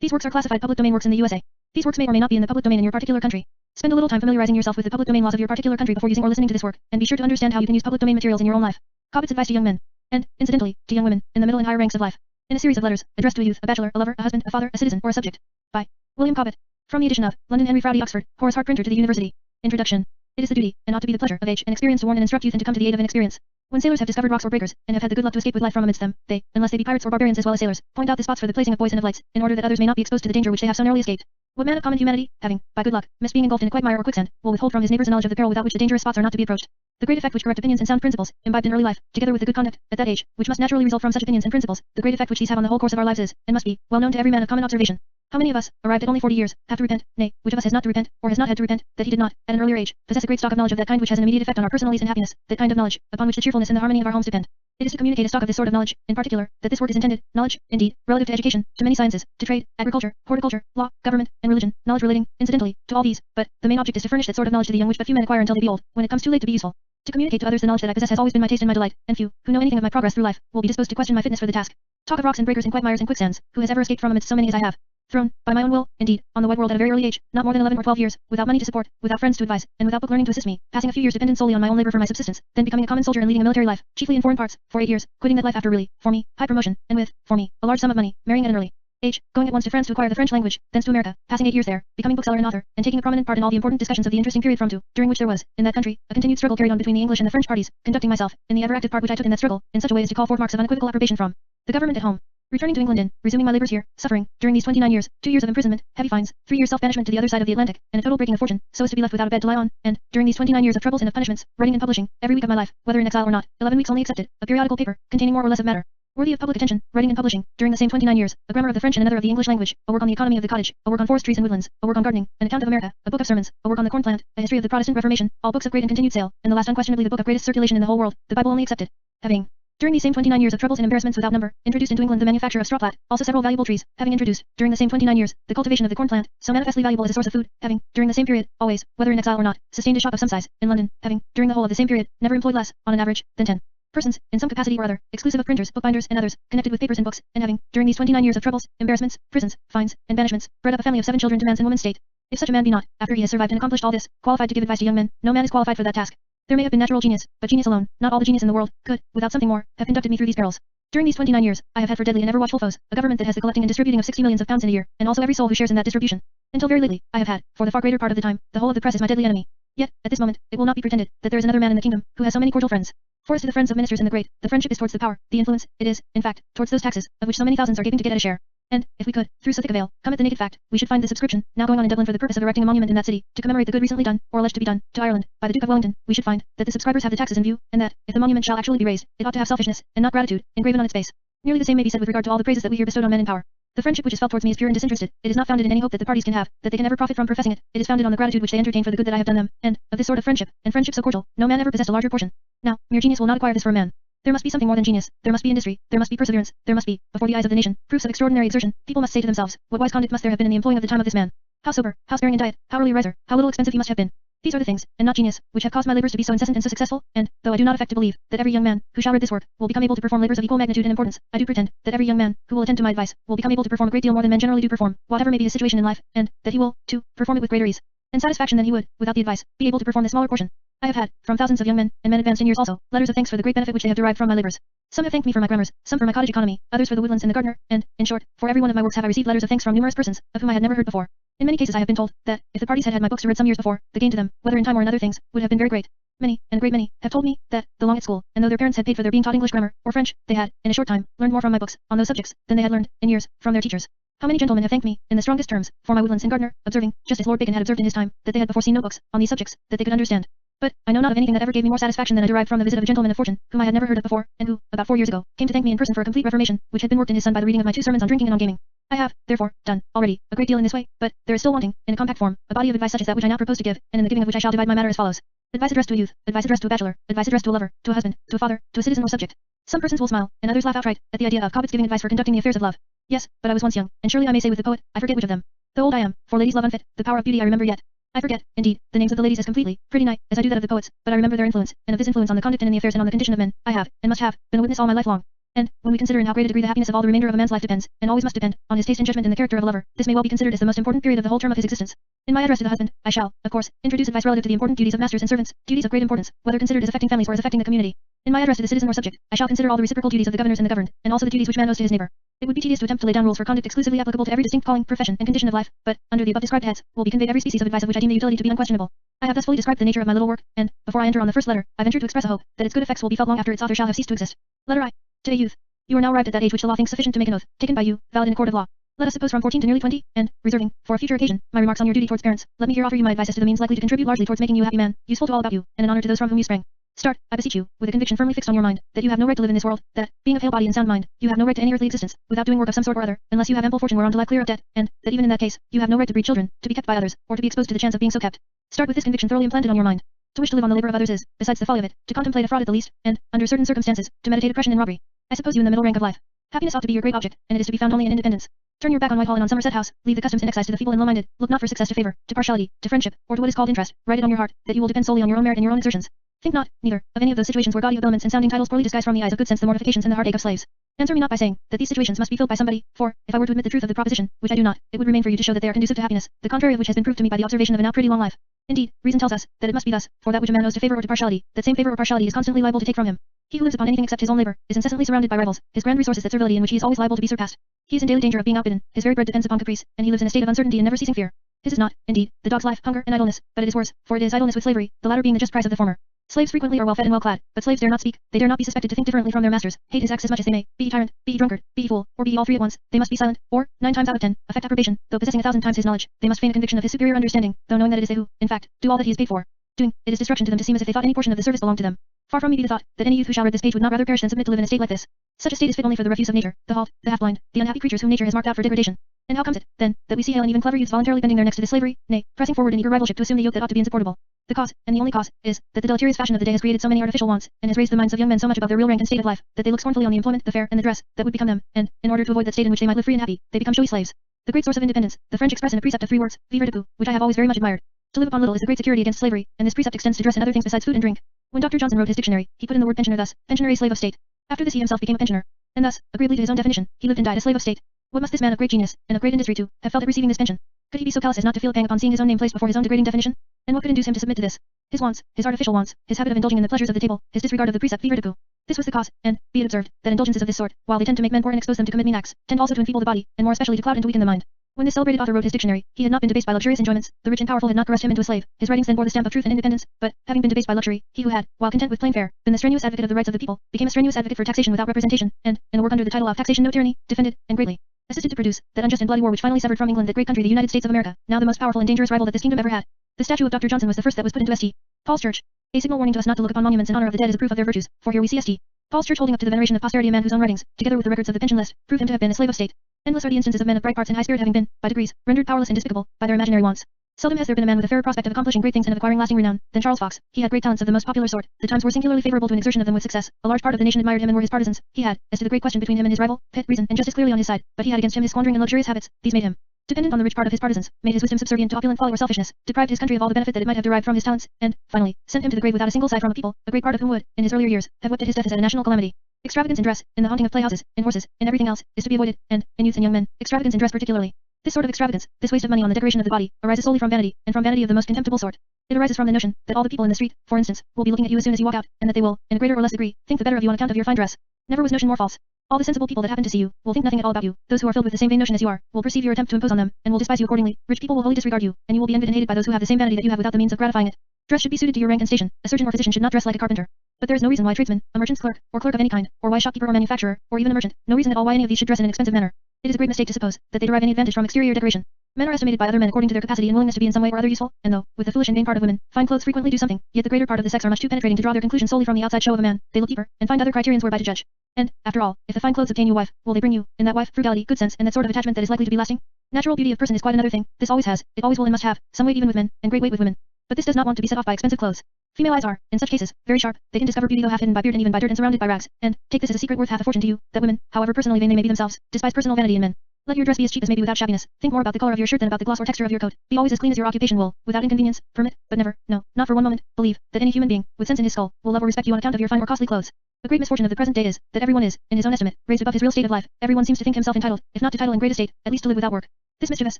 These works are classified public domain works in the USA. These works may or may not be in the public domain in your particular country. Spend a little time familiarizing yourself with the public domain laws of your particular country before using or listening to this work, and be sure to understand how you can use public domain materials in your own life. Cobbett's advice to young men, and, incidentally, to young women, in the middle and higher ranks of life. In a series of letters, addressed to a youth, a bachelor, a lover, a husband, a father, a citizen, or a subject. By William Cobbett. From the edition of London Henry Froude, Oxford, Horace Hart Printer to the University. Introduction. It is the duty, and ought to be the pleasure, of age and experience to warn and instruct youth and to come to the aid of inexperience. When sailors have discovered rocks or breakers, and have had the good luck to escape with life from amidst them, they, unless they be pirates or barbarians as well as sailors, point out the spots for the placing of buoys and of lights, in order that others may not be exposed to the danger which they have so narrowly escaped. What man of common humanity, having, by good luck, missed being engulfed in a quagmire or quicksand, will withhold from his neighbors a knowledge of the peril without which the dangerous spots are not to be approached? The great effect which correct opinions and sound principles, imbibed in early life, together with the good conduct, at that age, which must naturally result from such opinions and principles, the great effect which these have on the whole course of our lives is, and must be, well known to every man of common observation. How many of us, arrived at only 40 years, have to repent, nay, which of us has not to repent, or has not had to repent, that he did not, at an earlier age, possess a great stock of knowledge of that kind which has an immediate effect on our personal ease and happiness, that kind of knowledge, upon which the cheerfulness and the harmony of our homes depend. It is to communicate a stock of this sort of knowledge, in particular, that this work is intended, knowledge, indeed, relative to education, to many sciences, to trade, agriculture, horticulture, law, government, and religion, knowledge relating, incidentally, to all these, but, the main object is to furnish that sort of knowledge to the young which but few men acquire until they be old, when it comes too late to be useful. To communicate to others the knowledge that I possess has always been my taste and my delight, and few, who know anything of my progress through life, will be disposed to question my fitness for the task. Talk of rocks and breakers and quagmires and quicksands, who has ever escaped from amidst so many as I have? Thrown, by my own will, indeed, on the wide world at a very early age, not more than 11 or 12 years, without money to support, without friends to advise, and without book learning to assist me, passing a few years dependent solely on my own labor for my subsistence, then becoming a common soldier and leading a military life, chiefly in foreign parts, for 8 years, quitting that life after really, for me, high promotion, and with, for me, a large sum of money, marrying at an early age, going at once to France to acquire the French language, thence to America, passing 8 years there, becoming bookseller and author, and taking a prominent part in all the important discussions of the interesting period during which there was, in that country, a continued struggle carried on between the English and the French parties, conducting myself, in the ever active part which I took in that struggle, in such a way as to call forth marks of unequivocal approbation from the government at home. Returning to England and, resuming my labors here, suffering, during these 29 years, 2 years of imprisonment, heavy fines, 3 years self-banishment to the other side of the Atlantic, and a total breaking of fortune, so as to be left without a bed to lie on, and, during these 29 years of troubles and of punishments, writing and publishing, every week of my life, whether in exile or not, 11 weeks only excepted, a periodical paper, containing more or less of matter worthy of public attention, writing and publishing, during the same 29 years, a grammar of the French and another of the English language, a work on the economy of the cottage, a work on forest trees and woodlands, a work on gardening, an account of America, a book of sermons, a work on the corn plant, a history of the Protestant Reformation, all books of great and continued sale, and the last unquestionably the book of greatest circulation in the whole world, the Bible only excepted. Having, during these same 29 years of troubles and embarrassments without number, introduced into England the manufacture of straw plat, also several valuable trees, having introduced, during the same 29 years, the cultivation of the corn plant, so manifestly valuable as a source of food, having, during the same period, always, whether in exile or not, sustained a shop of some size, in London, having, during the whole of the same period, never employed less, on an average, than 10 persons, in some capacity or other, exclusive of printers, bookbinders, and others, connected with papers and books, and having, during these 29 years of troubles, embarrassments, prisons, fines, and banishments, bred up a family of 7 children to man's and woman's state. If such a man be not, after he has survived and accomplished all this, qualified to give advice to young men, no man is qualified for that task. There may have been natural genius, but genius alone, not all the genius in the world, could, without something more, have conducted me through these perils. During these 29 years, I have had for deadly and ever watchful foes, a government that has the collecting and distributing of 60 millions of pounds in a year, and also every soul who shares in that distribution. Until very lately, I have had, for the far greater part of the time, the whole of the press is my deadly enemy. Yet, at this moment, it will not be pretended, that there is another man in the kingdom, who has so many cordial friends. For as to the friends of ministers and the great, the friendship is towards the power, the influence, it is, in fact, towards those taxes, of which so many thousands are gaping to get at a share. And, if we could, through so thick a veil, come at the naked fact, we should find the subscription, now going on in Dublin for the purpose of erecting a monument in that city, to commemorate the good recently done, or alleged to be done, to Ireland, by the Duke of Wellington, we should find, that the subscribers have the taxes in view, and that, if the monument shall actually be raised, it ought to have selfishness, and not gratitude, engraven on its base. Nearly the same may be said with regard to all the praises that we hear bestowed on men in power. The friendship which is felt towards me is pure and disinterested. It is not founded in any hope that the parties can have, that they can ever profit from professing it. It is founded on the gratitude which they entertain for the good that I have done them, and, of this sort of friendship, and friendship so cordial, no man ever possessed a larger portion. Now, mere genius will not acquire this for a man. There must be something more than genius, there must be industry, there must be perseverance, there must be, before the eyes of the nation, proofs of extraordinary exertion. People must say to themselves, what wise conduct must there have been in the employing of the time of this man? How sober, how sparing in diet, how early riser, how little expensive he must have been. These are the things, and not genius, which have caused my labors to be so incessant and so successful, and, though I do not affect to believe, that every young man, who shall read this work, will become able to perform labors of equal magnitude and importance, I do pretend, that every young man, who will attend to my advice, will become able to perform a great deal more than men generally do perform, whatever may be his situation in life, and, that he will, too, perform it with greater ease and satisfaction than he would, without the advice, be able to perform the smaller portion. I have had, from thousands of young men, and men advanced in years also, letters of thanks for the great benefit which they have derived from my labors. Some have thanked me for my grammars, some for my cottage economy, others for the woodlands and the gardener, and, in short, for every one of my works have I received letters of thanks from numerous persons, of whom I had never heard before. In many cases I have been told, that, if the parties had had my books read some years before, the gain to them, whether in time or in other things, would have been very great. Many, and a great many, have told me, that, though long at school, and though their parents had paid for their being taught English grammar, or French, they had, in a short time, learned more from my books, on those subjects, than they had learned, in years, from their teachers. How many gentlemen have thanked me, in the strongest terms, for my woodlands and gardener, observing, just as Lord Bacon had observed in his time, that they had before seen no books, on these subjects, that they could understand. But, I know not of anything that ever gave me more satisfaction than I derived from the visit of a gentleman of fortune, whom I had never heard of before, and who, about 4 years ago, came to thank me in person for a complete reformation, which had been worked in his son by the reading of my 2 sermons on drinking and on gaming. I have, therefore, done, already, a great deal in this way, but, there is still wanting, in a compact form, a body of advice such as that which I now propose to give, and in the giving of which I shall divide my matter as follows. Advice addressed to a youth, advice addressed to a bachelor, advice addressed to a lover, to a husband, to a father, to a citizen or subject. Some persons will smile, and others laugh outright, at the idea of Cobbett's giving advice for conducting the affairs of love. Yes, but I was once young, and surely I may say with the poet, I forget which of them. Though old I am, for ladies love unfit, the power of beauty I remember yet. I forget, indeed, the names of the ladies as completely, pretty night, as I do that of the poets, but I remember their influence, and of this influence on the conduct and in the affairs and on the condition of men, I have, and must have, been a witness all my life long. And, when we consider in how great a degree the happiness of all the remainder of a man's life depends, and always must depend, on his taste and judgment in the character of a lover, this may well be considered as the most important period of the whole term of his existence. In my address to the husband, I shall, of course, introduce advice relative to the important duties of masters and servants, duties of great importance, whether considered as affecting families or as affecting the community. In my address to the citizen or subject, I shall consider all the reciprocal duties of the governors and the governed, and also the duties which man owes to his neighbor. It would be tedious to attempt to lay down rules for conduct exclusively applicable to every distinct calling, profession, and condition of life, but, under the above described heads, will be conveyed every species of advice of which I deem the utility to be unquestionable. I have thus fully described the nature of my little work, and, before I enter on the first letter, I venture to express a hope that its good effects will be felt long after its author shall have ceased to exist. Letter I. To a youth. You are now arrived at that age which the law thinks sufficient to make an oath, taken by you, valid in a court of law. Let us suppose from 14 to nearly 20, and, reserving, for a future occasion, my remarks on your duty towards parents, let me here offer you my advice as to the means likely to contribute largely towards making you a happy man, useful to all about you, and an honor to those from whom you sprang. Start, I beseech you, with a conviction firmly fixed on your mind, that you have no right to live in this world, that, being of hale body and sound mind, you have no right to any earthly existence, without doing work of some sort or other, unless you have ample fortune whereon to lie clear of debt, and, that even in that case, you have no right to breed children, to be kept by others, or to be exposed to the chance of being so kept. Start with this conviction thoroughly implanted on your mind. To wish to live on the labor of others is, besides the folly of it, to contemplate a fraud at the least, and, under certain circumstances, to meditate oppression and robbery. I suppose you in the middle rank of life. Happiness ought to be your great object, and it is to be found only in independence. Turn your back on Whitehall and on Somerset House, leave the customs and excise to the feeble and low-minded, look not for success to favor, to partiality, to friendship, or to what is called interest, write it on your heart, that you will depend solely on your own merit and your own exertions. Think not, neither, of any of those situations where gaudy habiliments and sounding titles poorly disguise from the eyes of good sense the mortifications and the heartache of slaves. Answer me not by saying, that these situations must be filled by somebody, for, if I were to admit the truth of the proposition, which I do not, it would remain for you to show that they are conducive to happiness, the contrary of which has been proved to me by the observation of a now pretty long life. Indeed, reason tells us, that it must be thus, for that which a man owes to favor or to partiality, that same favor or partiality is constantly liable to take from him. He who lives upon anything except his own labor, is incessantly surrounded by rivals, his grand resources that servility in which he is always liable to be surpassed. He is in daily danger of being outbidden, his very bread depends upon caprice, and he lives in a state of uncertainty and never ceasing fear. His is not, indeed, the dog's life, hunger, and idleness, but it is worse, for it is idleness with slavery, the latter being the just price of the former. Slaves frequently are well fed and well clad, but slaves dare not speak, they dare not be suspected to think differently from their masters, hate his acts as much as they may, be he tyrant, be he drunkard, be he fool, or be he all three at once, they must be silent, or, 9 times out of 10, affect approbation, though possessing 1,000 times his knowledge, they must feign a conviction of his superior understanding, though knowing that it is they who, in fact, do all that he is paid for. Doing, it is destruction to them to seem as if they thought any portion of the service belonged to them. Far from me be the thought, that any youth who shall read this page would not rather perish than submit to live in a state like this. Such a state is fit only for the refuse of nature, the halt, the half-blind, the unhappy creatures whom nature has marked out for degradation. And how comes it, then, that we see hale and even clever youths voluntarily bending their necks to this slavery, nay, pressing forward in eager rivalship to assume the yoke that ought to be insupportable? The cause, and the only cause, is, that the deleterious fashion of the day has created so many artificial wants, and has raised the minds of young men so much above their real rank and state of life, that they look scornfully on the employment, the fare, and the dress, that would become them, and, in order to avoid that state in which they might live free and happy, they become showy slaves. The great source of independence, the French express in a precept of 3 words, vivre debout, which I have always very much admired. To live upon little is the great security against slavery, and this precept extends to dress and other things besides food and drink. When Dr. Johnson wrote his dictionary, he put in the word pensioner thus, pensioner a slave of state. After this he himself became a pensioner. And thus, agreeably to his own definition, he lived and died a slave of state. What must this man of great genius, and of great industry too, have felt at receiving this pension? Could he be so callous as not to feel a pang upon seeing his own name placed before his own degrading definition? And what could induce him to submit to this? His wants, his artificial wants, his habit of indulging in the pleasures of the table, his disregard of the precept vivre debout. This was the cause, and, be it observed, that indulgences of this sort, while they tend to make men poor and expose them to commit mean acts, tend also to enfeeble the body, and more especially to cloud and to weaken the mind. When this celebrated author wrote his dictionary, he had not been debased by luxurious enjoyments, the rich and powerful had not caressed him into a slave, his writings then bore the stamp of truth and independence, but, having been debased by luxury, he who had, while content with plain fare, been the strenuous advocate of the rights of the people, became a strenuous advocate for taxation without representation, and, in a work under the title of Taxation No Tyranny, defended, and greatly assisted to produce, that unjust and bloody war which finally severed from England that great country the United States of America, now the most powerful and dangerous rival that this kingdom ever had. The statue of Dr. Johnson was the first that was put into St. Paul's Church. A signal warning to us not to look upon monuments in honor of the dead as a proof of their virtues, for here we see St. Paul's Church holding up to the veneration of posterity a man whose own writings, together with the records of the pension list, prove him to have been a slave of state. Endless are the instances of men of bright parts and high spirit having been, by degrees, rendered powerless and despicable, by their imaginary wants. Seldom has there been a man with a fairer prospect of accomplishing great things and of acquiring lasting renown, than Charles Fox. He had great talents of the most popular sort, the times were singularly favorable to an exertion of them with success, a large part of the nation admired him and were his partisans. He had, as to the great question between him and his rival, Pitt, reason and justice clearly on his side, but he had against him his squandering and luxurious habits, these made him dependent on the rich part of his partisans, made his wisdom subservient to opulent folly or selfishness, deprived his country of all the benefit that it might have derived from his talents, and, finally, sent him to the grave without a single sigh from a people, a great part of whom would, in his earlier years, have wept at his death as at a national calamity. Extravagance in dress, in the haunting of playhouses, in horses, in everything else, is to be avoided, and, in youths and young men, extravagance in dress particularly. This sort of extravagance, this waste of money on the decoration of the body, arises solely from vanity, and from vanity of the most contemptible sort. It arises from the notion, that all the people in the street, for instance, will be looking at you as soon as you walk out, and that they will, in a greater or less degree, think the better of you on account of your fine dress. Never was notion more false. All the sensible people that happen to see you, will think nothing at all about you. Those who are filled with the same vain notion as you are, will perceive your attempt to impose on them, and will despise you accordingly. Rich people will wholly disregard you, and you will be envied and hated by those who have the same vanity that you have without the means of gratifying it. Dress should be suited to your rank and station. A surgeon or physician should not dress like a carpenter. But there is no reason why a tradesman, a merchant's clerk, or clerk of any kind, or why shopkeeper or manufacturer, or even a merchant, no reason at all why any of these should dress in an expensive manner. It is a great mistake to suppose that they derive any advantage from exterior decoration. Men are estimated by other men according to their capacity and willingness to be in some way or other useful, and though, with the foolish and vain part of women, fine clothes frequently do something, yet the greater part of the sex are much too penetrating to draw their conclusion solely from the outside show of a man. They look deeper, and find other criterions whereby to judge. And, after all, if the fine clothes obtain you a wife, will they bring you, in that wife, frugality, good sense, and that sort of attachment that is likely to be lasting? Natural beauty of person is quite another thing. This always has, it always will and must have, some weight even with men, and great weight with women. But this does not want to be set off by expensive clothes. Female eyes are, in such cases, very sharp. They can discover beauty though half hidden by beard and even by dirt and surrounded by rags. And, take this as a secret worth half a fortune to you, that women, however personally vain they may be themselves, despise personal vanity in men. Let your dress be as cheap as may be without shabbiness. Think more about the color of your shirt than about the gloss or texture of your coat. Be always as clean as your occupation will, without inconvenience. Permit, but never, no, not for one moment, believe, that any human being, with sense in his skull, will love or respect you on account of your fine or costly clothes. The great misfortune of the present day is, that everyone is, in his own estimate, raised above his real state of life. Everyone seems to think himself entitled, if not to title and great estate, at least to live without work. This mischievous,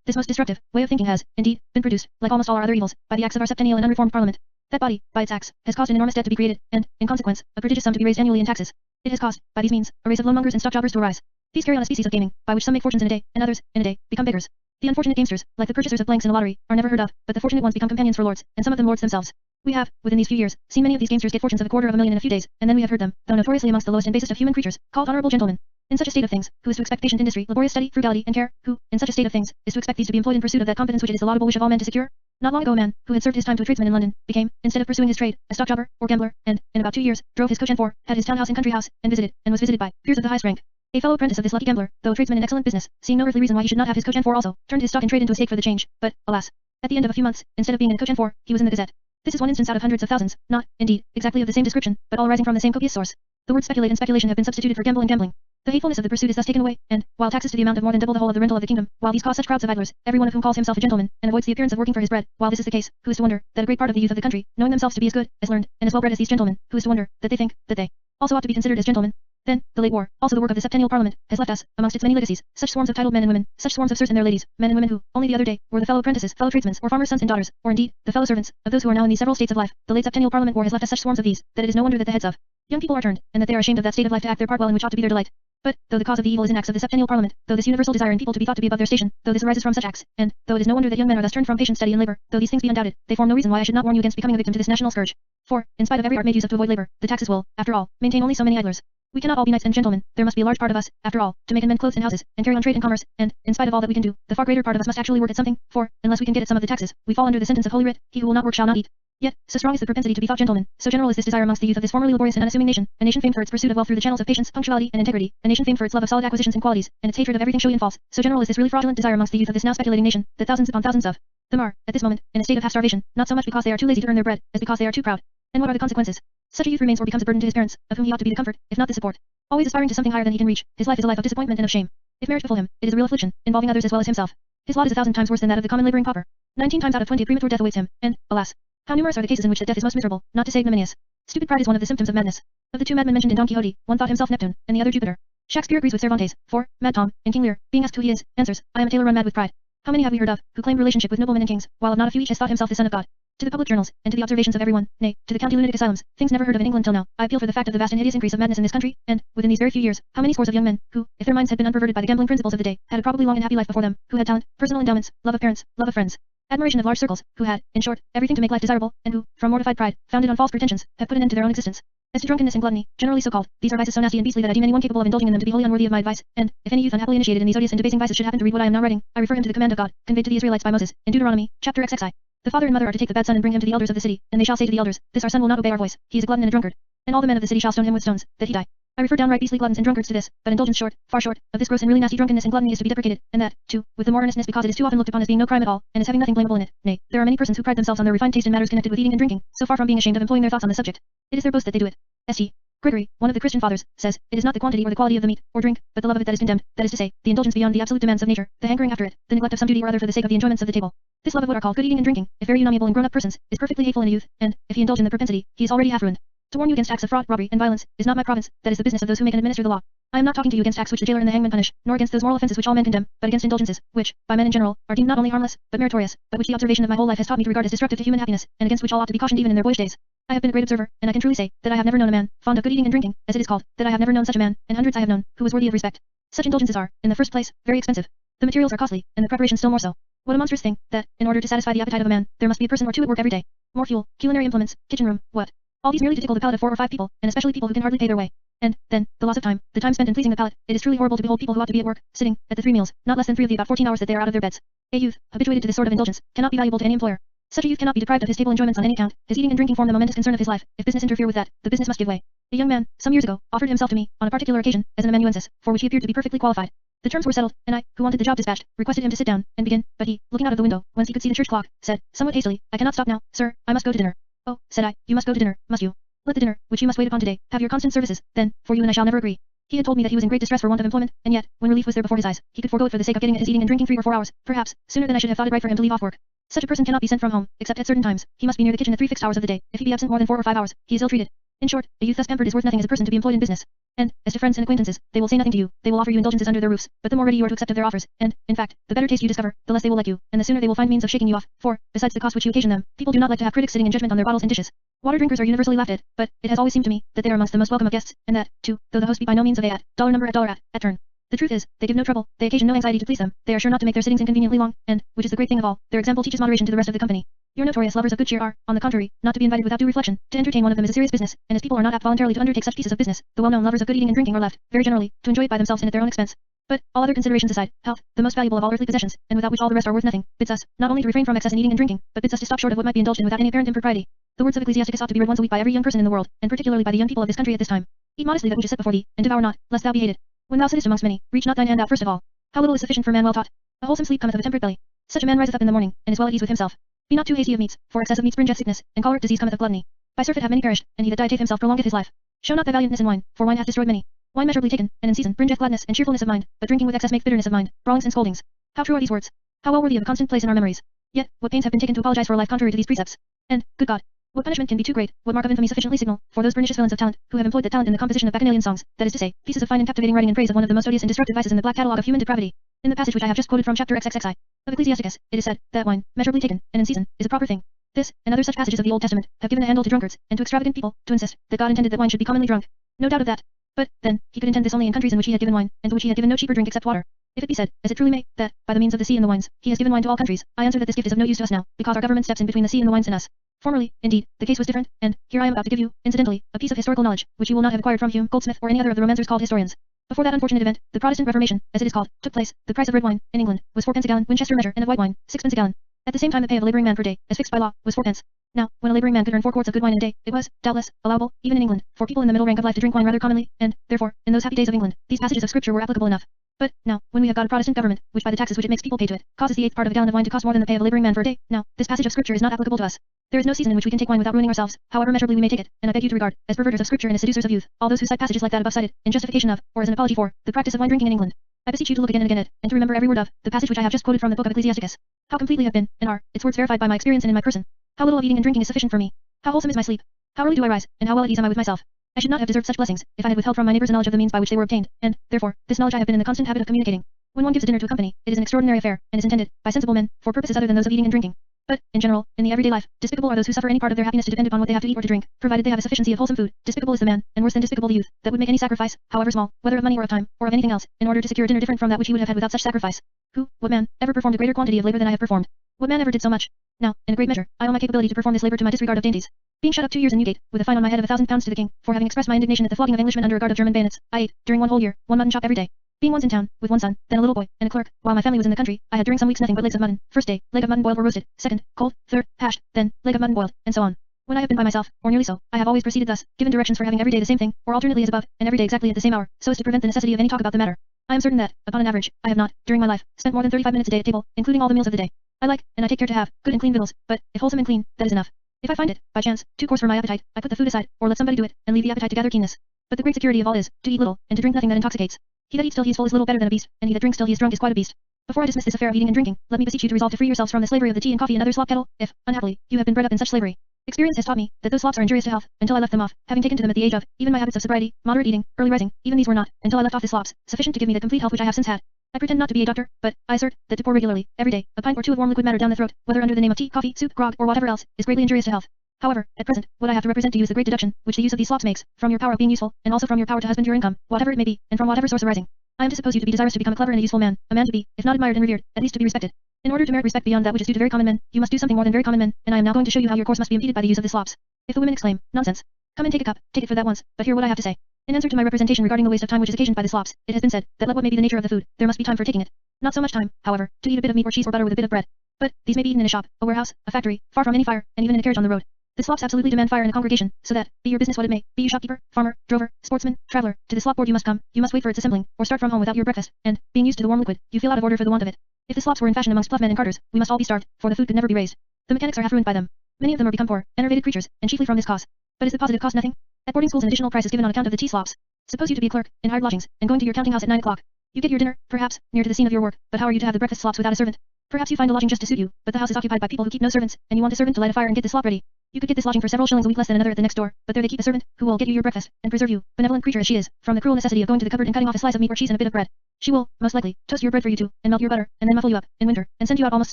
this most destructive, way of thinking has, indeed, been produced, like almost all our other evils, by the acts of our septennial and unreformed Parliament. That body, by its acts, has caused an enormous debt to be created, and, in consequence, a prodigious sum to be raised annually in taxes. It has caused, by these means, a race of loanmongers and stockjobbers to arise. These carry on a species of gaming, by which some make fortunes in a day, and others, in a day, become beggars. The unfortunate gamesters, like the purchasers of blanks in a lottery, are never heard of, but the fortunate ones become companions for lords, and some of them lords themselves. We have, within these few years, seen many of these gamesters get fortunes of $250,000 in a few days, and then we have heard them, though notoriously amongst the lowest and basest of human creatures, called honorable gentlemen. In such a state of things, who is to expect patient industry, laborious study, frugality, and care, who, in such a state of things, is to expect these to be employed in pursuit of that competence which it is the laudable wish of all men to secure? Not long ago a man, who had served his time to a tradesman in London, became, instead of pursuing his trade, a stockjobber, or gambler, and, in about 2 years, drove his coach and four, had his townhouse and country house, and was visited by peers of the highest rank. A fellow apprentice of this lucky gambler, though a tradesman in excellent business, seeing no earthly reason why he should not have his coach and four also, turned his stock and trade into a stake for the change, but, alas! At the end of a few months, instead of being in a coach and four, he was in the Gazette. This is one instance out of hundreds of thousands, not, indeed, exactly of the same description, but all arising from the same copious source. The words speculate and speculation have been substituted for gamble and gambling. The hatefulness of the pursuit is thus taken away, and, while taxes to the amount of more than double the whole of the rental of the kingdom, while these cause such crowds of idlers, every one of whom calls himself a gentleman, and avoids the appearance of working for his bread, while this is the case, who is to wonder, that a great part of the youth of the country, knowing themselves to be as good, as learned, and as well bred as these gentlemen, who is to wonder, that they think, that they also ought to be considered as gentlemen? Then, the late war, also the work of the septennial Parliament, has left us, amongst its many legacies, such swarms of titled men and women, such swarms of sirs and their ladies, men and women who, only the other day, were the fellow apprentices, fellow tradesmen, or farmers' sons and daughters, or indeed, the fellow servants, of those who are now in these several states of life. The late septennial Parliament war has left us such swarms of these, that it is no wonder that the heads of young people are turned, and that they are ashamed of that state of life to act their part well in which ought to be their delight. But, though the cause of the evil is in acts of the septennial Parliament, though this universal desire in people to be thought to be above their station, though this arises from such acts, and, though it is no wonder that young men are thus turned from patient study and labor, though these things be undoubted, they form no reason why I should not warn you against becoming a victim to this national scourge. For, in spite of every art made use of to avoid labor, the taxes will, after all, maintain only so many idlers. We cannot all be knights and gentlemen, there must be a large part of us, after all, to make and mend clothes and houses, and carry on trade and commerce, and, in spite of all that we can do, the far greater part of us must actually work at something, for, unless we can get at some of the taxes, we fall under the sentence of Holy Writ, he who will not work shall not eat. Yet, so strong is the propensity to be thought gentlemen, so general is this desire amongst the youth of this formerly laborious and unassuming nation, a nation famed for its pursuit of wealth through the channels of patience, punctuality, and integrity, a nation famed for its love of solid acquisitions and qualities, and its hatred of everything showy and false, so general is this really fraudulent desire amongst the youth of this now speculating nation, that thousands upon thousands of them are, at this moment, in a state of half starvation, not so much because they are too lazy to earn their bread, as because they are too proud. And what are the consequences? Such a youth remains or becomes a burden to his parents, of whom he ought to be the comfort, if not the support. Always aspiring to something higher than he can reach, his life is a life of disappointment and of shame. If marriage befall him, it is a real affliction, involving others as well as himself. His lot is 1,000 times worse than that of the common laboring pauper. 19 times out of 20 a premature death awaits him, and, alas! How numerous are the cases in which that death is most miserable, not to say ignominious. Stupid pride is one of the symptoms of madness. Of the two madmen mentioned in Don Quixote, one thought himself Neptune, and the other Jupiter. Shakespeare agrees with Cervantes, for, Mad Tom, in King Lear, being asked who he is, answers, I am a tailor run mad with pride. How many have we heard of, who claimed relationship with noblemen and kings, while of not a few each has thought himself the son of God? To the public journals, and to the observations of everyone, nay, to the county lunatic asylums, things never heard of in England till now, I appeal for the fact of the vast and hideous increase of madness in this country, and, within these very few years, how many scores of young men, who, if their minds had been unperverted by the gambling principles of the day, had a probably long and happy life before them, who had talent, personal endowments, love of parents, love of friends, admiration of large circles, who had, in short, everything to make life desirable, and who, from mortified pride, founded on false pretensions, have put an end to their own existence. As to drunkenness and gluttony, generally so called, these are vices so nasty and beastly that I deem anyone capable of indulging in them to be wholly unworthy of my advice, and, if any youth unhappily initiated in these odious and debasing vices should happen to read what I am now writing, I refer him to the command of God, conveyed to the Israelites by Moses, in Deuteronomy, chapter XXI. The father and mother are to take the bad son and bring him to the elders of the city, and they shall say to the elders, this our son will not obey our voice, he is a glutton and a drunkard. And all the men of the city shall stone him with stones, that he die. I refer downright beastly gluttons and drunkards to this, but indulgence short, far short, of this gross and really nasty drunkenness and gluttony is to be deprecated, and that, too, with the more earnestness because it is too often looked upon as being no crime at all, and as having nothing blamable in it. Nay, there are many persons who pride themselves on their refined taste in matters connected with eating and drinking, so far from being ashamed of employing their thoughts on the subject. It is their boast that they do it. St. Gregory, one of the Christian fathers, says, it is not the quantity or the quality of the meat, or drink, but the love of it that is condemned, that is to say, the indulgence beyond the absolute demands of nature, the hankering after it, the neglect of some duty or other for the sake of the enjoyments of the table. This love of what are called good eating and drinking, if very unamiable in grown-up persons, is perfectly hateful in a youth, and, if he indulge in the propensity, he is already half ruined. To warn you against acts of fraud, robbery, and violence, is not my province, that is the business of those who make and administer the law. I am not talking to you against acts which the jailer and the hangman punish, nor against those moral offences which all men condemn, but against indulgences, which, by men in general, are deemed not only harmless, but meritorious, but which the observation of my whole life has taught me to regard as destructive to human happiness, and against which all ought to be cautioned even in their boyish days. I have been a great observer, and I can truly say, that I have never known a man, fond of good eating and drinking, as it is called, that I have never known such a man, and hundreds I have known, who was worthy of respect. Such indulgences are, in the first place, very expensive. The materials are costly, and the preparation still more so. What a monstrous thing, that, in order to satisfy the appetite of a man, there must be a person or two at work every day. More fuel, culinary implements, kitchen room, what? All these merely to tickle the palate of 4 or 5 people, and especially people who can hardly pay their way. And, then, the loss of time, the time spent in pleasing the palate, it is truly horrible to behold people who ought to be at work, sitting, at the 3 meals, not less than 3 of the about 14 hours that they are out of their beds. A youth, habituated to this sort of indulgence, cannot be valuable to any employer. Such a youth cannot be deprived of his table enjoyments on any account. His eating and drinking form the momentous concern of his life. If business interfere with that, the business must give way. A young man, some years ago, offered himself to me, on a particular occasion, as an amanuensis, for which he appeared to be perfectly qualified. The terms were settled, and I, who wanted the job dispatched, requested him to sit down, and begin, but he, looking out of the window, whence he could see the church clock, said, somewhat hastily, I cannot stop now, sir, I must go to dinner. Oh, said I, you must go to dinner, must you? Let the dinner, which you must wait upon today, have your constant services, then, for you and I shall never agree. He had told me that he was in great distress for want of employment, and yet, when relief was there before his eyes, he could forego it for the sake of getting at his eating and drinking 3 or 4 hours, perhaps, sooner than I should have thought it right for him to leave off work. Such a person cannot be sent from home, except at certain times. He must be near the kitchen at 3 fixed hours of the day. If he be absent more than 4 or 5 hours, he is ill-treated. In short, a youth thus pampered is worth nothing as a person to be employed in business. And, as to friends and acquaintances, they will say nothing to you, they will offer you indulgences under their roofs, but the more ready you are to accept of their offers, and, in fact, the better taste you discover, the less they will like you, and the sooner they will find means of shaking you off, for, besides the cost which you occasion them, people do not like to have critics sitting in judgment on their bottles and dishes. Water drinkers are universally laughed at, but, it has always seemed to me, that they are amongst the most welcome of guests, and that, too, though the host be by no means of a dollar number at turn. The truth is, they give no trouble, they occasion no anxiety to please them, they are sure not to make their sittings inconveniently long, and, which is the great thing of all, their example teaches moderation to the rest of the company. Your notorious lovers of good cheer are, on the contrary, not to be invited without due reflection. To entertain one of them is a serious business, and as people are not apt voluntarily to undertake such pieces of business, the well-known lovers of good eating and drinking are left, very generally, to enjoy it by themselves and at their own expense. But, all other considerations aside, health, the most valuable of all earthly possessions, and without which all the rest are worth nothing, bids us, not only to refrain from excess in eating and drinking, but bids us to stop short of what might be indulged in without any apparent impropriety. The words of Ecclesiasticus ought to be read once a week by every young person in the world, and particularly by the young people of this country at this time. Eat modestly that which is set before thee, and devour not, lest thou be hated. When thou sittest amongst many, reach not thine hand out first of all. How little is sufficient for a man well taught. A wholesome sleep cometh of a temperate belly. Such a man riseth up in the morning, and is well at ease with himself. Be not too hasty of meats, for excess of meats bringeth sickness, and choleric disease cometh of gluttony. By surfeit have many perished, and he that dieteth himself prolongeth his life. Show not thy valiantness in wine, for wine hath destroyed many. Wine measurably taken, and in season, bringeth gladness and cheerfulness of mind, but drinking with excess makes bitterness of mind, brawlings and scoldings. How true are these words! How well worthy of a constant place in our memories! Yet, what pains have been taken to apologize for a life contrary to these precepts! And, good God, what punishment can be too great, what mark of infamy sufficiently signal, for those pernicious villains of talent, who have employed that talent in the composition of bacchanalian songs, that is to say, pieces of fine and captivating writing in praise of one of the most odious and destructive vices in the black catalogue of human depravity. In the passage which I have just quoted from chapter XXXI of Ecclesiasticus, it is said, that wine, measurably taken, and in season, is a proper thing. This, and other such passages of the Old Testament, have given a handle to drunkards, and to extravagant people, to insist, that God intended that wine should be commonly drunk. No doubt of that. But, then, he could intend this only in countries in which he had given wine, and to which he had given no cheaper drink except water. If it be said, as it truly may, that, by the means of the sea and the wines, he has given wine to all countries, I answer that this gift is of no use to us now, because our government steps in between the sea and the wines and us. Formerly, indeed, the case was different, and, here I am about to give you, incidentally, a piece of historical knowledge, which you will not have acquired from Hume, Goldsmith, or any other of the romancers called historians. Before that unfortunate event, the Protestant Reformation, as it is called, took place, the price of red wine, in England, was 4 pence a gallon, Winchester measure, and of white wine, 6 pence a gallon. At the same time the pay of a labouring man per day, as fixed by law, was 4 pence. Now, when a labouring man could earn 4 quarts of good wine in a day, it was, doubtless, allowable, even in England, for people in the middle rank of life to drink wine rather commonly, and, therefore, in those happy days of England, these passages of Scripture were applicable enough. But, now, when we have got a Protestant government, which by the taxes which it makes people pay to it, causes the 1/8 part of a gallon of wine to cost more than the pay of a labouring man for a day, now, this passage of Scripture is not applicable to us. There is no season in which we can take wine without ruining ourselves, however measurably we may take it, and I beg you to regard, as perverters of Scripture and as seducers of youth, all those who cite passages like that above cited, in justification of, or as an apology for, the practice of wine drinking in England. I beseech you to look again and again at, and to remember every word of, the passage which I have just quoted from the book of Ecclesiasticus. How completely have been, and are, its words verified by my experience and in my person. How little of eating and drinking is sufficient for me. How wholesome is my sleep. How early do I rise, and how well at ease am I with myself. I should not have deserved such blessings, if I had withheld from my neighbors a knowledge of the means by which they were obtained, and, therefore, this knowledge I have been in the constant habit of communicating. When one gives a dinner to a company, it is an extraordinary affair, and is intended, by sensible men, for purposes other than those of eating and drinking. But, in general, in the everyday life, despicable are those who suffer any part of their happiness to depend upon what they have to eat or to drink, provided they have a sufficiency of wholesome food. Despicable is the man, and worse than despicable the youth, that would make any sacrifice, however small, whether of money or of time, or of anything else, in order to secure a dinner different from that which he would have had without such sacrifice. Who, what man, ever performed a greater quantity of labor than I have performed? What man ever did so much? Now, in a great measure, I owe my capability to perform this labor to my disregard of dainties. Being shut up 2 years in Newgate, with a fine on my head of 1,000 pounds to the king, for having expressed my indignation at the flogging of Englishmen under a guard of German bayonets, I ate, during one whole year, 1 mutton chop every day. Being once in town, with 1 son, then a little boy, and a clerk, while my family was in the country, I had during some weeks nothing but legs of mutton. First day, leg of mutton boiled or roasted, second, cold, third, hashed, then, leg of mutton boiled, and so on. When I have been by myself, or nearly so, I have always proceeded thus, given directions for having every day the same thing, or alternately as above, and every day exactly at the same hour, so as to prevent the necessity of any talk about the matter. I am certain that, upon an average, I have not, during my life, spent more than 35 minutes a day at table, including all the meals of the day. I like, and I take care to have, good and clean victuals, but, if wholesome and clean, that is enough. If I find it, by chance, too coarse for my appetite, I put the food aside, or let somebody do it, and leave the appetite to gather keenness. But the great security of all is, to eat little, and to drink nothing that intoxicates. He that eats till he is full is little better than a beast, and he that drinks till he is drunk is quite a beast. Before I dismiss this affair of eating and drinking, let me beseech you to resolve to free yourselves from the slavery of the tea and coffee and other slop kettle, if, unhappily, you have been bred up in such slavery. Experience has taught me that those slops are injurious to health, until I left them off, having taken to them at the age of, even my habits of sobriety, moderate eating, early rising, even these were not, until I left off the slops, sufficient to give me the complete health which I have since had. I pretend not to be a doctor, but, I assert, that to pour regularly, every day, a pint or 2 of warm liquid matter down the throat, whether under the name of tea, coffee, soup, grog, or whatever else, is greatly injurious to health. However, at present, what I have to represent to you is the great deduction, which the use of these slops makes, from your power of being useful, and also from your power to husband your income, whatever it may be, and from whatever source arising. I am to suppose you to be desirous to become a clever and a useful man, a man to be, if not admired and revered, at least to be respected. In order to merit respect beyond that which is due to very common men, you must do something more than very common men, and I am now going to show you how your course must be impeded by the use of the slops. If the women exclaim, nonsense. Come and take a cup, take it for that once, but hear what I have to say. In answer to my representation regarding the waste of time which is occasioned by the slops, it has been said, that let what may be the nature of the food, there must be time for taking it. Not so much time, however, to eat a bit of meat or cheese or butter with a bit of bread. But, these may be eaten in a shop, a warehouse, a factory, far from any fire, and even in a carriage on the road. The slops absolutely demand fire in a congregation, so that, be your business what it may, be you shopkeeper, farmer, drover, sportsman, traveler, to the slop board you must come, you must wait for its assembling, or start from home without your breakfast, and, being used to the warm liquid, you feel out of order for the want of it. If the slops were in fashion amongst ploughmen and carters, we must all be starved, for the food could never be raised. The mechanics are half ruined by them. Many of them are become poor, enervated creatures, and chiefly from this cause. But is the positive cost nothing? At boarding schools an additional price is given on account of the tea slops. Suppose you to be a clerk, in hired lodgings, and going to your counting house at 9 o'clock. You get your dinner, perhaps, near to the scene of your work, but how are you to have the breakfast slops without a servant? Perhaps you find a lodging just to suit you, but the house is occupied by people who keep no servants, and you want a servant to light a fire and get the slop ready. You could get this lodging for several shillings a week less than another at the next door, but there they keep a servant, who will get you your breakfast, and preserve you, benevolent creature as she is, from the cruel necessity of going to the cupboard and cutting off a slice of meat or cheese and a bit of bread. She will, most likely, toast your bread for you too, and melt your butter, and then muffle you up, in winter, and send you out almost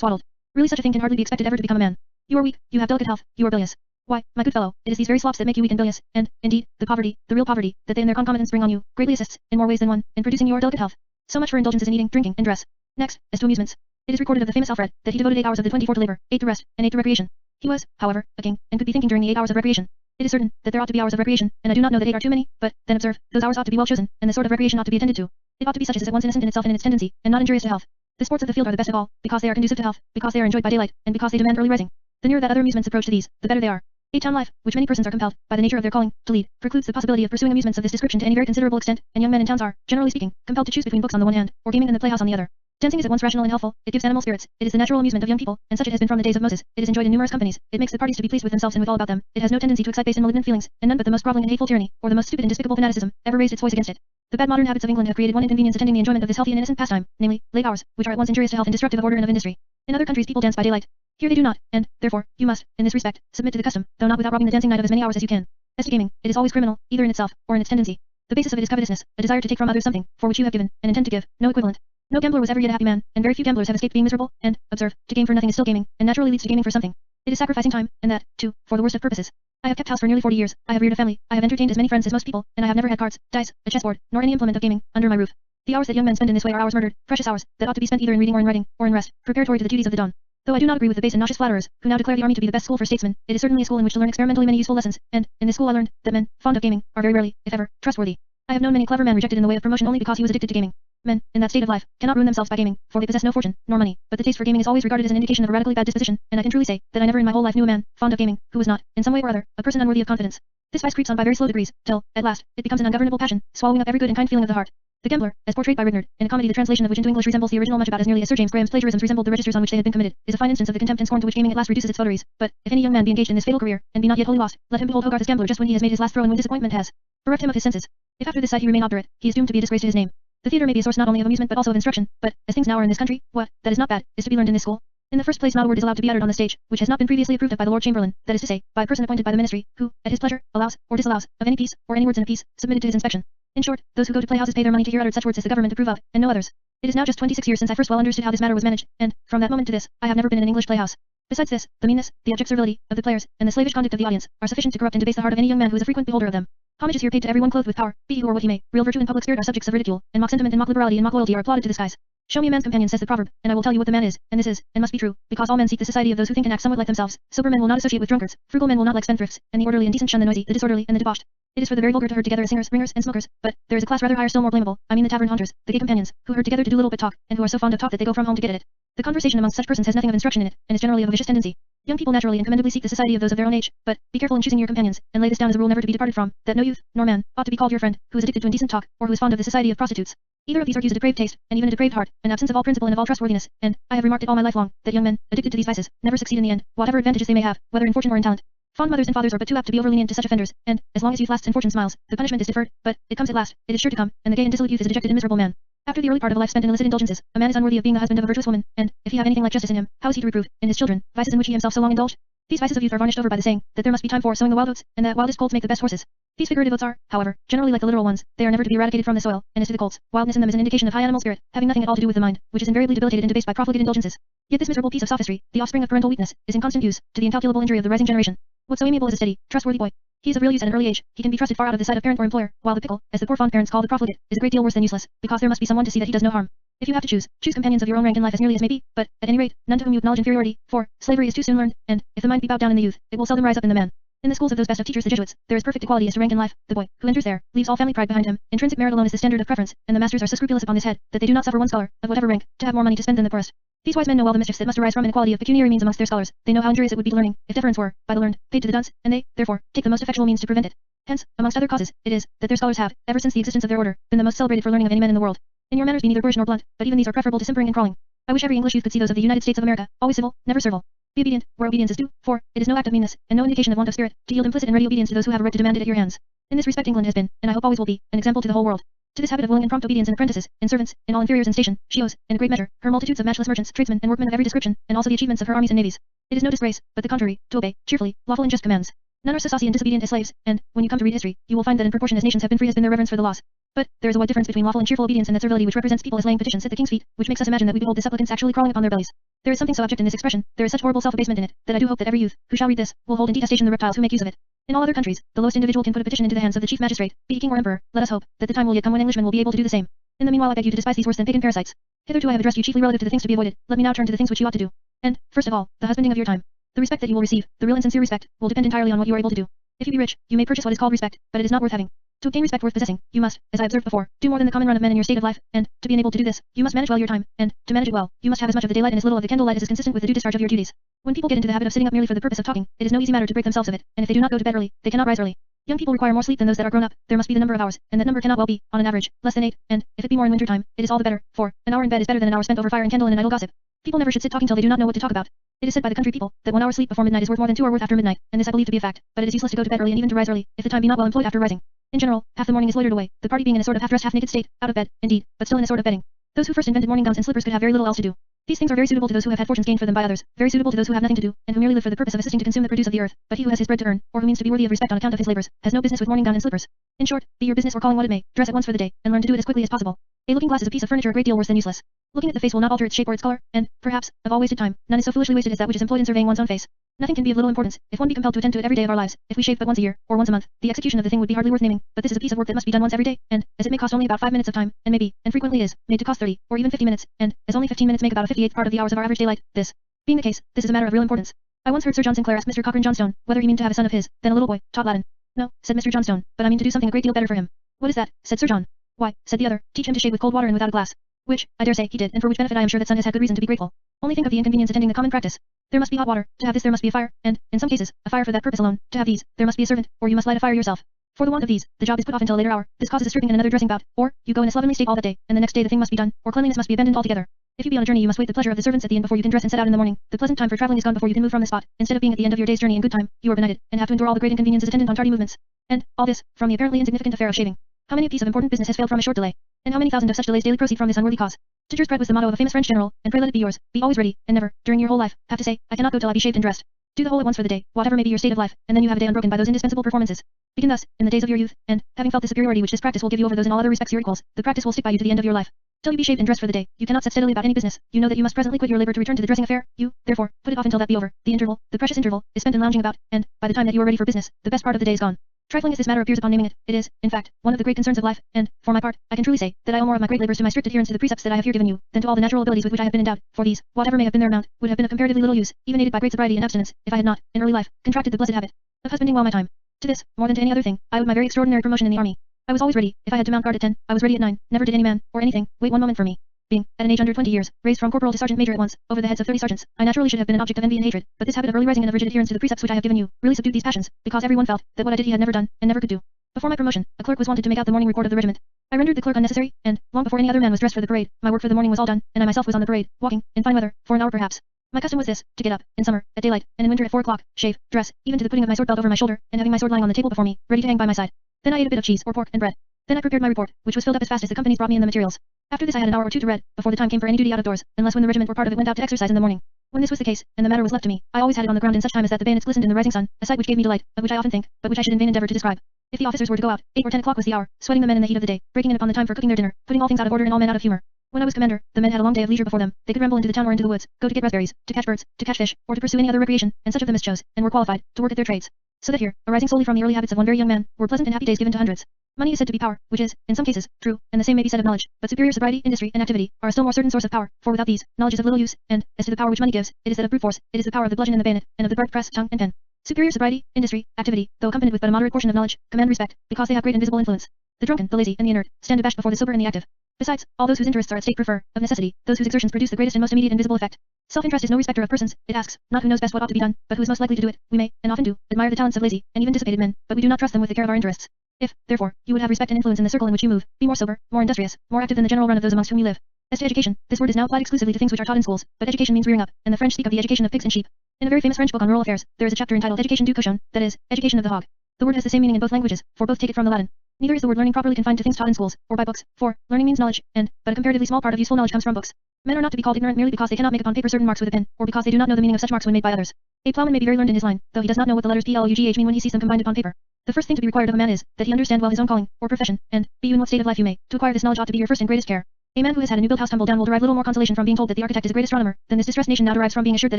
swaddled. Really such a thing can hardly be expected ever to become a man. You are weak, you have delicate health, you are bilious. Why, my good fellow, it is these very slops that make you weak and bilious, and, indeed, the poverty, the real poverty, that they and their concomitants bring on you, greatly assists, in more ways than one, in producing your delicate health. So much for indulgences in eating, drinking, and dress. Next, as to amusements. It is recorded of the famous Alfred, that he devoted 8 hours of the 24 to labor, 8 to rest, and 8 to recreation. He was, however, a king, and could be thinking during the 8 hours of recreation. It is certain, that there ought to be hours of recreation, and I do not know that 8 are too many, but, then observe, those hours ought to be well chosen, and the sort of recreation ought to be attended to. It ought to be such as is at once innocent in itself and in its tendency, and not injurious to health. The sports of the field are the best of all, because they are conducive to health, because they are enjoyed by daylight, and because they demand early rising. The nearer that other amusements approach to these, the better they are. A town life, which many persons are compelled, by the nature of their calling, to lead, precludes the possibility of pursuing amusements of this description to any very considerable extent, and young men in towns are, generally speaking, compelled to choose between books on the one hand, or gaming in the playhouse on the other. Dancing is at once rational and healthful, it gives animal spirits, it is the natural amusement of young people, and such it has been from the days of Moses, it is enjoyed in numerous companies, it makes the parties to be pleased with themselves and with all about them, it has no tendency to excite base and malignant feelings, and none but the most groveling and hateful tyranny, or the most stupid and despicable fanaticism, ever raised its voice against it. The bad modern habits of England have created one inconvenience attending the enjoyment of this healthy and innocent pastime, namely, late hours, which are at once injurious to health and destructive of order and of industry. In other countries people dance by daylight. Here they do not, and, therefore, you must, in this respect, submit to the custom, though not without robbing the dancing night of as many hours as you can. As to gaming, it is always criminal, either in itself, or in its tendency. The basis of it is covetousness, a desire to take from others something, for which you have given, and intend to give, no equivalent. No gambler was ever yet a happy man, and very few gamblers have escaped being miserable, and, observe, to game for nothing is still gaming, and naturally leads to gaming for something. It is sacrificing time, and that, too, for the worst of purposes. I have kept house for nearly 40 years, I have reared a family, I have entertained as many friends as most people, and I have never had cards, dice, a chessboard, nor any implement of gaming, under my roof. The hours that young men spend in this way are hours murdered, precious hours, that ought to be spent either in reading or in writing, or in rest, preparatory to the duties of the dawn. Though I do not agree with the base and nauseous flatterers, who now declare the army to be the best school for statesmen, it is certainly a school in which to learn experimentally many useful lessons, and, in this school I learned, that men, fond of gaming, are very rarely, if ever, trustworthy. I have known many clever men rejected in the way of promotion only because he was addicted to gaming. Men, in that state of life, cannot ruin themselves by gaming, for they possess no fortune, nor money, but the taste for gaming is always regarded as an indication of a radically bad disposition, and I can truly say, that I never in my whole life knew a man, fond of gaming, who was not, in some way or other, a person unworthy of confidence. This vice creeps on by very slow degrees, till, at last, it becomes an ungovernable passion, swallowing up every good and kind feeling of the heart. The gambler, as portrayed by Rignard, in a comedy the translation of which into English resembles the original much about as nearly as Sir James Graham's plagiarisms resembled the registers on which they had been committed, is a fine instance of the contempt and scorn to which gaming at last reduces its votaries. But, if any young man be engaged in this fatal career, and be not yet wholly lost, let him behold Hogarth as gambler just when he has made his last throw and when disappointment has bereft him of his senses. If after this sight he remain obdurate, he is doomed to be a disgrace to his name. The theatre may be a source not only of amusement but also of instruction, but, as things now are in this country, what, that is not bad, is to be learned in this school. In the first place not a word is allowed to be uttered on the stage, which has not been previously approved of by the Lord Chamberlain, that is to say, by a person appointed by the ministry, who, at his pleasure, allows, or disallows, of any piece, or any words in a piece, submitted to his inspection. In short, those who go to playhouses pay their money to hear uttered such words as the government approve of, and no others. It is now just 26 years since I first well understood how this matter was managed, and, from that moment to this, I have never been in an English playhouse. Besides this, the meanness, the abject servility, of the players, and the slavish conduct of the audience, are sufficient to corrupt and debase the heart of any young man who is a frequent beholder of them. Homage is here paid to everyone clothed with power, be he who or what he may. Real virtue and public spirit are subjects of ridicule, and mock sentiment and mock liberality and mock loyalty are applauded to the skies. Show me a man's companion, says the proverb, and I will tell you what the man is, and this is, and must be true, because all men seek the society of those who think and act somewhat like themselves. Sober men will not associate with drunkards, frugal men will not like spendthrifts, and the orderly and decent shun the noisy, the disorderly, and the debauched. It is for the very vulgar to herd together as singers, ringers, and smokers, but there is a class rather higher still more blamable, I mean the tavern haunters, the gay companions, who herd together to do little but talk, and who are so fond of talk that they go from home to get at it. The conversation amongst such persons has nothing of instruction in it, and is generally of a vicious tendency. Young people naturally and commendably seek the society of those of their own age, but be careful in choosing your companions, and lay this down as a rule never to be departed from, that no youth, nor man, ought to be called your friend, who is addicted to indecent talk, or who is fond of the society of prostitutes. Either of these argues a depraved taste, and even a depraved heart, an absence of all principle and of all trustworthiness, and, I have remarked it all my life long, that young men, addicted to these vices, never succeed in the end, whatever advantages they may have, whether in fortune or in talent. Fond mothers and fathers are but too apt to be over-lenient to such offenders, and, as long as youth lasts and fortune smiles, the punishment is deferred, but, it comes at last, it is sure to come, and the gay and dissolute youth is a dejected and miserable man. After the early part of a life spent in illicit indulgences, a man is unworthy of being the husband of a virtuous woman, and, if he have anything like justice in him, how is he to reprove, in his children, vices in which he himself so long indulged? These vices of youth are varnished over by the saying, that there must be time for sowing the wild oats, and that wildest colts make the best horses. These figurative oats are, however, generally like the literal ones, they are never to be eradicated from the soil, and as to the colts, wildness in them is an indication of high animal spirit, having nothing at all to do with the mind, which is invariably debilitated and debased by profligate indulgences. Yet this miserable piece of sophistry, the offspring of parental weakness, is in constant use, to the incalculable injury of the rising generation. What so amiable is a steady, trustworthy boy? He is of real use at an early age, he can be trusted far out of the sight of parent or employer, while the pickle, as the poor fond parents call the profligate, is a great deal worse than useless, because there must be someone to see that he does no harm. If you have to choose companions of your own rank in life as nearly as may be, but, at any rate, none to whom you acknowledge inferiority, for, slavery is too soon learned, and, if the mind be bowed down in the youth, it will seldom rise up in the man. In the schools of those best of teachers the Jesuits, there is perfect equality as to rank in life, the boy, who enters there, leaves all family pride behind him, intrinsic merit alone is the standard of preference, and the masters are so scrupulous upon this head, that they do not suffer one scholar, of whatever rank, to have more money to spend than the poorest. These wise men know well the mischiefs that must arise from inequality of pecuniary means amongst their scholars, they know how injurious it would be to learning, if deference were, by the learned, paid to the dunce, and they, therefore, take the most effectual means to prevent it. Hence, amongst other causes, it is, that their scholars have, ever since the existence of their order, been the most celebrated for learning of any men in the world. In your manners be neither boorish nor blunt, but even these are preferable to simpering and crawling. I wish every English youth could see those of the United States of America, always civil, never servile. Be obedient, where obedience is due, for, it is no act of meanness, and no indication of want of spirit, to yield implicit and ready obedience to those who have a right to demand it at your hands. In this respect England has been, and I hope always will be, an example to the whole world. To this habit of willing and prompt obedience in apprentices, in servants, in all inferiors in station, she owes, in a great measure, her multitudes of matchless merchants, tradesmen, and workmen of every description, and also the achievements of her armies and navies. It is no disgrace, but the contrary, to obey, cheerfully, lawful and just commands. None are so saucy and disobedient as slaves, and, when you come to read history, you will find that in proportion as nations have been free has been their reverence for the laws. But, there is a wide difference between lawful and cheerful obedience and that servility which represents people as laying petitions at the king's feet, which makes us imagine that we behold the supplicants actually crawling upon their bellies. There is something so abject in this expression, there is such horrible self-abasement in it, that I do hope that every youth, who shall read this, will hold in detestation the reptiles who make use of it. In all other countries, the lowest individual can put a petition into the hands of the chief magistrate, be he king or emperor. Let us hope that the time will yet come when Englishmen will be able to do the same. In the meanwhile I beg you to despise these worse than pagan parasites. Hitherto I have addressed you chiefly relative to the things to be avoided, let me now turn to the things which you ought to do. And, first of all, the husbanding of your time. The respect that you will receive, the real and sincere respect, will depend entirely on what you are able to do. If you be rich, you may purchase what is called respect, but it is not worth having. To obtain respect worth possessing, you must, as I observed before, do more than the common run of men in your state of life, and, to be enabled to do this, you must manage well your time, and, to manage it well, you must have as much of the daylight and as little of the candlelight as is consistent with the due discharge of your duties. When people get into the habit of sitting up merely for the purpose of talking, it is no easy matter to break themselves of it, and if they do not go to bed early, they cannot rise early. Young people require more sleep than those that are grown up, there must be the number of hours, and that number cannot well be, on an average, less than 8, and, if it be more in winter time, it is all the better, for, an hour in bed is better than an hour spent over fire and candle and idle gossip. People never should sit talking till they do not know what to talk about. It is said by the country people, that 1 hour's sleep before midnight is worth more than 2 are worth after midnight, and this I believe to be a fact, but it is useless to go to bed early and even to rise early, if the time be not well employed after rising. In general, half the morning is loitered away, the party being in a sort of half-dressed half-naked state, out of bed, indeed, but still in a sort of bedding. Those who first invented morning gowns and slippers could have very little else to do. These things are very suitable to those who have had fortunes gained for them by others, very suitable to those who have nothing to do, and who merely live for the purpose of assisting to consume the produce of the earth, but he who has his bread to earn, or who means to be worthy of respect on account of his labors, has no business with morning gown and slippers. In short, be your business or calling what it may, dress at once for the day, and learn to do it as quickly as possible. A looking glass is a piece of furniture a great deal worse than useless. Looking at the face will not alter its shape or its color, and, perhaps, of all wasted time, none is so foolishly wasted as that which is employed in surveying one's own face. Nothing can be of little importance, if one be compelled to attend to it every day of our lives. If we shaved but once a year, or once a month, the execution of the thing would be hardly worth naming, but this is a piece of work that must be done once every day, and, as it may cost only about 5 minutes of time, and may be, and frequently is, made to cost 30, or even 50 minutes, and, as only 15 minutes make about a 58th part of the hours of our average daylight, this being the case, this is a matter of real importance. I once heard Sir John Sinclair ask Mr. Cochrane Johnstone, whether he meant to have a son of his, then a little boy, taught Latin. No, said Mr. Johnstone, but I mean to do something a great deal better for him. What is that? Said Sir John. Why, said the other, teach him to shave with cold water and without a glass. Which, I dare say, he did, and for which benefit I am sure that son has had good reason to be grateful. Only think of the inconvenience attending the common practice. There must be hot water, to have this there must be a fire, and, in some cases, a fire for that purpose alone, to have these, there must be a servant, or you must light a fire yourself. For the want of these, the job is put off until a later hour, this causes a stripping and another dressing bout, or, you go in a slovenly state all that day, and the next day the thing must be done, or cleanliness must be abandoned altogether. If you be on a journey you must wait the pleasure of the servants at the inn before you can dress and set out in the morning. The pleasant time for traveling is gone before you can move from the spot. Instead of being at the end of your day's journey in good time, you are benighted, and have to endure all the great inconveniences attendant on tardy movements. And, all this, from the apparently insignificant affair of shaving. How many a piece of important business has failed from a short delay? And how many thousand of such delays daily proceed from this unworthy cause? To jur's bread was the motto of a famous French general, and pray let it be yours. Be always ready, and never, during your whole life, have to say, I cannot go till I be shaved and dressed. Do the whole at once for the day, whatever may be your state of life, and then you have a day unbroken by those indispensable performances. Begin thus, in the days of your youth, and, having felt the superiority which this practice will give you over those in all other respects your equals, the practice will stick by you to the end of your life. Till you be shaved and dressed for the day, you cannot set steadily about any business. You know that you must presently quit your labor to return to the dressing affair. You, therefore, put it off until that be over. The interval, the precious interval, is spent in lounging about, and, by the time that you are ready for business, the best part of the day is gone. Trifling as this matter appears upon naming it, it is, in fact, one of the great concerns of life, and, for my part, I can truly say, that I owe more of my great labors to my strict adherence to the precepts that I have here given you, than to all the natural abilities with which I have been endowed, for these, whatever may have been their amount, would have been of comparatively little use, even aided by great sobriety and abstinence, if I had not, in early life, contracted the blessed habit of husbanding well my time. To this, more than to any other thing, I owed my very extraordinary promotion in the army. I was always ready, if I had to mount guard at 10, I was ready at 9, never did any man, or anything, wait one moment for me. Being, at an age under 20 years, raised from corporal to sergeant major at once, over the heads of 30 sergeants, I naturally should have been an object of envy and hatred, but this habit of early rising and of rigid adherence to the precepts which I have given you, really subdued these passions, because every one felt, that what I did he had never done, and never could do. Before my promotion, a clerk was wanted to make out the morning report of the regiment. I rendered the clerk unnecessary, and, long before any other man was dressed for the parade, my work for the morning was all done, and I myself was on the parade, walking, in fine weather, for an hour perhaps. My custom was this, to get up, in summer, at daylight, and in winter at 4 o'clock, shave, dress, even to the putting of my sword belt over my shoulder, and having my sword lying on the table before me, ready to hang by my side. Then I ate a bit of cheese, or pork, and bread. Then I prepared my report, which was filled up as fast as the companies brought me in the materials. After this I had an hour or two to read, before the time came for any duty out of doors, unless when the regiment or part of it went out to exercise in the morning. When this was the case, and the matter was left to me, I always had it on the ground in such time as that the bayonets glistened in the rising sun, a sight which gave me delight, of which I often think, but which I should in vain endeavor to describe. If the officers were to go out, 8 or 10 o'clock was the hour, sweating the men in the heat of the day, breaking in upon the time for cooking their dinner, putting all things out of order and all men out of humor. When I was commander, the men had a long day of leisure before them. They could ramble into the town or into the woods, go to get raspberries, to catch birds, to catch fish, or to pursue any other recreation, and such of them as chose, and were qualified, to work at their trades. So that here, arising solely from the early habits of one very young man, were pleasant and happy days given to hundreds. Money is said to be power, which is, in some cases, true, and the same may be said of knowledge, but superior sobriety, industry, and activity are a still more certain source of power, for without these, knowledge is of little use, and, as to the power which money gives, it is that of brute force, it is the power of the bludgeon and the bayonet, and of the barbed press, tongue, and pen. Superior sobriety, industry, activity, though accompanied with but a moderate portion of knowledge, command respect, because they have great and visible influence. The drunken, the lazy, and the inert, stand abashed before the sober and the active. Besides, all those whose interests are at stake prefer, of necessity, those whose exertions produce the greatest and most immediate and visible effect. Self-interest is no respecter of persons, it asks, not who knows best what ought to be done, but who is most likely to do it. We may, and often do, admire the talents of lazy, and even dissipated men, but we do not trust them with the care of our interests. If, therefore, you would have respect and influence in the circle in which you move, be more sober, more industrious, more active than the general run of those amongst whom you live. As to education, this word is now applied exclusively to things which are taught in schools, but education means rearing up, and the French speak of the education of pigs and sheep. In a very famous French book on rural affairs, there is a chapter entitled Education du cochon, that is, education of the hog. The word has the same meaning in both languages, for both take it from the Latin. Neither is the word learning properly confined to things taught in schools, or by books, for learning means knowledge, and, but a comparatively small part of useful knowledge comes from books. Men are not to be called ignorant merely because they cannot make upon paper certain marks with a pen, or because they do not know the meaning of such marks when made by others. A plowman may be very learned in his line, though he does not know what the letters plugh mean when he sees them combined upon paper. The first thing to be required of a man is, that he understand well his own calling, or profession, and, be you in what state of life you may, to acquire this knowledge ought to be your first and greatest care. A man who has had a new built house tumble down will derive little more consolation from being told that the architect is a great astronomer, than this distressed nation now derives from being assured that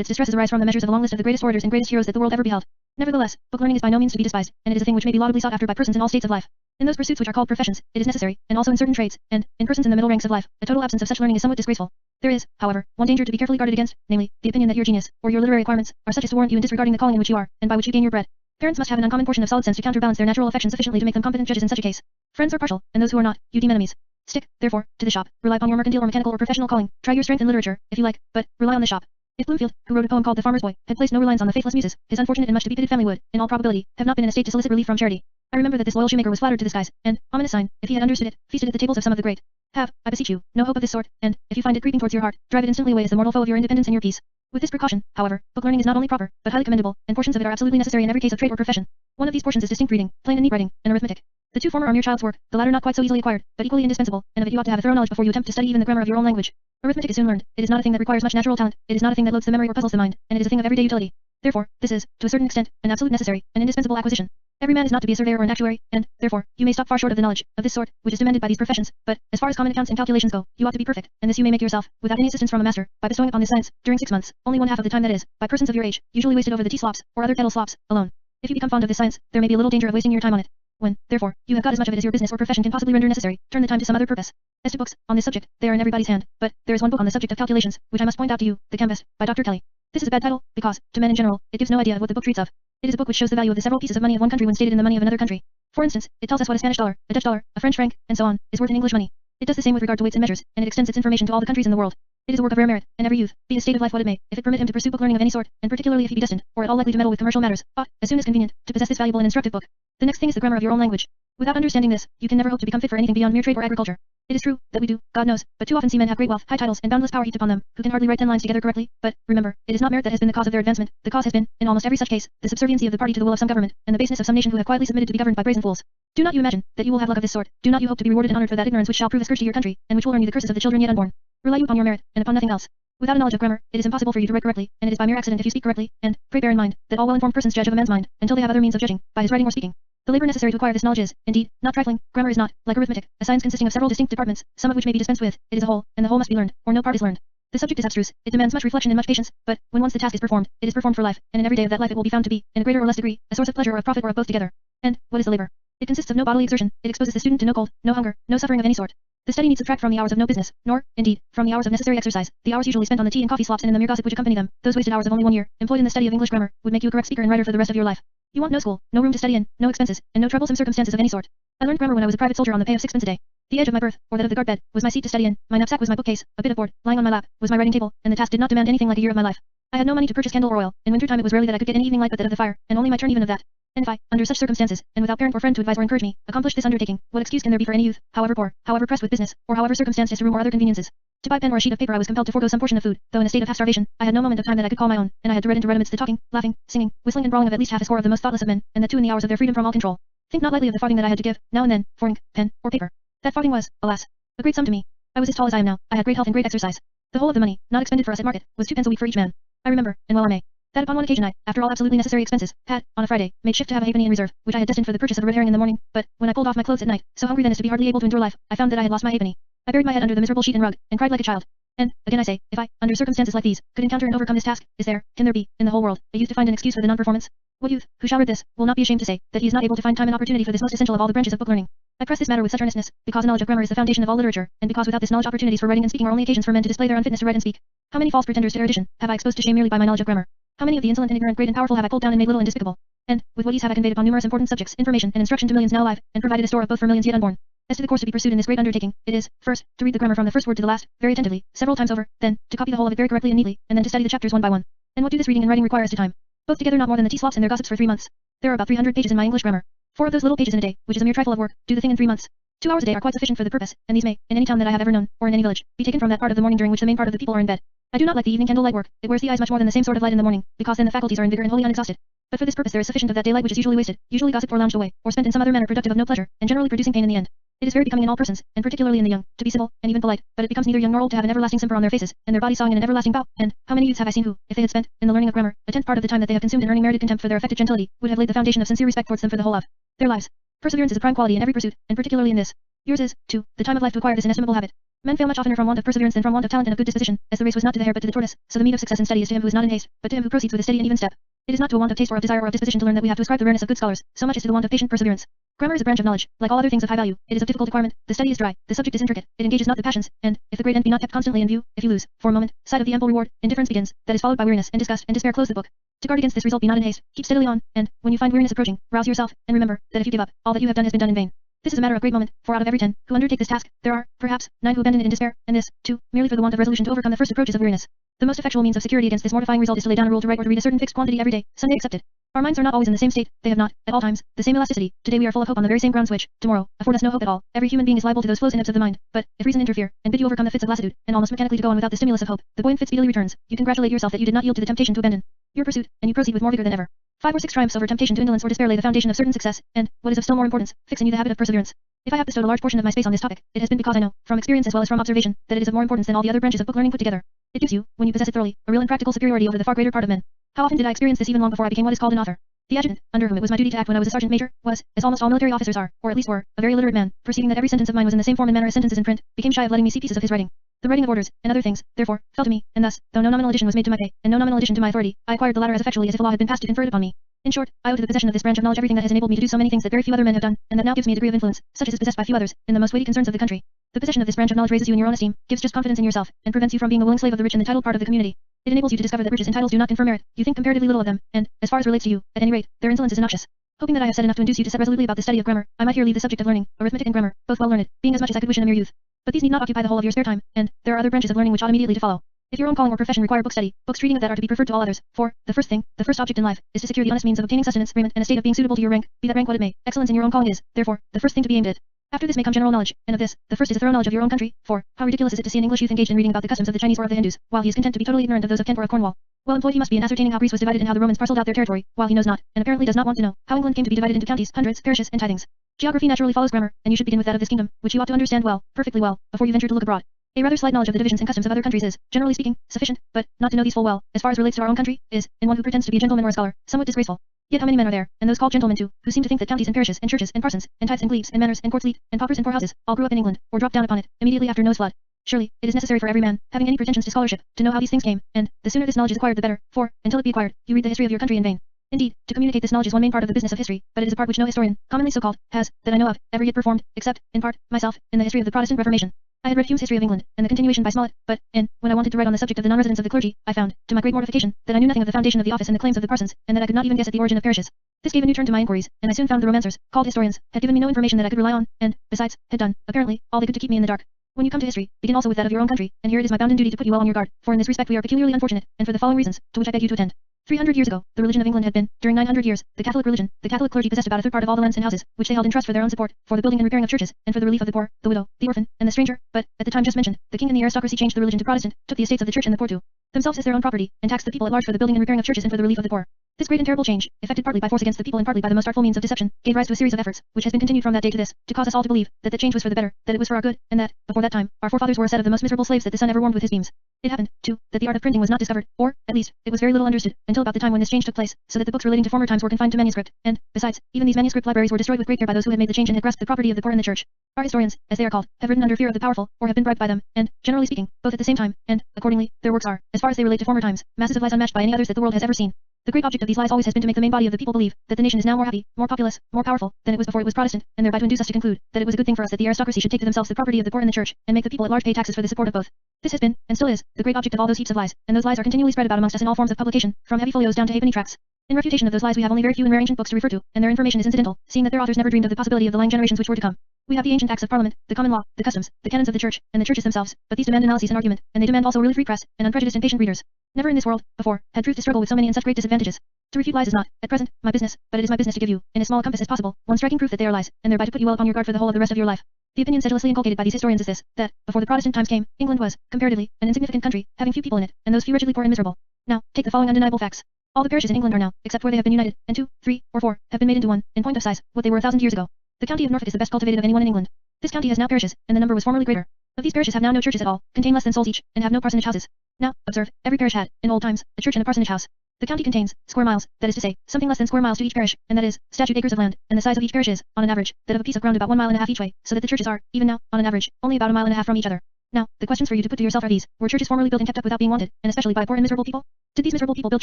its distresses arise from the measures of a long list of the greatest orators and greatest heroes that the world ever beheld. Nevertheless, book learning is by no means to be despised, and it is a thing which may be laudably sought after by persons in all states of life. In those pursuits which are called professions, it is necessary, and also in certain trades, and, in persons in the middle ranks of life, a total absence of such learning is somewhat disgraceful. There is, however, one danger to be carefully guarded against, namely, the opinion that your genius, or your literary acquirements, are such as to warrant you in disregarding the calling in which you are, and by which you gain your bread. Parents must have an uncommon portion of solid sense to counterbalance their natural affection sufficiently to make them competent judges in such a case. Friends are partial, and those who are not, you deem enemies. Stick, therefore, to the shop. Rely upon your mercantile or mechanical or professional calling. Try your strength in literature, if you like, but rely on the shop. If Bloomfield, who wrote a poem called The Farmer's Boy, had placed no reliance on the faithless muses, his unfortunate and much to be pitied family would, in all probability, have not been in a state to solicit relief from charity. I remember that this loyal shoemaker was flattered to the skies, and, ominous sign, if he had understood it, feasted at the tables of some of the great. Have, I beseech you, no hope of this sort, and, if you find it creeping towards your heart, drive it instantly away as the mortal foe of your independence and your peace. With this precaution, however, book learning is not only proper, but highly commendable, and portions of it are absolutely necessary in every case of trade or profession. One of these portions is distinct reading, plain and neat writing, and arithmetic. The two former are mere child's work, the latter not quite so easily acquired, but equally indispensable, and of it you ought to have a thorough knowledge before you attempt to study even the grammar of your own language. Arithmetic is soon learned, it is not a thing that requires much natural talent, it is not a thing that loads the memory or puzzles the mind, and it is a thing of everyday utility. Therefore, this is, to a certain extent, an absolute necessary, an indispensable acquisition. Every man is not to be a surveyor or an actuary, and, therefore, you may stop far short of the knowledge of this sort, which is demanded by these professions, but, as far as common accounts and calculations go, you ought to be perfect, and this you may make yourself, without any assistance from a master, by bestowing upon this science, during 6 months, only one half of the time that is, by persons of your age, usually wasted over the tea slops, or other kettle slops, alone. If you become fond of this science, there may be a little danger of wasting your time on it. When, therefore, you have got as much of it as your business or profession can possibly render necessary, turn the time to some other purpose. As to books, on this subject, they are in everybody's hand, but, there is one book on the subject of calculations, which I must point out to you, The Canvas, by Dr. Kelly. This is a bad title, because, to men in general, it gives no idea of what the book treats of. It is a book which shows the value of the several pieces of money of one country when stated in the money of another country. For instance, it tells us what a Spanish dollar, a Dutch dollar, a French franc, and so on, is worth in English money. It does the same with regard to weights and measures, and it extends its information to all the countries in the world. It is a work of rare merit, and every youth, be his state of life what it may, if it permit him to pursue book learning of any sort, and particularly if he be destined, or at all likely to meddle with commercial matters, ought, as soon as convenient, to possess this valuable and instructive book. The next thing is the grammar of your own language. Without understanding this, you can never hope to become fit for anything beyond mere trade or agriculture. It is true, that we do, God knows, but too often see men have great wealth, high titles, and boundless power heaped upon them, who can hardly write 10 lines together correctly, but, remember, it is not merit that has been the cause of their advancement, the cause has been, in almost every such case, the subserviency of the party to the will of some government, and the baseness of some nation who have quietly submitted to be governed by brazen fools. Do not you imagine, that you will have luck of this sort, do not you hope to be rewarded and honored for that ignorance which shall prove a scourge to your country, and which will earn you the curses of the children yet unborn. Rely you upon your merit, and upon nothing else. Without a knowledge of grammar, it is impossible for you to write correctly, and it is by mere accident if you speak correctly, and, pray bear in mind, that all well-informed persons judge of a man's mind, until they have other means of judging, by his writing or speaking. The labor necessary to acquire this knowledge is, indeed, not trifling. Grammar is not, like arithmetic, a science consisting of several distinct departments, some of which may be dispensed with. It is a whole, and the whole must be learned, or no part is learned. The subject is abstruse, it demands much reflection and much patience, but, when once the task is performed, it is performed for life, and in every day of that life it will be found to be, in a greater or less degree, a source of pleasure or of profit or of both together. And, what is the labor? It consists of no bodily exertion, it exposes the student to no cold, no hunger, no suffering of any sort. The study need subtract from the hours of no business, nor, indeed, from the hours of necessary exercise, the hours usually spent on the tea and coffee slops and in the mere gossip which accompany them, those wasted hours of only 1 year, employed in the study of English grammar, would make you a correct speaker and writer for the rest of your life. You want no school, no room to study in, no expenses, and no troublesome circumstances of any sort. I learned grammar when I was a private soldier on the pay of 6 pence a day. The edge of my berth, or that of the guard bed, was my seat to study in, my knapsack was my bookcase, a bit of board, lying on my lap, was my writing table, and the task did not demand anything like a year of my life. I had no money to purchase candle or oil, in winter time it was rarely that I could get any evening light but that of the fire, and only my turn even of that. And if I, under such circumstances, and without parent or friend to advise or encourage me, accomplished this undertaking, what excuse can there be for any youth, however poor, however pressed with business, or however circumstanced as to room or other conveniences? To buy pen or a sheet of paper I was compelled to forego some portion of food, though in a state of half starvation, I had no moment of time that I could call my own, and I had to read and to read amidst the talking, laughing, singing, whistling and brawling of at least half a score of the most thoughtless of men, and that too in the hours of their freedom from all control. Think not lightly of the farthing that I had to give, now and then, for ink, pen, or paper. That farthing was, alas, a great sum to me. I was as tall as I am now, I had great health and great exercise. The whole of the money, not expended for us at market, was 2 pence a week for each man. I remember, and well I may, that upon one occasion I, after all absolutely necessary expenses, had, on a Friday, made shift to have a halfpenny in reserve, which I had destined for the purchase of a red herring in the morning, but, when I pulled off my clothes at night, so hungry then as to be hardly able to endure life, I found that I had lost my halfpenny. I buried my head under the miserable sheet and rug, and cried like a child. And, again I say, if I, under circumstances like these, could encounter and overcome this task, can there be, in the whole world, a youth to find an excuse for the non-performance? What youth, who shall read this, will not be ashamed to say, that he is not able to find time and opportunity for this most essential of all the branches of book learning? I press this matter with such earnestness, because a knowledge of grammar is the foundation of all literature, and because without this knowledge opportunities for writing and speaking are only occasions for men to display their unfitness to write and speak. How many false pretenders to erudition have I exposed to shame merely by my knowledge of grammar? How many of the insolent and ignorant great and powerful have I pulled down and made little and despicable? And, with what ease have I conveyed upon numerous important subjects, information and instruction to millions now alive, and provided a store of both for millions yet unborn. As to the course to be pursued in this great undertaking, it is, first, to read the grammar from the first word to the last, very attentively, several times over, then, to copy the whole of it very correctly and neatly, and then to study the chapters one by one. And what do this reading and writing require as to time? Both together not more than the tea slops and their gossips for 3 months. There are about 300 pages in my English grammar. 4 of those little pages in a day, which is a mere trifle of work, do the thing in 3 months. 2 hours a day are quite sufficient for the purpose, and these may, in any town that I have ever known, or in any village, be taken from that part of the morning during which the main part of the people are in bed. I do not like the evening candle light work, it wears the eyes much more than the same sort of light in the morning, because then the faculties are in vigor and wholly unexhausted. But for this purpose there is sufficient of that daylight which is usually wasted, usually gossiped or lounged away, or spent in some other manner productive of no pleasure, and generally producing pain in the end. It is very becoming in all persons, and particularly in the young, to be civil, and even polite, but it becomes neither young nor old to have an everlasting simper on their faces, and their bodies sawing in an everlasting bow, and, how many youths have I seen who, if they had spent, in the learning of grammar, a tenth part of the time that they have consumed in earning merited contempt for their affected gentility, would have laid the foundation of sincere respect towards them for the whole of their lives. Perseverance is a prime quality in every pursuit, and particularly in this. Yours is, too, the time of life to acquire this inestimable habit. Men fail much oftener from want of perseverance than from want of talent and of good disposition, as the race was not to the hare but to the tortoise, so the meat of success and study is to him who is not in haste, but to him who proceeds with a steady and even step. It is not to a want of taste or of desire or of disposition to learn that we have to ascribe the rareness of good scholars, so much as to the want of patient perseverance. Grammar is a branch of knowledge, like all other things of high value. It is of difficult acquirement, the study is dry, the subject is intricate, it engages not the passions, and, if the great end be not kept constantly in view, if you lose, for a moment, sight of the ample reward, indifference begins, that is followed by weariness and disgust and despair. Close the book. To guard against this result, be not in haste, keep steadily on, and, when you find weariness approaching, rouse yourself, and remember, that if you give up, all that you have done has been done in vain. This is a matter of great moment, for out of every 10 who undertake this task, there are, perhaps, 9 who abandon it in despair, and this, too, merely for the want of resolution to overcome the first approaches of weariness. The most effectual means of security against this mortifying result is to lay down a rule to write or to read a certain fixed quantity every day, Sunday excepted. Our minds are not always in the same state, they have not, at all times, the same elasticity. Today we are full of hope on the very same grounds which, tomorrow, afford us no hope at all. Every human being is liable to those flows and ebbs of the mind, but, if reason interfere, and bid you overcome the fits of lassitude, and almost mechanically to go on without the stimulus of hope, the buoyant fit speedily returns. You congratulate yourself that you did not yield to the temptation to abandon your pursuit, and you proceed with more vigor than ever. 5 or 6 triumphs over temptation to indolence or despair lay the foundation of certain success, and, what is of still more importance, fix in you the habit of perseverance. If I have bestowed a large portion of my space on this topic, it has been because I know, from experience as well as from observation, that it is of more importance than all the other branches of book learning put together. It gives you, when you possess it thoroughly, a real and practical superiority over the far greater part of men. How often did I experience this even long before I became what is called an author? The adjutant, under whom it was my duty to act when I was a sergeant major, was, as almost all military officers are, or at least were, a very illiterate man, perceiving that every sentence of mine was in the same form and manner as sentences in print, became shy of letting me see pieces of his writing. The writing of orders, and other things, therefore, fell to me, and thus, though no nominal addition was made to my pay, and no nominal addition to my authority, I acquired the latter as effectually as if a law had been passed to confer it upon me. In short, I owe to the possession of this branch of knowledge everything that has enabled me to do so many things that very few other men have done, and that now gives me a degree of influence, such as is possessed by few others, in the most weighty concerns of the country. The possession of this branch of knowledge raises you in your own esteem, gives just confidence in yourself, and prevents you from being a willing slave of the rich and the titled part of the community. It enables you to discover that riches and titles do not confer merit. You think comparatively little of them, and, as far as relates to you, at any rate, their insolence is innoxious. Hoping that I have said enough to induce you to set resolutely about the study of grammar, I might here leave the subject of learning, arithmetic and grammar, both well learned, being as much as I could wish in a mere youth. But these need not occupy the whole of your spare time, and there are other branches of learning which ought immediately to follow. If your own calling or profession require book study, books treating of that are to be preferred to all others, for, the first thing, the first object in life, is to secure the honest means of obtaining sustenance, raiment, and a state of being suitable to your rank, be that rank what it may. Excellence in your own calling is, therefore, the first thing to be aimed at. After this may come general knowledge, and of this, the first is a thorough knowledge of your own country, for, how ridiculous is it to see an English youth engaged in reading about the customs of the Chinese or of the Hindus, while he is content to be totally ignorant of those of Kent or of Cornwall. Well employed he must be in ascertaining how Greece was divided and how the Romans parcelled out their territory, while he knows not, and apparently does not want to know, how England came to be divided into counties, hundreds, parishes, and tithings. Geography naturally follows grammar, and you should begin with that of this kingdom, which you ought to understand well, perfectly well, before you venture to look abroad. A rather slight knowledge of the divisions and customs of other countries is, generally speaking, sufficient, but, not to know these full well, as far as relates to our own country, is, in one who pretends to be a gentleman or a scholar, somewhat disgraceful. Yet how many men are there, and those called gentlemen too, who seem to think that counties and parishes and churches and parsons, and tithes and glebes and manors and courts leet, and paupers and poorhouses, all grew up in England, or dropped down upon it, immediately after Noah's flood. Surely, it is necessary for every man, having any pretensions to scholarship, to know how these things came, and, the sooner this knowledge is acquired the better, for, until it be acquired, you read the history of your country in vain. Indeed, to communicate this knowledge is one main part of the business of history, but it is a part which no historian, commonly so called, has, that I know of, ever yet performed, except, in part, myself, in the history of the Protestant Reformation. I had read Hume's History of England, and the continuation by Smollett, but, when I wanted to write on the subject of the non-residence of the clergy, I found, to my great mortification, that I knew nothing of the foundation of the office and the claims of the parsons, and that I could not even guess at the origin of parishes. This gave a new turn to my inquiries, and I soon found the romancers, called historians, had given me no information that I could rely on, and, besides, had done, apparently, all they could to keep me in the dark. When you come to history, begin also with that of your own country, and here it is my bounden duty to put you well on your guard, for in this respect we are peculiarly unfortunate, and for the following reasons, to which I beg you to attend. 300 years ago, the religion of England had been, during 900 years, the Catholic religion. The Catholic clergy possessed about a third part of all the lands and houses, which they held in trust for their own support, for the building and repairing of churches, and for the relief of the poor, the widow, the orphan, and the stranger. But, at the time just mentioned, the king and the aristocracy changed the religion to Protestant, took the estates of the church and the poor to themselves as their own property, and taxed the people at large for the building and repairing of churches and for the relief of the poor. This great and terrible change, effected partly by force against the people and partly by the most artful means of deception, gave rise to a series of efforts, which has been continued from that day to this, to cause us all to believe that the change was for the better, that it was for our good, and that, before that time, our forefathers were a set of the most miserable slaves that the sun ever warmed with his beams. It happened, too, that the art of printing was not discovered, or, at least, it was very little understood, until about the time when this change took place, so that the books relating to former times were confined to manuscript, and, besides, even these manuscript libraries were destroyed with great care by those who had made the change and had grasped the property of the poor in the church. Our historians, as they are called, have written under fear of the powerful, or have been bribed by them, and, generally speaking, both at the same time, and, accordingly, their works are, as far as they relate to former times, masses of lies unmatched by any others that the world has ever seen. The great object of these lies always has been to make the main body of the people believe that the nation is now more happy, more populous, more powerful than it was before it was Protestant, and thereby to induce us to conclude that it was a good thing for us that the aristocracy should take to themselves the property of the poor in the church, and make the people at large pay taxes for the support of both. This has been, and still is, the great object of all those heaps of lies, and those lies are continually spread about amongst us in all forms of publication, from heavy folios down to halfpenny tracts. In refutation of those lies we have only very few and rare ancient books to refer to, and their information is incidental, seeing that their authors never dreamed of the possibility of the lying generations which were to come. We have the ancient acts of Parliament, the common law, the customs, the canons of the church, and the churches themselves, but these demand analyses and argument, and they demand also really free press, and unprejudiced and patient readers. Never in this world, before, had truth to struggle with so many and such great disadvantages. To refute lies is not, at present, my business, but it is my business to give you, in as small a compass as possible, one striking proof that they are lies, and thereby to put you well upon your guard for the whole of the rest of your life. The opinion sedulously inculcated by these historians is this, that, before the Protestant times came, England was, comparatively, an insignificant country, having few people in it, and those few wretchedly poor and miserable. Now, take the following undeniable facts. All the parishes in England are now, except where they have been united, and 2, 3, or 4, have been made into one, in point of size, what they were 1,000 years ago. The county of Norfolk is the best cultivated of anyone in England. This county has now parishes, and the number was formerly greater. Of these parishes have now no churches at all, contain less than souls each, and have no parsonage houses. Now, observe, every parish had, in old times, a church and a parsonage house. The county contains, square miles, that is to say, something less than square miles to each parish, and that is, statute acres of land, and the size of each parish is, on an average, that of a piece of ground about 1.5 miles each way, so that the churches are, even now, on an average, only about 1.5 miles from each other. Now, the questions for you to put to yourself are these: were churches formerly built and kept up without being wanted, and especially by poor and miserable people? Did these miserable people build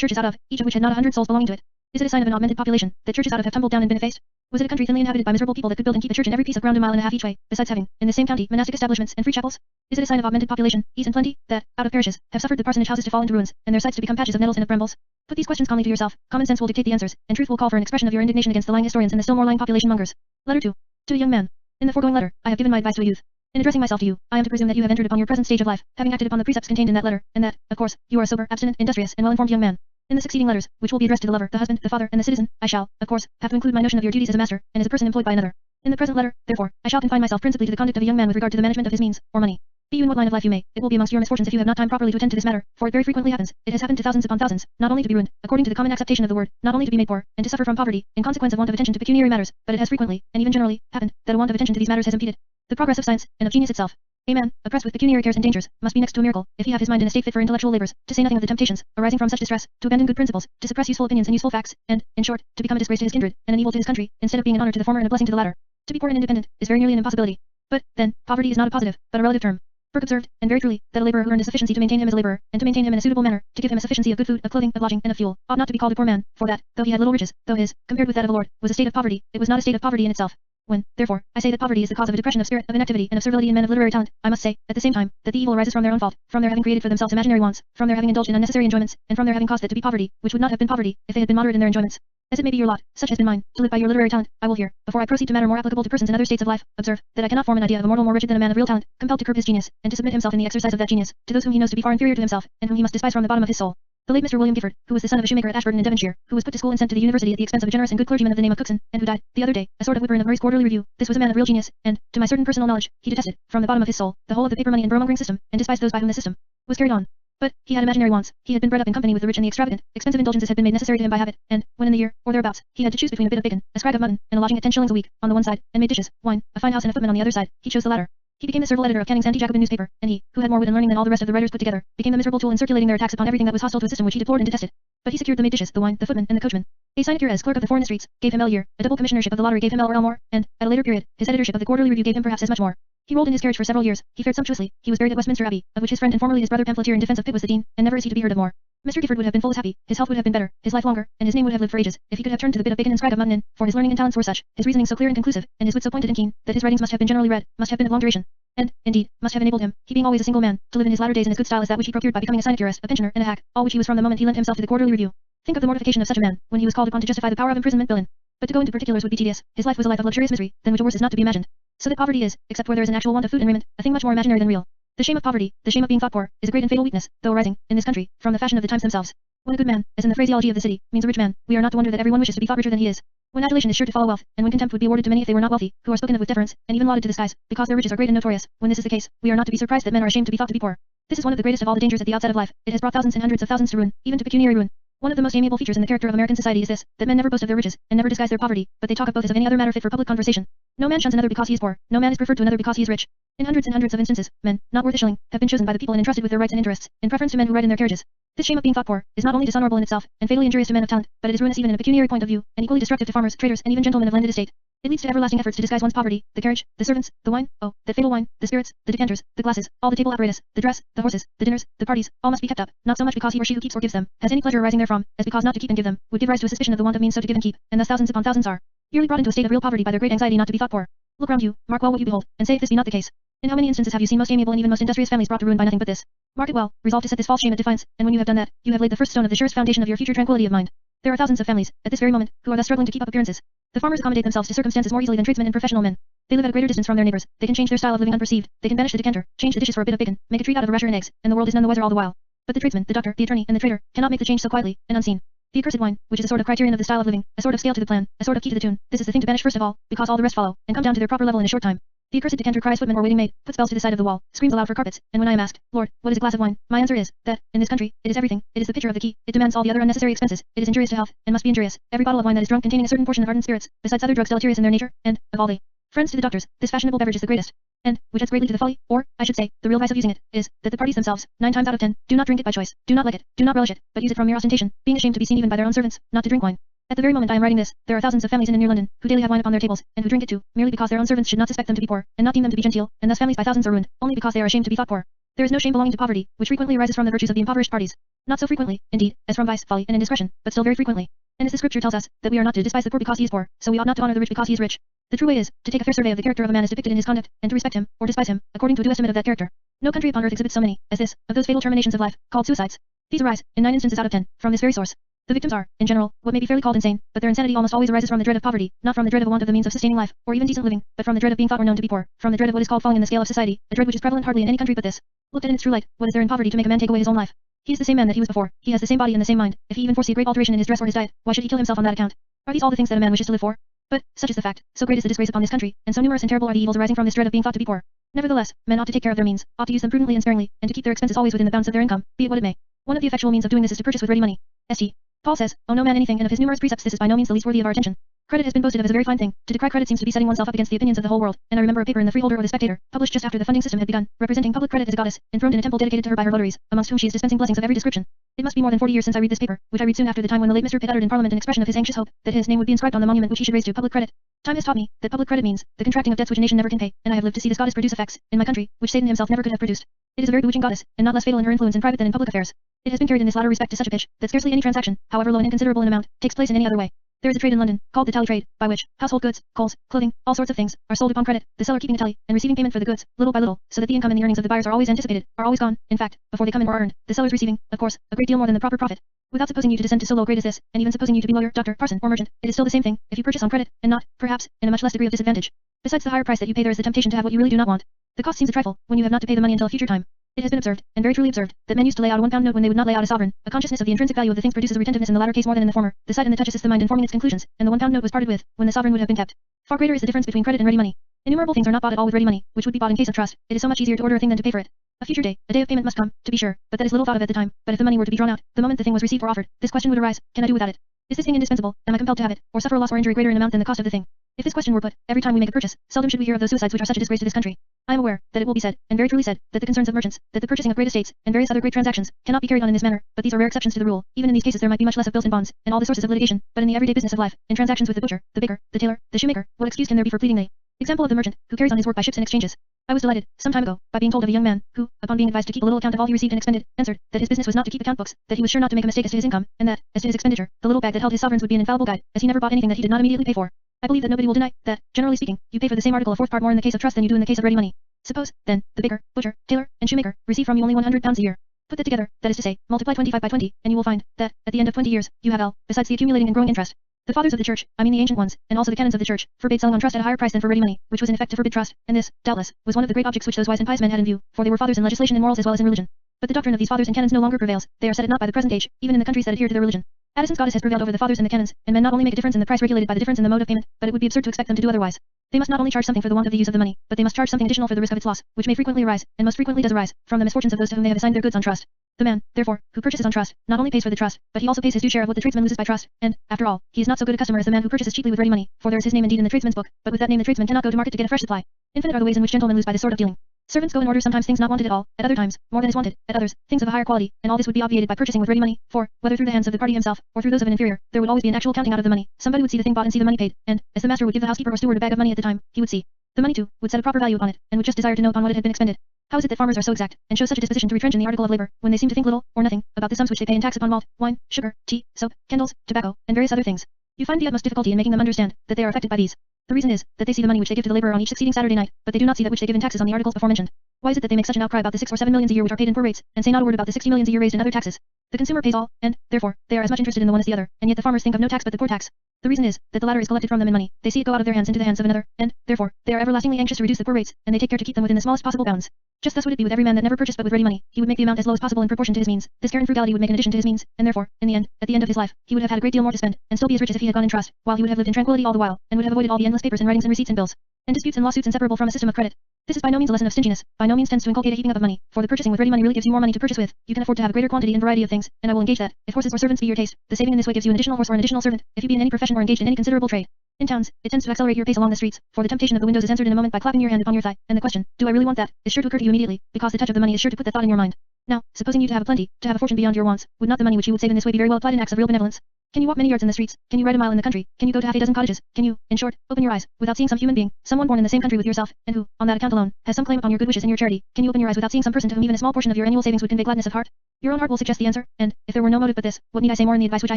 churches out of, each of which had not 100 souls belonging to it? Is it a sign of an augmented population, that churches out of have tumbled down and been effaced? Was it a country thinly inhabited by miserable people that could build and keep a church in every piece of ground 1.5 miles each way, besides having, in the same county, monastic establishments and free chapels? Is it a sign of augmented population, ease and plenty, that, out of parishes, have suffered the parsonage houses to fall into ruins, and their sites to become patches of nettles and of brambles? Put these questions calmly to yourself, common sense will dictate the answers, and truth will call for an expression of your indignation against the lying historians and the still more lying population mongers. Letter 2. To a young man. In the foregoing letter, I have given my advice to a youth. In addressing myself to you, I am to presume that you have entered upon your present stage of life, having acted upon the precepts contained in that letter, and that, of course, you are a sober, abstinent, industrious, and well-informed young man. In the succeeding letters, which will be addressed to the lover, the husband, the father, and the citizen, I shall, of course, have to include my notion of your duties as a master, and as a person employed by another. In the present letter, therefore, I shall confine myself principally to the conduct of a young man with regard to the management of his means, or money. Be you in what line of life you may, it will be amongst your misfortunes if you have not time properly to attend to this matter, for it very frequently happens, it has happened to thousands upon thousands, not only to be ruined, according to the common acceptation of the word, not only to be made poor, and to suffer from poverty, in consequence of want of attention to pecuniary matters, but it has frequently, and even generally, happened, that a want of attention to these matters has impeded the progress of science, and of genius itself. A man, oppressed with pecuniary cares and dangers, must be next to a miracle, if he have his mind in a state fit for intellectual labors, to say nothing of the temptations, arising from such distress, to abandon good principles, to suppress useful opinions and useful facts, and, in short, to become a disgrace to his kindred, and an evil to his country, instead of being an honor to the former and a blessing to the latter. To be poor and independent, is very nearly an impossibility. But, then, poverty is not a positive, but a relative term. Burke observed, and very truly, that a laborer who earned a sufficiency to maintain him as a laborer, and to maintain him in a suitable manner, to give him a sufficiency of good food, of clothing, of lodging, and of fuel, ought not to be called a poor man, for that, though he had little riches, though his, compared with that of a lord, was a state of poverty, it was not a state of poverty in itself. When, therefore, I say that poverty is the cause of a depression of spirit, of inactivity, and of servility in men of literary talent, I must say, at the same time, that the evil arises from their own fault, from their having created for themselves imaginary wants, from their having indulged in unnecessary enjoyments, and from their having caused it to be poverty, which would not have been poverty, if they had been moderate in their enjoyments. As it may be your lot, such has been mine, to live by your literary talent, I will here, before I proceed to matter more applicable to persons in other states of life, observe, that I cannot form an idea of a mortal more wretched than a man of real talent, compelled to curb his genius, and to submit himself in the exercise of that genius, to those whom he knows to be far inferior to himself, and whom he must despise from the bottom of his soul. The late Mr. William Gifford, who was the son of a shoemaker at Ashburton in Devonshire, who was put to school and sent to the university at the expense of a generous and good clergyman of the name of Cookson, and who died, the other day, a sort of whipper in of Murray's Quarterly Review, this was a man of real genius, and, to my certain personal knowledge, he detested, from the bottom of his soul, the whole of the paper money and borough-mongering system, and despised those by whom the system was carried on. But, he had imaginary wants, he had been bred up in company with the rich and the extravagant, expensive indulgences had been made necessary to him by habit, and, when in the year, or thereabouts, he had to choose between a bit of bacon, a scrag of mutton, and a lodging at 10 shillings a week, on the one side, and made dishes, wine, a fine house and a footman on the other side, he chose the latter. He became the servile editor of Canning's anti-Jacobin newspaper, and he, who had more wit and learning than all the rest of the writers put together, became the miserable tool in circulating their attacks upon everything that was hostile to a system which he deplored and detested. But he secured the maid dishes, the wine, the footman, and the coachman. A sinecure as clerk of the four in the streets, gave him L a year, a double commissionership of the lottery gave him L or L more, and, at a later period, his editorship of the Quarterly Review gave him perhaps as much more. He rolled in his carriage for several years, he fared sumptuously, he was buried at Westminster Abbey, of which his friend and formerly his brother pamphleteer in defence of Pitt was the dean, and never is he to be heard of more. Mr. Gifford would have been full as happy, his health would have been better, his life longer, and his name would have lived for ages, if he could have turned to the bit of bacon and scrag of mutton in, for his learning and talents were such, his reasoning so clear and conclusive, and his wit so pointed and keen, that his writings must have been generally read, must have been of long duration, and, indeed, must have enabled him, he being always a single man, to live in his latter days in as good style as that which he procured by becoming a sinecurist, a pensioner, and a hack, all which he was from the moment he lent himself to the Quarterly Review. Think of the mortification of such a man, when he was called upon to justify the power of imprisonment bill in. But to go into particulars would be tedious, his life was a life of luxurious misery, than which a worse is not to be imagined. So that poverty is, except where there is an actual want of food and raiment, a thing much more imaginary than real. The shame of poverty, the shame of being thought poor, is a great and fatal weakness, though arising, in this country, from the fashion of the times themselves. When a good man, as in the phraseology of the city, means a rich man, we are not to wonder that everyone wishes to be thought richer than he is. When adulation is sure to follow wealth, and when contempt would be awarded to many if they were not wealthy, who are spoken of with deference, and even lauded to the skies, because their riches are great and notorious, when this is the case, we are not to be surprised that men are ashamed to be thought to be poor. This is one of the greatest of all the dangers at the outset of life. It has brought thousands and hundreds of thousands to ruin, even to pecuniary ruin. One of the most amiable features in the character of American society is this, that men never boast of their riches, and never disguise their poverty, but they talk of both as of any other matter fit for public conversation. No man shuns another because he is poor, no man is preferred to another because he is rich. In hundreds and hundreds of instances, men, not worth a shilling, have been chosen by the people and entrusted with their rights and interests, in preference to men who ride in their carriages. This shame of being thought poor, is not only dishonorable in itself, and fatally injurious to men of talent, but it is ruinous even in a pecuniary point of view, and equally destructive to farmers, traders, and even gentlemen of landed estate. It leads to everlasting efforts to disguise one's poverty, the carriage, the servants, the wine, oh, that fatal wine, the spirits, the decanters, the glasses, all the table apparatus, the dress, the horses, the dinners, the parties, all must be kept up, not so much because he or she who keeps or gives them, has any pleasure arising therefrom, as because not to keep and give them, would give rise to a suspicion of the want of means so to give and keep, and thus thousands upon thousands are yearly brought into a state of real poverty by their great anxiety not to be thought poor. Look round you, mark well what you behold, and say if this be not the case. In how many instances have you seen most amiable and even most industrious families brought to ruin by nothing but this? Mark it well, resolve to set this false shame at defiance, and when you have done that, you have laid the first stone of the surest foundation of your future tranquility of mind. There are thousands of families, at this very moment, who are thus struggling to keep up appearances. The farmers accommodate themselves to circumstances more easily than tradesmen and professional men. They live at a greater distance from their neighbors, they can change their style of living unperceived, they can banish the decanter, change the dishes for a bit of bacon, make a treat out of a rasher and eggs, and the world is none the wiser all the while. But the tradesman, the doctor, the attorney, and the trader, cannot make the change so quietly, and unseen. The accursed wine, which is a sort of criterion of the style of living, a sort of scale to the plan, a sort of key to the tune, this is the thing to banish first of all, because all the rest follow, and come down to their proper level in a short time. The accursed decanter cries footman or waiting maid, puts bells to the side of the wall, screams aloud for carpets, and when I am asked, Lord, what is a glass of wine, my answer is, that, in this country, it is everything, it is the picture of the key, it demands all the other unnecessary expenses, it is injurious to health, and must be injurious, every bottle of wine that is drunk containing a certain portion of ardent spirits, besides other drugs deleterious in their nature, and, of all they Friends to the doctors, this fashionable beverage is the greatest. And, which adds greatly to the folly, or, I should say, the real vice of using it, is, that the parties themselves, 9 times out of 10, do not drink it by choice, do not like it, do not relish it, but use it from mere ostentation, being ashamed to be seen even by their own servants, not to drink wine. At the very moment I am writing this, there are thousands of families in and near London, who daily have wine upon their tables, and who drink it too, merely because their own servants should not suspect them to be poor, and not deem them to be genteel, and thus families by thousands are ruined, only because they are ashamed to be thought poor. There is no shame belonging to poverty, which frequently arises from the virtues of the impoverished parties. Not so frequently, indeed, as from vice, folly, and indiscretion, but still very frequently. And as the scripture tells us, that we are not to despise the poor because he is poor, so we ought not to honor the rich because he is rich. The true way is, to take a fair survey of the character of a man as depicted in his conduct, and to respect him, or despise him, according to a due estimate of that character. No country upon earth exhibits so many, as this, of those fatal terminations of life, called suicides. These arise, in 9 instances out of 10, from this very source. The victims are, in general, what may be fairly called insane, but their insanity almost always arises from the dread of poverty, not from the dread of a want of the means of sustaining life, or even decent living, but from the dread of being thought or known to be poor, from the dread of what is called falling in the scale of society, a dread which is prevalent hardly in any country but this. Looked at in its true light, what is there in poverty to make a man take away his own life? He is the same man that he was before, he has the same body and the same mind, if he even foresee a great alteration in his dress or his diet, why should he kill himself on that account? Are these all the things that a man wishes to live for? But, such is the fact, so great is the disgrace upon this country, and so numerous and terrible are the evils arising from this dread of being thought to be poor. Nevertheless, men ought to take care of their means, ought to use them prudently and sparingly, and to keep their expenses always within the bounds of their income, be it what it may. One of the effectual means of doing this is to purchase with ready money. St. Paul says, owe no man anything, and of his numerous precepts this is by no means the least worthy of our attention. Credit has been boasted of as a very fine thing. To decry credit seems to be setting oneself up against the opinions of the whole world, and I remember a paper in the Freeholder or the Spectator, published just after the funding system had begun, representing public credit as a goddess, enthroned in a temple dedicated to her by her votaries, amongst whom she is dispensing blessings of every description. It must be more than 40 years since I read this paper, which I read soon after the time when the late Mr. Pitt uttered in Parliament an expression of his anxious hope, that his name would be inscribed on the monument which he should raise to public credit. Time has taught me, that public credit means, the contracting of debts which a nation never can pay, and I have lived to see this goddess produce effects, in my country, which Satan himself never could have produced. It is a very bewitching goddess, and not less fatal in her influence in private than in public affairs. It has been carried in this latter respect to such a pitch, that scarcely any transaction, however low and inconsiderable in amount, takes place in any other way. There is a trade in London, called the tally trade, by which, household goods, coals, clothing, all sorts of things, are sold upon credit, the seller keeping a tally, and receiving payment for the goods, little by little, so that the income and the earnings of the buyers are always anticipated, are always gone, in fact, before they come in or are earned, the sellers receiving, of course, a great deal more than the proper profit. Without supposing you to descend to so low grade as this, and even supposing you to be lawyer, doctor, parson, or merchant, it is still the same thing, if you purchase on credit, and not, perhaps, in a much less degree of disadvantage. Besides the higher price that you pay, there is the temptation to have what you really do not want. The cost seems a trifle, when you have not to pay the money until a future time. It has been observed, and very truly observed, that men used to lay out a £1 note when they would not lay out a sovereign. A consciousness of the intrinsic value of the things produces a retentiveness in the latter case more than in the former. The sight and the touch assist the mind in forming its conclusions, and the £1 note was parted with, when the sovereign would have been kept. Far greater is the difference between credit and ready money. Innumerable things are not bought at all with ready money, which would be bought in case of trust. It is so much easier to order a thing than to pay for it. A future day, a day of payment must come, to be sure, but that is little thought of at the time. But if the money were to be drawn out, the moment the thing was received or offered, this question would arise, can I do without it? Is this thing indispensable? Am I compelled to have it, or suffer a loss or injury greater in amount than the cost of the thing? If this question were put, every time we make a purchase, seldom should we hear of those suicides which are such a disgrace to this country. I am aware, that it will be said, and very truly said, that the concerns of merchants, that the purchasing of great estates, and various other great transactions, cannot be carried on in this manner, but these are rare exceptions to the rule. Even in these cases there might be much less of bills and bonds, and all the sources of litigation, but in the everyday business of life, in transactions with the butcher, the baker, the tailor, the shoemaker, what excuse can there be for pleading nay? Example of the merchant, who carries on his work by ships and exchanges. I was delighted, some time ago, by being told of a young man, who, upon being advised to keep a little account of all he received and expended, answered, that his business was not to keep account books, that he was sure not to make a mistake as to his income, and that, as to his expenditure, the little bag that held his sovereigns would be an infallible guide, as he never bought anything that he did not immediately pay for. I believe that nobody will deny, that, generally speaking, you pay for the same article a fourth part more in the case of trust than you do in the case of ready money. Suppose, then, the baker, butcher, tailor, and shoemaker, receive from you only £100 a year. Put that together, that is to say, multiply 25 by 20, and you will find, that, at the end of 20 years, you have all, besides the accumulating and growing interest. The fathers of the church, I mean the ancient ones, and also the canons of the church, forbade selling on trust at a higher price than for ready money, which was in effect to forbid trust, and this, doubtless, was one of the great objects which those wise and pious men had in view, for they were fathers in legislation and morals as well as in religion. But the doctrine of these fathers and canons no longer prevails, they are set at naught by the present age, even in the countries that adhere to their religion. Addison's goddess has prevailed over the fathers and the canons, and men not only make a difference in the price regulated by the difference in the mode of payment, but it would be absurd to expect them to do otherwise. They must not only charge something for the want of the use of the money, but they must charge something additional for the risk of its loss, which may frequently arise, and most frequently does arise, from the misfortunes of those to whom they have assigned their goods on trust. The man, therefore, who purchases on trust, not only pays for the trust, but he also pays his due share of what the tradesman loses by trust, and, after all, he is not so good a customer as the man who purchases cheaply with ready money, for there is his name indeed in the tradesman's book, but with that name the tradesman cannot go to market to get a fresh supply. Infinite are the ways in which gentlemen lose by this sort of dealing. Servants go and order sometimes things not wanted at all, at other times, more than is wanted, at others, things of a higher quality, and all this would be obviated by purchasing with ready money, for, whether through the hands of the party himself, or through those of an inferior, there would always be an actual counting out of the money. Somebody would see the thing bought and see the money paid, and, as the master would give the housekeeper or steward a bag of money at the time, he would see the money too, would set a proper value upon it, and would just desire to know upon what it had been expended. How is it that farmers are so exact, and show such a disposition to retrench in the article of labor, when they seem to think little, or nothing, about the sums which they pay in tax upon malt, wine, sugar, tea, soap, candles, tobacco, and various other things? You find the utmost difficulty in making them understand, that they are affected by these. The reason is, that they see the money which they give to the laborer on each succeeding Saturday night, but they do not see that which they give in taxes on the articles before mentioned. Why is it that they make such an outcry about the 6 or 7 millions a year which are paid in poor rates, and say not a word about the 60 millions a year raised in other taxes? The consumer pays all, and, therefore, they are as much interested in the one as the other, and yet the farmers think of no tax but the poor tax. The reason is, that the latter is collected from them in money, they see it go out of their hands into the hands of another, and, therefore, they are everlastingly anxious to reduce the poor rates, and they take care to keep them within the smallest possible bounds. Just thus would it be with every man that never purchased but with ready money, he would make the amount as low as possible in proportion to his means. This care and frugality would make an addition to his means, and therefore, in the end, at the end of his life, he would have had a great deal more to spend, and still be as rich as if he had gone in trust, while he would have lived in tranquility all the while, and would have avoided all the endless papers and writings and receipts and bills, and disputes and lawsuits inseparable from a system of credit. This is by no means a lesson of stinginess, by no means tends to inculcate a heaping up of money, for the purchasing with ready money really gives you more money to purchase with. You can afford to have a greater quantity and variety of things, and I will engage that, if horses or servants be your taste, the saving in this way gives you an additional horse or an additional servant, if you be in any profession or engaged in any considerable trade. In towns, it tends to accelerate your pace along the streets, for the temptation of the windows is answered in a moment by clapping your hand upon your thigh, and the question, do I really want that, is sure to occur to you immediately, because the touch of the money is sure to put the thought in your mind. Now, supposing you to have plenty, to have a fortune beyond your wants, would not the money which you would save in this way be very well applied in acts of real benevolence? Can you walk many yards in the streets? Can you ride a mile in the country? Can you go to half a dozen cottages? Can you, in short, open your eyes, without seeing some human being, someone born in the same country with yourself, and who, on that account alone, has some claim upon your good wishes and your charity? Can you open your eyes without seeing some person to whom even a small portion of your annual savings would convey gladness of heart? Your own heart will suggest the answer, and, if there were no motive but this, what need I say more in the advice which I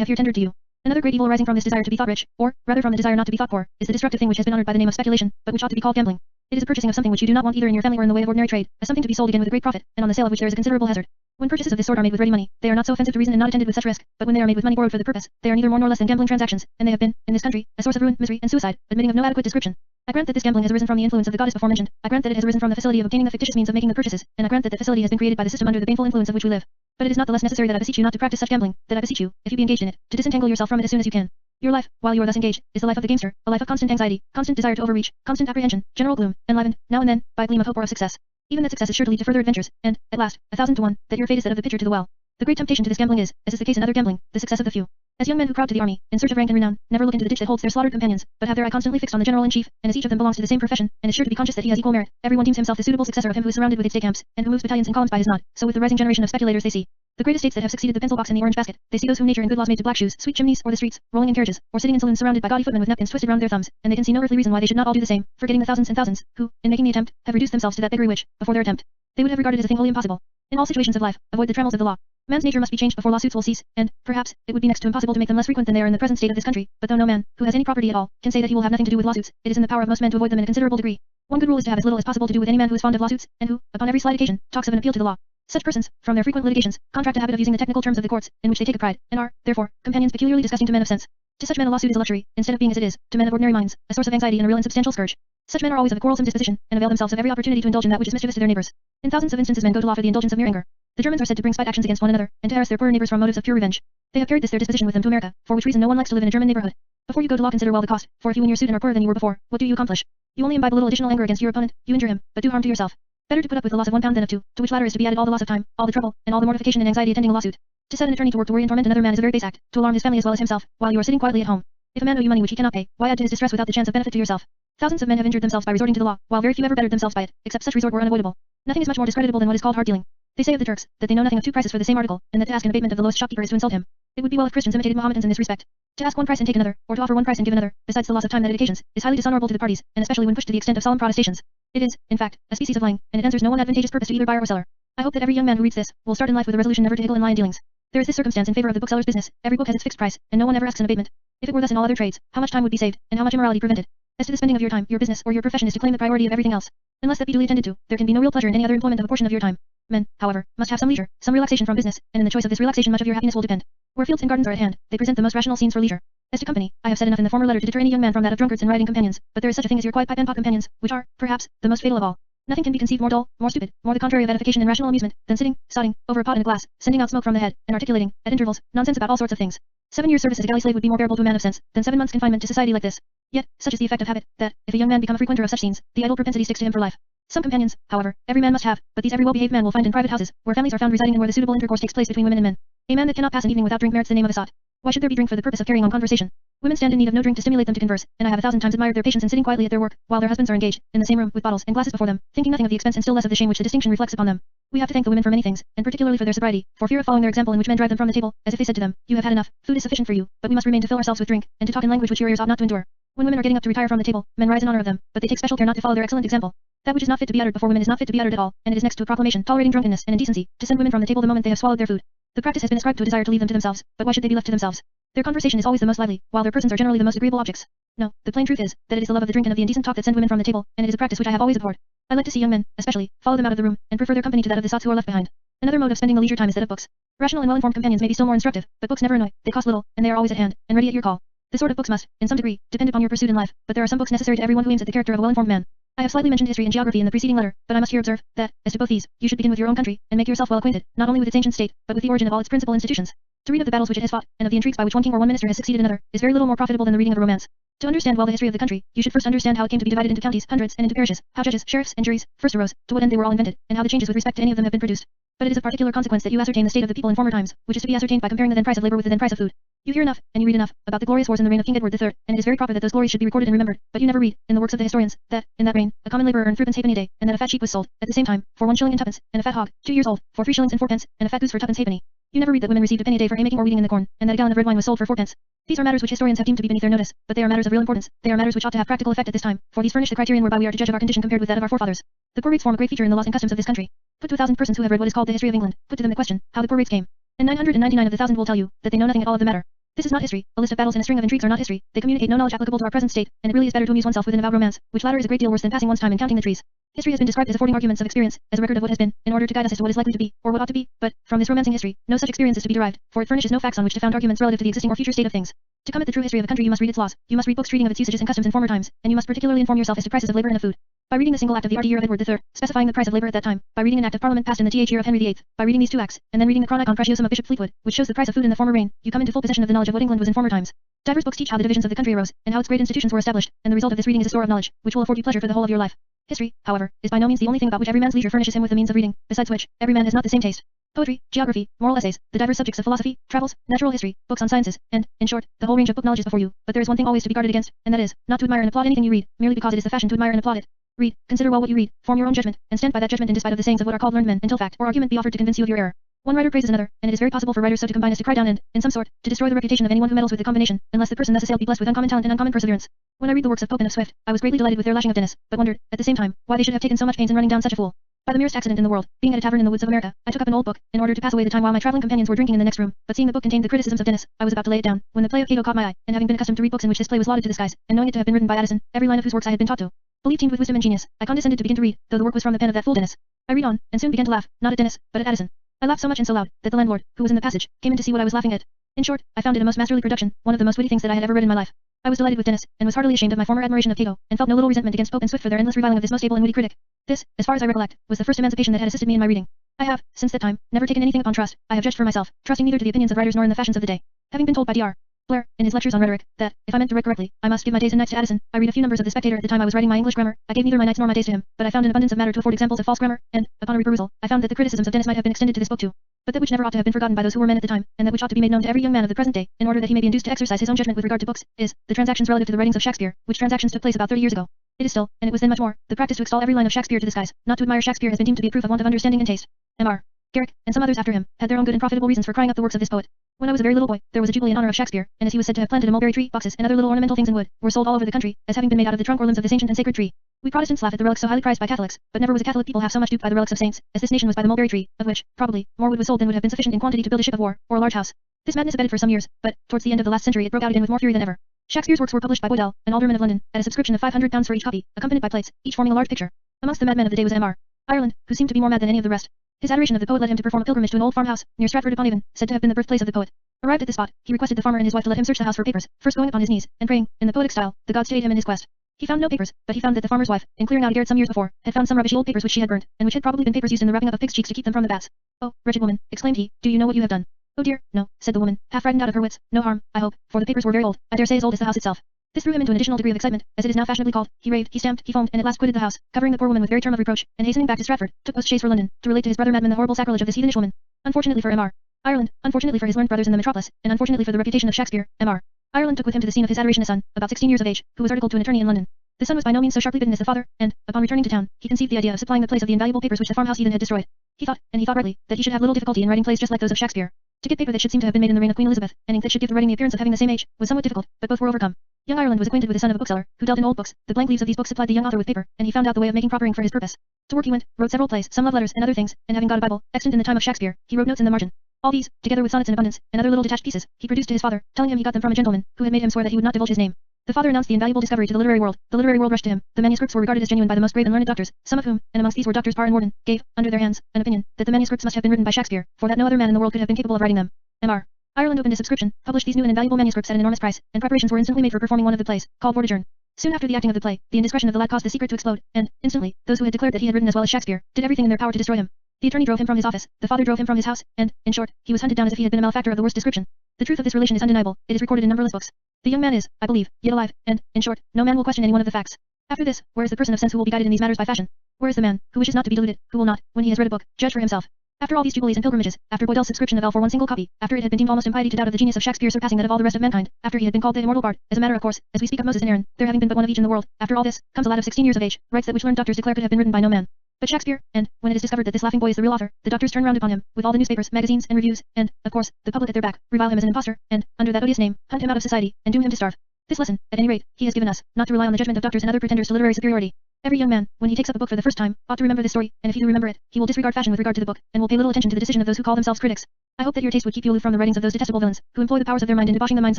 have here tendered to you? Another great evil arising from this desire to be thought rich, or, rather from the desire not to be thought poor, is the destructive thing which has been honored by the name of speculation, but which ought to be called gambling. It is a purchasing of something which you do not want either in your family or in the way of ordinary trade, as something to be sold again with a great profit, and on the sale of which there is a considerable hazard. When purchases of this sort are made with ready money, they are not so offensive to reason and not attended with such risk, but when they are made with money borrowed for the purpose, they are neither more nor less than gambling transactions, and they have been, in this country, a source of ruin, misery, and suicide, admitting of no adequate description. I grant that this gambling has arisen from the influence of the goddess before mentioned. I grant that it has arisen from the facility of obtaining the fictitious means of making the purchases, and I grant that the facility has been created by the system under the baneful influence of which we live. But it is not the less necessary that I beseech you not to practice such gambling, that I beseech you, if you be engaged in it, to disentangle yourself from it as soon as you can. Your life, while you are thus engaged, is the life of the gamester, a life of constant anxiety, constant desire to overreach, constant apprehension, general gloom, enlivened, now and then, by a gleam of hope or of success. Even that success is sure to lead to further adventures, and, at last, 1,000 to 1, that your fate is that of the pitcher to the well. The great temptation to this gambling is, as is the case in other gambling, the success of the few. As young men who crowd to the army, in search of rank and renown, never look into the ditch that holds their slaughtered companions, but have their eye constantly fixed on the general-in-chief, and as each of them belongs to the same profession, and is sure to be conscious that he has equal merit, everyone deems himself the suitable successor of him who is surrounded with its camps, and who moves battalions and columns by his nod. So with the rising generation of speculators they see the great estates that have succeeded the pencil box and the orange basket. They see those whom nature and good laws made to black shoes, sweet chimneys, or the streets, rolling in carriages, or sitting in saloons surrounded by gaudy footmen with napkins twisted round their thumbs, and they can see no earthly reason why they should not all do the same, forgetting the thousands and thousands, who, in making the attempt, have reduced themselves to that beggary which, before their attempt, they would have regarded as a thing wholly impossible. In all situations of life, avoid the trammels of the law. Man's nature must be changed before lawsuits will cease, and, perhaps, it would be next to impossible to make them less frequent than they are in the present state of this country, but though no man, who has any property at all, can say that he will have nothing to do with lawsuits, it is in the power of most men to avoid them in a considerable degree. One good rule is to have as little as possible to do with any man who is fond of lawsuits, and who, upon every slight occasion, talks of an appeal to the law. Such persons, from their frequent litigations, contract a habit of using the technical terms of the courts, in which they take a pride, and are, therefore, companions peculiarly disgusting to men of sense. To such men a lawsuit is a luxury, instead of being as it is, to men of ordinary minds, a source of anxiety and a real insubstantial scourge. Such men are always of a quarrelsome disposition, and avail themselves of every opportunity to indulge in that which is mischievous to their neighbors. In thousands of instances men go to law for the indulgence of mere anger. The Germans are said to bring spite actions against one another, and to harass their poorer neighbors from motives of pure revenge. They have carried this their disposition with them to America, for which reason no one likes to live in a German neighborhood. Before you go to law consider well the cost, for if you and your suitor are poorer than you were before, what do you accomplish? You only imbibe a little additional anger against your opponent, you injure him, but do harm to yourself. Better to put up with the loss of 1 pound than of 2, to which latter is to be added all the loss of time, all the trouble, and all the mortification and anxiety attending a lawsuit. To set an attorney to work to worry and torment another man is a very base act, to alarm his family as well as himself, while you are sitting quietly at home. If a man owe you money which he cannot pay, why add to his distress without the chance of benefit to yourself? Thousands of men have injured themselves by resorting to the law, while very few ever bettered themselves by it, except such resort were unavoidable. Nothing is much more discreditable than what is called hard dealing. They say of the Turks, that they know nothing of 2 prices for the same article, and that to ask an abatement of the lowest shopkeeper is to insult him. It would be well if Christians imitated Mohammedans in this respect. To ask 1 price and take another, or to offer 1 price and give another, besides the loss of time that it occasions, is highly dishonorable to the parties, and especially when pushed to the extent of solemn protestations. It is, in fact, a species of lying, and it answers no one advantageous purpose to either buyer or seller. I hope that every young man who reads this will start in life with a resolution never to haggle and lie in dealings. There is this circumstance in favor of the bookseller's business: every book has its fixed price, and no one ever asks an abatement. If it were thus in all other trades, how much time would be saved, and how much immorality prevented? As to the spending of your time, your business or your profession is to claim the priority of everything else. Unless that be duly attended to, there can be no real pleasure in any other employment of a portion of your time. Men, however, must have some leisure, some relaxation from business, and in the choice of this relaxation much of your happiness will depend. Where fields and gardens are at hand, they present the most rational scenes for leisure. As to company, I have said enough in the former letter to deter any young man from that of drunkards and riding companions, but there is such a thing as your quiet pipe and pot companions, which are, perhaps, the most fatal of all. Nothing can be conceived more dull, more stupid, more the contrary of edification and rational amusement, than sitting, sodding, over a pot and a glass, sending out smoke from the head, and articulating, at intervals, nonsense about all sorts of things. 7 years' service as a galley slave would be more bearable to a man of sense, than 7 months' confinement to society like this. Yet, such is the effect of habit, that, if a young man become a frequenter of such scenes, the idle propensity sticks to him for life. Some companions, however, every man must have, but these every well-behaved man will find in private houses, where families are found residing and where the suitable intercourse takes place between women and men. A man that cannot pass an evening without drink merits the name of a sot. Why should there be drink for the purpose of carrying on conversation? Women stand in need of no drink to stimulate them to converse, and I have 1,000 times admired their patience in sitting quietly at their work, while their husbands are engaged, in the same room, with bottles and glasses before them, thinking nothing of the expense and still less of the shame which the distinction reflects upon them. We have to thank the women for many things, and particularly for their sobriety, for fear of following their example in which men drive them from the table, as if they said to them, "You have had enough, food is sufficient for you, but we must remain to fill ourselves with drink, and to talk in language which your ears ought not to endure." When women are getting up to retire from the table, men rise in honor of them, but they take special care not to follow their excellent example. That which is not fit to be uttered before women is not fit to be uttered at all, and it is next to a proclamation tolerating drunkenness and indecency, to send women from the table the moment they have swallowed their food. The practice has been ascribed to a desire to leave them to themselves, but why should they be left to themselves? Their conversation is always the most lively, while their persons are generally the most agreeable objects. No, the plain truth is, that it is the love of the drink and of the indecent talk that send women from the table, and it is a practice which I have always abhorred. I like to see young men, especially, follow them out of the room, and prefer their company to that of the sots who are left behind. Another mode of spending the leisure time is that of books. Rational and well-informed companions may be still more instructive, but books never annoy, they cost little, and they are always at hand, and ready at your call. The sort of books must, in some degree, depend upon your pursuit in life, but there are some books necessary to everyone who aims at the character of a well-informed man. I have slightly mentioned history and geography in the preceding letter, but I must here observe, that, as to both these, you should begin with your own country, and make yourself well acquainted, not only with its ancient state, but with the origin of all its principal institutions. To read of the battles which it has fought, and of the intrigues by which one king or one minister has succeeded another, is very little more profitable than the reading of a romance. To understand well the history of the country, you should first understand how it came to be divided into counties, hundreds, and into parishes, how judges, sheriffs, and juries first arose, to what end they were all invented, and how the changes with respect to any of them have been produced. But it is of particular consequence that you ascertain the state of the people in former times, which is to be ascertained by comparing the then price of labor with the then price of food. You hear enough, and you read enough, about the glorious wars in the reign of King Edward III, and it is very proper that those glories should be recorded and remembered, but you never read, in the works of the historians, that, in that reign, a common labourer earned threepence halfpenny a day, and that a fat sheep was sold, at the same time, for 1 shilling and twopence, and a fat hog, 2 years old, for 3 shillings and fourpence, and a fat goose for twopence halfpenny. You never read that women received a penny a day for haymaking or weeding in the corn, and that a gallon of red wine was sold for fourpence. These are matters which historians have deemed to be beneath their notice, but they are matters of real importance. They are matters which ought to have practical effect at this time, for these furnish the criterion whereby we are to judge of our condition compared with that of our forefathers. The poor rates form a great feature in the laws and customs of this country. Put to 1,000 persons who have read what is called the history of England, put to them the question, how the poor rates came, and 999 of the 1,000 will tell you that they know nothing at all of the matter. This is not history. A list of battles and a string of intrigues are not history. They communicate no knowledge applicable to our present state, and it really is better to amuse oneself with an avowed romance, which latter is a great deal worse than passing one's time in counting the trees. History has been described as affording arguments of experience, as a record of what has been, in order to guide us as to what is likely to be, or what ought to be, but, from this romancing history, no such experience is to be derived, for it furnishes no facts on which to found arguments relative to the existing or future state of things. To come at the true history of a country you must read its laws, you must read books treating of its usages and customs in former times, and you must particularly inform yourself as to prices of labour and of food. By reading the single act of the art year of Edward III, specifying the price of labour at that time, by reading an act of Parliament passed in the year of Henry VIII, by reading these 2 acts, and then reading the Chronicon Preciosum of Bishop Fleetwood, which shows the price of food in the former reign, you come into full possession of the knowledge of what England was in former times. Divers books teach how the divisions of the country arose, and how its great institutions were established, and the result of this reading is a store of knowledge, which will afford you pleasure for the whole of your life. History, however, is by no means the only thing about which every man's leisure furnishes him with the means of reading, besides which, every man has not the same taste. Poetry, geography, moral essays, the divers subjects of philosophy, travels, natural history, books on sciences, and, in short, the whole range of book knowledge is before you, but there is one thing always to be guarded against, and that is, not to admire and applaud anything you read, merely because it is the fashion to admire and applaud it. Read, consider well what you read, form your own judgment, and stand by that judgment in despite of the sayings of what are called learned men until fact or argument be offered to convince you of your error. One writer praises another, and it is very possible for writers so to combine as to cry down and, in some sort, to destroy the reputation of anyone who meddles with the combination, unless the person thus assailed be blessed with uncommon talent and uncommon perseverance. When I read the works of Pope and of Swift, I was greatly delighted with their lashing of Dennis, but wondered, at the same time, why they should have taken so much pains in running down such a fool. By the merest accident in the world, being at a tavern in the woods of America, I took up an old book, in order to pass away the time while my traveling companions were drinking in the next room, but seeing the book contained the criticisms of Dennis, I was about to lay it down, when the play of Cato caught my eye, and having been accustomed to read books in which this play was lauded to the skies, and knowing it to have been written by Addison, every line of whose works I had been taught to believe teemed with wisdom and genius, I condescended to begin to read, though the work was from the pen of that fool Dennis. I read on, and soon began to laugh, not at Dennis, but at Addison. I laughed so much and so loud, that the landlord, who was in the passage, came in to see what I was laughing at. In short, I found it a most masterly production, one of the most witty things that I had ever read in my life. I was delighted with Dennis, and was heartily ashamed of my former admiration of Cato, and felt no little resentment against Pope and Swift for their endless reviling of this most able and witty critic. This, as far as I recollect, was the first emancipation that had assisted me in my reading. I have, since that time, never taken anything upon trust. I have judged for myself, trusting neither to the opinions of writers nor in the fashions of the day. Having been told by Dr. Blair, in his lectures on rhetoric, that, if I meant to write correctly, I must give my days and nights to Addison, I read a few numbers of the Spectator at the time I was writing my English grammar. I gave neither my nights nor my days to him, but I found an abundance of matter to afford examples of false grammar, and, upon a reperusal, I found that the criticisms of Dennis might have been extended to this book too. But that which never ought to have been forgotten by those who were men at the time, and that which ought to be made known to every young man of the present day, in order that he may be induced to exercise his own judgment with regard to books, is, the transactions relative to the writings of Shakespeare, which transactions took place about 30 years ago. It is still, and it was then much more, the practice to extol every line of Shakespeare to the skies. Not to admire Shakespeare has been deemed to be a proof of want of understanding and taste. M.R. Garrick, and some others after him, had their own good and profitable reasons for crying up the works of this poet. When I was a very little boy, there was a jubilee in honor of Shakespeare, and as he was said to have planted a mulberry tree, boxes and other little ornamental things in wood were sold all over the country, as having been made out of the trunk or limbs of this ancient and sacred tree. We Protestants laugh at the relics so highly prized by Catholics, but never was a Catholic people half so much duped by the relics of saints, as this nation was by the mulberry tree, of which, probably, more wood was sold than would have been sufficient in quantity to build a ship of war, or a large house. This madness abated for some years, but, towards the end of the last century it broke out again with more fury than ever. Shakespeare's works were published by Boydell, an alderman of London, at a subscription of £500 for each copy, accompanied by plates, each forming a large picture. Amongst the madmen of the day was M.R. Ireland, who seemed to be more mad than any of the rest. His adoration of the poet led him to perform a pilgrimage to an old farmhouse, near Stratford-upon-Avon, said to have been the birthplace of the poet. Arrived at the spot, he requested the farmer and his wife to let him search the house for papers, first going upon his knees, and praying, in the poetic style, the gods to aid him in his quest. He found no papers, but he found that the farmer's wife, in clearing out a garret some years before, had found some rubbishy old papers which she had burnt, and which had probably been papers used in the wrapping up of pigs' cheeks to keep them from the bats. "Oh, wretched woman," exclaimed he, "do you know what you have done?" "Oh dear, no," said the woman, half frightened out of her wits. "No harm, I hope, for the papers were very old, I dare say as old as the house itself." This threw him into an additional degree of excitement, as it is now fashionably called. He raved, he stamped, he foamed, and at last quitted the house, covering the poor woman with very term of reproach, and hastening back to Stratford, took post-chaise for London, to relate to his brother madman the horrible sacrilege of this heathenish woman. Unfortunately for M.R. Ireland, unfortunately for his learned brothers in the metropolis, and unfortunately for the reputation of Shakespeare, M.R. Ireland took with him to the scene of his adoration a son, about 16 years of age, who was articled to an attorney in London. The son was by no means so sharply bitten as the father, and, upon returning to town, he conceived the idea of supplying the place of the invaluable papers which the farmhouse heathen had destroyed. He thought, and he thought rightly, that he should have little difficulty in writing plays just like those of Shakespeare. To get paper that should seem to have been made in the reign of Queen Elizabeth, and ink that should give the writing the appearance of having the same age, was somewhat difficult, but both were overcome. Young Ireland was acquainted with the son of a bookseller, who dealt in old books. The blank leaves of these books supplied the young author with paper, and he found out the way of making proper ink for his purpose. To work he went, wrote several plays, some love letters, and other things, and having got a Bible, extant in the time of Shakespeare, he wrote notes in the margin. All these, together with sonnets in abundance, and other little detached pieces, he produced to his father, telling him he got them from a gentleman, who had made him swear that he would not divulge his name. The father announced the invaluable discovery to the literary world. The literary world rushed to him. The manuscripts were regarded as genuine by the most grave and learned doctors, some of whom, and amongst these were Doctors Parr and Warden, gave, under their hands, an opinion, that the manuscripts must have been written by Shakespeare, for that no other man in the world could have been capable of writing them. M.R. Ireland opened a subscription, published these new and invaluable manuscripts at an enormous price, and preparations were instantly made for performing one of the plays, called Vortigern. Soon after the acting of the play, the indiscretion of the lad caused the secret to explode, and, instantly, those who had declared that he had written as well as Shakespeare, did everything in their power to destroy him. The attorney drove him from his office, the father drove him from his house, and, in short, he was hunted down as if he had been a malefactor of the worst description. The truth of this relation is undeniable, it is recorded in numberless books. The young man is, I believe, yet alive, and, in short, no man will question any one of the facts. After this, where is the person of sense who will be guided in these matters by fashion? Where is the man, who wishes not to be deluded, who will not, when he has read a book, judge for himself? After all these jubilees and pilgrimages, after Boydell's subscription of L for one single copy, after it had been deemed almost impiety to doubt of the genius of Shakespeare surpassing that of all the rest of mankind, after he had been called the immortal bard, as a matter of course, as we speak of Moses and Aaron, there having been but one of each in the world, after all this, comes a lad of 16 years of age, writes that which learned doctors declare could have been written by no man but Shakespeare, and, when it is discovered that this laughing boy is the real author, the doctors turn round upon him, with all the newspapers, magazines, and reviews, and, of course, the public at their back, revile him as an impostor, and, under that odious name, hunt him out of society, and doom him to starve. This lesson, at any rate, he has given us, not to rely on the judgment of doctors and other pretenders to literary superiority. Every young man, when he takes up a book for the first time, ought to remember this story, and if he do remember it, he will disregard fashion with regard to the book, and will pay little attention to the decision of those who call themselves critics. I hope that your taste would keep you aloof from the writings of those detestable villains, who employ the powers of their mind in debauching the minds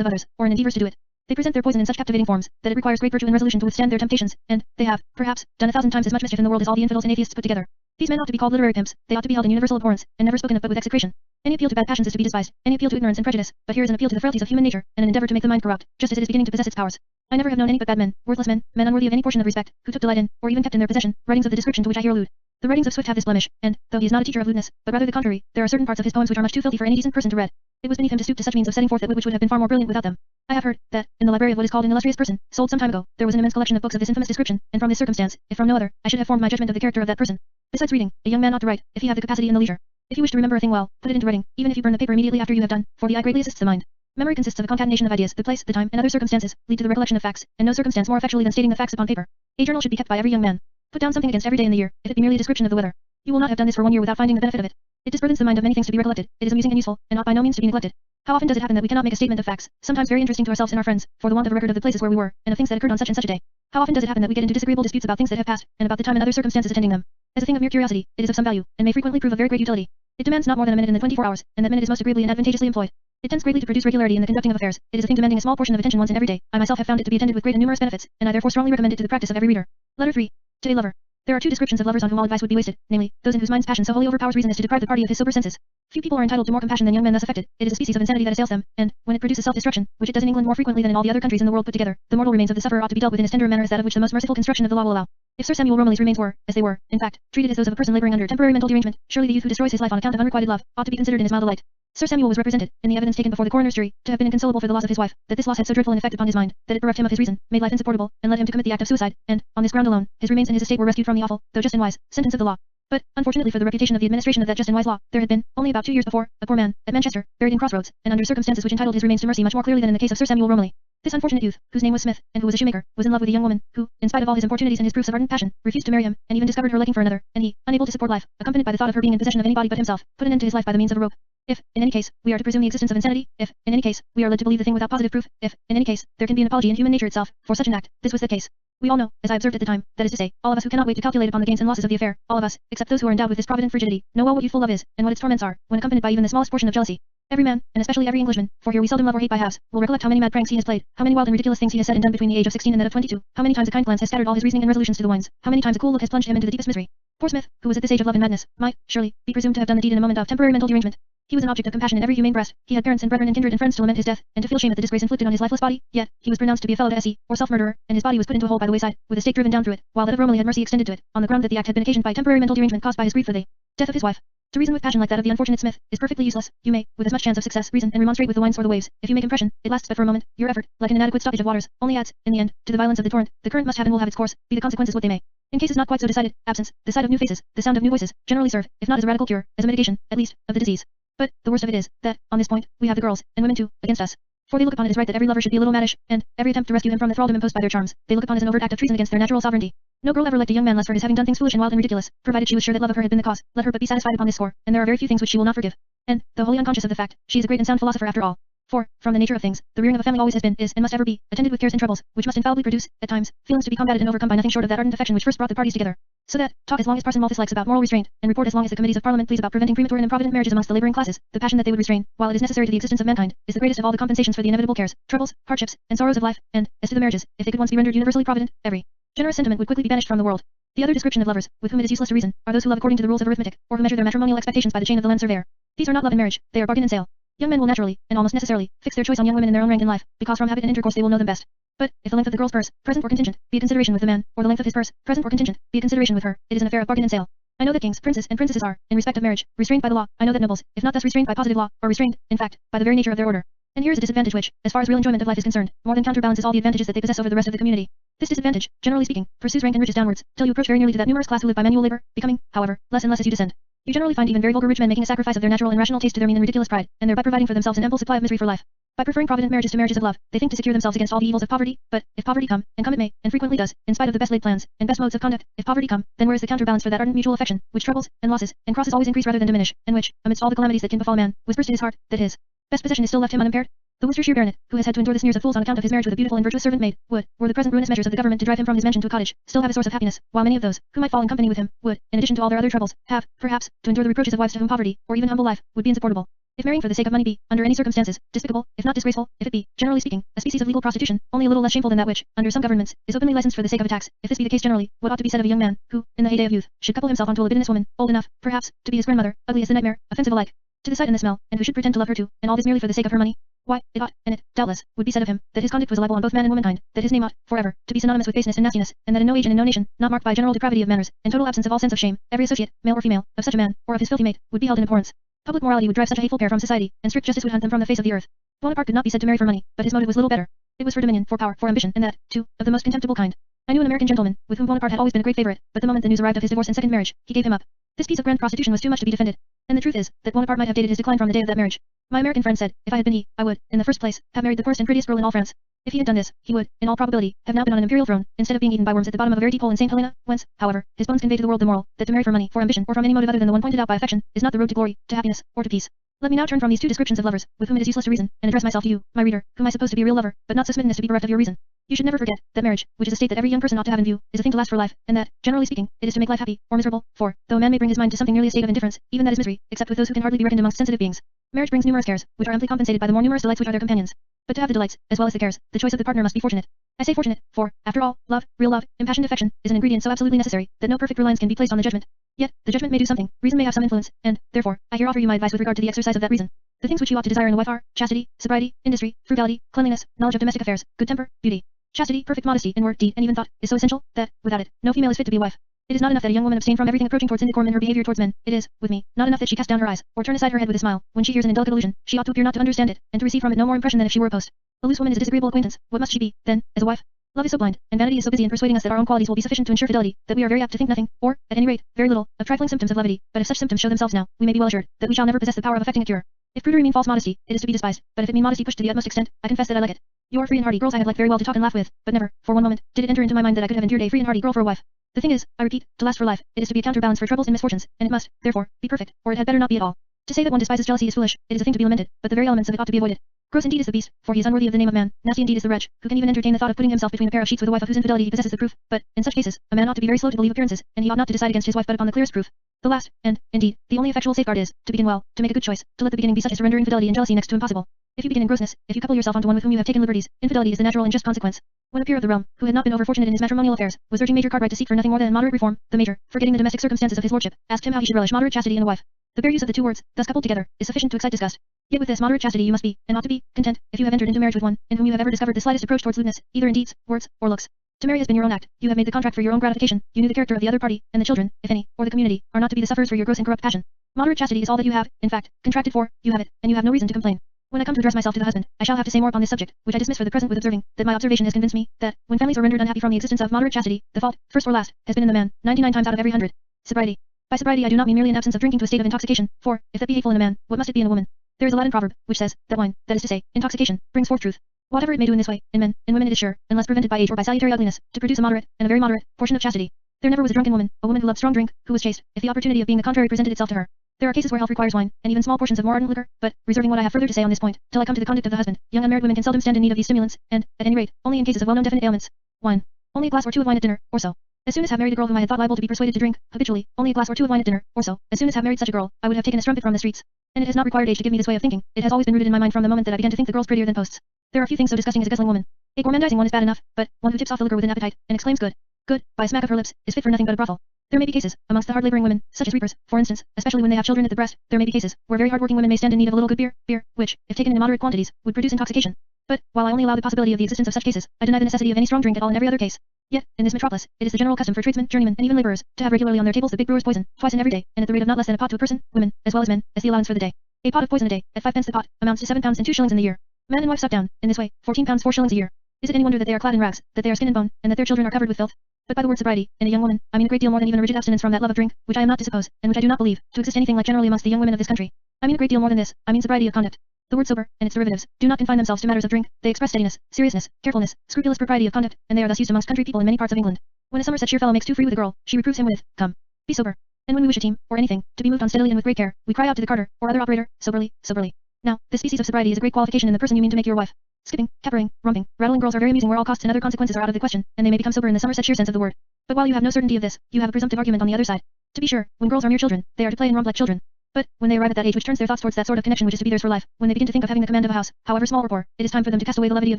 of others, or in endeavors to do it. They present their poison in such captivating forms, that it requires great virtue and resolution to withstand their temptations, and, they have, perhaps, done 1,000 times as much mischief in the world as all the infidels and atheists put together. These men ought to be called literary pimps, they ought to be held in universal abhorrence, and never spoken of but with execration. Any appeal to bad passions is to be despised, any appeal to ignorance and prejudice, but here is an appeal to the frailties of human nature, and an endeavor to make the mind corrupt, just as it is beginning to possess its powers. I never have known any but bad men, worthless men, men unworthy of any portion of respect, who took delight in, or even kept in their possession, writings of the description to which I here allude. The writings of Swift have this blemish, and, though he is not a teacher of lewdness, but rather the contrary, there are certain parts of his poems which are much too filthy for any decent person to read. It was beneath him to stoop to such means of setting forth that wit which would have been far more brilliant without them. I have heard, that, in the library of what is called an illustrious person, sold some time ago, there was an immense collection of books of this infamous description, and from this circumstance, if from no other, I should have formed my judgment of the character of that person. Besides reading, a young man ought to write, if he have the capacity and the leisure. If you wish to remember a thing well, put it into writing, even if you burn the paper immediately after you have done, for the eye greatly assists the mind. Memory consists of a concatenation of ideas, the place, the time, and other circumstances, lead to the recollection of facts, and no circumstance more effectually than stating the facts upon paper. A journal should be kept by every young man. Put down something against every day in the year, if it be merely a description of the weather. You will not have done this for 1 year without finding the benefit of it. It disburthens the mind of many things to be recollected, it is amusing and useful, and ought by no means to be neglected. How often does it happen that we cannot make a statement of facts, sometimes very interesting to ourselves and our friends, for the want of a record of the places where we were, and of things that occurred on such and such a day? How often does it happen that we get into disagreeable disputes about things that have passed, and about the time and other circumstances attending them? As a thing of mere curiosity, it is of some value, and may frequently prove of very great utility. It demands not more than a minute in the 24 hours, and that minute is most agreeably and advantageously employed. It tends greatly to produce regularity in the conducting of affairs. It is a thing demanding a small portion of attention once in every day. I myself have found it to be attended with great and numerous benefits, and I therefore strongly recommend it to the practice of every reader. Letter 3. To a lover. There are two descriptions of lovers on whom all advice would be wasted, namely, those in whose minds passion so wholly overpowers reason as to deprive the party of his sober senses. Few people are entitled to more compassion than young men thus affected. It is a species of insanity that assails them, and, when it produces self-destruction, which it does in England more frequently than in all the other countries in the world put together, the mortal remains of the sufferer ought to be dealt with in as tender a manner as that of which the most merciful construction of the law will allow. If Sir Samuel Romilly's remains were, as they were, in fact, treated as those of a person laboring under temporary mental derangement, surely the youth who destroys his life on account of unrequited love, ought to be considered in as mild a light. Sir Samuel was represented, in the evidence taken before the coroner's jury, to have been inconsolable for the loss of his wife, that this loss had so dreadful an effect upon his mind, that it bereft him of his reason, made life insupportable, and led him to commit the act of suicide, and, on this ground alone, his remains and his estate were rescued from the awful, though just and wise, sentence of the law. But, unfortunately for the reputation of the administration of that just and wise law, there had been, only about 2 years before, a poor man, at Manchester, buried in crossroads, and under circumstances which entitled his remains to mercy much more clearly than in the case of Sir Samuel Romilly. This unfortunate youth, whose name was Smith, and who was a shoemaker, was in love with a young woman, who, in spite of all his importunities and his proofs of ardent passion, refused to marry him, and even discovered her liking for another, and he, unable to support life, accompanied by the thought of her being in possession of anybody but himself, put an end to his life by the means of a rope. If, in any case, we are to presume the existence of insanity, if, in any case, we are led to believe the thing without positive proof, if, in any case, there can be an apology in human nature itself, for such an act, this was the case. We all know, as I observed at the time, that is to say, all of us who cannot wait to calculate upon the gains and losses of the affair, all of us, except those who are endowed with this provident frigidity, know well what youthful love is, and what its torments are, when accompanied by even the smallest portion of jealousy. Every man, and especially every Englishman, for here we seldom love or hate by halves, will recollect how many mad pranks he has played, how many wild and ridiculous things he has said and done between the age of 16 and that of 22, how many times a kind glance has scattered all his reasoning and resolutions to the winds, how many times a cool look has plunged him into the deepest misery. Poor Smith, who was at this age of love and madness, might, surely, be presumed to have done the deed in a moment of temporary mental derangement. He was an object of compassion in every humane breast. He had parents and brethren and kindred and friends to lament his death, and to feel shame at the disgrace inflicted on his lifeless body. Yet, he was pronounced to be a fellow to se, or self-murderer, and his body was put into a hole by the wayside, with a stake driven down through it, while that of Romilly had mercy extended to it, on the ground that the act had been occasioned by temporary mental derangement caused by his grief for the death of his wife. To reason with passion like that of the unfortunate Smith, is perfectly useless. You may, with as much chance of success, reason and remonstrate with the winds or the waves. If you make impression, it lasts but for a moment. Your effort, like an inadequate stoppage of waters, only adds, in the end, to the violence of the torrent. The current must have and will have its course, be the consequences what they may. In cases not quite so decided, absence, the sight of new faces, the sound of new voices, generally serve, if not as a radical cure, as a mitigation, at least, of the disease. But, the worst of it is, that, on this point, we have the girls, and women too, against us. For they look upon it as right that every lover should be a little mannish, and, every attempt to rescue him from the thraldom imposed by their charms, they look upon as an overt act of treason against their natural sovereignty. No girl ever liked a young man less for his having done things foolish and wild and ridiculous, provided she was sure that love of her had been the cause. Let her but be satisfied upon this score, and there are very few things which she will not forgive. And, though wholly unconscious of the fact, she is a great and sound philosopher after all. For, from the nature of things, the rearing of a family always has been, is, and must ever be, attended with cares and troubles, which must infallibly produce, at times, feelings to be combated and overcome by nothing short of that ardent affection which first brought the parties together. So that, talk as long as Parson Malthus likes about moral restraint, and report as long as the committees of Parliament please about preventing premature and improvident marriages amongst the labouring classes, the passion that they would restrain, while it is necessary to the existence of mankind, is the greatest of all the compensations for the inevitable cares, troubles, hardships, and sorrows of life, and, as to the marriages, if they could once be rendered universally provident, every generous sentiment would quickly be banished from the world. The other description of lovers, with whom it is useless to reason, are those who love according to the rules of arithmetic, or who measure their matrimonial expectations by the chain of the land surveyor. These are not love and marriage, they are bargain and sale. Young men will naturally, and almost necessarily, fix their choice on young women in their own rank in life, because from habit and intercourse they will know them best. But, if the length of the girl's purse, present or contingent, be a consideration with the man, or the length of his purse, present or contingent, be a consideration with her, it is an affair of bargain and sale. I know that kings, princes, and princesses are, in respect of marriage, restrained by the law. I know that nobles, if not thus restrained by positive law, are restrained, in fact, by the very nature of their order. And here is a disadvantage which, as far as real enjoyment of life is concerned, more than counterbalances all the advantages that they possess over the rest of the community. This disadvantage, generally speaking, pursues rank and riches downwards, till you approach very nearly to that numerous class who live by manual labor, becoming, however, less and less as you descend. You generally find even very vulgar rich men making a sacrifice of their natural and rational taste to their mean and ridiculous pride, and thereby providing for themselves an ample supply of misery for life. By preferring provident marriages to marriages of love, they think to secure themselves against all the evils of poverty, but, if poverty come, and come it may, and frequently does, in spite of the best laid plans, and best modes of conduct, if poverty come, then where is the counterbalance for that ardent mutual affection, which troubles, and losses, and crosses always increase rather than diminish, and which, amidst all the calamities that can befall a man, whispers to his heart, that his best possession is still left him unimpaired? The Worcestershire baronet, who has had to endure the sneers of fools on account of his marriage with a beautiful and virtuous servant maid, would, were the present ruinous measures of the government to drive him from his mansion to a cottage, still have a source of happiness, while many of those, who might fall in company with him, would, in addition to all their other troubles, have, perhaps, to endure the reproaches of wives to whom poverty, or even humble life, would be insupportable. If marrying for the sake of money be, under any circumstances, despicable, if not disgraceful, if it be, generally speaking, a species of legal prostitution, only a little less shameful than that which, under some governments, is openly licensed for the sake of a tax, if this be the case generally, what ought to be said of a young man, who, in the heyday of youth, should couple himself onto a libidinous woman, old enough, perhaps, to be his grandmother, ugly as the nightmare, offensive alike to the sight and the smell, and who should pretend to love her too, and all this merely for the sake of her money? Why, it ought, and it, doubtless, would be said of him, that his conduct was a libel on both man and womankind, that his name ought, forever, to be synonymous with baseness and nastiness, and that in no age and in no nation, not marked by general depravity of manners, and total absence of all sense of shame, every associate, male or female, of such a man, or of his filthy mate, would be held in abhorrence. Public morality would drive such a hateful pair from society, and strict justice would hunt them from the face of the earth. Bonaparte could not be said to marry for money, but his motive was little better. It was for dominion, for power, for ambition, and that, too, of the most contemptible kind. I knew an American gentleman, with whom Bonaparte had always been a great favorite, but the moment the news arrived of his divorce and second marriage, he gave him up. This piece of grand prostitution was too much to be defended. And the truth is, that Bonaparte might have dated his decline from the day of that marriage. My American friend said, if I had been he, I would, in the first place, have married the poorest and prettiest girl in all France. If he had done this, he would, in all probability, have now been on an imperial throne, instead of being eaten by worms at the bottom of a very deep hole in St. Helena, whence, however, his bones convey to the world the moral, that to marry for money, for ambition, or from any motive other than the one pointed out by affection, is not the road to glory, to happiness, or to peace. Let me now turn from these two descriptions of lovers, with whom it is useless to reason, and address myself to you, my reader, whom I suppose to be a real lover, but not so smitten as to be bereft of your reason. You should never forget, that marriage, which is a state that every young person ought to have in view, is a thing to last for life, and that, generally speaking, it is to make life happy, or miserable, for, though a man may bring his mind to something nearly a state of indifference, even that is misery, except with those who can hardly be reckoned amongst sensitive beings. Marriage brings numerous cares, which are amply compensated by the more numerous delights which are their companions. But to have the delights, as well as the cares, the choice of the partner must be fortunate. I say fortunate, for, after all, love, real love, impassioned affection, is an ingredient so absolutely necessary, that no perfect reliance can be placed on the judgment. Yet, the judgment may do something, reason may have some influence, and, therefore, I here offer you my advice with regard to the exercise of that reason. The things which you ought to desire in a wife are, chastity, sobriety, industry, frugality, cleanliness, knowledge of domestic affairs, good temper, beauty. Chastity, perfect modesty in word, deed, and even thought, is so essential, that, without it, no female is fit to be a wife. It is not enough that a young woman abstain from everything approaching towards indecorum in her behavior towards men. It is, with me, not enough that she cast down her eyes, or turn aside her head with a smile, when she hears an indelicate allusion. She ought to appear not to understand it, and to receive from it no more impression than if she were a post. A loose woman is a disagreeable acquaintance. What must she be, then, as a wife? Love is so blind, and vanity is so busy in persuading us that our own qualities will be sufficient to ensure fidelity, that we are very apt to think nothing, or, at any rate, very little, of trifling symptoms of levity. But if such symptoms show themselves now, we may be well assured that we shall never possess the power of effecting a cure. If prudery mean false modesty, it is to be despised, but if it mean modesty pushed to the utmost extent, I confess that I like it. You are free and hardy girls I have liked very well to talk and laugh with, but never, for one moment, did it enter into my mind that I could have endured a free and hardy girl for a wife. The thing is, I repeat, to last for life, it is to be a counterbalance for troubles and misfortunes, and it must, therefore, be perfect, or it had better not be at all. To say that one despises jealousy is foolish, it is a thing to be lamented, but the very elements of it ought to be avoided. Gross indeed is the beast, for he is unworthy of the name of man, nasty indeed is the wretch, who can even entertain the thought of putting himself between a pair of sheets with a wife of whose infidelity he possesses the proof, but, in such cases, a man ought to be very slow to believe appearances, and he ought not to decide against his wife but upon the clearest proof. The last, and, indeed, the only effectual safeguard is, to begin well, to make a good choice, to let the beginning be such as to render infidelity and jealousy next to impossible. If you begin in grossness, if you couple yourself onto one with whom you have taken liberties, infidelity is the natural and just consequence. When a peer of the realm, who had not been over fortunate in his matrimonial affairs, was urging Major Cartwright to seek for nothing more than moderate reform, the Major, forgetting the domestic circumstances of his lordship, asked him how he should relish moderate chastity in a wife. The bare use of the two words, thus coupled together, is sufficient to excite disgust. Yet with this moderate chastity you must be, and ought to be, content, if you have entered into marriage with one, in whom you have ever discovered the slightest approach towards lewdness, either in deeds, words, or looks. To marry has been your own act, you have made the contract for your own gratification, you knew the character of the other party, and the children, if any, or the community, are not to be the sufferers for your gross and corrupt passion. Moderate chastity is all that you have, in fact, contracted for, you have it, and you have no reason to complain. When I come to address myself to the husband, I shall have to say more upon this subject, which I dismiss for the present with observing, that my observation has convinced me, that, when families are rendered unhappy from the existence of moderate chastity, the fault, first or last, has been in the man, 99 times out of every 100. Sobriety. By sobriety I do not mean merely an absence of drinking to a state of intoxication, for, if that be hateful in a man, what must it be in a woman? There is a Latin proverb, which says, that wine, that is to say, intoxication, brings forth truth. Whatever it may do in this way, in men, in women it is sure, unless prevented by age or by salutary ugliness, to produce a moderate, and a very moderate, portion of chastity. There never was a drunken woman, a woman who loved strong drink, who was chaste, if the opportunity of being the contrary presented itself to her. There are cases where health requires wine, and even small portions of more ardent liquor, but, reserving what I have further to say on this point, till I come to the conduct of the husband, young unmarried women can seldom stand in need of these stimulants, and, at any rate, only in cases of well-known definite ailments. Wine. Only a glass or two of wine at dinner, or so. As soon as have married a girl whom I had thought liable to be persuaded to drink, habitually, only a glass or two of wine at dinner, or so. As soon as have married such a girl, I would have taken a strumpet from the streets. And it has not required age to give me this way of thinking, it has always been rooted in my mind from the moment that I began to think the girls prettier than posts. There are few things so disgusting as a guzzling woman. A gormandizing one is bad enough, but, one who tips off the liquor with an appetite, and exclaims good, good, by a smack of her lips, is fit for nothing but a brothel. There may be cases, amongst the hard-laboring women, such as reapers, for instance, especially when they have children at the breast, there may be cases, where very hard-working women may stand in need of a little good beer, which, if taken in moderate quantities, would produce intoxication. But, while I only allow the possibility of the existence of such cases, I deny the necessity of any strong drink at all in every other case. Yet, in this metropolis, it is the general custom for tradesmen, journeymen, and even laborers, to have regularly on their tables the big brewer's poison, twice in every day, and at the rate of not less than a pot to a person, women, as well as men, as the allowance for the day. A pot of poison a day, at 5 pence the pot, amounts to 7 pounds and 2 shillings in the year. Man and wife sup down, in this way, 14 pounds 4 shillings a year. Is it any wonder that they are clad in rags, that they are skin and bone, and that their children are covered with filth? But by the word sobriety, in a young woman, I mean a great deal more than even a rigid abstinence from that love of drink, which I am not to suppose, and which I do not believe, to exist anything like generally amongst the young women of this country. I mean a great deal more than this, I mean sobriety of conduct. The word sober, and its derivatives, do not confine themselves to matters of drink, they express steadiness, seriousness, carefulness, scrupulous propriety of conduct, and they are thus used amongst country people in many parts of England. When a Somersetshire fellow makes too free with a girl, she reproves him with, come, be sober. And when we wish a team, or anything, to be moved on steadily and with great care, we cry out to the carter, or other operator, soberly, soberly. Now, this species of sobriety is a great qualification in the person you mean to make your wife. Skipping, capering, romping, rattling girls are very amusing where all costs and other consequences are out of the question, and they may become sober in the Somersetshire sense of the word. But while you have no certainty of this, you have a presumptive argument on the other side. To be sure, when girls are mere children, they are to play and romp like children. But, when they arrive at that age which turns their thoughts towards that sort of connection which is to be theirs for life, when they begin to think of having the command of a house, however small or poor, it is time for them to cast away the levity of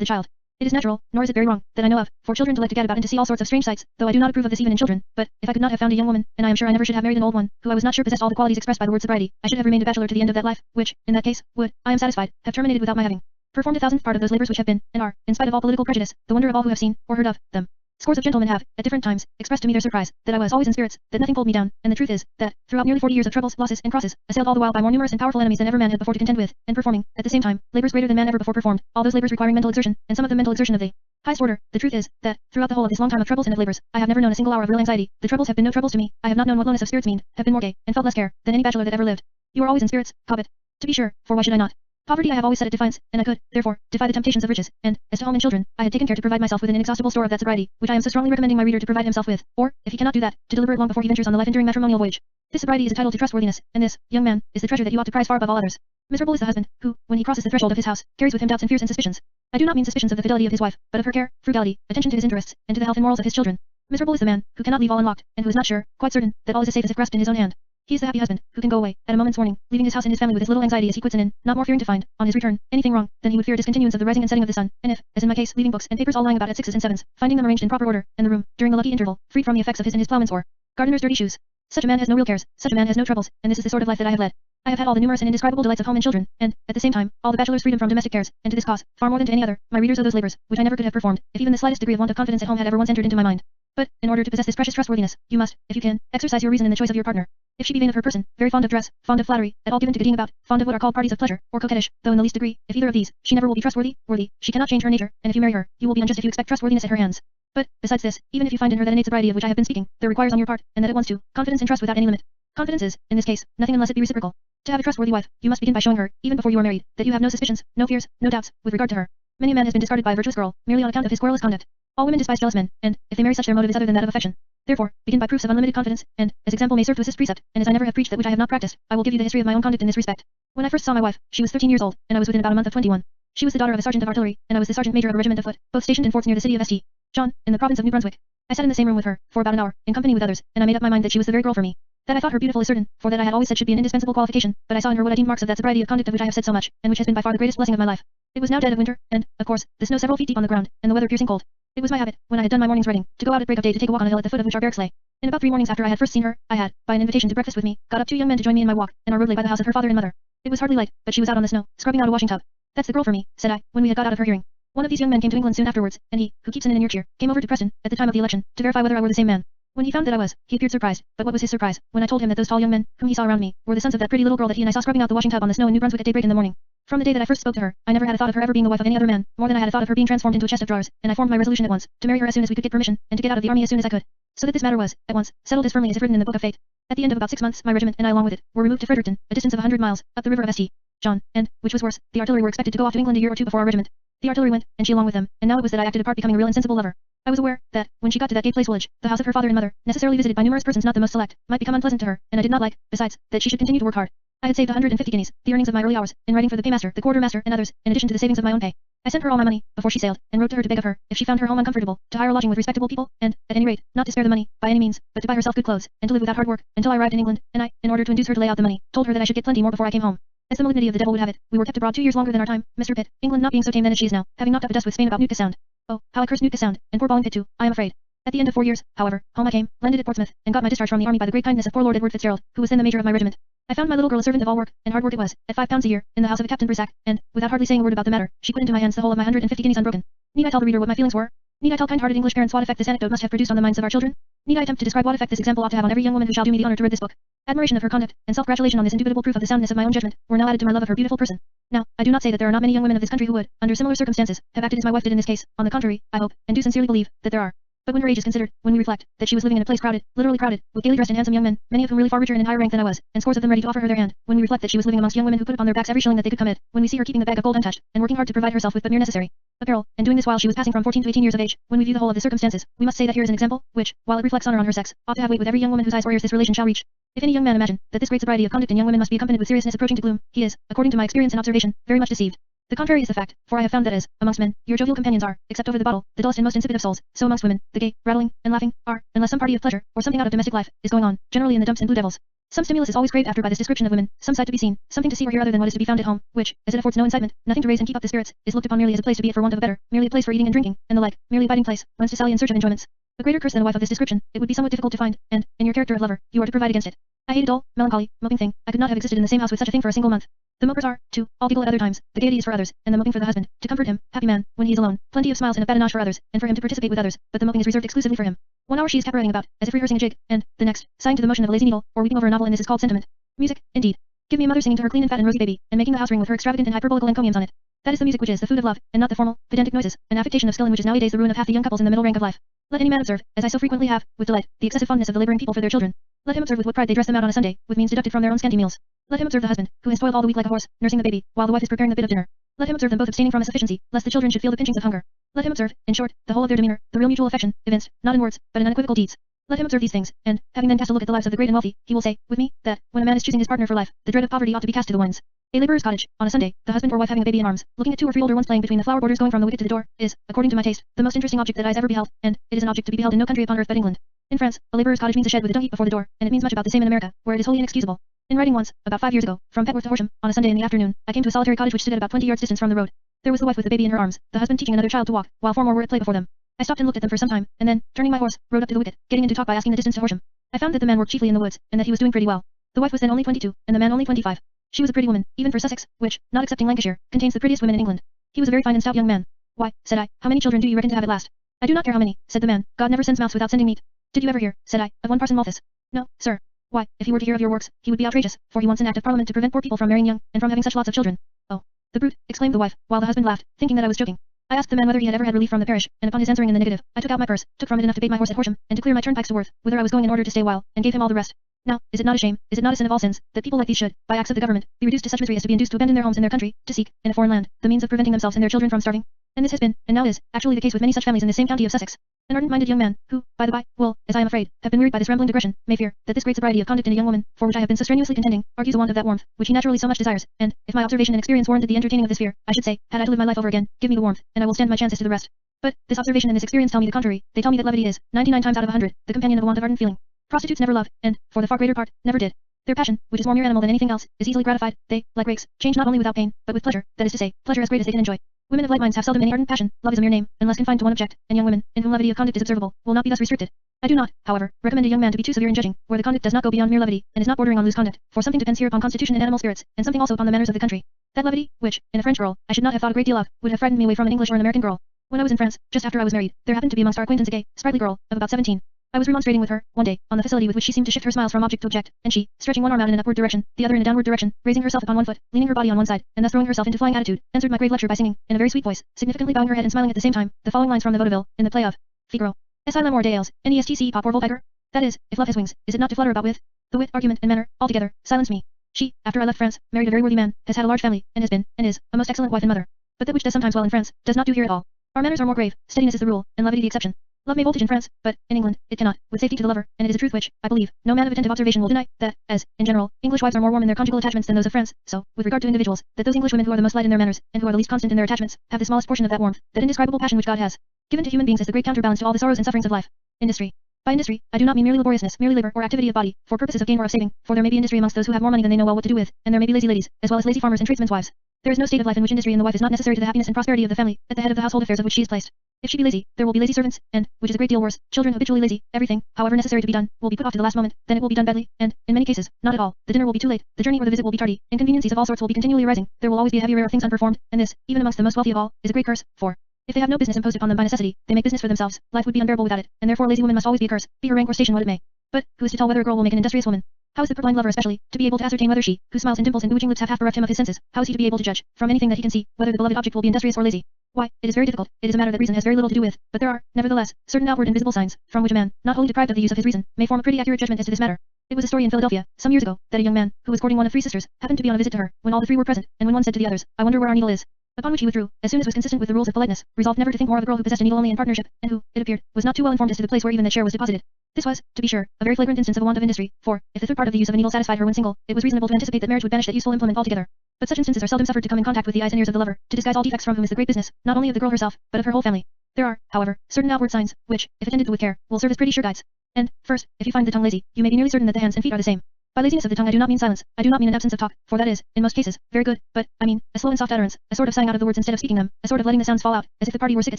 the child. It is natural, nor is it very wrong, that I know of, for children to like to gad about and to see all sorts of strange sights, though I do not approve of this even in children, but, if I could not have found a young woman, and I am sure I never should have married an old one, who I was not sure possessed all the qualities expressed by the word sobriety, I should have remained a bachelor to the end of that life, which, in that case, would, I am satisfied, have terminated without my having performed a thousandth part of those labors which have been, and are, in spite of all political prejudice, the wonder of all who have seen, or heard of, them. Scores of gentlemen have, at different times, expressed to me their surprise, that I was always in spirits, that nothing pulled me down, and the truth is, that, throughout nearly 40 years of troubles, losses, and crosses, assailed all the while by more numerous and powerful enemies than ever man had before to contend with, and performing, at the same time, labors greater than man ever before performed, all those labors requiring mental exertion, and some of them mental exertion of the highest order, the truth is, that, throughout the whole of this long time of troubles and of labors, I have never known a single hour of real anxiety, the troubles have been no troubles to me, I have not known what lowness of spirits meaned, have been more gay, and felt less care, than any bachelor that ever lived. You are always in spirits, Cobbett. To be sure, for why should I not? Poverty I have always set at defiance, and I could, therefore, defy the temptations of riches, and, as to home and children, I had taken care to provide myself with an inexhaustible store of that sobriety, which I am so strongly recommending my reader to provide himself with, or, if he cannot do that, to deliver it long before he ventures on the life-enduring matrimonial voyage. This sobriety is a title to trustworthiness, and this, young man, is the treasure that you ought to prize far above all others. Miserable is the husband, who, when he crosses the threshold of his house, carries with him doubts and fears and suspicions. I do not mean suspicions of the fidelity of his wife, but of her care, frugality, attention to his interests, and to the health and morals of his children. Miserable is the man, who cannot leave all unlocked, and who is not sure, quite certain, that all is as safe as if grasped in his own hand. He is the happy husband, who can go away, at a moment's warning, leaving his house and his family with as little anxiety as he quits an inn, not more fearing to find, on his return, anything wrong, than he would fear discontinuance of the rising and setting of the sun, and if, as in my case, leaving books and papers all lying about at sixes and sevens, finding them arranged in proper order, and the room, during the lucky interval, freed from the effects of his and his ploughman's or gardener's dirty shoes. Such a man has no real cares, such a man has no troubles, and this is the sort of life that I have led. I have had all the numerous and indescribable delights of home and children, and, at the same time, all the bachelor's freedom from domestic cares, and to this cause, far more than to any other, my readers owe those labors, which I never could have performed, if even the slightest degree of want of confidence at home had ever once entered into my mind. But, in order to possess this precious trustworthiness, you must, if you can, exercise your reason in the choice of your partner. If she be vain of her person, very fond of dress, fond of flattery, at all given to giddying about, fond of what are called parties of pleasure, or coquettish, though in the least degree, if either of these, she never will be trustworthy, worthy, she cannot change her nature, and if you marry her, you will be unjust if you expect trustworthiness at her hands. But, besides this, even if you find in her that innate sobriety of which I have been speaking, there requires on your part, and that at once too, confidence and trust without any limit. Confidence is, in this case, nothing unless it be reciprocal. To have a trustworthy wife, you must begin by showing her, even before you are married, that you have no suspicions, no fears, no doubts, with regard to her. Many a man has been discarded by a virtuous girl, merely on account of his querulous conduct. All women despise jealous men, and, if they marry such their motive is other than that of affection. Therefore, begin by proofs of unlimited confidence, and, as example may serve to assist precept, and as I never have preached that which I have not practiced, I will give you the history of my own conduct in this respect. When I first saw my wife, she was 13 years old, and I was within about a month of 21. She was the daughter of a sergeant of artillery, and I was the sergeant major of a regiment of foot, both stationed in forts near the city of St. John, in the province of New Brunswick. I sat in the same room with her, for about an hour, in company with others, and I made up my mind that she was the very girl for me. That I thought her beautiful is certain, for that I had always said should be an indispensable qualification, but I saw in her what I deemed marks of that sobriety of conduct of which I have said so much, and which has been by far the greatest blessing of my life. It was now dead of winter, and, of course, the snow several feet deep on the ground, and the weather piercing cold. It was my habit, when I had done my morning's writing, to go out at break of day to take a walk on a hill at the foot of which our barracks lay. In about 3 mornings after I had first seen her, I had, by an invitation to breakfast with me, got up 2 young men to join me in my walk, and our road lay by the house of her father and mother. It was hardly light, but she was out on the snow, scrubbing out a washing tub. That's the girl for me, said I, when we had got out of her hearing. One of these young men came to England soon afterwards, and he, who keeps an inn in Yorkshire, came over to Preston, at the time of the election, to verify whether I were the same man. When he found that I was, he appeared surprised, but what was his surprise, when I told him that those tall young men, whom he saw around me, were the sons of that pretty little girl that he and I saw scrubbing out the washing tub on the snow in New Brunswick at daybreak in the morning. From the day that I first spoke to her, I never had a thought of her ever being the wife of any other man, more than I had a thought of her being transformed into a chest of drawers, and I formed my resolution at once, to marry her as soon as we could get permission, and to get out of the army as soon as I could. So that this matter was, at once, settled as firmly as if written in the book of fate. At the end of about 6 months, my regiment, and I along with it, were removed to Fredericton, a distance of 100 miles, up the river of St. John, and, which was worse, the artillery were expected to go off to England a year or 2 before our regiment. The artillery went, and she along with them, and now it was that I acted a part becoming a real insensible lover. I was aware that, when she got to that gay place Woolwich, the house of her father and mother, necessarily visited by numerous persons not the most select, might become unpleasant to her, and I did not like, besides, that she should continue to work hard. I had saved 150 guineas, the earnings of my early hours, in writing for the paymaster, the quartermaster, and others, in addition to the savings of my own pay. I sent her all my money, before she sailed, and wrote to her to beg of her, if she found her home uncomfortable, to hire a lodging with respectable people, and, at any rate, not to spare the money, by any means, but to buy herself good clothes, and to live without hard work, until I arrived in England, and I, in order to induce her to lay out the money, told her that I should get plenty more before I came home. As the malignity of the devil would have it, we were kept abroad 2 years longer than our time, Mr. Pitt, England not being so tame then as she is now, having knocked up the dust with Spain about Nootka Sound. Oh, how I curse Nootka Sound, and poor Balling Pitt too, I am afraid. At the end of 4 years, however, home I came, landed at Portsmouth, and got my discharge from the army by the great kindness of poor Lord Edward Fitzgerald, who was then the major of my regiment. I found my little girl a servant of all work, and hard work it was, at £5 a year, in the house of a Captain Brissac, and, without hardly saying a word about the matter, she put into my hands the whole of my 150 guineas unbroken. Need I tell the reader what my feelings were? Need I tell kind-hearted English parents what effect this anecdote must have produced on the minds of our children? Need I attempt to describe what effect this example ought to have on every young woman who shall do me the honor to read this book? Admiration of her conduct, and self-gratulation on this indubitable proof of the soundness of my own judgment, were now added to my love of her beautiful person. Now, I do not say that there are not many young women of this country who would, under similar circumstances, have acted as my wife did in this case. On the contrary, I hope, and do sincerely believe, that there are. But when her age is considered, when we reflect that she was living in a place crowded, literally crowded, with gaily dressed and handsome young men, many of whom really far richer and in higher rank than I was, and scores of them ready to offer her their hand, when we reflect that she was living amongst young women who put upon their backs every shilling that they could commit, when we see her keeping the bag of gold untouched, and working hard to provide herself with but mere necessary apparel, and doing this while she was passing from 14 to 18 years of age, when we view the whole of the circumstances, we must say that here is an example, which, while it reflects honor on her sex, ought to have weight with every young woman whose eyes or ears this relation shall reach. If any young man imagine that this great sobriety of conduct in young women must be accompanied with seriousness approaching to gloom, he is, according to my experience and observation, very much deceived. The contrary is the fact, for I have found that as, amongst men, your jovial companions are, except over the bottle, the dullest and most insipid of souls, so amongst women, the gay, rattling, and laughing, are, unless some party of pleasure, or something out of domestic life, is going on, generally in the dumps and blue devils. Some stimulus is always craved after by this description of women, some sight to be seen, something to see or hear other than what is to be found at home, which, as it affords no incitement, nothing to raise and keep up the spirits, is looked upon merely as a place to be at for want of a better, merely a place for eating and drinking, and the like, merely a biding place, whence to sally in search of enjoyments. A greater curse than a wife of this description, it would be somewhat difficult to find, and, in your character of lover, you are to provide against it. I hate a dull, melancholy, moping thing. I could not have existed in the same house with such a thing for a single month. The mopers are, too, all people at other times. The gaiety is for others, and the moping for the husband, to comfort him, happy man, when he is alone. Plenty of smiles and a badinage for others, and for him to participate with others, but the moping is reserved exclusively for him. 1 hour she is cabareting about, as if rehearsing a jig, and, the next, sighing to the motion of a lazy needle, or weeping over a novel, and this is called sentiment. Music, indeed. Give me a mother singing to her clean and fat and rosy baby, and making the house ring with her extravagant and hyperbolical encomiums on it. That is the music which is the food of love, and not the formal, pedantic noises, an affectation of skill in which is nowadays the ruin of half the young couples in the middle rank of life. Let any man observe, as I so frequently have, with delight, the excessive fondness of the laboring people for their children. Let him observe with what pride they dress them out on a Sunday, with means deducted from their own scanty meals. Let him observe the husband, who has toiled all the week like a horse, nursing the baby, while the wife is preparing the bit of dinner. Let him observe them both abstaining from a sufficiency, lest the children should feel the pinchings of hunger. Let him observe, in short, the whole of their demeanor, the real mutual affection, evinced, not in words, but in unequivocal deeds. Let him observe these things, and, having then cast a look at the lives of the great and wealthy, he will say, with me, that, when a man is choosing his partner for life, the dread of poverty ought to be cast to the winds. A laborer's cottage, on a Sunday, the husband or wife having a baby in arms, looking at 2 or 3 older ones playing between the flower borders going from the wicket to the door, is, according to my taste, the most interesting object that I have ever beheld, and it is an object to be beheld in no country upon earth but England. In France, a laborer's cottage means a shed with a dung heap before the door, and it means much about the same in America, where it is wholly inexcusable. In riding once, about 5 years ago, from Petworth to Horsham, on a Sunday in the afternoon, I came to a solitary cottage which stood at about 20 yards distance from the road. There was the wife with the baby in her arms, the husband teaching another child to walk, while 4 more were at play before them. I stopped and looked at them for some time, and then, turning my horse, rode up to the wicket, getting into talk by asking the distance to Horsham. I found that the man worked chiefly in the woods, and that he was doing pretty well. The wife was then only 22, and the man only 25. She was a pretty woman, even for Sussex, which, not excepting Lancashire, contains the prettiest women in England. He was a very fine and stout young man. Why, said I, how many children do you reckon to have at last? I do not care how many, said the man. God never sends mouths without sending meat. Did you ever hear, said I, of one Parson Malthus? No, sir. Why, if he were to hear of your works, he would be outrageous, for he wants an act of Parliament to prevent poor people from marrying young, and from having such lots of children. Oh, the brute, exclaimed the wife, while the husband laughed, thinking that I was joking. I asked the man whether he had ever had relief from the parish, and upon his answering in the negative, I took out my purse, took from it enough to bait my horse at Horsham, and to clear my turnpikes to Worth, whither I was going in order to stay a while, and gave him all the rest. Now, is it not a shame, is it not a sin of all sins, that people like these should, by acts of the government, be reduced to such misery as to be induced to abandon their homes and their country, to seek, in a foreign land, the means of preventing themselves and their children from starving? And this has been, and now is, actually the case with many such families in this same county of Sussex. An ardent-minded young man, who, by the by, will, as I am afraid, have been wearied by this rambling digression, may fear, that this great sobriety of conduct in a young woman, for which I have been so strenuously contending, argues a want of that warmth, which he naturally so much desires, and, if my observation and experience warranted the entertaining of this fear, I should say, had I to live my life over again, give me the warmth, and I will stand my chances to the rest. But, this observation and this experience tell me the contrary. They tell me that levity is, 99 times out of 100, the companion of a want of ardent feeling. Prostitutes never love, and, for the far greater part, never did. Their passion, which is more mere animal than anything else, is easily gratified. They, like rakes, change not only without pain, but with pleasure, that is to say, pleasure as great as they can enjoy. Women of light minds have seldom any ardent passion, love is a mere name, unless confined to one object, and young women, in whom levity of conduct is observable, will not be thus restricted. I do not, however, recommend a young man to be too severe in judging, where the conduct does not go beyond mere levity, and is not bordering on loose conduct, for something depends here upon constitution and animal spirits, and something also upon the manners of the country. That levity, which, in a French girl, I should not have thought a great deal of, would have frightened me away from an English or an American girl. When I was in France, just after I was married, there happened to be amongst our acquaintance a gay, sprightly girl, of about 17. I was remonstrating with her, one day, on the facility with which she seemed to shift her smiles from object to object, and she, stretching one arm out in an upward direction, the other in a downward direction, raising herself upon one foot, leaning her body on one side, and thus throwing herself into flying attitude, answered my grave lecture by singing, in a very sweet voice, significantly bowing her head and smiling at the same time, the following lines from the vaudeville, in the play of Figaro. Si l'amour d'ales, nestc pop or Voltiger? That is, if love has wings, is it not to flutter about with? The wit, argument, and manner, altogether, silenced me. She, after I left France, married a very worthy man, has had a large family, and has been, and is, a most excellent wife and mother. But that which does sometimes well in France, does not do here at all. Our manners are more grave, steadiness is the rule, and levity the exception. Love may voltage in France, but, in England, it cannot, with safety to the lover, and it is a truth which, I believe, no man of attentive observation will deny, that, as, in general, English wives are more warm in their conjugal attachments than those of France, so, with regard to individuals, that those English women who are the most light in their manners, and who are the least constant in their attachments, have the smallest portion of that warmth, that indescribable passion which God has given to human beings as the great counterbalance to all the sorrows and sufferings of life. Industry. By industry, I do not mean merely laboriousness, merely labor, or activity of body, for purposes of gain or of saving, for there may be industry amongst those who have more money than they know well what to do with, and there may be lazy ladies, as well as lazy farmers and tradesmen's wives. There is no state of life in which industry in the wife is not necessary to the happiness and prosperity of the family, at the head of the household affairs of which she is placed. If she be lazy, there will be lazy servants, and, which is a great deal worse, children habitually lazy. Everything, however necessary to be done, will be put off to the last moment, then it will be done badly, and, in many cases, not at all. The dinner will be too late, the journey or the visit will be tardy, inconveniences of all sorts will be continually arising, there will always be a heavy array of things unperformed, and this, even amongst the most wealthy of all, is a great curse, for, if they have no business imposed upon them by necessity, they make business for themselves, life would be unbearable without it, and therefore lazy women must always be a curse, be her rank or station what it may. But, who is to tell whether a girl will make an industrious woman? How is the purblind lover especially, to be able to ascertain whether she, whose smiles and dimples and bewitching lips have half bereft him of his senses, how is he to be able to judge, from anything that he can see, whether the beloved object will be industrious or lazy? Why, it is very difficult. It is a matter that reason has very little to do with, but there are, nevertheless, certain outward and visible signs, from which a man, not wholly deprived of the use of his reason, may form a pretty accurate judgment as to this matter. It was a story in Philadelphia, some years ago, that a young man, who was courting one of three sisters, happened to be on a visit to her, when all the three were present, and when one said to the others, "I wonder where our needle is." Upon which he withdrew, as soon as was consistent with the rules of politeness, resolved never to think more of a girl who possessed a needle only in partnership, and who, it appeared, was not too well informed as to the place where even that share was deposited. This was, to be sure, a very flagrant instance of a want of industry, for, if the third part of the use of a needle satisfied her when single, it was reasonable to anticipate that marriage would banish that useful implement altogether. But such instances are seldom suffered to come in contact with the eyes and ears of the lover, to disguise all defects from whom is the great business, not only of the girl herself, but of her whole family. There are, however, certain outward signs, which, if attended to with care, will serve as pretty sure guides. And, first, if you find the tongue lazy, you may be nearly certain that the hands and feet are the same. By laziness of the tongue I do not mean silence, I do not mean an absence of talk, for that is, in most cases, very good, but, I mean, a slow and soft utterance, a sort of sighing out of the words instead of speaking them, a sort of letting the sounds fall out, as if the party were sick at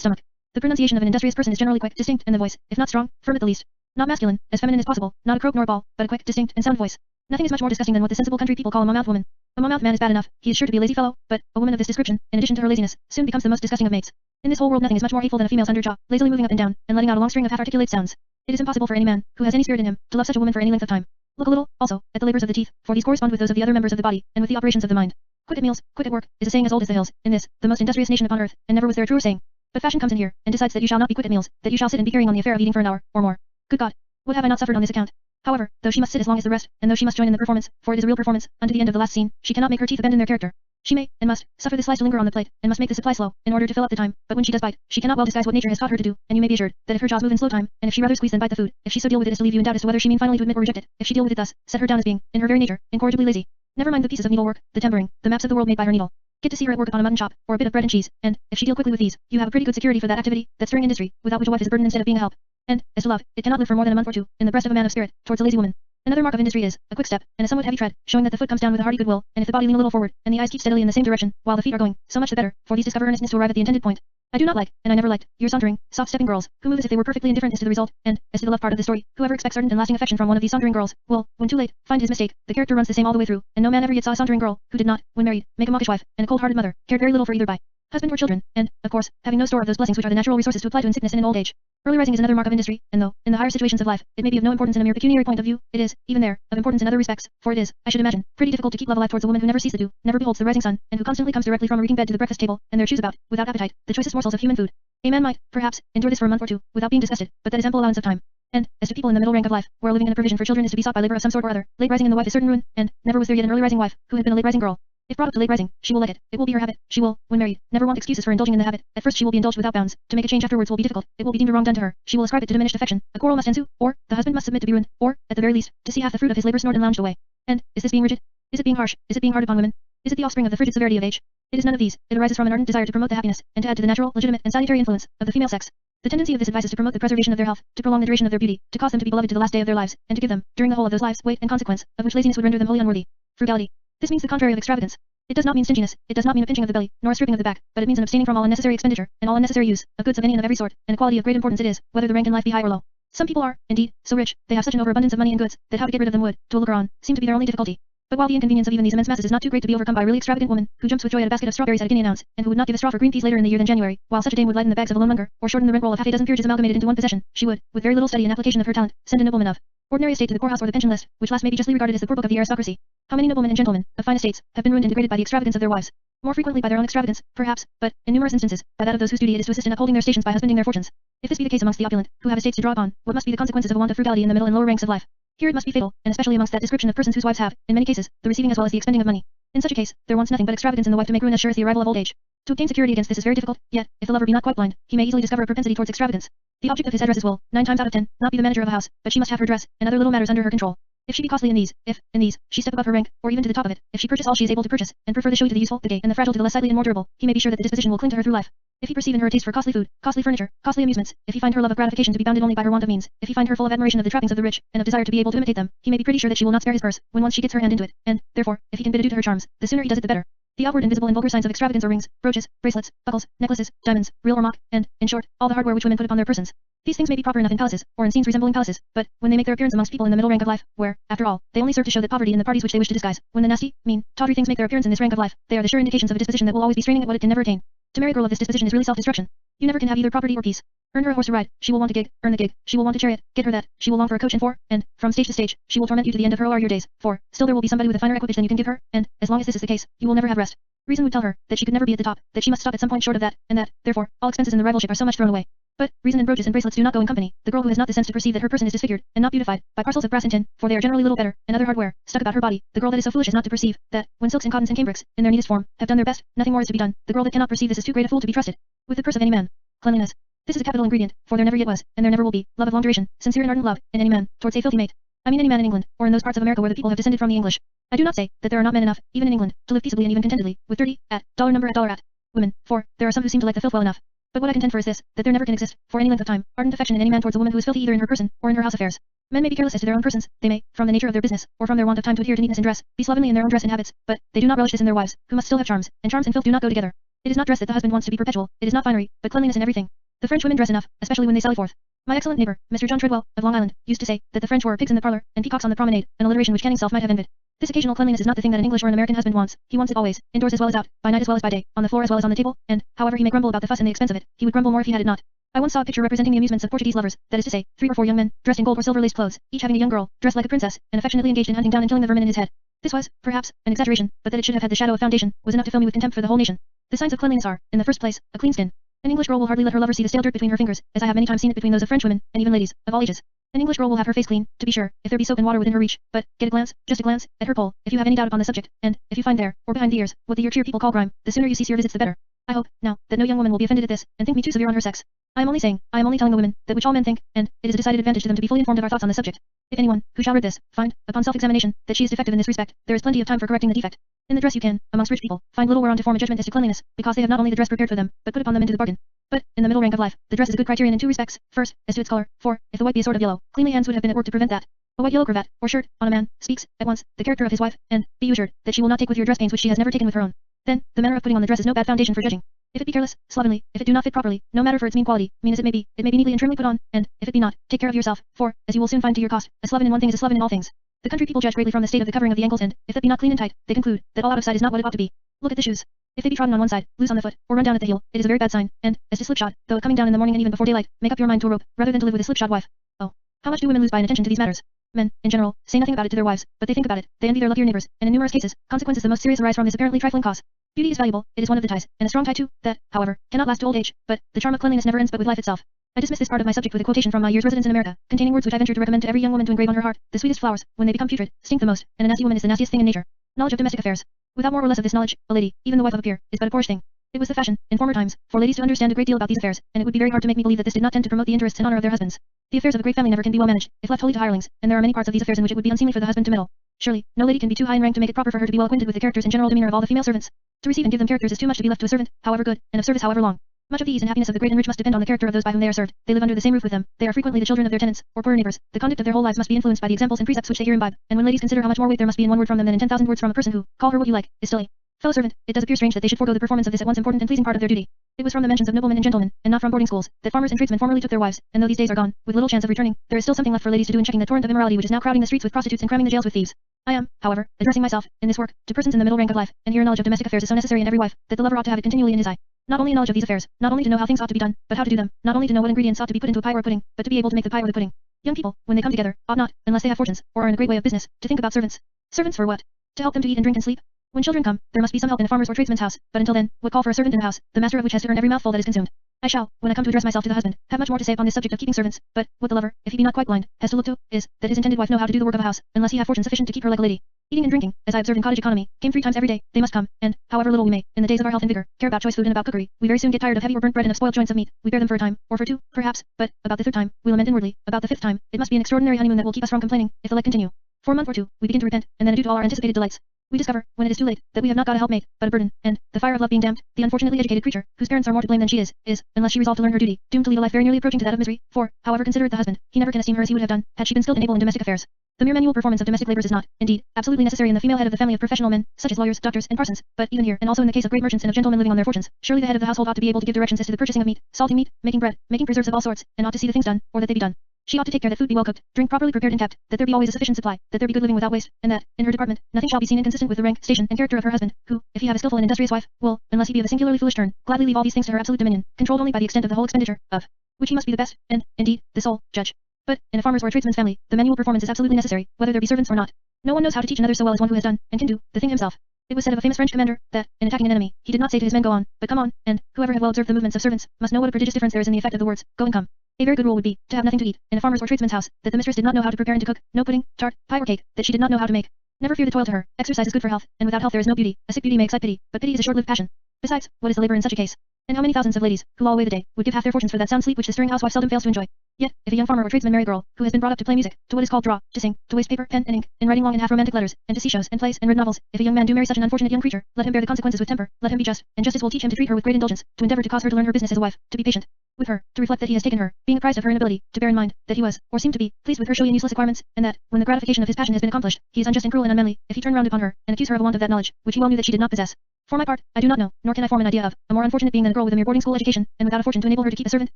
stomach. The pronunciation of an industrious person is generally quick, distinct, and the voice, if not strong, firm at the least. Not masculine, as feminine as possible, not a croak nor a bawl, but a quick, distinct, and sound voice. Nothing is much more disgusting than what the sensible country people call a mum-mouthed woman. A mum-mouthed man is bad enough, he is sure to be a lazy fellow, but, a woman of this description, in addition to her laziness, soon becomes the most disgusting of mates. In this whole world nothing is much more hateful than a female's underjaw, lazily moving up and down, and letting out a long string of half-articulate sounds. It is impossible for any man, who has any spirit in him, to love such a woman for any length of time. Look a little, also, at the labors of the teeth, for these correspond with those of the other members of the body, and with the operations of the mind. Quit at meals, quit at work, is a saying as old as the hills, in this, the most industrious nation upon earth, and never was there a truer saying. But fashion comes in here, and decides that you shall not be quit at meals, that you shall sit and be carrying on the affair of eating for an hour, or more. Good God! What have I not suffered on this account? However, though she must sit as long as the rest, and though she must join in the performance, for it is a real performance, unto the end of the last scene, she cannot make her teeth abandon their character. She may, and must, suffer the slice to linger on the plate, and must make the supply slow, in order to fill up the time, but when she does bite, she cannot well disguise what nature has taught her to do, and you may be assured, that if her jaws move in slow time, and if she rather squeeze than bite the food, if she so deal with it as to leave you in doubt as to whether she mean finally to admit or reject it, if she deal with it thus, set her down as being, in her very nature, incorrigibly lazy. Never mind the pieces of needlework, the tempering, the maps of the world made by her needle. Get to see her at work upon a mutton chop, or a bit of bread and cheese, and, if she deal quickly with these, you have a pretty good security for that activity, that stirring industry, without which a wife is a burden instead of being a help. And, as to love, it cannot live for more than a month or two, in the breast of a man of spirit, towards a lazy woman. Another mark of industry is, a quick step, and a somewhat heavy tread, showing that the foot comes down with a hearty goodwill, and if the body lean a little forward, and the eyes keep steadily in the same direction, while the feet are going, so much the better, for these discover earnestness to arrive at the intended point. I do not like, and I never liked, your sauntering, soft-stepping girls, who move as if they were perfectly indifferent as to the result, and, as to the love part of the story, whoever expects ardent and lasting affection from one of these sauntering girls, will, when too late, find his mistake. The character runs the same all the way through, and no man ever yet saw a sauntering girl, who did not, when married, make a mawkish wife, and a cold-hearted mother, cared very little for either by husband or children, and, of course, having no store of those blessings which are the natural resources to apply to in sickness and in old age. Early rising is another mark of industry, and though, in the higher situations of life, it may be of no importance in a mere pecuniary point of view, it is, even there, of importance in other respects, for it is, I should imagine, pretty difficult to keep love alive towards a woman who never sees the dew, never beholds the rising sun, and who constantly comes directly from a reeking bed to the breakfast table, and there chews about, without appetite, the choicest morsels of human food. A man might, perhaps, endure this for a month or two, without being disgusted, but that is ample allowance of time. And, as to people in the middle rank of life, where living and a provision for children is to be sought by labor of some sort or other, late rising in the wife is certain ruin, and, never was there yet an early rising wife, who had been a late rising girl. If brought up to late rising, she will like it. It will be her habit. She will, when married, never want excuses for indulging in the habit. At first she will be indulged without bounds. To make a change afterwards will be difficult. It will be deemed a wrong done to her. She will ascribe it to diminished affection. A quarrel must ensue, or the husband must submit to be ruined, or, at the very least, to see half the fruit of his labor snored and lounged away. And, is this being rigid? Is it being harsh? Is it being hard upon women? Is it the offspring of the frigid severity of age? It is none of these. It arises from an ardent desire to promote the happiness, and to add to the natural, legitimate, and salutary influence of the female sex. The tendency of this advice is to promote the preservation of their health, to prolong the duration of their beauty, to cause them to be beloved to the last day of their lives, and to give them, during the whole of those lives, weight and consequence, of which laziness would render them wholly unworthy. Frugality. This means the contrary of extravagance. It does not mean stinginess, it does not mean a pinching of the belly, nor a stripping of the back, but it means an abstaining from all unnecessary expenditure, and all unnecessary use, of goods of any and of every sort, and a quality of great importance it is, whether the rank in life be high or low. Some people are, indeed, so rich, they have such an overabundance of money and goods, that how to get rid of them would, to a looker on, seem to be their only difficulty. But while the inconvenience of even these immense masses is not too great to be overcome by a really extravagant woman, who jumps with joy at a basket of strawberries at a guinea an ounce, and who would not give a straw for green peas later in the year than January, while such a dame would lighten the bags of a lone monger, or shorten the rent roll of half a dozen peerages amalgamated into one possession, she would, with very little study and application of her talent, send a nobleman of ordinary estate to the poorhouse or the pension list, which last may be justly regarded as the poor book of the aristocracy. How many noblemen and gentlemen, of fine estates, have been ruined and degraded by the extravagance of their wives? More frequently by their own extravagance, perhaps, but, in numerous instances, by that of those whose duty it is to assist in upholding their stations by husbanding their fortunes. If this be the case amongst the opulent, who have estates to draw upon, what must be the consequences of a want of frugality in the middle and lower ranks of life? Here it must be fatal, and especially amongst that description of persons whose wives have, in many cases, the receiving as well as the expending of money. In such a case, there wants nothing but extravagance in the wife to make ruin as sure as the arrival of old age. To obtain security against this is very difficult, yet, if the lover be not quite blind, he may easily discover a propensity towards extravagance. The object of his addresses will, 9 times out of 10, not be the manager of a house, but she must have her dress, and other little matters under her control. If she be costly in these, if, in these, she step above her rank, or even to the top of it, if she purchase all she is able to purchase, and prefer the showy to the useful, the gay, and the fragile to the less sightly and more durable, he may be sure that the disposition will cling to her through life. If he perceive in her a taste for costly food, costly furniture, costly amusements, if he find her love of gratification to be bounded only by her want of means, if he find her full of admiration of the trappings of the rich, and of desire to be able to imitate them, he may be pretty sure that she will not spare his purse, when once she gets her hand into it, and, therefore, if he can bid adieu to her charms, the sooner he does it the better. The outward and visible and vulgar signs of extravagance are rings, brooches, bracelets, buckles, necklaces, diamonds, real or mock, and, in short, all the hardware which women put upon their persons. These things may be proper enough in palaces, or in scenes resembling palaces, but, when they make their appearance amongst people in the middle rank of life, where, after all, they only serve to show that poverty in the parties which they wish to disguise, when the nasty, mean, tawdry things make their appearance in this rank of life, they are the sure indications of a disposition that will always be straining at what it can never attain. To marry a girl of this disposition is really self-destruction. You never can have either property or peace. Earn her a horse to ride, she will want a gig, earn the gig, she will want a chariot, get her that, she will long for a coach and four, and, from stage to stage, she will torment you to the end of her or your days, for, still there will be somebody with a finer equipage than you can give her, and, as long as this is the case, you will never have rest. Reason would tell her that she could never be at the top, that she must stop at some point short of that, and that, therefore, all expenses in the rivalship are so much thrown away. But reason and brooches and bracelets do not go in company. The girl who has not the sense to perceive that her person is disfigured, and not beautified, by parcels of brass and tin, for they are generally little better, and other hardware, stuck about her body. The girl that is so foolish as not to perceive that, when silks and cottons and cambrics, in their neatest form, have done their best, nothing more is to be done. The girl that cannot perceive this is too great a fool to be trusted with the purse of any man. Cleanliness. This is a capital ingredient, for there never yet was, and there never will be, love of long duration, sincere and ardent love, in any man, towards a filthy mate. I mean any man in England, or in those parts of America where the people have descended from the English. I do not say that there are not men enough, even in England, to live peaceably and even contentedly, with $30 at women, for there are some who seem to like the filth well enough. But what I contend for is this, that there never can exist, for any length of time, ardent affection in any man towards a woman who is filthy either in her person, or in her house affairs. Men may be careless as to their own persons, they may, from the nature of their business, or from their want of time to adhere to neatness in dress, be slovenly in their own dress and habits, but they do not relish this in their wives, who must still have charms, and charms and filth do not go together. It is not dress that the husband wants to be perpetual, it is not finery, but cleanliness in everything. The French women dress enough, especially when they sally forth. My excellent neighbor, Mr. John Treadwell, of Long Island, used to say that the French wore pigs in the parlor, and peacocks on the promenade, an alliteration which Canning self might have envied. This occasional cleanliness is not the thing that an English or an American husband wants. He wants it always, indoors as well as out, by night as well as by day, on the floor as well as on the table, and, however he may grumble about the fuss and the expense of it, he would grumble more if he had it not. I once saw a picture representing the amusements of Portuguese lovers, that is to say, 3 or 4 young men, dressed in gold or silver laced clothes, each having a young girl, dressed like a princess, and affectionately engaged in hunting down and killing the vermin in his head. This was, perhaps, an exaggeration, but that it should have had the shadow of foundation, was enough to fill me with contempt for the whole nation. The signs of cleanliness are, in the first place, a clean skin. An English girl will hardly let her lover see the stale dirt between her fingers, as I have many times seen it between those of French women, and even ladies, of all ages. An English girl will have her face clean, to be sure, if there be soap and water within her reach, but, get a glance, just a glance, at her poll, if you have any doubt upon the subject, and, if you find there, or behind the ears, what the Yorkshire people call grime, the sooner you cease your visits the better. I hope, now, that no young woman will be offended at this, and think me too severe on her sex. I am only telling the women, that which all men think, and, it is a decided advantage to them to be fully informed of our thoughts on the subject. If anyone, who shall read this, find, upon self-examination, that she is defective in this respect, there is plenty of time for correcting the defect. In the dress you can, amongst rich people, find little whereon to form a judgment as to cleanliness, because they have not only the dress prepared for them, but put upon them into the bargain. But, in the middle rank of life, the dress is a good criterion in 2 respects. First, as to its color, for, if the white be a sort of yellow, cleanly hands would have been at work to prevent that. A white yellow cravat, or shirt, on a man, speaks, at once, the character of his wife, and, be you assured, that she will not take with your dress pains which she has never taken with her own. Then, the manner of putting on the dress is no bad foundation for judging. If it be careless, slovenly, if it do not fit properly, no matter for its mean quality, mean as it may be neatly and trimly put on, and, if it be not, take care of yourself, for, as you will soon find to your cost, a sloven in one thing is a sloven in all things. The country people judge greatly from the state of the covering of the ankles and, if that be not clean and tight, they conclude, that all out of sight is not what it ought to be. Look at the shoes. If they be trodden on one side, loose on the foot, or run down at the heel, it is a very bad sign, and, as to slipshod, though it coming down in the morning and even before daylight, make up your mind to a rope, rather than to live with a slipshod wife. Oh, how much do women lose by inattention to these matters? Men, in general, say nothing about it to their wives, but they think about it, they envy their luckier neighbors, and in numerous cases, consequences the most serious arise from this apparently trifling cause. Beauty is valuable, it is one of the ties, and a strong tie too, that, however, cannot last to old age, but, the charm of cleanliness never ends but with life itself. I dismiss this part of my subject with a quotation from my year's residence in America, containing words which I venture to recommend to every young woman to engrave on her heart. The sweetest flowers, when they become putrid, stink the most, and a nasty woman is the nastiest thing in nature. Knowledge of domestic affairs. Without more or less of this knowledge, a lady, even the wife of a peer, is but a poorish thing. It was the fashion, in former times, for ladies to understand a great deal about these affairs, and it would be very hard to make me believe that this did not tend to promote the interests and honor of their husbands. The affairs of a great family never can be well managed, if left wholly to hirelings, and there are many parts of these affairs in which it would be unseemly for the husband to meddle. Surely, no lady can be too high in rank to make it proper for her to be well acquainted with the characters and general demeanor of all the female servants. To receive and give them characters is too much to be left to a servant, however good, and of service however long. Much of the ease and happiness of the great and rich must depend on the character of those by whom they are served. They live under the same roof with them. They are frequently the children of their tenants, or poorer neighbors. The conduct of their whole lives must be influenced by the examples and precepts which they hear imbibe. And when ladies consider how much more weight there must be in one word from them than in 10,000 words from a person who, call her what you like, is still a fellow servant, it does appear strange that they should forego the performance of this at once important and pleasing part of their duty. It was from the mentions of noblemen and gentlemen, and not from boarding schools, that farmers and tradesmen formerly took their wives, and though these days are gone, with little chance of returning, there is still something left for ladies to do in checking the torrent of immorality which is now crowding the streets with prostitutes and cramming the jails with thieves. I am, however, addressing myself, in this work, to persons in the middle rank of life, and here a knowledge of domestic affairs is so necessary in every wife, that the lover ought to have it continually in his eye. Not only a knowledge of these affairs, not only to know how things ought to be done, but how to do them, not only to know what ingredients ought to be put into a pie or a pudding, but to be able to make the pie or the pudding. Young people, when they come together, ought not, unless they have fortunes, or are in a great way of business, to think about servants. Servants for what? To help them to eat and drink and sleep? When children come, there must be some help in a farmer's or tradesman's house, but until then, what call for a servant in a house, the master of which has to earn every mouthful that is consumed? I shall, when I come to address myself to the husband, have much more to say upon this subject of keeping servants, but, what the lover, if he be not quite blind, has to look to, is, that his intended wife know how to do the work of a house, unless he have fortune sufficient to keep her like a lady. Eating and drinking, as I observe in cottage economy, came 3 times every day, they must come, and, however little we may, in the days of our health and vigor, care about choice food and about cookery, we very soon get tired of heavy or burnt bread and of spoiled joints of meat, we bear them for a time, or for 2, perhaps, but, about the 3rd time, we lament inwardly, about the 5th time, it must be an extraordinary honeymoon that will keep us from complaining, if the like continue. For a month or 2, we begin to repent, and then adieu to all our anticipated delights. We discover, when it is too late, that we have not got a helpmate, but a burden, and, the fire of love being damped, the unfortunately educated creature, whose parents are more to blame than she is, unless she resolve to learn her duty, doomed to lead a life very nearly approaching to that of misery, for, however considerate the husband, he never can esteem her as he would have done, had she been skilled and able in domestic affairs. The mere manual performance of domestic labors is not, indeed, absolutely necessary in the female head of the family of professional men, such as lawyers, doctors, and parsons, but even here, and also in the case of great merchants and of gentlemen living on their fortunes, surely the head of the household ought to be able to give directions as to the purchasing of meat, salting meat, making bread, making preserves of all sorts, and ought to see the things done, or that they be done. She ought to take care that food be well cooked, drink properly prepared and kept, that there be always a sufficient supply, that there be good living without waste, and that, in her department, nothing shall be seen inconsistent with the rank, station, and character of her husband, who, if he have a skillful and industrious wife, will, unless he be of a singularly foolish turn, gladly leave all these things to her absolute dominion, controlled only by the extent of the whole expenditure, of which he must be the best, and, indeed, the sole judge. But, in a farmer's or a tradesman's family, the manual performance is absolutely necessary, whether there be servants or not. No one knows how to teach another so well as one who has done, and can do, the thing himself. It was said of a famous French commander, that, in attacking an enemy, he did not say to his men go on, but come on, and, whoever had well observed the movements of servants, must know what a prodigious difference there is in the effect of the words, go and come. A very good rule would be, to have nothing to eat, in a farmer's or tradesman's house, that the mistress did not know how to prepare and to cook, no pudding, tart, pie or cake, that she did not know how to make. Never fear the toil to her, exercise is good for health, and without health there is no beauty, a sick beauty may excite pity, but pity is a short-lived passion. Besides, what is the labor in such a case? And how many thousands of ladies, who all away the day, would give half their fortunes for that sound sleep which the stirring housewife seldom fails to enjoy? Yet, if a young farmer or tradesman marry a girl, who has been brought up to play music, to what is called draw, to sing, to waste paper, pen, and ink, in writing long and half romantic letters, and to see shows, and plays, and read novels, if a young man do marry such an unfortunate young creature, let him bear the consequences with temper, let him be just, and justice will teach him to treat her with great indulgence, to endeavor to cause her to learn her business as a wife, to be patient with her, to reflect that he has taken her, being apprised of her inability, to bear in mind, that he was, or seemed to be, pleased with her showy and useless acquirements, and that, when the gratification of his passion has been accomplished, he is unjust and cruel and unmanly, if he turn round upon her, and accuse her of a want of that knowledge, which he well knew that she did not possess. For my part, I do not know, nor can I form an idea of, a more unfortunate being than a girl with a mere boarding school education, and without a fortune to enable her to keep a servant,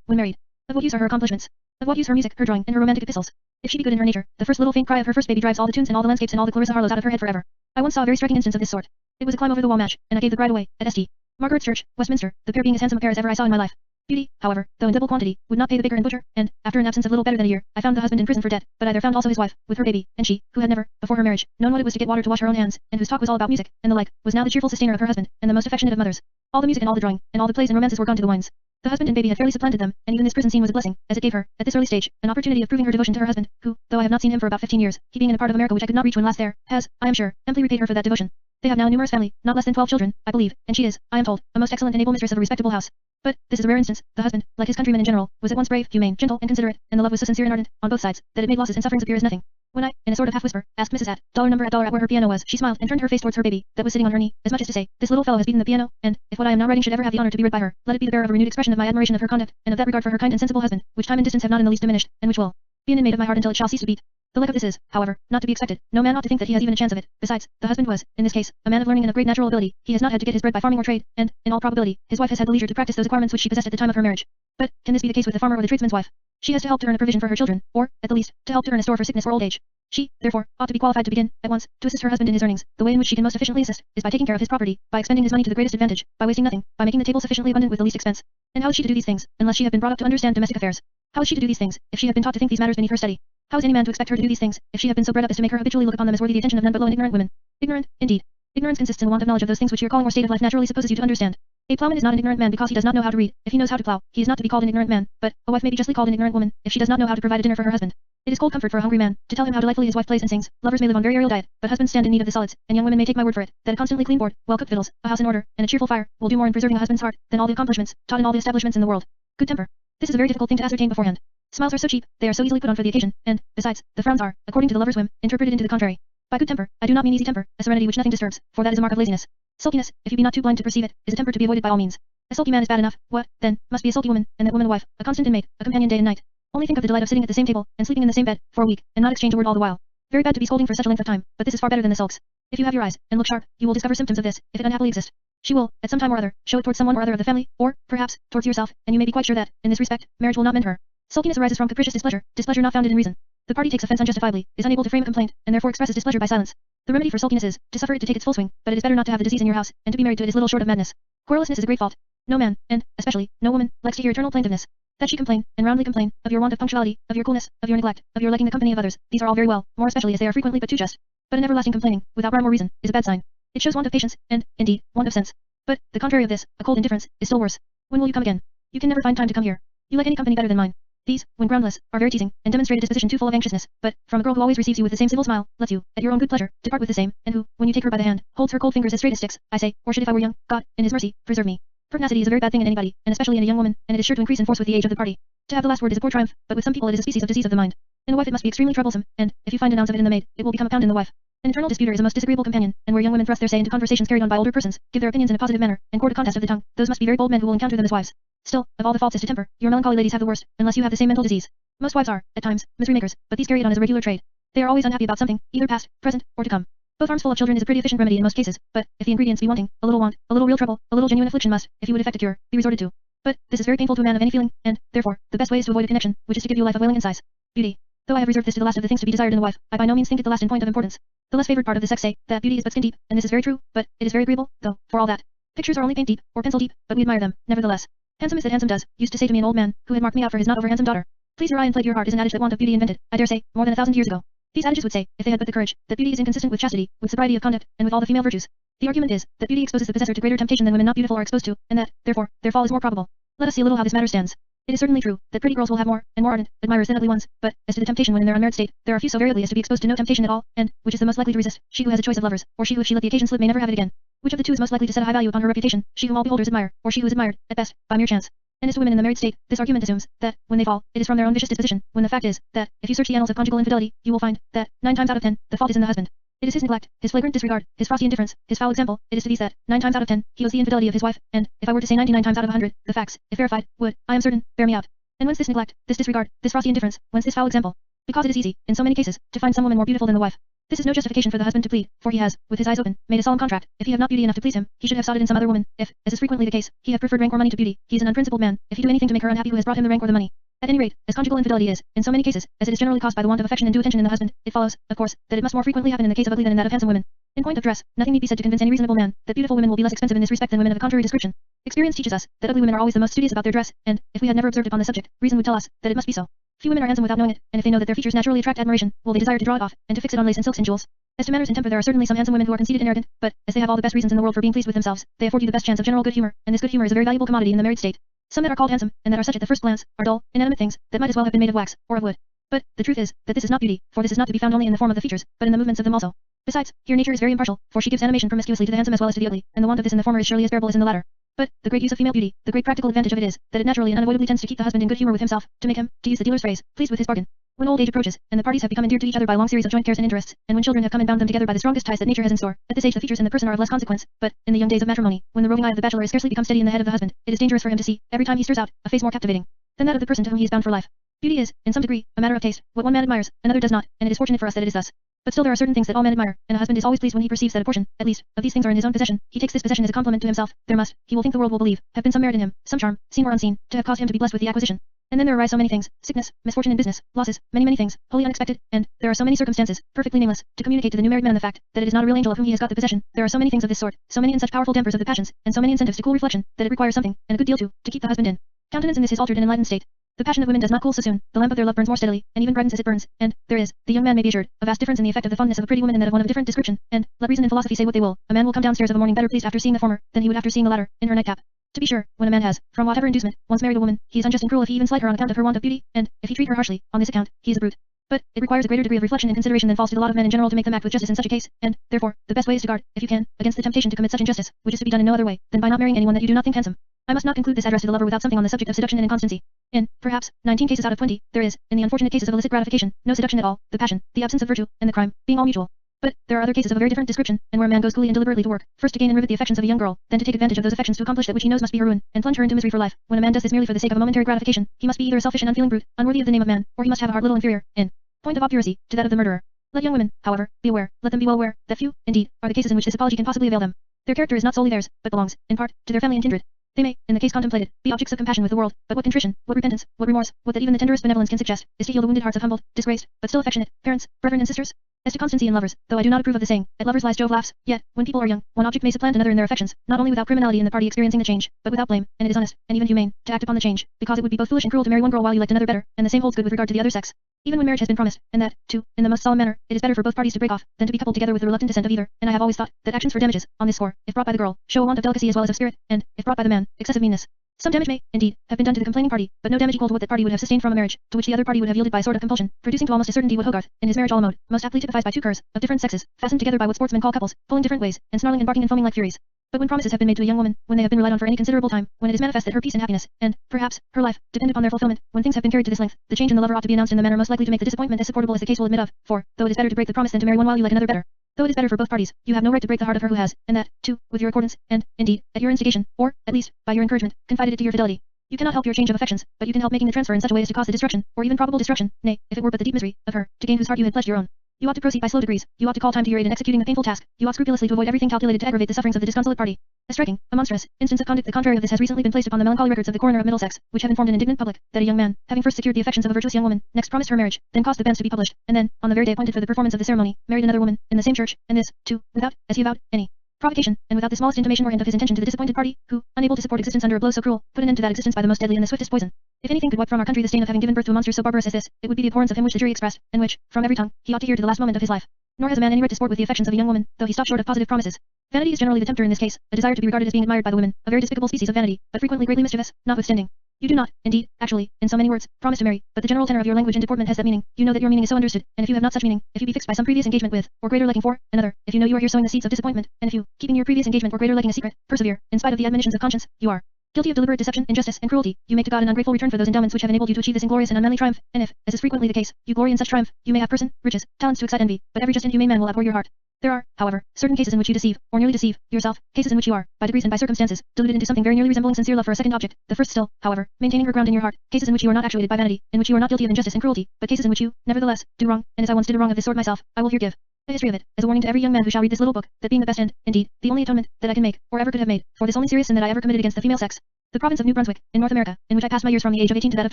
when married. Of what use are her accomplishments? Of what use her music, her drawing, and her romantic epistles? If she be good in her nature, the first little faint cry of her first baby drives all the tunes and all the landscapes and all the Clarissa Harlows out of her head forever. I once saw a very striking instance of this sort. It was a climb over the wall match, and I gave the bride away, at St. Margaret's Church, Westminster, the pair being as handsome a pair as ever I saw in my life. Beauty, however, though in double quantity, would not pay the baker and butcher, and, after an absence of little better than a year, I found the husband in prison for debt, but either found also his wife, with her baby, and she, who had never, before her marriage, known what it was to get water to wash her own hands, and whose talk was all about music, and the like, was now the cheerful sustainer of her husband, and the most affectionate of mothers. All the music and all the drawing, and all the plays and romances were gone to the wines. The husband and baby had fairly supplanted them, and even this prison scene was a blessing, as it gave her, at this early stage, an opportunity of proving her devotion to her husband, who, though I have not seen him for about 15 years, he being in a part of America which I could not reach when last there, has, I am sure, amply repaid her for that devotion. They have now a numerous family, not less than 12 children, I believe, and she is, I am told, a most excellent and able mistress of a respectable house. But, this is a rare instance, the husband, like his countrymen in general, was at once brave, humane, gentle, and considerate, and the love was so sincere and ardent, on both sides, that it made losses and sufferings appear as nothing. When I, in a sort of half-whisper, asked Mrs. at where her piano was, she smiled and turned her face towards her baby, that was sitting on her knee, as much as to say, this little fellow has beaten the piano, and, if what I am now writing should ever have the honor to be read by her, let it be the bearer of a renewed expression of my admiration of her conduct, and of that regard for her kind and sensible husband, which time and distance have not in the least diminished, and which will be an inmate of my heart until it shall cease to beat. The like of this is, however, not to be expected. No man ought to think that he has even a chance of it. Besides, the husband was, in this case, a man of learning and of great natural ability. He has not had to get his bread by farming or trade, and, in all probability, his wife has had the leisure to practice those acquirements which she possessed at the time of her marriage. But, can this be the case with the farmer or the tradesman's wife? She has to help to earn a provision for her children, or, at the least, to help to earn a store for sickness or old age. She, therefore, ought to be qualified to begin, at once, to assist her husband in his earnings. The way in which she can most efficiently assist, is by taking care of his property, by expending his money to the greatest advantage, by wasting nothing, by making the table sufficiently abundant with the least expense. And how is she to do these things, unless she have been brought up to understand domestic affairs? How is she to do these things, if she have been taught to think these matters beneath her study? How is any man to expect her to do these things, if she have been so bred up as to make her habitually look upon them as worthy the attention of none but low and ignorant women? Ignorant, indeed. Ignorance consists in want of knowledge of those things which your calling or state of life naturally supposes you to understand. A plowman is not an ignorant man because he does not know how to read. If he knows how to plow, he is not to be called an ignorant man, but a wife may be justly called an ignorant woman, if she does not know how to provide a dinner for her husband. It is cold comfort for a hungry man, to tell him how delightfully his wife plays and sings. Lovers may live on very aerial diet, but husbands stand in need of the solids, and young women may take my word for it, that a constantly clean board, well-cooked victuals, a house in order, and a cheerful fire, will do more in preserving a husband's heart, than all the accomplishments, taught in all the establishments in the world. Good temper. This is a very difficult thing to ascertain beforehand. Smiles are so cheap, they are so easily put on for the occasion, and, besides, the frowns are, according to the lover's whim, interpreted into the contrary. By good temper, I do not mean easy temper, a serenity which nothing disturbs, for that is a mark of laziness. Sulkiness, if you be not too blind to perceive it, is a temper to be avoided by all means. A sulky man is bad enough, what, then, must be a sulky woman, and that woman a wife, a constant inmate, a companion day and night. Only think of the delight of sitting at the same table, and sleeping in the same bed, for a week, and not exchange a word all the while. Very bad to be scolding for such a length of time, but this is far better than the sulks. If you have your eyes, and look sharp, you will discover symptoms of this, if it unhappily exist. She will, at some time or other, show it towards someone or other of the family, or, perhaps, towards yourself, and you may be quite sure that, in this respect, marriage will not mend her. Sulkiness arises from capricious displeasure, displeasure not founded in reason. The party takes offense unjustifiably, is unable to frame a complaint, and therefore expresses displeasure by silence. The remedy for sulkiness is, to suffer it to take its full swing, but it is better not to have the disease in your house, and to be married to it is little short of madness. Querulousness is a great fault. No man, and, especially, no woman, likes to hear eternal plaintiveness. That she complain, and roundly complain, of your want of punctuality, of your coolness, of your neglect, of your liking the company of others, these are all very well, more especially as they are frequently but too just. But an everlasting complaining, without rhyme or reason, is a bad sign. It shows want of patience, and, indeed, want of sense. But, the contrary of this, a cold indifference, is still worse. When will you come again? You can never find time to come here. You like any company better than mine. These, when groundless, are very teasing, and demonstrate a disposition too full of anxiousness, but, from a girl who always receives you with the same civil smile, lets you, at your own good pleasure, depart with the same, and who, when you take her by the hand, holds her cold fingers as straight as sticks, I say, or should if I were young, God, in his mercy, preserve me. Pertinacity is a very bad thing in anybody, and especially in a young woman, and it is sure to increase in force with the age of the party. To have the last word is a poor triumph, but with some people it is a species of disease of the mind. In a wife it must be extremely troublesome, and, if you find an ounce of it in the maid, it will become a pound in the wife. An eternal disputer is a most disagreeable companion, and where young women thrust their say into conversations carried on by older persons, give their opinions in a positive manner, and court a contest of the tongue, those must be very bold men who will encounter them as wives. Still, of all the faults as to temper, your melancholy ladies have the worst, unless you have the same mental disease. Most wives are, at times, misery makers, but these carry it on as a regular trade. They are always unhappy about something, either past, present, or to come. Both arms full of children is a pretty efficient remedy in most cases, but, if the ingredients be wanting, a little want, a little real trouble, a little genuine affliction must, if you would effect a cure, be resorted to. But, this is very painful to a man of any feeling, and, therefore, the best way is to avoid a connection, which is to give you a life of wailing and sighs. Beauty. Though I have reserved this to the last of the things to be desired in a wife, I by no means think it the last in point of importance. The less favored part of the sex say, that beauty is but skin deep, and this is very true, but, it is very agreeable, though, for all that. Pictures are only paint deep, or pencil deep, but we admire them, nevertheless. Handsome is that handsome does, used to say to me an old man, who had marked me out for his not over handsome daughter. Please your eye and plague your heart is an adage that want of beauty invented, I dare say, more than 1,000 years ago. These adages would say, if they had but the courage, that beauty is inconsistent with chastity, with sobriety of conduct, and with all the female virtues. The argument is that beauty exposes the possessor to greater temptation than women not beautiful are exposed to, and that, therefore, their fall is more probable. Let us see a little how this matter stands. It is certainly true that pretty girls will have more and more ardent admirers than ugly ones, but as to the temptation when in their unmarried state, there are few so very ugly as to be exposed to no temptation at all, and which is the most likely to resist, she who has a choice of lovers, or she who if she let the occasion slip may never have it again? Which of the two is most likely to set a high value upon her reputation, she whom all beholders admire, or she who is admired, at best, by mere chance? And as to women in the married state, this argument assumes that, when they fall, it is from their own vicious disposition, when the fact is, that, if you search the annals of conjugal infidelity, you will find, that, 9 times out of 10, the fault is in the husband. It is his neglect, his flagrant disregard, his frosty indifference, his foul example, it is to these that, 9 times out of 10, he owes the infidelity of his wife, and, if I were to say 99 times out of 100, the facts, if verified, would, I am certain, bear me out. And whence this neglect, this disregard, this frosty indifference, whence this foul example? Because it is easy, in so many cases, to find some woman more beautiful than the wife. This is no justification for the husband to plead, for he has, with his eyes open, made a solemn contract. If he have not beauty enough to please him, he should have sought it in some other woman. If, as is frequently the case, he have preferred rank or money to beauty, he is an unprincipled man. If he do anything to make her unhappy who has brought him the rank or the money. At any rate, as conjugal infidelity is, in so many cases, as it is generally caused by the want of affection and due attention in the husband, it follows, of course, that it must more frequently happen in the case of ugly than in that of handsome women. In point of dress, nothing need be said to convince any reasonable man that beautiful women will be less expensive in this respect than women of a contrary description. Experience teaches us that ugly women are always the most studious about their dress, and, if we had never observed upon the subject, reason would tell us that it must be so. Few women are handsome without knowing it, and if they know that their features naturally attract admiration, will they desire to draw it off, and to fix it on lace and silks and jewels. As to manners and temper there are certainly some handsome women who are conceited and arrogant, but, as they have all the best reasons in the world for being pleased with themselves, they afford you the best chance of general good humor, and this good humor is a very valuable commodity in the married state. Some that are called handsome, and that are such at the first glance, are dull, inanimate things, that might as well have been made of wax, or of wood. But, the truth is, that this is not beauty, for this is not to be found only in the form of the features, but in the movements of them also. Besides, here nature is very impartial, for she gives animation promiscuously to the handsome as well as to the ugly, and the want of this in the former is surely as bearable as in the latter. But, the great use of female beauty, the great practical advantage of it is, that it naturally and unavoidably tends to keep the husband in good humor with himself, to make him, to use the dealer's phrase, pleased with his bargain. When old age approaches, and the parties have become endeared to each other by a long series of joint cares and interests, and when children have come and bound them together by the strongest ties that nature has in store, at this age the features in the person are of less consequence, but, in the young days of matrimony, when the roving eye of the bachelor is scarcely become steady in the head of the husband, it is dangerous for him to see, every time he stirs out, a face more captivating than that of the person to whom he is bound for life. Beauty is, in some degree, a matter of taste. What one man admires, another does not, and it is fortunate for us that it is thus. But still there are certain things that all men admire, and a husband is always pleased when he perceives that a portion, at least, of these things are in his own possession. He takes this possession as a compliment to himself. There must, he will think the world will believe, have been some merit in him, some charm, seen or unseen, to have caused him to be blessed with the acquisition. And then there arise so many things, sickness, misfortune in business, losses, many things, wholly unexpected, and, there are so many circumstances, perfectly nameless, to communicate to the new married man the fact, that it is not a real angel of whom he has got the possession. There are so many things of this sort, so many and such powerful dampers of the passions, and so many incentives to cool reflection, that it requires something, and a good deal too, to keep the husband in countenance in this his altered and enlightened state. The passion of women does not cool so soon, the lamp of their love burns more steadily, and even brightens as it burns, and, there is, the young man may be assured, a vast difference in the effect of the fondness of a pretty woman and that of one of a different description, and, let reason and philosophy say what they will, a man will come downstairs of a morning better pleased after seeing the former, than he would after seeing the latter, in her nightcap. To be sure, when a man has, from whatever inducement, once married a woman, he is unjust and cruel if he even slight her on account of her want of beauty, and, if he treat her harshly, on this account, he is a brute. But, it requires a greater degree of reflection and consideration than falls to the lot of men in general to make them act with justice in such a case, and, therefore, the best way is to guard, if you can, against the temptation to commit such injustice, which is to be done in no other way, than by not marrying anyone that you do not think handsome. I must not conclude this address to the lover without something on the subject of seduction and inconstancy. In, perhaps, 19 cases out of 20, there is, in the unfortunate cases of illicit gratification, no seduction at all, the passion, the absence of virtue, and the crime, being all mutual. But, there are other cases of a very different description, and where a man goes coolly and deliberately to work, first to gain and rivet the affections of a young girl, then to take advantage of those affections to accomplish that which he knows must be her ruin, and plunge her into misery for life. When a man does this merely for the sake of a momentary gratification, he must be either a selfish and unfeeling brute, unworthy of the name of man, or he must have a heart little inferior, in point of obduracy, to that of the murderer. Let young women, however, be aware, let them be well aware, that few, indeed, are the cases in which this apology can possibly avail them. Their character is not solely theirs, but belongs, in part, to their family and kindred. They may, in the case contemplated, be objects of compassion with the world, but what contrition, what repentance, what remorse, what that even the tenderest benevolence can suggest, is to heal the wounded hearts of humbled, disgraced, but still affectionate, parents, brethren and sisters? As to constancy in lovers, though I do not approve of the saying, at lovers lies Jove laughs, yet, when people are young, one object may supplant another in their affections, not only without criminality in the party experiencing the change, but without blame, and it is honest, and even humane, to act upon the change, because it would be both foolish and cruel to marry one girl while you liked another better, and the same holds good with regard to the other sex. Even when marriage has been promised, and that, too, in the most solemn manner, it is better for both parties to break off, than to be coupled together with the reluctant dissent of either, and I have always thought, that actions for damages, on this score, if brought by the girl, show a want of delicacy as well as of spirit, and, if brought by the man, excessive meanness. Some damage may, indeed, have been done to the complaining party, but no damage equal to what that party would have sustained from a marriage, to which the other party would have yielded by a sort of compulsion, producing to almost a certainty what Hogarth, in his marriage a la mode, most aptly typifies by two curs, of different sexes, fastened together by what sportsmen call couples, pulling different ways, and snarling and barking and foaming like furies. But when promises have been made to a young woman, when they have been relied on for any considerable time, when it is manifest that her peace and happiness, and, perhaps, her life, depend upon their fulfillment, when things have been carried to this length, the change in the lover ought to be announced in the manner most likely to make the disappointment as supportable as the case will admit of, for, though it is better to break the promise than to marry one while you like another better, though it is better for both parties, you have no right to break the heart of her who has, and that, too, with your accordance, and, indeed, at your instigation, or, at least, by your encouragement, confided it to your fidelity. You cannot help your change of affections, but you can help making the transfer in such a way as to cause the destruction, or even probable destruction, nay, if it were but the deep misery, of her, to gain whose heart you had pledged your own. You ought to proceed by slow degrees, you ought to call time to your aid in executing the painful task, you ought scrupulously to avoid everything calculated to aggravate the sufferings of the disconsolate party. A striking, a monstrous, instance of conduct the contrary of this has recently been placed upon the melancholy records of the coroner of Middlesex, which have informed an indignant public, that a young man, having first secured the affections of a virtuous young woman, next promised her marriage, then caused the banns to be published, and then, on the very day appointed for the performance of the ceremony, married another woman, in the same church, and this, too, without, as he avowed, any provocation, and without the smallest intimation or hint of his intention to the disappointed party, who, unable to support existence under a blow so cruel, put an end to that existence by the most deadly and the swiftest poison. If anything could wipe from our country the stain of having given birth to a monster so barbarous as this, it would be the abhorrence of him which the jury expressed, and which, from every tongue, he ought to hear to the last moment of his life. Nor has a man any right to sport with the affections of a young woman, though he stop short of positive promises. Vanity is generally the tempter in this case, a desire to be regarded as being admired by the women, a very despicable species of vanity, but frequently greatly mischievous, notwithstanding. You do not, indeed, actually, in so many words, promise to marry, but the general tenor of your language and deportment has that meaning. You know that your meaning is so understood, and if you have not such meaning, if you be fixed by some previous engagement with, or greater liking for, another, if you know you are here sowing the seeds of disappointment, and if you, keeping your previous engagement or greater liking a secret, persevere, in spite of the admonitions of conscience, you are guilty of deliberate deception, injustice, and cruelty. You make to God an ungrateful return for those endowments which have enabled you to achieve this inglorious and unmanly triumph, and if, as is frequently the case, you glory in such triumph, you may have person, riches, talents to excite envy, but every just and humane man will abhor your heart. There are, however, certain cases in which you deceive, or nearly deceive, yourself, cases in which you are, by degrees and by circumstances, deluded into something very nearly resembling sincere love for a second object, the first still, however, maintaining her ground in your heart, cases in which you are not actuated by vanity, in which you are not guilty of injustice and cruelty, but cases in which you, nevertheless, do wrong, and as I once did a wrong of this sort myself, I will here give a history of it, as a warning to every young man who shall read this little book, that being the best and, indeed, the only atonement, that I can make, or ever could have made, for this only serious sin that I ever committed against the female sex. The province of New Brunswick, in North America, in which I passed my years from the age of 18 to that of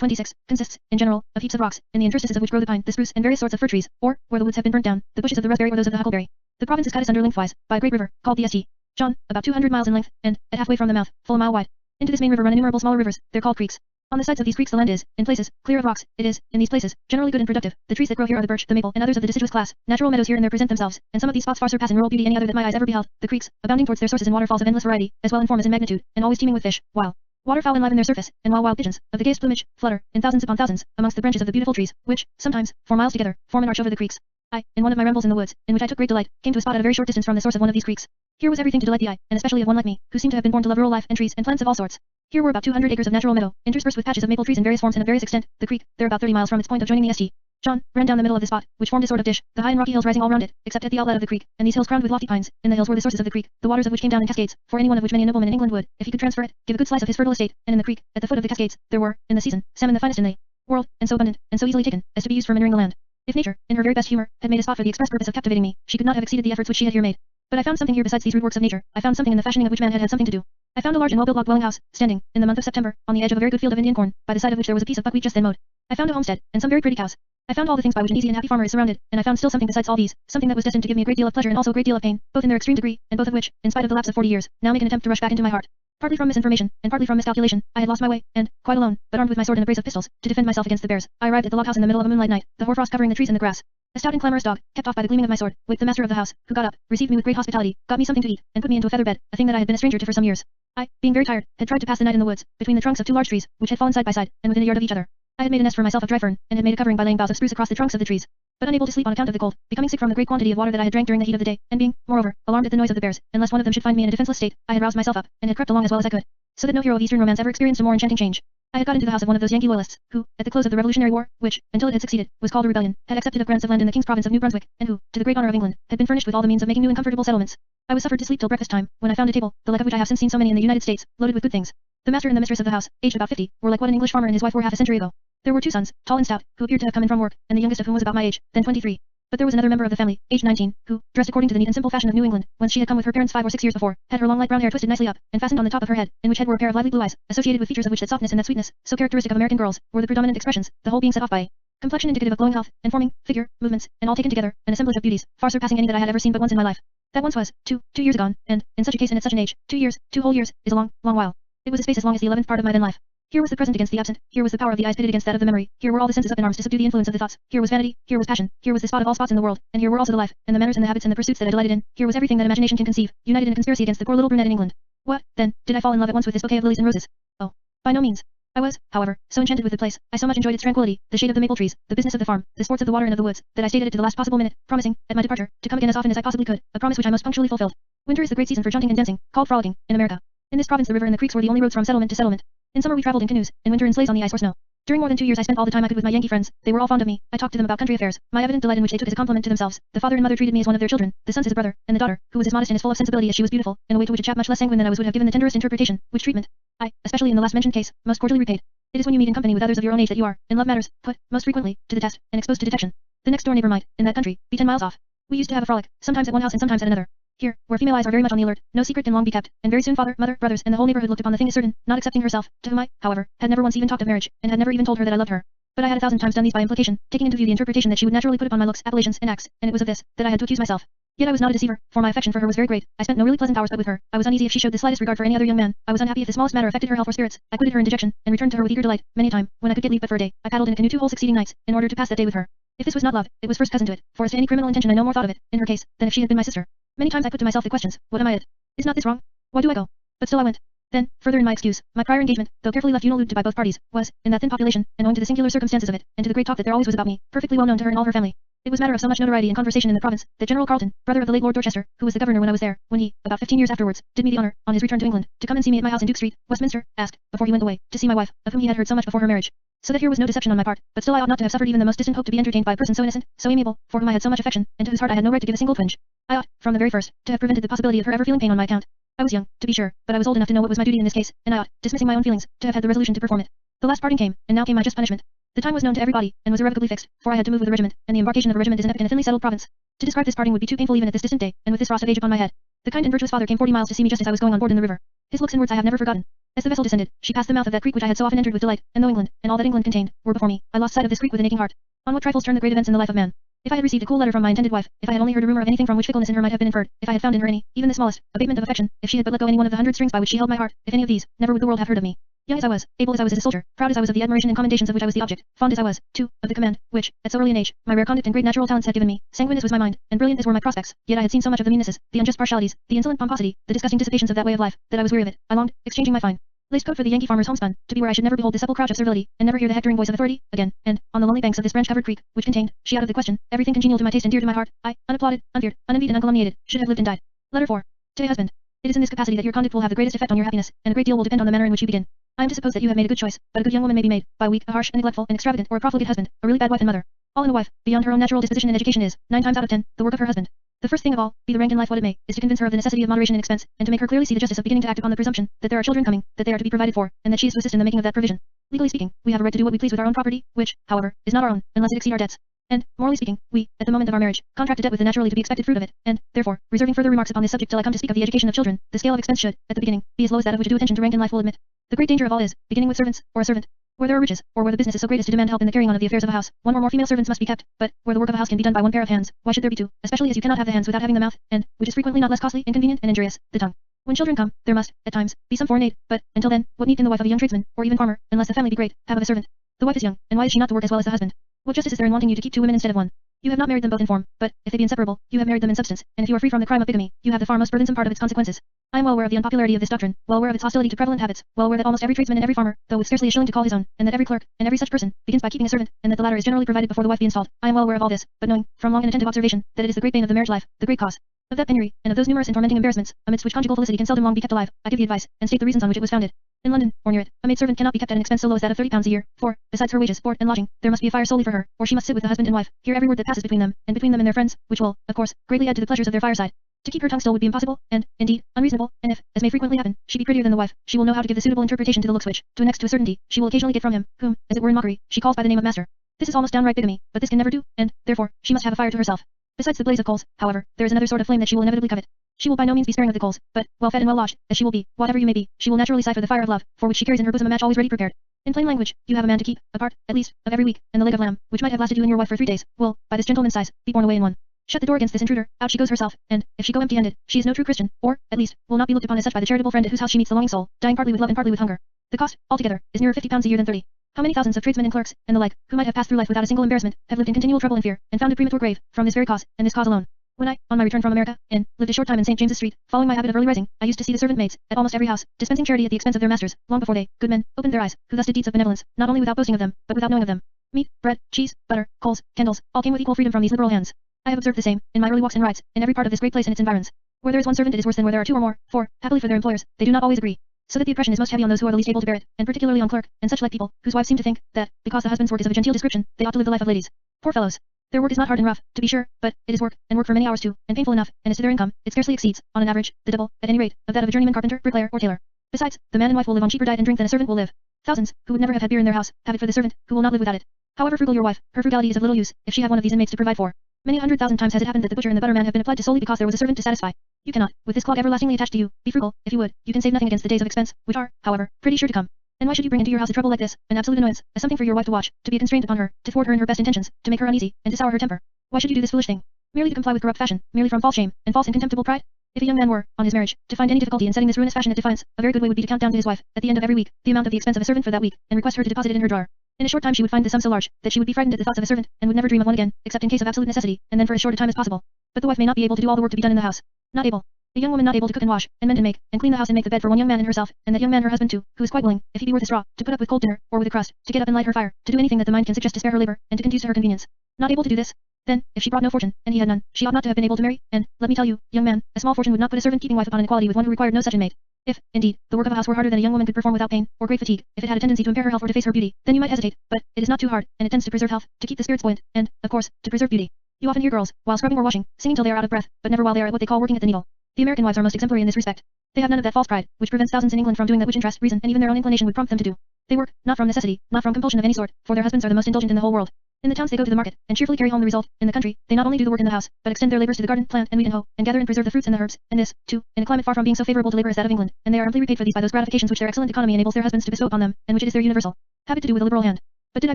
26, consists, in general, of heaps of rocks, in the interstices of which grow the pine, the spruce, and various sorts of fir trees, or, where the woods have been burnt down, the bushes of the raspberry or those of the huckleberry. The province is cut asunder lengthwise, by a great river, called the St. John, about 200 miles in length, and, at halfway from the mouth, full a mile wide. Into this main river run innumerable smaller rivers, they're called creeks. On the sides of these creeks the land is, in places, clear of rocks. It is, in these places, generally good and productive. The trees that grow here are the birch, the maple, and others of the deciduous class. Natural meadows here and there present themselves, and some of these spots far surpass in rural beauty any other that my eyes ever beheld. The creeks, abounding towards their sources in waterfalls of endless variety, as well in form as in magnitude, and always teeming with fish, while waterfowl enliven their surface, and while wild pigeons, of the gayest plumage, flutter, in thousands upon thousands, amongst the branches of the beautiful trees, which, sometimes, for miles together, form an arch over the creeks. I, in one of my rambles in the woods, in which I took great delight, came to a spot at a very short distance from the source of one of these creeks. Here was everything to delight the eye, and especially of one like me, who seemed to have been born to love rural life and trees and plants of all sorts. Here were about 200 acres of natural meadow, interspersed with patches of maple trees in various forms and of various extent. The creek, there about 30 miles from its point of joining the St. John, ran down the middle of the spot, which formed a sort of dish, the high and rocky hills rising all round it, except at the outlet of the creek, and these hills crowned with lofty pines. In the hills were the sources of the creek, the waters of which came down in cascades, for any one of which many a nobleman in England would, if he could transfer it, give a good slice of his fertile estate. And in the creek, at the foot of the cascades, there were, in the season, salmon the finest in the world, and so abundant, and so easily taken, as to be used for manuring the land. If nature, in her very best humor, had made a spot for the express purpose of captivating me, she could not have exceeded the efforts which she had here made. But I found something here besides these rude works of nature. I found something in the fashioning of which man had had something to do. I found a large and well-built log dwelling house, standing, in the month of September, on the edge of a very good field of Indian corn, by the side of which there was a piece of buckwheat just then mowed. I found a homestead, and some very pretty cows. I found all the things by which an easy and happy farmer is surrounded, and I found still something besides all these, something that was destined to give me a great deal of pleasure and also a great deal of pain, both in their extreme degree, and both of which, in spite of the lapse of 40 years, now make an attempt to rush back into my heart. Partly from misinformation, and partly from miscalculation, I had lost my way, and, quite alone, but armed with my sword and a brace of pistols, to defend myself against the bears, I arrived at the log house in the middle of a moonlight night, the hoarfrost covering the trees and the grass. A stout and clamorous dog, kept off by the gleaming of my sword, waked the master of the house, who got up, received me with great hospitality, got me something to eat, and put me into a feather bed, a thing that I had been a stranger to for some years. I, being very tired, had tried to pass the night in the woods, between the trunks of two large trees, which had fallen side by side, and within a yard of each other. I had made a nest for myself of dry fern, and had made a covering by laying boughs of spruce across the trunks of the trees. But unable to sleep on account of the cold, becoming sick from the great quantity of water that I had drank during the heat of the day, and being, moreover, alarmed at the noise of the bears, and lest one of them should find me in a defenseless state, I had roused myself up, and had crept along as well as I could, so that no hero of Eastern romance ever experienced a more enchanting change. I had got into the house of one of those Yankee loyalists, who, at the close of the Revolutionary War, which, until it had succeeded, was called a rebellion, had accepted of grants of land in the King's province of New Brunswick, and who, to the great honor of England, had been furnished with all the means of making new and comfortable settlements. I was suffered to sleep till breakfast time, when I found a table, the like of which I have since seen so many in the United States, loaded with good things. The master and the mistress of the house, aged about 50, were like what an English farmer and his wife were half a century ago. There were two sons, tall and stout, who appeared to have come in from work, and the youngest of whom was about my age, then 23. But there was another member of the family, aged 19, who, dressed according to the neat and simple fashion of New England, whence she had come with her parents 5 or 6 years before, had her long light brown hair twisted nicely up, and fastened on the top of her head, in which head were a pair of lively blue eyes, associated with features of which that softness and that sweetness, so characteristic of American girls, were the predominant expressions, the whole being set off by complexion indicative of glowing health, and forming, figure, movements, and all taken together, an assemblage of beauties, far surpassing any that I had ever seen but once in my life. That once was, 2 years agone, and, in such a case and at such an age, 2 years, 2 whole years, is a long, long while. It was a space as long as the 11th part of my then life. Here was the present against the absent, here was the power of the eyes pitted against that of the memory, here were all the senses up in arms to subdue the influence of the thoughts, here was vanity, here was passion, here was the spot of all spots in the world, and here were also the life, and the manners and the habits and the pursuits that I delighted in, here was everything that imagination can conceive, united in a conspiracy against the poor little brunette in England. What, then, did I fall in love at once with this bouquet of lilies and roses? Oh, by no means. I was, however, so enchanted with the place, I so much enjoyed its tranquility, the shade of the maple trees, the business of the farm, the sports of the water and of the woods, that I stayed at it to the last possible minute, promising, at my departure, to come again as often as I possibly could, a promise which I most punctually fulfilled. Winter is the great season for junting and dancing, called frolicking, in America. In this province the river and the creeks were the only roads from settlement to settlement. In summer we traveled in canoes, in winter in sleighs on the ice or snow. During more than 2 years I spent all the time I could with my Yankee friends. They were all fond of me. I talked to them about country affairs, my evident delight in which they took as a compliment to themselves. The father and mother treated me as one of their children, the sons as a brother, and the daughter, who was as modest and as full of sensibility as she was beautiful, in a way to which a chap much less sanguine than I was would have given the tenderest interpretation, which treatment I, especially in the last mentioned case, most cordially repaid. It is when you meet in company with others of your own age that you are, in love matters, put, most frequently, to the test, and exposed to detection. The next door neighbor might, in that country, be 10 miles off. We used to have a frolic, sometimes at one house and sometimes at another. Here, where female eyes are very much on the alert, no secret can long be kept, and very soon father, mother, brothers, and the whole neighborhood looked upon the thing as certain, not excepting herself, to whom I, however, had never once even talked of marriage, and had never even told her that I loved her. But I had 1,000 times done these by implication, taking into view the interpretation that she would naturally put upon my looks, appellations, and acts, and it was of this, that I had to accuse myself. Yet I was not a deceiver, for my affection for her was very great. I spent no really pleasant hours but with her. I was uneasy if she showed the slightest regard for any other young man. I was unhappy if the smallest matter affected her health or spirits. I quitted her in dejection, and returned to her with eager delight. Many a time, when I could get leave but for a day, I paddled in a canoe 2 whole succeeding nights, in order to pass that day with her. If this was not love, it was first cousin to it, for as to any criminal intention I no more thought of it, in her case, than if she had been my sister. Many times I put to myself the questions, what am I at? Is not this wrong? Why do I go? But still I went. Then, further in my excuse, my prior engagement, though carefully left unalluded to by both parties, was, in that thin population, and owing to the singular circumstances of it, and to the great talk that there always was about me, perfectly well known to her and all her family. It was matter of so much notoriety and conversation in the province, that General Carleton, brother of the late Lord Dorchester, who was the governor when I was there, when he, about 15 years afterwards, did me the honour, on his return to England, to come and see me at my house in Duke Street, Westminster, asked, before he went away, to see my wife, of whom he had heard so much before her marriage. So that here was no deception on my part, but still I ought not to have suffered even the most distant hope to be entertained by a person so innocent, so amiable, for whom I had so much affection, and to whose heart I had no right to give a single twinge. I ought, from the very first, to have prevented the possibility of her ever feeling pain on my account. I was young, to be sure, but I was old enough to know what was my duty in this case, and I ought, dismissing my own feelings, to have had the resolution to perform it. The last parting came, and now came my just punishment. The time was known to everybody, and was irrevocably fixed, for I had to move with a regiment, and the embarkation of a regiment is an epic in a thinly settled province. To describe this parting would be too painful even at this distant day, and with this frost of age upon my head. The kind and virtuous father came 40 miles to see me just as I was going on board in the river. His looks and words I have never forgotten. As the vessel descended, she passed the mouth of that creek which I had so often entered with delight, and though England, and all that England contained, were before me, I lost sight of this creek with an aching heart. On what trifles turn the great events in the life of man. If I had received a cool letter from my intended wife, if I had only heard a rumor of anything from which fickleness in her might have been inferred, if I had found in her any, even the smallest, abatement of affection, if she had but let go any one of the 100 strings by which she held my heart, if any of these, never would the world have heard of me. Young as I was, able as I was as a soldier, proud as I was of the admiration and commendations of which I was the object, fond as I was, too, of the command, which, at so early an age, my rare conduct and great natural talents had given me, sanguine as was my mind, and brilliant as were my prospects, yet I had seen so much of the meannesses, the unjust partialities, the insolent pomposity, the disgusting dissipations of that way of life, that I was weary of it. I longed, exchanging my fine laced coat for the Yankee farmer's homespun, to be where I should never behold the supple crouch of servility, and never hear the hectoring voice of authority, again, and, on the lonely banks of this branch-covered creek, which contained, she out of the question, everything congenial to my taste and dear to my heart, I, unapplauded, unfeared, unenvied and uncalumniated, should have lived and died. Letter 4. To a husband. It is in this capacity that your conduct will have the greatest effect on your happiness, and a great deal will depend on the manner in which you begin. I am to suppose that you have made a good choice, but a good young woman may be made, by a weak, a harsh, a neglectful, an extravagant, or a profligate husband, a really bad wife and mother. All in a wife, beyond her own natural disposition and education is, 9 times out of 10, the work of her husband. The first thing of all, be the rank in life what it may, is to convince her of the necessity of moderation in expense, and to make her clearly see the justice of beginning to act upon the presumption that there are children coming, that they are to be provided for, and that she is to assist in the making of that provision. Legally speaking, we have a right to do what we please with our own property, which, however, is not our own, unless it exceed our debts. And, morally speaking, we, at the moment of our marriage, contract a debt with the naturally to be expected fruit of it, and, therefore, reserving further remarks upon this subject till I come to speak of the education of children, the scale of expense should, at the beginning, be as low as that of which due attention to rank in life will admit. The great danger of all is, beginning with servants, or a servant. Where there are riches, or where the business is so great as to demand help in the carrying on of the affairs of a house, one or more female servants must be kept, but, where the work of a house can be done by one pair of hands, why should there be two, especially as you cannot have the hands without having the mouth, and, which is frequently not less costly, inconvenient, and injurious, the tongue. When children come, there must, at times, be some foreign aid, but, until then, what need can the wife of a young tradesman, or even farmer, unless the family be great, have of a servant? The wife is young, and why is she not to work as well as the husband? What justice is there in wanting you to keep 2 women instead of 1? You have not married them both in form, but, if they be inseparable, you have married them in substance, and if you are free from the crime of bigamy, you have the far most burdensome part of its consequences. I am well aware of the unpopularity of this doctrine, well aware of its hostility to prevalent habits, well aware that almost every tradesman and every farmer, though with scarcely a shilling to call his own, and that every clerk, and every such person, begins by keeping a servant, and that the latter is generally provided before the wife be installed. I am well aware of all this, but knowing, from long and attentive observation, that it is the great bane of the marriage life, the great cause of that penury, and of those numerous and tormenting embarrassments, amidst which conjugal felicity can seldom long be kept alive, I give the advice, and state the reasons on which it was founded. In London, or near it, a maid-servant cannot be kept at an expense so low as that of £30 a year, for, besides her wages, board, and lodging, there must be a fire solely for her, or she must sit with the husband and wife, hear every word that passes between them, and between them and their friends, which will, of course, greatly add to the pleasures of their fireside. To keep her tongue still would be impossible, and, indeed, unreasonable, and if, as may frequently happen, she be prettier than the wife, she will know how to give the suitable interpretation to the looks which, to annex to a certainty, she will occasionally get from him, whom, as it were in mockery, she calls by the name of master. This is almost downright bigamy, but this can never do, and, therefore, she must have a fire to herself. Besides the blaze of coals, however, there is another sort of flame that she will inevitably covet. She will by no means be sparing of the coals, but, well fed and well lodged, as she will be, whatever you may be, she will naturally sigh for the fire of love, for which she carries in her bosom a match always ready prepared. In plain language, you have a man to keep, a part, at least, of every week, and the leg of lamb, which might have lasted you and your wife for 3 days, will, by this gentleman's size, be borne away in one. Shut the door against this intruder, out she goes herself, and, if she go empty-handed, she is no true Christian, or, at least, will not be looked upon as such by the charitable friend at whose house she meets the longing soul, dying partly with love and partly with hunger. The cost, altogether, is nearer £50 a year than 30. How many thousands of tradesmen and clerks, and the like, who might have passed through life without a single embarrassment, have lived in continual trouble and fear, and found a premature grave, from this very cause, and this cause alone. When I, on my return from America, lived a short time in St. James's Street, following my habit of early rising, I used to see the servant maids, at almost every house, dispensing charity at the expense of their masters, long before they, good men, opened their eyes, who thus did deeds of benevolence, not only without boasting of them, but without knowing of them. Meat, bread, cheese, butter, coals, candles, all came with equal freedom from these liberal hands. I have observed the same, in my early walks and rides, in every part of this great place and its environs. Where there is one servant it is worse than where there are 2 or more, for, happily for their employers, they do not always agree. So that the oppression is most heavy on those who are the least able to bear it, and particularly on clerk, and such like people, whose wives seem to think, that, because the husband's work is of a genteel description, they ought to live the life of ladies. Poor fellows! Their work is not hard and rough, to be sure, but, it is work, and work for many hours too, and painful enough, and as to their income, it scarcely exceeds, on an average, the double, at any rate, of that of a journeyman carpenter, bricklayer, or tailor. Besides, the man and wife will live on cheaper diet and drink than a servant will live. Thousands, who would never have had beer in their house, have it for the servant, who will not live without it. However frugal your wife, her frugality is of little use, if she have one of these inmates to provide for. Many 100,000 times has it happened that the butcher and the butterman have been applied to solely because there was a servant to satisfy. You cannot, with this clog everlastingly attached to you, be frugal, if you would, you can save nothing against the days of expense, which are, however, pretty sure to come. And why should you bring into your house a trouble like this, an absolute annoyance, a something for your wife to watch, to be a constraint upon her, to thwart her in her best intentions, to make her uneasy, and to sour her temper? Why should you do this foolish thing? Merely to comply with corrupt fashion, merely from false shame, and false and contemptible pride? If a young man were, on his marriage, to find any difficulty in setting this ruinous fashion at defiance, a very good way would be to count down to his wife, at the end of every week, the amount of the expense of a servant for that week, and request her to deposit it in her drawer. In a short time she would find the sum so large, that she would be frightened at the thoughts of a servant, and would never dream of one again, except in case of absolute necessity, and then for as short a time as possible. But the wife may not be able to do all the work to be done in the house. Not able. A young woman not able to cook and wash, and mend and make, and clean the house and make the bed for one young man and herself, and that young man her husband too, who is quite willing, if he be worth a straw, to put up with cold dinner, or with a crust, to get up and light her fire, to do anything that the mind can suggest to spare her labor, and to conduce to her convenience. Not able to do this? Then, if she brought no fortune, and he had none, she ought not to have been able to marry, and, let me tell you, young man, a small fortune would not put a servant-keeping wife upon an equality with one who required no such inmate. If, indeed, the work of a house were harder than a young woman could perform without pain, or great fatigue, if it had a tendency to impair her health or to face her beauty, then you might hesitate, but, it is not too hard, and it tends to preserve health, to keep the spirits buoyant, and, of course, to preserve beauty. You often hear girls, while scrubbing or washing, singing till they are out of breath, but never while they are at what they call working at the needle. The American wives are most exemplary in this respect. They have none of that false pride, which prevents thousands in England from doing that which interest, reason, and even their own inclination would prompt them to do. They work, not from necessity, not from compulsion of any sort, for their husbands are the most indulgent in the whole world. In the towns they go to the market, and cheerfully carry home the result. In the country, they not only do the work in the house, but extend their labors to the garden, plant and weed and hoe, and gather and preserve the fruits and the herbs, and this, too, in a climate far from being so favorable to labor as that of England, and they are amply repaid for these by those gratifications which their excellent economy enables their husbands to bestow upon them, and which it is their universal habit to do with a liberal hand. But did I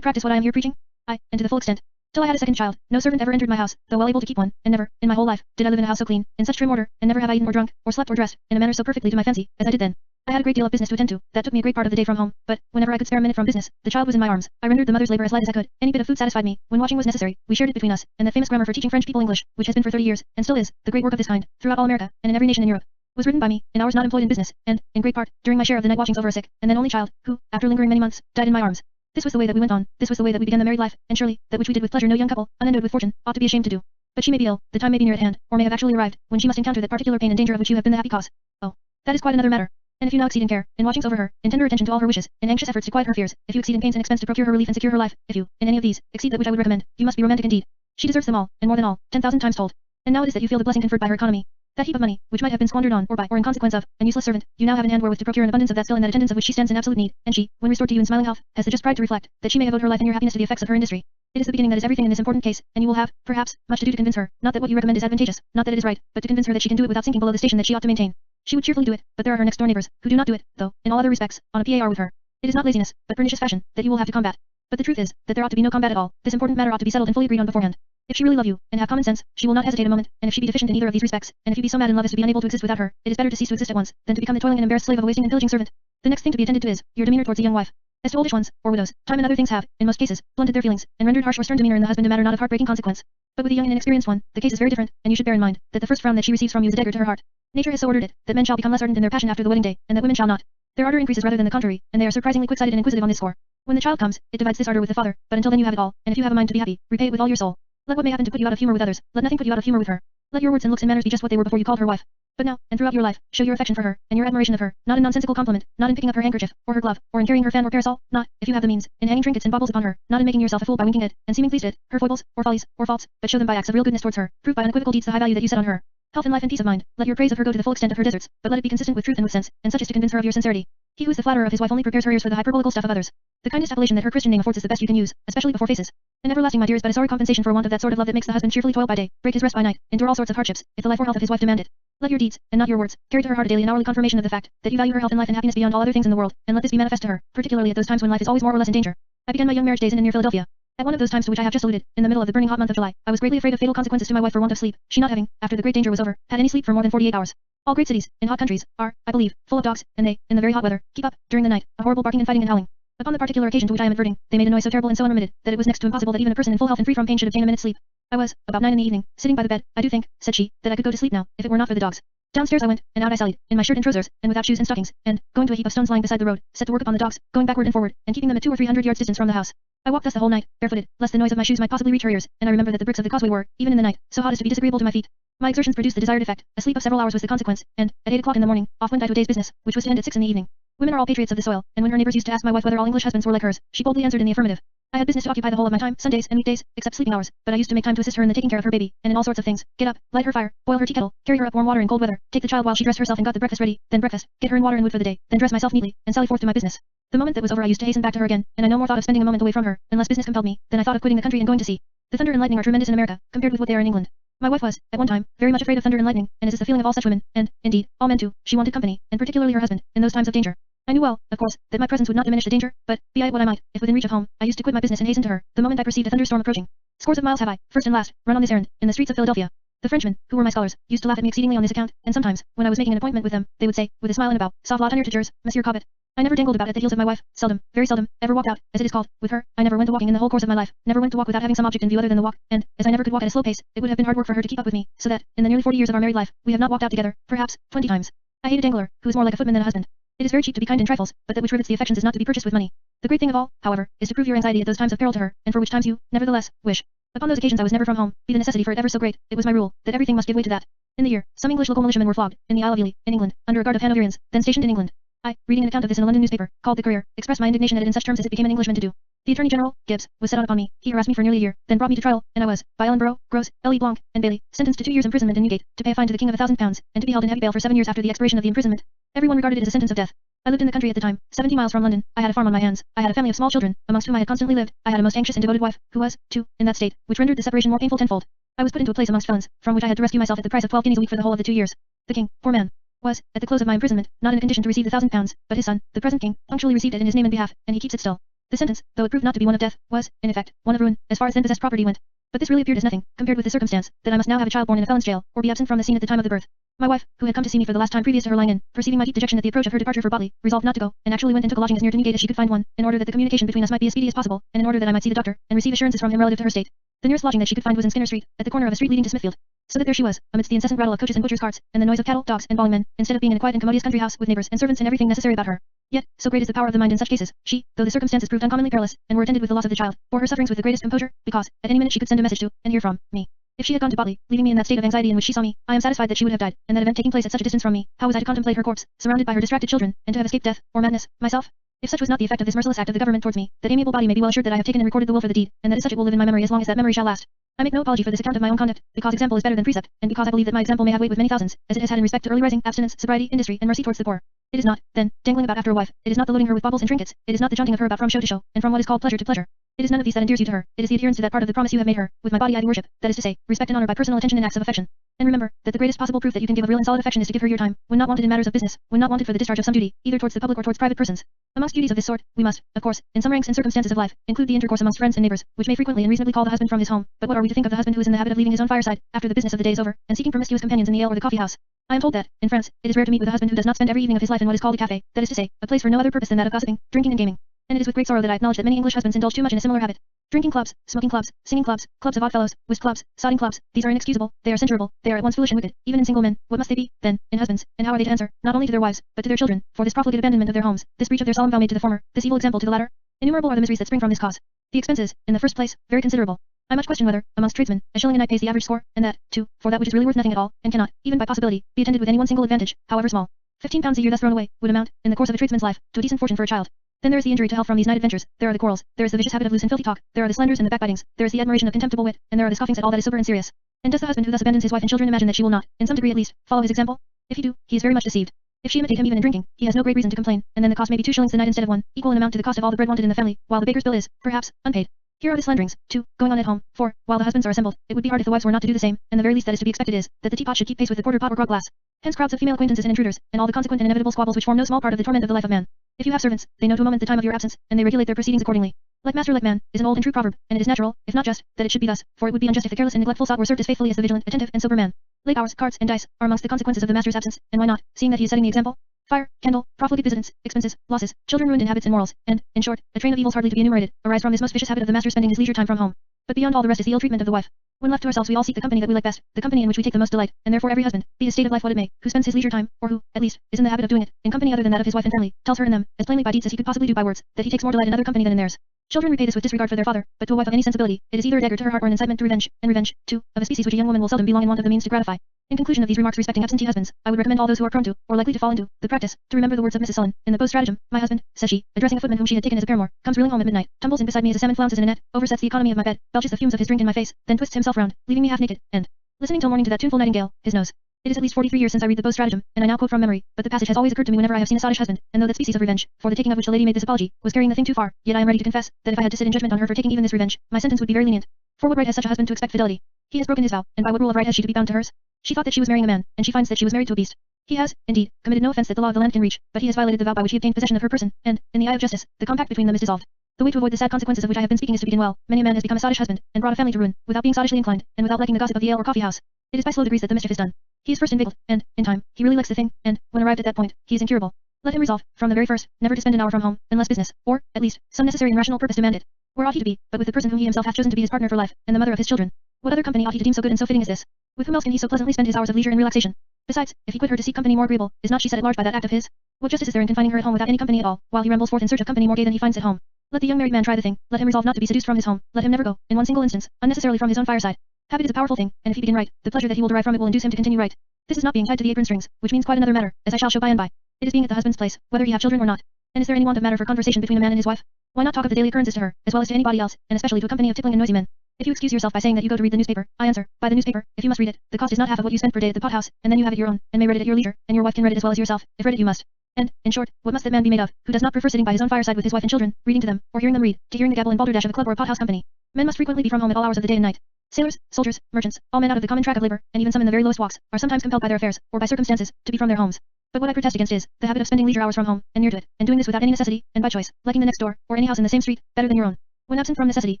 practice what I am here preaching? Aye, and to the full extent. Till I had a second child, no servant ever entered my house, though well able to keep one, and never, in my whole life, did I live in a house so clean, in such trim order, and never have I eaten or drunk, or slept or dressed, in a manner so perfectly to my fancy, as I did then. I had a great deal of business to attend to, that took me a great part of the day from home, but, whenever I could spare a minute from business, the child was in my arms. I rendered the mother's labor as light as I could. Any bit of food satisfied me. When washing was necessary, we shared it between us, and that famous grammar for teaching French people English, which has been for 30 years, and still is, the great work of this kind, throughout all America, and in every nation in Europe, was written by me, in hours not employed in business, and, in great part, during my share of the night watchings over a sick, and then only child, who, after lingering many months, died in my arms. This was the way that we went on, this was the way that we began the married life, and surely, that which we did with pleasure no young couple, unendowed with fortune, ought to be ashamed to do. But she may be ill, the time may be near at hand, or may have actually arrived, when she must encounter that particular pain and danger of which you have been the happy cause. Oh, that is quite another matter. And if you now exceed in care, in watchings over her, in tender attention to all her wishes, in anxious efforts to quiet her fears, if you exceed in pains and expense to procure her relief and secure her life, if you, in any of these, exceed that which I would recommend, you must be romantic indeed. She deserves them all, and more than all, 10,000 times told. And now it is that you feel the blessing conferred by her economy. That heap of money, which might have been squandered on, or by, or in consequence of, an useless servant, you now have in hand wherewith to procure an abundance of that skill and that attendance of which she stands in absolute need, and she, when restored to you in smiling health, has the just pride to reflect, that she may have owed her life and your happiness to the effects of her industry. It is the beginning that is everything in this important case, and you will have, perhaps, much to do to convince her, not that what you recommend is advantageous, not that it is right, but to convince her that she can do it without sinking below the station that she ought to maintain. She would cheerfully do it, but there are her next-door neighbors, who do not do it, though, in all other respects, on a par with her. It is not laziness, but pernicious fashion, that you will have to combat. But the truth is, that there ought to be no combat at all. This important matter ought to be settled and fully agreed on beforehand. If she really love you, and have common sense, she will not hesitate a moment, and if she be deficient in either of these respects, and if you be so mad in love as to be unable to exist without her, it is better to cease to exist at once, than to become the toiling and embarrassed slave of a wasting and pillaging servant. The next thing to be attended to is, your demeanor towards a young wife. As to oldish ones, or widows, time and other things have, in most cases, blunted their feelings, and rendered harsh or stern demeanor in the husband a matter not of heartbreaking consequence. But with a young and inexperienced one, the case is very different, and you should bear in mind, that the first frown that she receives from you is a dagger to her heart. Nature has so ordered it, that men shall become less ardent in their passion after the wedding day, and that women shall not. Their ardor increases rather than the contrary, and they are surprisingly quick-sighted and inquisitive on this score. When the child comes, it divides this ardor with the father, but until then you have it all, and if you have a mind to be happy, repay it with all your soul. Let what may happen to put you out of humor with others, let nothing put you out of humor with her. Let your words and looks and manners be just what they were before you called her wife. But now, and throughout your life, show your affection for her, and your admiration of her, not in nonsensical compliment, not in picking up her handkerchief, or her glove, or in carrying her fan or parasol, not, if you have the means, in hanging trinkets and baubles upon her, not in making yourself a fool by winking at, and seeming pleased at, her foibles, or follies, or faults, but show them by acts of real goodness towards her, prove by unequivocal deeds the high value that you set on her. Health and life and peace of mind, let your praise of her go to the full extent of her deserts, but let it be consistent with truth and with sense, and such as to convince her of your sincerity. He who is the flatterer of his wife only prepares her ears for the hyperbolical stuff of others. The kindest appellation that her Christian name affords is the best you can use, especially before faces. An everlasting my dear is but a sorry compensation for want of that sort of love that makes the husband cheerfully toil by day, break his rest by night, endure all sorts of hardships, if the life or health of his wife demand it. Let your deeds, and not your words, carry to her heart a daily and hourly confirmation of the fact, that you value her health and life and happiness beyond all other things in the world, and let this be manifest to her, particularly at those times when life is always more or less in danger. I began my young marriage days in and near Philadelphia. At one of those times to which I have just alluded, in the middle of the burning hot month of July, I was greatly afraid of fatal consequences to my wife for want of sleep, she not having, after the great danger was over, had any sleep for more than 48 hours. All great cities, in hot countries, are, I believe, full of dogs, and they, in the very hot weather, keep up, during the night, a horrible barking and fighting and howling. Upon the particular occasion to which I am adverting, they made a noise so terrible and so unremitted, that it was next to impossible that even a person in full health and free from pain should obtain a minute's sleep. I was, about 9 in the evening, sitting by the bed. I do think, said she, that I could go to sleep now, if it were not for the dogs. Downstairs I went, and out I sallied, in my shirt and trousers, and without shoes and stockings, and, going to a heap of stones lying beside the road, set to work upon the dogs, going backward and forward, and keeping them at 200 or 300 yards distance from the house. I walked thus the whole night, barefooted, lest the noise of my shoes might possibly reach her ears, and I remember that the bricks of the causeway were, even in the night, so hot as to be disagreeable to my feet. My exertions produced the desired effect. A sleep of several hours was the consequence, and, at 8 o'clock in the morning, off went I to a day's business, which was to end at 6 in the evening. Women are all patriots of the soil, and when her neighbors used to ask my wife whether all English husbands were like hers, she boldly answered in the affirmative. I had business to occupy the whole of my time, Sundays and weekdays, except sleeping hours, but I used to make time to assist her in the taking care of her baby, and in all sorts of things, get up, light her fire, boil her tea kettle, carry her up warm water in cold weather, take the child while she dressed herself and got the breakfast ready, then breakfast, get her in water and wood for the day, then dress myself neatly, and sally forth to my business. The moment that was over I used to hasten back to her again, and I no more thought of spending a moment away from her, unless business compelled me, than I thought of quitting the country and going to sea. The thunder and lightning are tremendous in America, compared with what they are in England. My wife was, at one time, very much afraid of thunder and lightning, and as is the feeling of all such women, and, indeed, all men too, she wanted company, and particularly her husband, in those times of danger. I knew well, of course, that my presence would not diminish the danger, but, be I what I might, if within reach of home, I used to quit my business and hasten to her, the moment I perceived a thunderstorm approaching. Scores of miles have I, first and last, run on this errand, in the streets of Philadelphia. The Frenchmen, who were my scholars, used to laugh at me exceedingly on this account, and sometimes, when I was making an appointment with them, they would say, with a smile and a bow, Sauve la honneur to yours, Monsieur Cobbett. I never dangled about at the heels of my wife, seldom, very seldom, ever walked out, as it is called, with her. I never went to walking in the whole course of my life, never went to walk without having some object in view other than the walk, and, as I never could walk at a slow pace, it would have been hard work for her to keep up with me, so that, in the nearly 40 years of our married life, we have not walked out together, perhaps, 20 times. I hate a dangler, who is more like a footman than a husband. It is very cheap to be kind in trifles, but that which rivets the affections is not to be purchased with money. The great thing of all, however, is to prove your anxiety at those times of peril to her, and for which times you, nevertheless, wish. Upon those occasions I was never from home, be the necessity for it ever so great, it was my rule, that everything must give way to that. In the year, some English local militiamen were flogged, in the Isle of Ely, in England, under a guard of Hanoverians, then stationed in England. I, reading an account of this in a London newspaper, called the Courier, expressed my indignation at it in such terms as it became an Englishman to do. The Attorney General, Gibbs, was set out upon me. He harassed me for nearly a year, then brought me to trial, and I was, by Ellenborough, Gross, L.E. Blanc, and Bailey, sentenced to 2 years' imprisonment in Newgate, to pay a fine to the King of £1,000, and to be held in heavy bail for 7 years after the expiration of the imprisonment. Everyone regarded it as a sentence of death. I lived in the country at the time, 70 miles from London. I had a farm on my hands. I had a family of small children, amongst whom I had constantly lived. I had a most anxious and devoted wife, who was, too, in that state, which rendered the separation more painful tenfold. I was put into a place amongst felons, from which I had to rescue myself at the price of 12 guineas a week for the whole of the 2 years. The king, poor man, was, at the close of my imprisonment, not in a condition to receive the £1,000, but his son, the present king, punctually received it in his name and behalf, and he keeps it still. The sentence, though it proved not to be one of death, was, in effect, one of ruin, as far as then possessed property went. But this really appeared as nothing, compared with the circumstance, that I must now have a child born in a felon's jail, or be absent from the scene at the time of the birth. My wife, who had come to see me for the last time previous to her lying in, perceiving my deep dejection at the approach of her departure for Botley, resolved not to go, and actually went and took a lodging as near to Newgate as she could find one, in order that the communication between us might be as speedy as possible, and in order that I might see the doctor, and receive assurances from him relative to her state. The nearest lodging that she could find was in Skinner Street, at the corner of a street leading to Smithfield. So that there she was, amidst the incessant rattle of coaches and butchers' carts, and the noise of cattle, dogs, and bawling men, instead of being in a quiet and commodious country house with neighbours and servants and everything necessary about her. Yet, so great is the power of the mind in such cases, she, though the circumstances proved uncommonly perilous, and were attended with the loss of the child, bore her sufferings with the greatest composure, because, at any minute she could send a message to, and hear from, me. If she had gone to Botley, leaving me in that state of anxiety in which she saw me, I am satisfied that she would have died, and that event taking place at such a distance from me, how was I to contemplate her corpse, surrounded by her distracted children, and to have escaped death, or madness, myself? If such was not the effect of this merciless act of the government towards me, that amiable body may be well assured that I have taken and recorded the will for the deed, and that as such it will live in my memory as long as that memory shall last. I make no apology for this account of my own conduct, because example is better than precept, and because I believe that my example may have weight with many thousands, as it has had in respect to early rising, abstinence, sobriety, industry, and mercy towards the poor. It is not, then, dangling about after a wife, it is not the loading her with baubles and trinkets, it is not the jaunting of her about from show to show, and from what is called pleasure to pleasure. It is none of these that endears you to her, it is the adherence to that part of the promise you have made her, with my body I do worship, that is to say, respect and honor by personal attention and acts of affection. And remember, that the greatest possible proof that you can give of real and solid affection is to give her your time, when not wanted in matters of business, when not wanted for the discharge of some duty, either towards the public or towards private persons. Amongst duties of this sort, we must, of course, in some ranks and circumstances of life, include the intercourse amongst friends and neighbours, which may frequently and reasonably call the husband from his home. But what are we to think of the husband who is in the habit of leaving his own fireside, after the business of the day is over, and seeking promiscuous companions in the ale or the coffee house? I am told that, in France, it is rare to meet with a husband who does not spend every evening of his life in what is called a café, that is to say, a place for no other purpose than that of gossiping, drinking and gaming. And it is with great sorrow that I acknowledge that many English husbands indulge too much in a similar habit. Drinking clubs, smoking clubs, singing clubs, clubs of odd fellows, whist clubs, sodding clubs, these are inexcusable, they are censurable, they are at once foolish and wicked, even in single men. What must they be, then, in husbands, and how are they to answer, not only to their wives, but to their children, for this profligate abandonment of their homes, this breach of their solemn vow made to the former, this evil example to the latter? Innumerable are the miseries that spring from this cause. The expenses, in the first place, very considerable. I much question whether, amongst tradesmen, a shilling a night pays the average score, and that, too, for that which is really worth nothing at all, and cannot, even by possibility, be attended with any one single advantage, however small. £15 a year thus thrown away, would amount, in the course of a tradesman's life, to a decent fortune for a child. Then there is the injury to health from these night adventures, there are the quarrels, there is the vicious habit of loose and filthy talk, there are the slanders and the backbitings, there is the admiration of contemptible wit, and there are the scoffings at all that is sober and serious. And does the husband who thus abandons his wife and children imagine that she will not, in some degree at least, follow his example? If he do, he is very much deceived. If she imitate him even in drinking, he has no great reason to complain, and then the cost may be 2 shillings the night instead of 1, equal in amount to the cost of all the bread wanted in the family, while the baker's bill is, perhaps, unpaid. Here are the slanderings, too, going on at home, for, while the husbands are assembled, it would be hard if the wives were not to do the same, and the very least that is to be expected is, that the teapot should keep pace with the quarter pot or grog glass. Hence crowds of female acquaintances and intruders, and all the consequent and inevitable squabbles which form no small part of the torment of the life of man. If you have servants, they know to a moment the time of your absence, and they regulate their proceedings accordingly. Like master like man, is an old and true proverb, and it is natural, if not just, that it should be thus, for it would be unjust if the careless and neglectful sot were served as faithfully as the vigilant, attentive, and sober man. Late hours, cards, and dice, are amongst the consequences of the master's absence, and why not, seeing that he is setting the example? Fire, candle, profligate visitants, expenses, losses, children ruined in habits and morals, and, in short, a train of evils hardly to be enumerated, arise from this most vicious habit of the master spending his leisure time from home. But beyond all the rest is the ill treatment of the wife. When left to ourselves we all seek the company that we like best, the company in which we take the most delight, and therefore every husband, be his state of life what it may, who spends his leisure time, or who, at least, is in the habit of doing it, in company other than that of his wife and family, tells her and them, as plainly by deeds as he could possibly do by words, that he takes more delight in other company than in theirs. Children repay this with disregard for their father, but to a wife of any sensibility, it is either a dagger to her heart or an incitement to revenge, and revenge, too, of a species which a young woman will seldom be long in want of the means to gratify. In conclusion of these remarks respecting absentee husbands, I would recommend all those who are prone to, or likely to fall into, the practice, to remember the words of Mrs. Sullen, in the Post Stratagem. My husband, says she, addressing a footman whom she had taken as a paramour, comes reeling home at midnight, tumbles in beside me as a salmon flounces in a net, oversets the economy of my bed, belches the fumes of his drink in my face, then twists himself round, leaving me half naked, and, listening till morning to that tuneful nightingale, his nose. It is at least 43 years since I read the Post Stratagem, and I now quote from memory, but the passage has always occurred to me whenever I have seen a sottish husband, and though that species of revenge, for the taking of which the lady made this apology, was carrying the thing too far, yet I am ready to confess, that if I had to sit in judgment on her for taking even this revenge, my sentence would be very lenient. For what right has such a husband to expect fidelity? He has broken his vow, and by what rule of right has she to be bound to hers? She thought that she was marrying a man, and she finds that she was married to a beast. He has, indeed, committed no offense that the law of the land can reach, but he has violated the vow by which he obtained possession of her person, and, in the eye of justice, the compact between them is dissolved. The way to avoid the sad consequences of which I have been speaking is to begin well. Many a man has become a sottish husband, and brought a family to ruin, without being sottishly inclined, and without liking the gossip of the ale or coffee house. It is by slow degrees that the mischief is done. He is first inveigled, and, in time, he really likes the thing, and, when arrived at that point, he is incurable. Let him resolve, from the very first, never to spend an hour from home, unless business, or, at least, some necessary and rational purpose demand it. Where ought he to be, but with the person whom he himself hath chosen to be his partner for life, and the mother of his children? What other company ought he to deem so good and so fitting as this? With whom else can he so pleasantly spend his hours of leisure and relaxation? Besides, if he quit her to seek company more agreeable, is not she set at large by that act of his? What justice is there in confining her at home without any company at all, while he rambles forth in search of company more gay than he finds at home? Let the young married man try the thing. Let him resolve not to be seduced from his home. Let him never go, in one single instance, unnecessarily from his own fireside. Habit is a powerful thing, and if he begin right, the pleasure that he will derive from it will induce him to continue right. This is not being tied to the apron strings, which means quite another matter, as I shall show by and by. It is being at the husband's place, whether he have children or not. And is there any want of matter for conversation between a man and his wife? Why not talk of the daily occurrences to her, as well as to anybody else, and especially to a company of tippling and noisy men? If you excuse yourself by saying that you go to read the newspaper, I answer, buy the newspaper, if you must read it. The cost is not half of what you spend per day at the pothouse, and then you have it your own, and may read it at your leisure, and your wife can read it as well as yourself, if read it you must. And, in short, what must that man be made of, who does not prefer sitting by his own fireside with his wife and children, reading to them, or hearing them read, to hearing the gabble and balderdash of a club or a pothouse company? Men must frequently be from home at all hours of the day and night. Sailors, soldiers, merchants, all men out of the common track of labor, and even some in the very lowest walks, are sometimes compelled by their affairs, or by circumstances, to be from their homes. But what I protest against is, the habit of spending leisure hours from home, and near to it, and doing this without any necessity, and by choice, liking the next door, or any house in the same street, better than your own. When absent from necessity,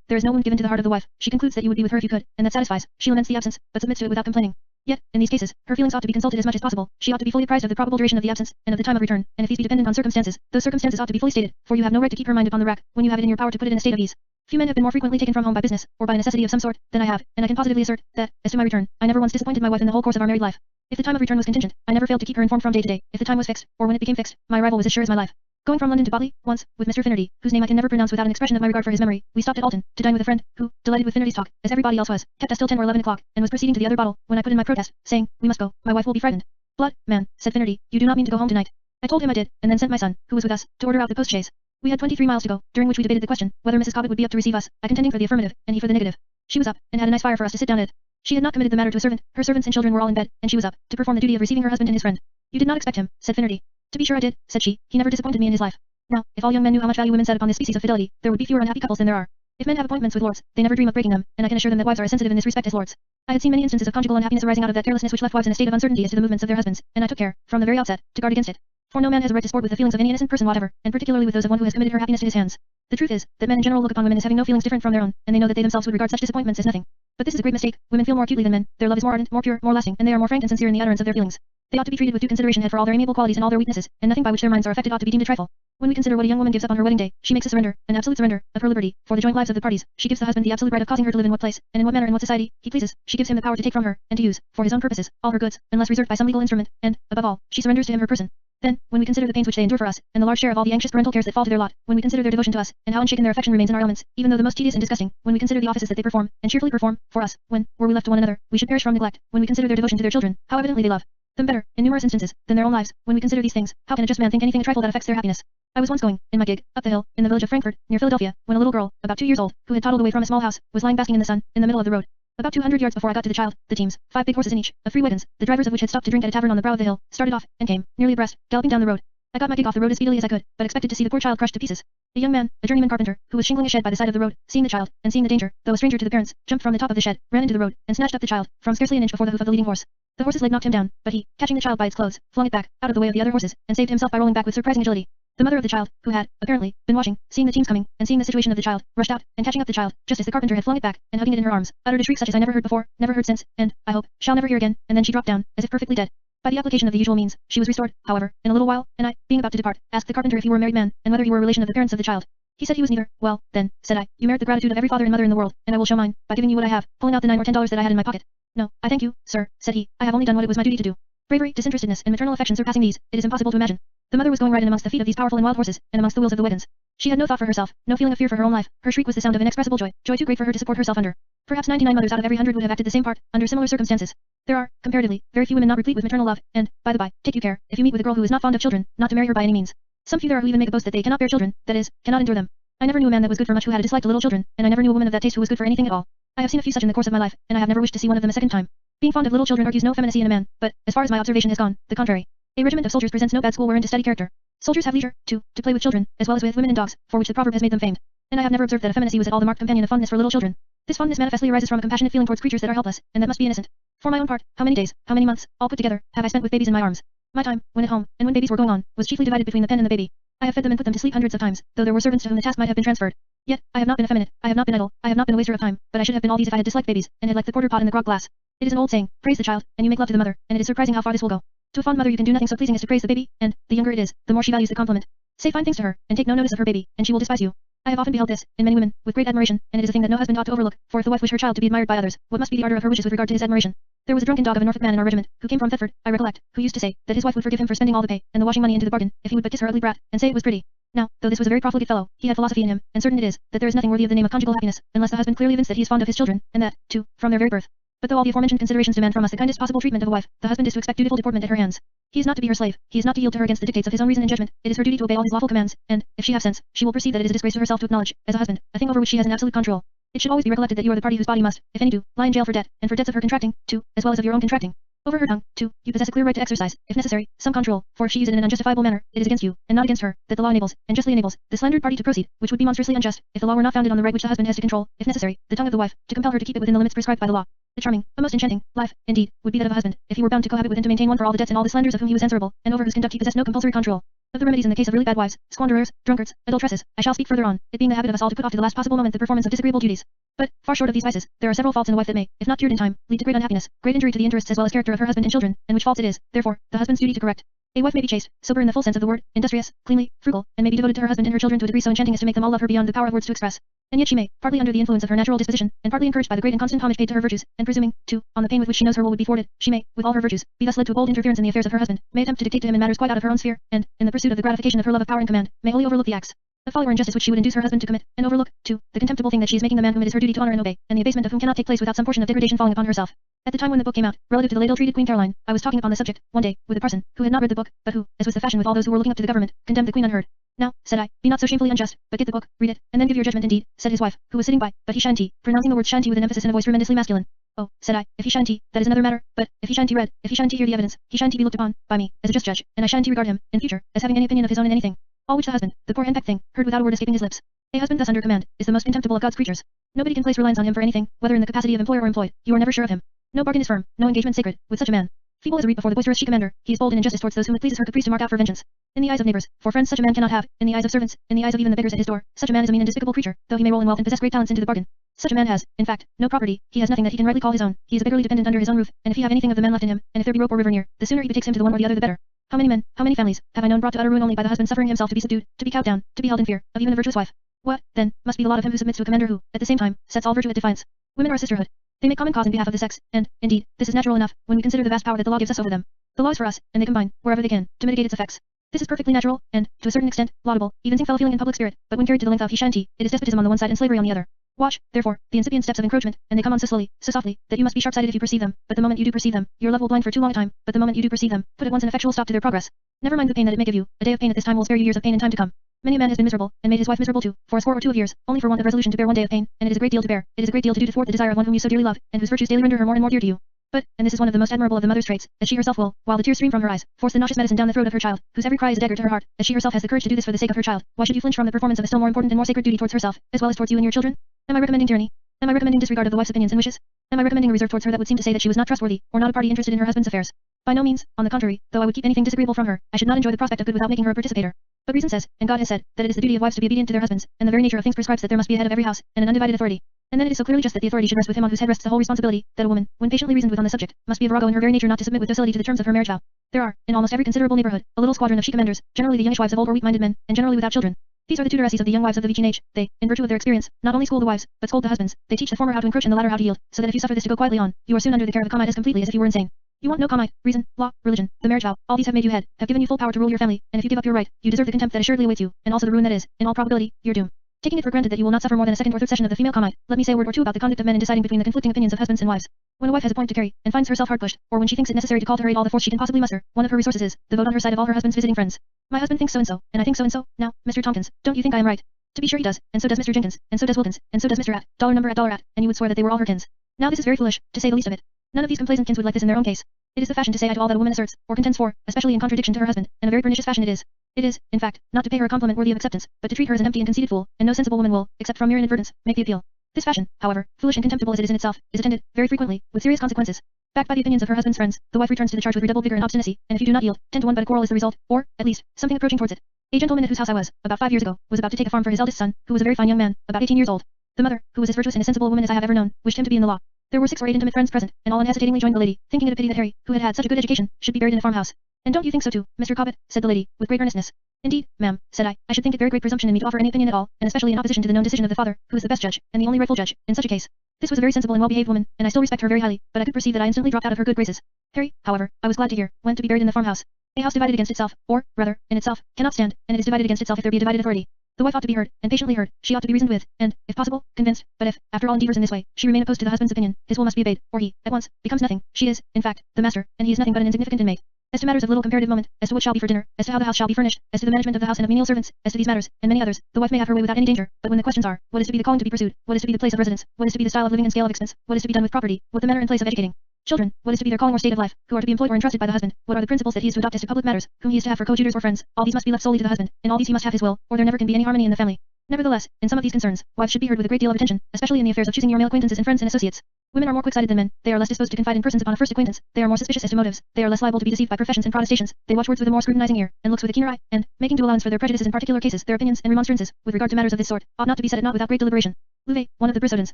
there is no wound given to the heart of the wife. She concludes that you would be with her if you could, and that satisfies. She laments the absence, but submits to it without complaining. Yet, in these cases, her feelings ought to be consulted as much as possible. She ought to be fully apprised of the probable duration of the absence, and of the time of return, and if these be dependent on circumstances, those circumstances ought to be fully stated, for you have no right to keep her mind upon the rack, when you have it in your power to put it in a state of ease. Few men have been more frequently taken from home by business, or by necessity of some sort, than I have, and I can positively assert, that, as to my return, I never once disappointed my wife in the whole course of our married life. If the time of return was contingent, I never failed to keep her informed from day to day. If the time was fixed, or when it became fixed, my arrival was as sure as my life. Going from London to Botley, once, with Mr. Finnerty, whose name I can never pronounce without an expression of my regard for his memory, we stopped at Alton, to dine with a friend, who, delighted with Finnerty's talk, as everybody else was, kept us till 10 or 11 o'clock, and was proceeding to the other bottle, when I put in my protest, saying, we must go, my wife will be frightened. Blood, man, said Finnerty, you do not mean to go home tonight. I told him I did, and then sent my son, who was with us, to order out the post-chaise. We had 23 miles to go, during which we debated the question, whether Mrs. Cobbett would be up to receive us, I contending for the affirmative, and he for the negative. She was up, and had a nice fire for us to sit down at. She had not committed the matter to a servant, her servants and children were all in bed, and she was up, to perform the duty of receiving her husband and his friend. You did not expect him, said Finnerty. To be sure I did, said she, he never disappointed me in his life. Now, if all young men knew how much value women set upon this species of fidelity, there would be fewer unhappy couples than there are. If men have appointments with lords, they never dream of breaking them, and I can assure them that wives are as sensitive in this respect as lords. I had seen many instances of conjugal unhappiness arising out of that carelessness which left wives in a state of uncertainty as to the movements of their husbands, and I took care, from the very outset, to guard against it. For no man has a right to sport with the feelings of any innocent person whatever, and particularly with those of one who has committed her happiness to his hands. The truth is, that men in general look upon women as having no feelings different from their own, and they know that they themselves would regard such disappointments as nothing. But this is a great mistake. Women feel more acutely than men, their love is more ardent, more pure, more lasting, and they are more frank and sincere in the utterance of their feelings. They ought to be treated with due consideration for all their amiable qualities and all their weaknesses, and nothing by which their minds are affected ought to be deemed a trifle. When we consider what a young woman gives up on her wedding day, she makes a surrender, an absolute surrender, of her liberty, for the joint lives of the parties. She gives the husband the absolute right of causing her to live in what place, and in what manner and what society, he pleases. She gives him the power to take from her, and to use, for his own purposes, all her goods, unless reserved by some legal instrument, and, above all, she surrenders to him her person. Then, when we consider the pains which they endure for us, and the large share of all the anxious parental cares that fall to their lot, when we consider their devotion to us, and how unshaken their affection remains in our elements, even though the most tedious and disgusting, when we consider the offices that they perform, and cheerfully perform, for us, when, were we left to one another, we should perish from neglect, when we consider their devotion to their children, how evidently they love them better, in numerous instances, than their own lives, when we consider these things, how can a just man think anything a trifle that affects their happiness? I was once going, in my gig, up the hill, in the village of Frankfurt, near Philadelphia, when a little girl, about 2 years old, who had toddled away from a small house, was lying basking in the sun, in the middle of the road. About 200 yards before I got to the child, the teams, 5 big horses in each, of 3 wagons, the drivers of which had stopped to drink at a tavern on the brow of the hill, started off, and came, nearly abreast, galloping down the road. I got my gig off the road as speedily as I could, but expected to see the poor child crushed to pieces. A young man, a journeyman carpenter, who was shingling a shed by the side of the road, seeing the child, and seeing the danger, though a stranger to the parents, jumped from the top of the shed, ran into the road, and snatched up the child, from scarcely an inch before the hoof of the leading horse. The horse's leg knocked him down, but he, catching the child by its clothes, flung it back, out of the way of the other horses, and saved himself by rolling back with surprising agility. The mother of the child, who had, apparently, been watching, seeing the teams coming, and seeing the situation of the child, rushed out, and catching up the child, just as the carpenter had flung it back, and hugging it in her arms, uttered a shriek such as I never heard before, never heard since, and, I hope, shall never hear again, and then she dropped down, as if perfectly dead. By the application of the usual means, she was restored, however, in a little while, and I, being about to depart, asked the carpenter if he were a married man, and whether he were a relation of the parents of the child. He said he was neither. Well, then, said I, you merit the gratitude of every father and mother in the world, and I will show mine, by giving you what I have, pulling out the $9 or $10 that I had in my pocket. No, I thank you, sir, said he, I have only done what it was my duty to do. Bravery, disinterestedness, and maternal affection surpassing these, it is impossible to imagine. The mother was going right in amongst the feet of these powerful and wild horses, and amongst the wheels of the wagons. She had no thought for herself, no feeling of fear for her own life. Her shriek was the sound of inexpressible joy, joy too great for her to support herself under. Perhaps 99 mothers out of every 100 would have acted the same part, under similar circumstances. There are, comparatively, very few women not replete with maternal love, and, by the by, take you care, if you meet with a girl who is not fond of children, not to marry her by any means. Some few there are who even make a boast that they cannot bear children, that is, cannot endure them. I never knew a man that was good for much who had a dislike to little children, and I never knew a woman of that taste who was good for anything at all. I have seen a few such in the course of my life, and I have never wished to see one of them a second time. Being fond of little children argues no femininity in a man, but, as far as my observation has gone, the contrary. A regiment of soldiers presents no bad school wherein to study character. Soldiers have leisure, too, to play with children, as well as with women and dogs, for which the proverb has made them famed. And I have never observed that effeminacy was at all the marked companion of fondness for little children. This fondness manifestly arises from a compassionate feeling towards creatures that are helpless, and that must be innocent. For my own part, how many days, how many months, all put together, have I spent with babies in my arms? My time, when at home, and when babies were going on, was chiefly divided between the pen and the baby. I have fed them and put them to sleep hundreds of times, though there were servants to whom the task might have been transferred. Yet, I have not been effeminate, I have not been idle, I have not been a waster of time, but I should have been all these if I had disliked babies, and had liked the porter pot in the grog glass. It is an old saying, praise the child, and you make love to the mother, and it is surprising how far this will go. To a fond mother you can do nothing so pleasing as to praise the baby, and, the younger it is, the more she values the compliment. Say fine things to her, and take no notice of her baby, and she will despise you. I have often beheld this, in many women, with great admiration, and it is a thing that no husband ought to overlook, for if the wife wish her child to be admired by others, what must be the ardor of her wishes with regard to his admiration? There was a drunken dog of a Norfolk man in our regiment, who came from Thetford, I recollect, who used to say, that his wife would forgive him for spending all the pay, and the washing money into the bargain, if he would but kiss her ugly brat, and say it was pretty. Now, though this was a very profligate fellow, he had philosophy in him, and certain it is, that there is nothing worthy of the name of conjugal happiness, unless the husband clearly evince that he is fond of his children, and that, too, from their very birth. But though all the aforementioned considerations demand from us the kindest possible treatment of a wife, the husband is to expect dutiful deportment at her hands. He is not to be her slave, he is not to yield to her against the dictates of his own reason and judgment, it is her duty to obey all his lawful commands, and, if she have sense, she will perceive that it is a disgrace to herself to acknowledge, as a husband, a thing over which she has an absolute control. It should always be recollected that you are the party whose body must, if any do, lie in jail for debt, and for debts of her contracting, too, as well as of your own contracting. Over her tongue, too, you possess a clear right to exercise, if necessary, some control, for if she use it in an unjustifiable manner, it is against you, and not against her, that the law enables, and justly enables, the slandered party to proceed, which would be monstrously unjust, if the law were not founded on the right which the husband has to control, if necessary, the tongue of the wife, to compel her to keep it within the limits prescribed by the law. The charming, a most enchanting, life, indeed, would be that of a husband, if he were bound to cohabit with and to maintain one for all the debts and all the slanders of whom he was answerable, and over whose conduct he possessed no compulsory control. Of the remedies in the case of really bad wives, squanderers, drunkards, adulteresses, I shall speak further on, it being the habit of us all to put off to the last possible moment the performance of disagreeable duties. But, far short of these vices, there are several faults in a wife that may, if not cured in time, lead to great unhappiness, great injury to the interests as well as character of her husband and children, and which faults it is, therefore, the husband's duty to correct. A wife may be chaste, sober in the full sense of the word, industrious, cleanly, frugal, and may be devoted to her husband and her children to a degree so enchanting as to make them all love her beyond the power of words to express. And yet she may, partly under the influence of her natural disposition, and partly encouraged by the great and constant homage paid to her virtues, and presuming, too, on the pain with which she knows her will would be thwarted, she may, with all her virtues, be thus led to a bold interference in the affairs of her husband, may attempt to dictate to him in matters quite out of her own sphere, and, in the pursuit of the gratification of her love of power and command, may wholly overlook the acts of folly or injustice which she would induce her husband to commit, and overlook, too, the contemptible thing that she is making the man whom it is her duty to honor and obey, and the abasement of whom cannot take place without some portion of degradation falling upon herself. At the time when the book came out, relative to the late ill-treated Queen Caroline, I was talking upon the subject, one day, with a parson, who had not read the book, but who, as was the fashion with all those who were looking up to the government, condemned the Queen unheard. Now, said I, be not so shamefully unjust, but get the book, read it, and then give your judgment indeed, said his wife, who was sitting by, but he shan't, pronouncing the word shan't with an emphasis in a voice tremendously masculine. Oh, said I, if he shan't, that is another matter, but, if he shan't read, if he shan't hear the evidence, he shan't be looked upon, by me, as a just judge, and I shan't regard him, in future, as having any opinion of his own in anything. All which the husband, the poor henpecked thing, heard without a word escaping his lips. A husband thus under command, is the most contemptible of God's creatures. Nobody can place reliance on him for anything, whether in the capacity of employer or employed, you are never sure of him. No bargain is firm, no engagement sacred, with such a man. Feeble as a reed before the boisterous she-commander, he is bold in injustice towards those whom it pleases her caprice to mark out for vengeance. In the eyes of neighbors, for friends such a man cannot have, in the eyes of servants, in the eyes of even the beggars at his door, such a man is a mean and despicable creature, though he may roll in wealth and possess great talents into the bargain. Such a man has, in fact, no property, he has nothing that he can rightly call his own, he is beggarly dependent under his own roof, and if he have anything of the man left in him, and if there be rope or river near, the sooner he betakes him to the one or the other the better. How many men, how many families, have I known brought to utter ruin only by the husband suffering himself to be subdued, to be cowed down, to be held in fear, of even a virtuous wife? What, then, must be the lot of him who submits to a commander who, at the same time, sets all virtue at defiance? Women are a sisterhood. They make common cause in behalf of the sex, and, indeed, this is natural enough, when we consider the vast power that the law gives us over them. The law is for us, and they combine, wherever they can, to mitigate its effects. This is perfectly natural, and, to a certain extent, laudable, evincing fellow feeling and public spirit, but when carried to the length of he shan't, it is despotism on the one side and slavery on the other. Watch, therefore, the incipient steps of encroachment, and they come on so slowly, so softly, that you must be sharp-sighted if you perceive them, but the moment you do perceive them, your love will blind for too long a time, but the moment you do perceive them, put at once an effectual stop to their progress. Never mind the pain that it may give you, a day of pain at this time will spare you years of pain in time to come. Many a man has been miserable, and made his wife miserable too, for a score or two of years, only for want of resolution to bear one day of pain, and it is a great deal to bear, it is a great deal to do to thwart the desire of one whom you so dearly love, and whose virtues daily render her more and more dear to you. But, and this is one of the most admirable of the mother's traits, as she herself will, while the tears stream from her eyes, force the nauseous medicine down the throat of her child, whose every cry is a dagger to her heart, as she herself has the courage to do this for the sake of her child, why should you flinch from the performance of a still more important and more sacred duty towards herself, as well as towards you and your children? Am I recommending tyranny? Am I recommending disregard of the wife's opinions and wishes? Am I recommending a reserve towards her that would seem to say that she was not trustworthy, or not a party interested in her husband's affairs? By no means, on the contrary, though I would keep anything disagreeable from her, I should not enjoy the prospect of good without making her a participator. But reason says, and God has said, that it is the duty of wives to be obedient to their husbands, and the very nature of things prescribes that there must be a head of every house, and an undivided authority. And then it is so clearly just that the authority should rest with him on whose head rests the whole responsibility, that a woman, when patiently reasoned with on the subject, must be a virago in her very nature not to submit with docility to the terms of her marriage vow. There are, in almost every considerable neighborhood, a little squadron of she-commanders, generally the youngish wives of old or weak-minded men, and generally without children. These are the tutoresses of the young wives of the Vicine age. They, in virtue of their experience, not only school the wives, but scold the husbands. They teach the former how to encroach and the latter how to yield, so that if you suffer this to go quietly on, you are soon under the care of a Cobbett as completely as if you were insane. You want no Cobbett, reason, law, religion, the marriage vow, all these have made you head, have given you full power to rule your family, and if you give up your right, you deserve the contempt that assuredly awaits you, and also the ruin that is, in all probability, your doom. Taking it for granted that you will not suffer more than a second or third session of the female Cobbett, let me say a word or two about the conduct of men in deciding between the conflicting opinions of husbands and wives. When a wife has a point to carry, and finds herself hard pushed, or when she thinks it necessary to call to her aid all the force she can possibly muster, one of her resources is, the vote on her side of all her husband's visiting friends. My husband thinks so-and-so, and I think so-and-so. Now, Mr. Tompkins, don't you think I am right? To be sure he does, and so does Mr. Jenkins, and so does Wilkins, and so does Mr. Dollar number at, and you would swear that they were all her kins. Now this is very foolish, to say the least of it. None of these complaisant kins would like this in their own case. It is the fashion to say I to all that a woman asserts, or contends for, especially in contradiction to her husband, and a very pernicious fashion it is. It is, in fact, not to pay her a compliment worthy of acceptance, but to treat her as an empty and conceited fool, and no sensible woman will, except from mere inadvertence, make the appeal. This fashion, however, foolish and contemptible as it is in itself, is attended, very frequently, with serious consequences. Backed by the opinions of her husband's friends, the wife returns to the charge with redoubled vigor and obstinacy, and if you do not yield, 10 to 1 but a quarrel is the result, or, at least, something approaching towards it. A gentleman at whose house I was, about 5 years ago, was about to take a farm for his eldest son, who was a very fine young man, about 18 years old. The mother, who was as virtuous and as sensible a woman as I have ever known, wished him to be in the law. There were 6 or 8 intimate friends present, and all unhesitatingly joined the lady, thinking it a pity that Harry, who had had such a good education, should be buried in a farmhouse. And don't you think so too, Mr. Cobbett? Said the lady, with great earnestness. Indeed, ma'am, said I should think it very great presumption in me to offer any opinion at all, and especially in opposition to the known decision of the father, who is the best judge, and the only rightful judge, in such a case. This was a very sensible and well-behaved woman, and I still respect her very highly, but I could perceive that I instantly dropped out of her good graces. Harry, however, I was glad to hear, went to be buried in the farmhouse. A house divided against itself, or, rather, in itself, cannot stand, and it is divided against itself if there be a divided authority. The wife ought to be heard, and patiently heard, she ought to be reasoned with, and, if possible, convinced, but if, after all endeavours in this way, she remain opposed to the husband's opinion, his will must be obeyed, or he, at once, becomes nothing, she is, in fact, the master, and he is nothing but an insignificant inmate. As to matters of little comparative moment, as to what shall be for dinner, as to how the house shall be furnished, as to the management of the house and of menial servants, as to these matters, and many others, the wife may have her way without any danger, but when the questions are, what is to be the calling to be pursued, what is to be the place of residence, what is to be the style of living and scale of expense, what is to be done with property, what the manner and place of educating children, what is to be their calling or state of life, who are to be employed or entrusted by the husband, what are the principles that he is to adopt as to public matters, whom he is to have for coadjutors or friends, all these must be left solely to the husband, in all these he must have his will, or there never can be any harmony in the family. Nevertheless, in some of these concerns, wives should be heard with a great deal of attention, especially in the affairs of choosing your male acquaintances and friends and associates. Women are more quick-sighted than men, they are less disposed to confide in persons upon a first acquaintance, they are more suspicious as to motives, they are less liable to be deceived by professions and protestations, they watch words with a more scrutinizing ear, and looks with a keener eye, and, making due allowance for their prejudices in particular cases, their opinions and remonstrances, with regard to matters of this sort, ought not to be said at naught without great deliberation. Louvet, one of the Brissotins,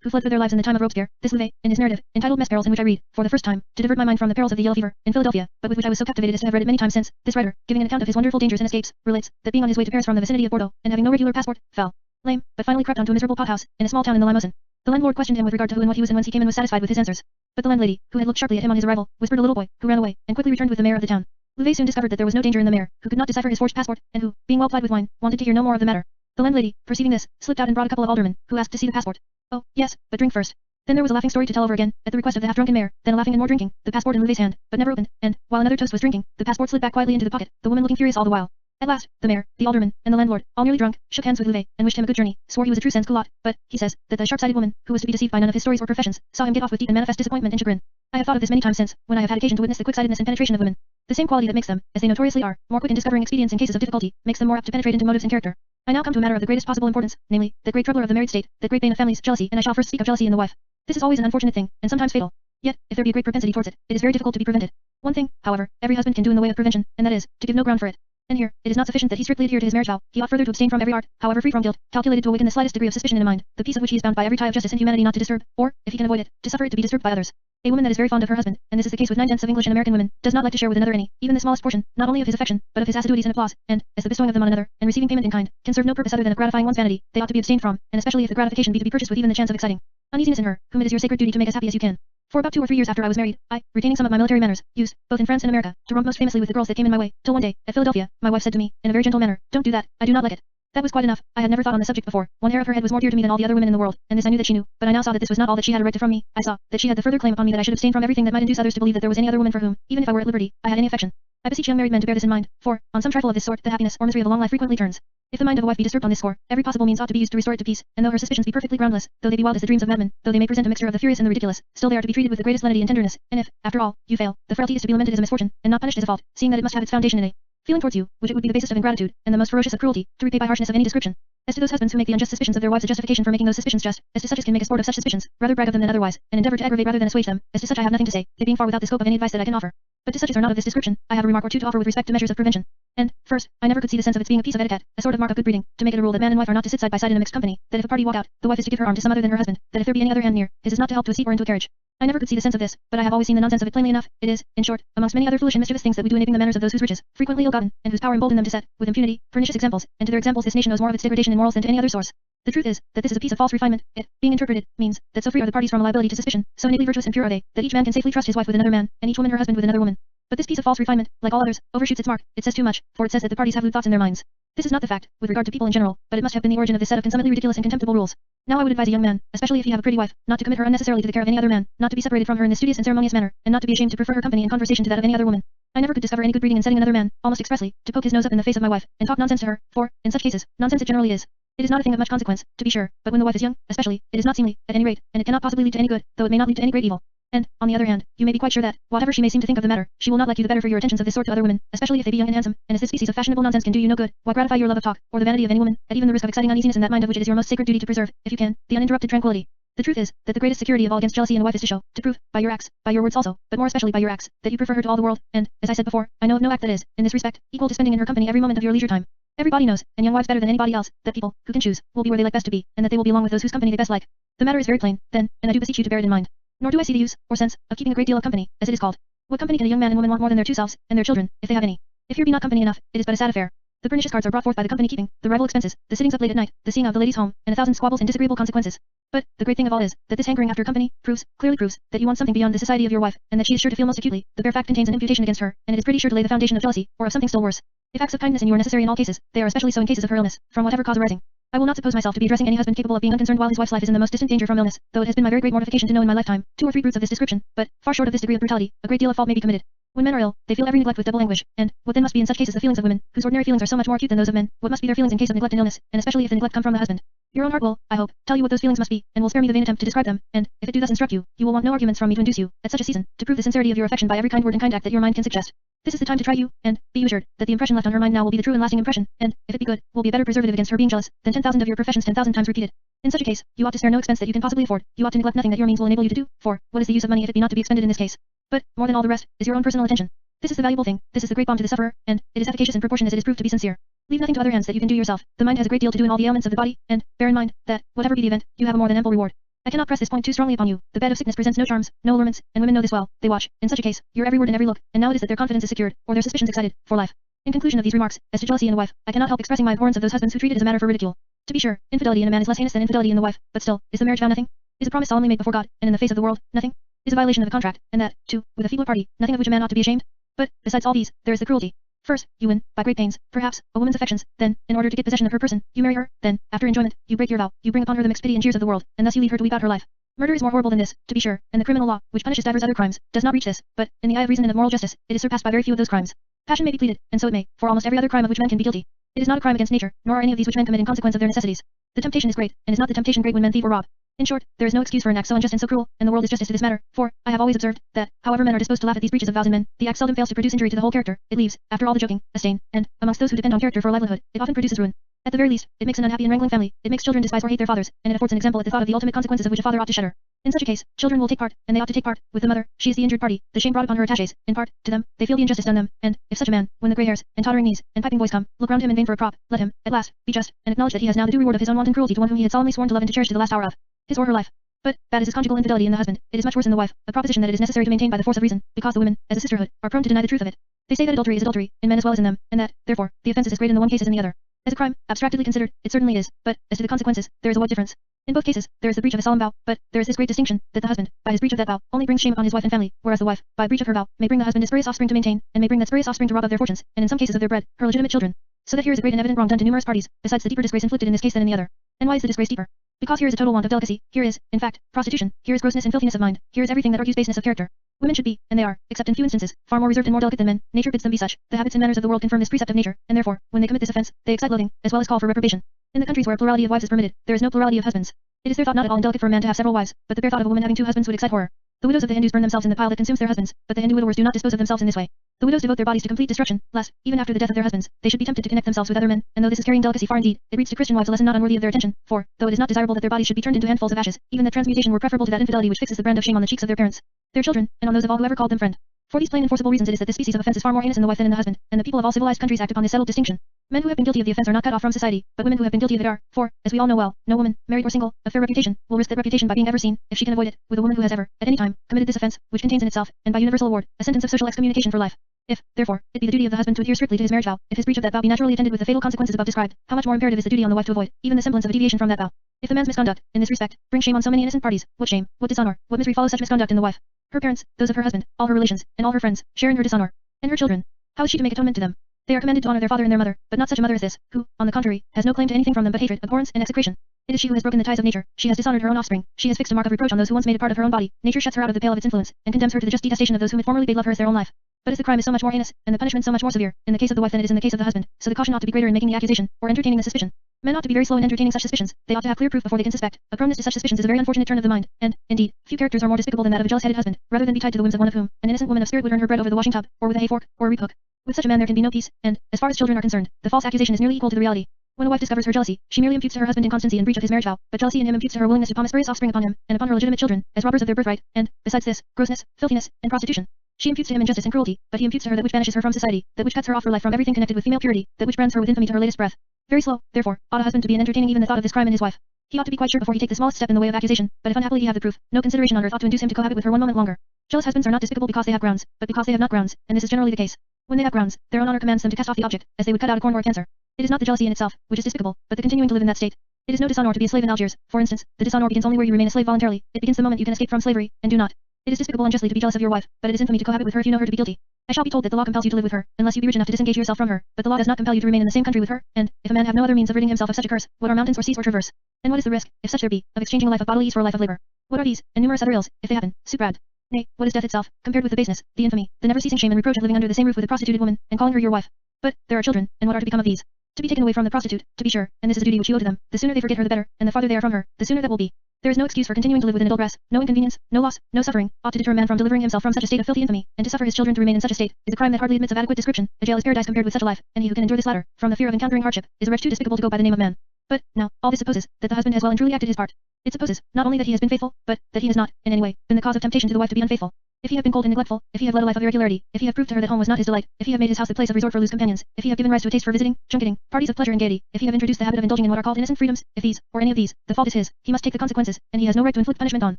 who fled for their lives in the time of Robespierre, this Louvet, in his narrative, entitled Mess Perils, in which I read, for the first time, to divert my mind from the perils of the yellow fever, in Philadelphia, but with which I was so captivated as to have read it many times since, this writer, giving an account of his wonderful dangers and escapes, relates, that being on his way to Paris from the vicinity of Bordeaux, and having no regular passport, fell lame, but finally crept on to a miserable pothouse, in a small town in the Limousin. The landlord questioned him with regard to who and what he was and whence he came and was satisfied with his answers. But the landlady, who had looked sharply at him on his arrival, whispered a little boy, who ran away, and quickly returned with the mayor of the town. Louvet soon discovered that there was no danger in the mayor, who could not decipher his forged passport, and who, being well plied with wine, wanted to hear no more of the matter. The landlady, perceiving this, slipped out and brought a couple of aldermen, who asked to see the passport. Oh, yes, but drink first. Then there was a laughing story to tell over again, at the request of the half-drunken mayor, then a laughing and more drinking, the passport in Louvet's hand, but never opened, and, while another toast was drinking, the passport slid back quietly into the pocket, the woman looking furious all the while. At last, the mayor, the alderman, and the landlord, all nearly drunk, shook hands with Louvet, and wished him a good journey, swore he was a true sans-culotte, but, he says, that the sharp-sighted woman, who was to be deceived by none of his stories or professions, saw him get off with deep and manifest disappointment and chagrin. I have thought of this many times since, when I have had occasion to witness the quick-sightedness and penetration of women. The same quality that makes them, as they notoriously are, more quick in discovering expedients in cases of difficulty, makes them more apt to penetrate into motives and character. I now come to a matter of the greatest possible importance, namely, that great troubler of the married state, that great bane of families, jealousy, and I shall first speak of jealousy in the wife. This is always an unfortunate thing, and sometimes fatal. Yet, if there be a great propensity towards it, it is very difficult to be prevented. One thing, however, every husband can do in the way of prevention, and that is, to give no ground for it. And here, it is not sufficient that he strictly adhere to his marriage vow, he ought further to abstain from every art, however free from guilt, calculated to awaken the slightest degree of suspicion in a mind, the peace of which he is bound by every tie of justice and humanity not to disturb, or, if he can avoid it, to suffer it to be disturbed by others. A woman that is very fond of her husband, and this is the case with 9/10 of English and American women, does not like to share with another any, even the smallest portion, not only of his affection, but of his assiduities and applause, and, as the bestowing of them on another, and receiving payment in kind, can serve no purpose other than of gratifying one's vanity, they ought to be abstained from, and especially if the gratification be to be purchased with even the chance of exciting uneasiness in her, whom it is your sacred duty to make as happy as you can. For about 2 or 3 years after I was married, I, retaining some of my military manners, used, both in France and America, to romp most famously with the girls that came in my way, till one day, at Philadelphia, my wife said to me, in a very gentle manner, "Don't do that, I do not like it." That was quite enough. I had never thought on the subject before. One hair of her head was more dear to me than all the other women in the world, and this I knew that she knew, but I now saw that this was not all that she had a right to from me. I saw that she had the further claim upon me that I should abstain from everything that might induce others to believe that there was any other woman for whom, even if I were at liberty, I had any affection. I beseech young married men to bear this in mind, for, on some trifle of this sort, the happiness or misery of a long life frequently turns. If the mind of a wife be disturbed on this score, every possible means ought to be used to restore it to peace, and though her suspicions be perfectly groundless, though they be wild as the dreams of madmen, though they may present a mixture of the furious and the ridiculous, still they are to be treated with the greatest lenity and tenderness, and if, after all, you fail, the frailty is to be lamented as a misfortune, and not punished as a fault, seeing that it must have its foundation in a feeling towards you, which it would be the basis of ingratitude, and the most ferocious of cruelty, to repay by harshness of any description. As to those husbands who make the unjust suspicions of their wives a justification for making those suspicions just, as to such as can make a sport of such suspicions, rather brag of them than otherwise, and endeavor to aggravate rather than assuage them, as to such I have nothing to say, they being far without the scope of any advice that I can offer. But to such as are not of this description, I have a remark or two to offer with respect to measures of prevention. And, first, I never could see the sense of its being a piece of etiquette, a sort of mark of good breeding, to make it a rule that man and wife are not to sit side by side in a mixed company, that if a party walk out, the wife is to give her arm to some other than her husband, that if there be any other hand near, his is not to help to a seat or into a carriage. I never could see the sense of this, but I have always seen the nonsense of it plainly enough. It is, in short, amongst many other foolish and mischievous things that we do in aping the manners of those whose riches, frequently ill-gotten, and whose power embolden them to set, with impunity, pernicious examples, and to their examples this nation owes more of its degradation in morals than to any other source. The truth is, that this is a piece of false refinement. It, being interpreted, means, that so free are the parties from a liability to suspicion, so innately virtuous and pure are they, that each man can safely trust his wife with another man, and each woman her husband with another woman. But this piece of false refinement, like all others, overshoots its mark. It says too much, for it says that the parties have lewd thoughts in their minds. This is not the fact, with regard to people in general, but it must have been the origin of this set of consummately ridiculous and contemptible rules. Now I would advise a young man, especially if he have a pretty wife, not to commit her unnecessarily to the care of any other man, not to be separated from her in this studious and ceremonious manner, and not to be ashamed to prefer her company and conversation to that of any other woman. I never could discover any good breeding in setting another man, almost expressly, to poke his nose up in the face of my wife, and talk nonsense to her, for, in such cases, nonsense it generally is. It is not a thing of much consequence, to be sure, but when the wife is young, especially, it is not seemly, at any rate, and it cannot possibly lead to any good, though it may not lead to any great evil. And, on the other hand, you may be quite sure that, whatever she may seem to think of the matter, she will not like you the better for your attentions of this sort to other women, especially if they be young and handsome, and as this species of fashionable nonsense can do you no good, why gratify your love of talk, or the vanity of any woman, at even the risk of exciting uneasiness in that mind of which it is your most sacred duty to preserve, if you can, the uninterrupted tranquility. The truth is, that the greatest security of all against jealousy in a wife is to show, to prove, by your acts, by your words also, but more especially by your acts, that you prefer her to all the world, and, as I said before, I know of no act that is, in this respect, equal to spending in her company every moment of your leisure time. Everybody knows, and young wives better than anybody else, that people, who can choose, will be where they like best to be, and that they will be along with those whose company they best like. The matter is very plain, then, and I do beseech you to bear it in mind. Nor do I see the use, or sense, of keeping a great deal of company, as it is called. What company can a young man and woman want more than their two selves, and their children, if they have any? If here be not company enough, it is but a sad affair. The pernicious cards are brought forth by the company keeping, the rival expenses, the sittings up late at night, the seeing of the lady's home, and 1,000 squabbles and disagreeable consequences. But, the great thing of all is, that this hankering after company, clearly proves, that you want something beyond the society of your wife, and that she is sure to feel most acutely, the bare fact contains an imputation against her, and it is pretty sure to lay the foundation of jealousy, or of something still worse. If acts of kindness in you are necessary in all cases, they are especially so in cases of her illness, from whatever cause arising. I will not suppose myself to be addressing any husband capable of being unconcerned while his wife's life is in the most distant danger from illness, though it has been my very great mortification to know in my lifetime 2 or 3 brutes of this description, but, far short of this degree of brutality, a great deal of fault may be committed. When men are ill, they feel every neglect with double anguish, and, what then must be in such cases the feelings of women, whose ordinary feelings are so much more acute than those of men, what must be their feelings in case of neglect and illness, and especially if the neglect come from the husband? Your own heart will, I hope, tell you what those feelings must be, and will spare me the vain attempt to describe them, and, if it do thus instruct you, you will want no arguments from me to induce you, at such a season, to prove the sincerity of your affection by every kind word and kind act that your mind can suggest. This is the time to try you, and, be you assured, that the impression left on her mind now will be the true and lasting impression, and, if it be good, will be a better preservative against her being jealous, than 10,000 of your professions 10,000 times repeated. In such a case, you ought to spare no expense that you can possibly afford, you ought to neglect nothing that your means will enable you to do, for, what is the use of money if it be not to be expended in this case? But, more than all the rest, is your own personal attention. This is the valuable thing, this is the great balm to the sufferer, and, it is efficacious in proportion as it is proved to be sincere. Leave nothing to other hands that you can do yourself, the mind has a great deal to do in all the ailments of the body, and, bear in mind, that, whatever be the event, you have a more than ample reward. I cannot press this point too strongly upon you, the bed of sickness presents no charms, no allurements, and women know this well, they watch, in such a case, your every word and every look, and now it is that their confidence is secured, or their suspicions excited, for life. In conclusion of these remarks, as to jealousy in a wife, I cannot help expressing my abhorrence of those husbands who treat it as a matter for ridicule. To be sure, infidelity in a man is less heinous than infidelity in the wife, but still, is the marriage vow nothing? Is a promise solemnly made before God, and in the face of the world, nothing? Is a violation of the contract, and that, too, with a feeble party, nothing of which a man ought to be ashamed? But, besides all these, there is the cruelty. First, you win, by great pains, perhaps, a woman's affections, then, in order to get possession of her person, you marry her, then, after enjoyment, you break your vow, you bring upon her the mixed pity and jeers of the world, and thus you leave her to weep out her life. Murder is more horrible than this, to be sure, and the criminal law, which punishes divers other crimes, does not reach this, but, in the eye of reason and of moral justice, it is surpassed by very few of those crimes. Passion may be pleaded, and so it may, for almost every other crime of which men can be guilty. It is not a crime against nature, nor are any of these which men commit in consequence of their necessities. The temptation is great, and is not the temptation great when men thieve or rob? In short, there is no excuse for an act so unjust and so cruel, and the world is justice to this matter, for, I have always observed, that, however men are disposed to laugh at these breaches of vows in men, the act seldom fails to produce injury to the whole character, it leaves, after all the joking, a stain, and, amongst those who depend on character for a livelihood, it often produces ruin. At the very least, it makes an unhappy and wrangling family, it makes children despise or hate their fathers, and it affords an example at the thought of the ultimate consequences of which a father ought to shudder. In such a case, children will take part, and they ought to take part, with the mother, she is the injured party, the shame brought upon her attaches, in part, to them, they feel the injustice done them, and, if such a man, when the grey hairs, and tottering knees, and piping voice come, look round him in vain for a prop, let him, at last, be just, and acknowledge that he has now the due reward of his own wanton cruelty to one whom he had solemnly sworn to love and to cherish to the last hour of his or her life. But, bad as is conjugal infidelity in the husband, it is much worse in the wife, a proposition that it is necessary to maintain by the force of reason, because the women, as a sisterhood, are prone to deny the truth of it. They say that adultery is adultery, in men as well as in them, and that, therefore, the offence is as great in the one case as in the other. As a crime, abstractedly considered, it certainly is, but, as to the consequences, there is a wide difference. In both cases, there is the breach of a solemn vow, but, there is this great distinction, that the husband, by his breach of that vow, only brings shame upon his wife and family, whereas the wife, by breach of her vow, may bring the husband his spurious offspring to maintain, and may bring that spurious offspring to rob of their fortunes, and in some cases of their bread, her legitimate children. So that here is a great and evident wrong done to numerous parties, besides the deeper disgrace inflicted in this case than in the other. And why is the disgrace deeper? Because here is a total want of delicacy, here is, in fact, prostitution, here is grossness and filthiness of mind, here is everything that argues baseness of character. Women should be, and they are, except in few instances, far more reserved and more delicate than men, nature bids them be such, the habits and manners of the world confirm this precept of nature, and therefore, when they commit this offence, they excite loathing, as well as call for reprobation. In the countries where a plurality of wives is permitted, there is no plurality of husbands. It is their thought not at all indelicate for a man to have several wives, but the bare thought of a woman having 2 husbands would excite horror. The widows of the Hindus burn themselves in the pile that consumes their husbands, but the Hindu widowers do not dispose of themselves in this way. The widows devote their bodies to complete destruction, lest, even after the death of their husbands, they should be tempted to connect themselves with other men, and though this is carrying delicacy far indeed, it reads to Christian wives a lesson not unworthy of their attention, for, though it is not desirable that their bodies should be turned into handfuls of ashes, even that transmutation were preferable to that infidelity which fixes the brand of shame on the cheeks of their parents, their children, and on those of all who ever called them friend. For these plain and forcible reasons it is that this species of offence is far more heinous in the wife than in the husband, and the people of all civilized countries act upon this settled distinction. Men who have been guilty of the offence are not cut off from society, but women who have been guilty of it are, for, as we all know well, no woman, married or single, of fair reputation, will risk that reputation by being ever seen, if she can avoid it, with a woman who has ever, at any time, committed this offence, which contains in itself, and by universal award, a sentence of social excommunication for life. If, therefore, it be the duty of the husband to adhere strictly to his marriage vow, if his breach of that vow be naturally attended with the fatal consequences above described, how much more imperative is the duty on the wife to avoid, even the semblance of a deviation from that vow. If the man's misconduct, in this respect, brings shame on so many innocent parties, what shame, what dishonor, what misery follows such misconduct in the wife? Her parents, those of her husband, all her relations, and all her friends, share in her dishonor. And her children, how is she to make atonement to them? They are commanded to honor their father and their mother, but not such a mother as this, who, on the contrary, has no claim to anything from them but hatred, abhorrence, and execration. It is she who has broken the ties of nature, she has dishonored her own offspring, she has fixed a mark of reproach on those who once made a part of her own body, nature shuts her out of the pale of its influence, and condemns her to the just detestation of those whom it formerly bade love her as their own life. But as the crime is so much more heinous, and the punishment so much more severe, in the case of the wife than it is in the case of the husband, so the caution ought to be greater in making the accusation, or entertaining the suspicion. Men ought to be very slow in entertaining such suspicions, they ought to have clear proof before they can suspect. A proneness to such suspicions is a very unfortunate turn of the mind, and, indeed, few characters are more despicable than that of a jealous-headed husband, rather than be tied to the whims of one of whom, an innocent woman of spirit would earn her bread over the washing tub, or with a hay fork, or a reap hook. With such a man there can be no peace, and, as far as children are concerned, the false accusation is nearly equal to the reality. When a wife discovers her jealousy, she merely imputes to her husband inconstancy and breach of his marriage vow, but jealousy in him imputes to her willingness to palm a spurious offspring upon him, and upon her legitimate children, as robbers of their birthright, and, besides this, grossness, filthiness, and prostitution. She imputes to him injustice and cruelty, but he imputes to her that which banishes her from society, that which cuts her off for life from everything connected with female purity, that which brands her with infamy to her latest breath. Very slow, therefore, ought a husband to be in entertaining even the thought of this crime in his wife. He ought to be quite sure before he take the smallest step in the way of accusation, but if unhappily he have the proof, no consideration on earth ought to induce him to cohabit with her one moment longer. Jealous husbands are not despicable because they have grounds, but because they have not grounds, and this is generally the case. When they have grounds, their own honor commands them to cast off the object, as they would cut out a corn or a cancer. It is not the jealousy in itself, which is despicable, but the continuing to live in that state. It is no dishonor to be a slave in Algiers, for instance. The dishonor begins only where you remain a slave voluntarily. It begins the moment you can escape from slavery, and do not. It is despicable unjustly to be jealous of your wife, but it is infamy to cohabit with her if you know her to be guilty. I shall be told that the law compels you to live with her, unless you be rich enough to disengage yourself from her, but the law does not compel you to remain in the same country with her, and, if a man have no other means of ridding himself of such a curse, what are mountains or seas or traverse? And what is the risk, if such there be, of exchanging a life of bodily ease for a life of labor? What are these, and numerous other ills, if they happen, superad? Nay, what is death itself, compared with the baseness, the infamy, the never-ceasing shame and reproach of living under the same roof with a prostituted woman, and calling her your wife? But, there are children, and what are to become of these? To be taken away from the prostitute, to be sure, and this is a duty which you owe to them. The sooner they forget her the better, and the farther they are from her, the sooner that will be. There is no excuse for continuing to live within a dull grass, no inconvenience, no loss, no suffering, ought to deter a man from delivering himself from such a state of filthy infamy, and to suffer his children to remain in such a state, is a crime that hardly admits of adequate description. A jail is paradise compared with such a life, and he who can endure this latter, from the fear of encountering hardship, is a wretch too despicable to go by the name of man. But, now, all this supposes, that the husband has well and truly acted his part. It supposes, not only that he has been faithful, but, that he has not, in any way, been the cause of temptation to the wife to be unfaithful. If he have been cold and neglectful, if he have led a life of irregularity, if he have proved to her that home was not his delight, if he have made his house the place of resort for loose companions, if he have given rise to a taste for visiting, junketing, parties of pleasure and gaiety, if he have introduced the habit of indulging in what are called innocent freedoms, if these, or any of these, the fault is his, he must take the consequences, and he has no right to inflict punishment on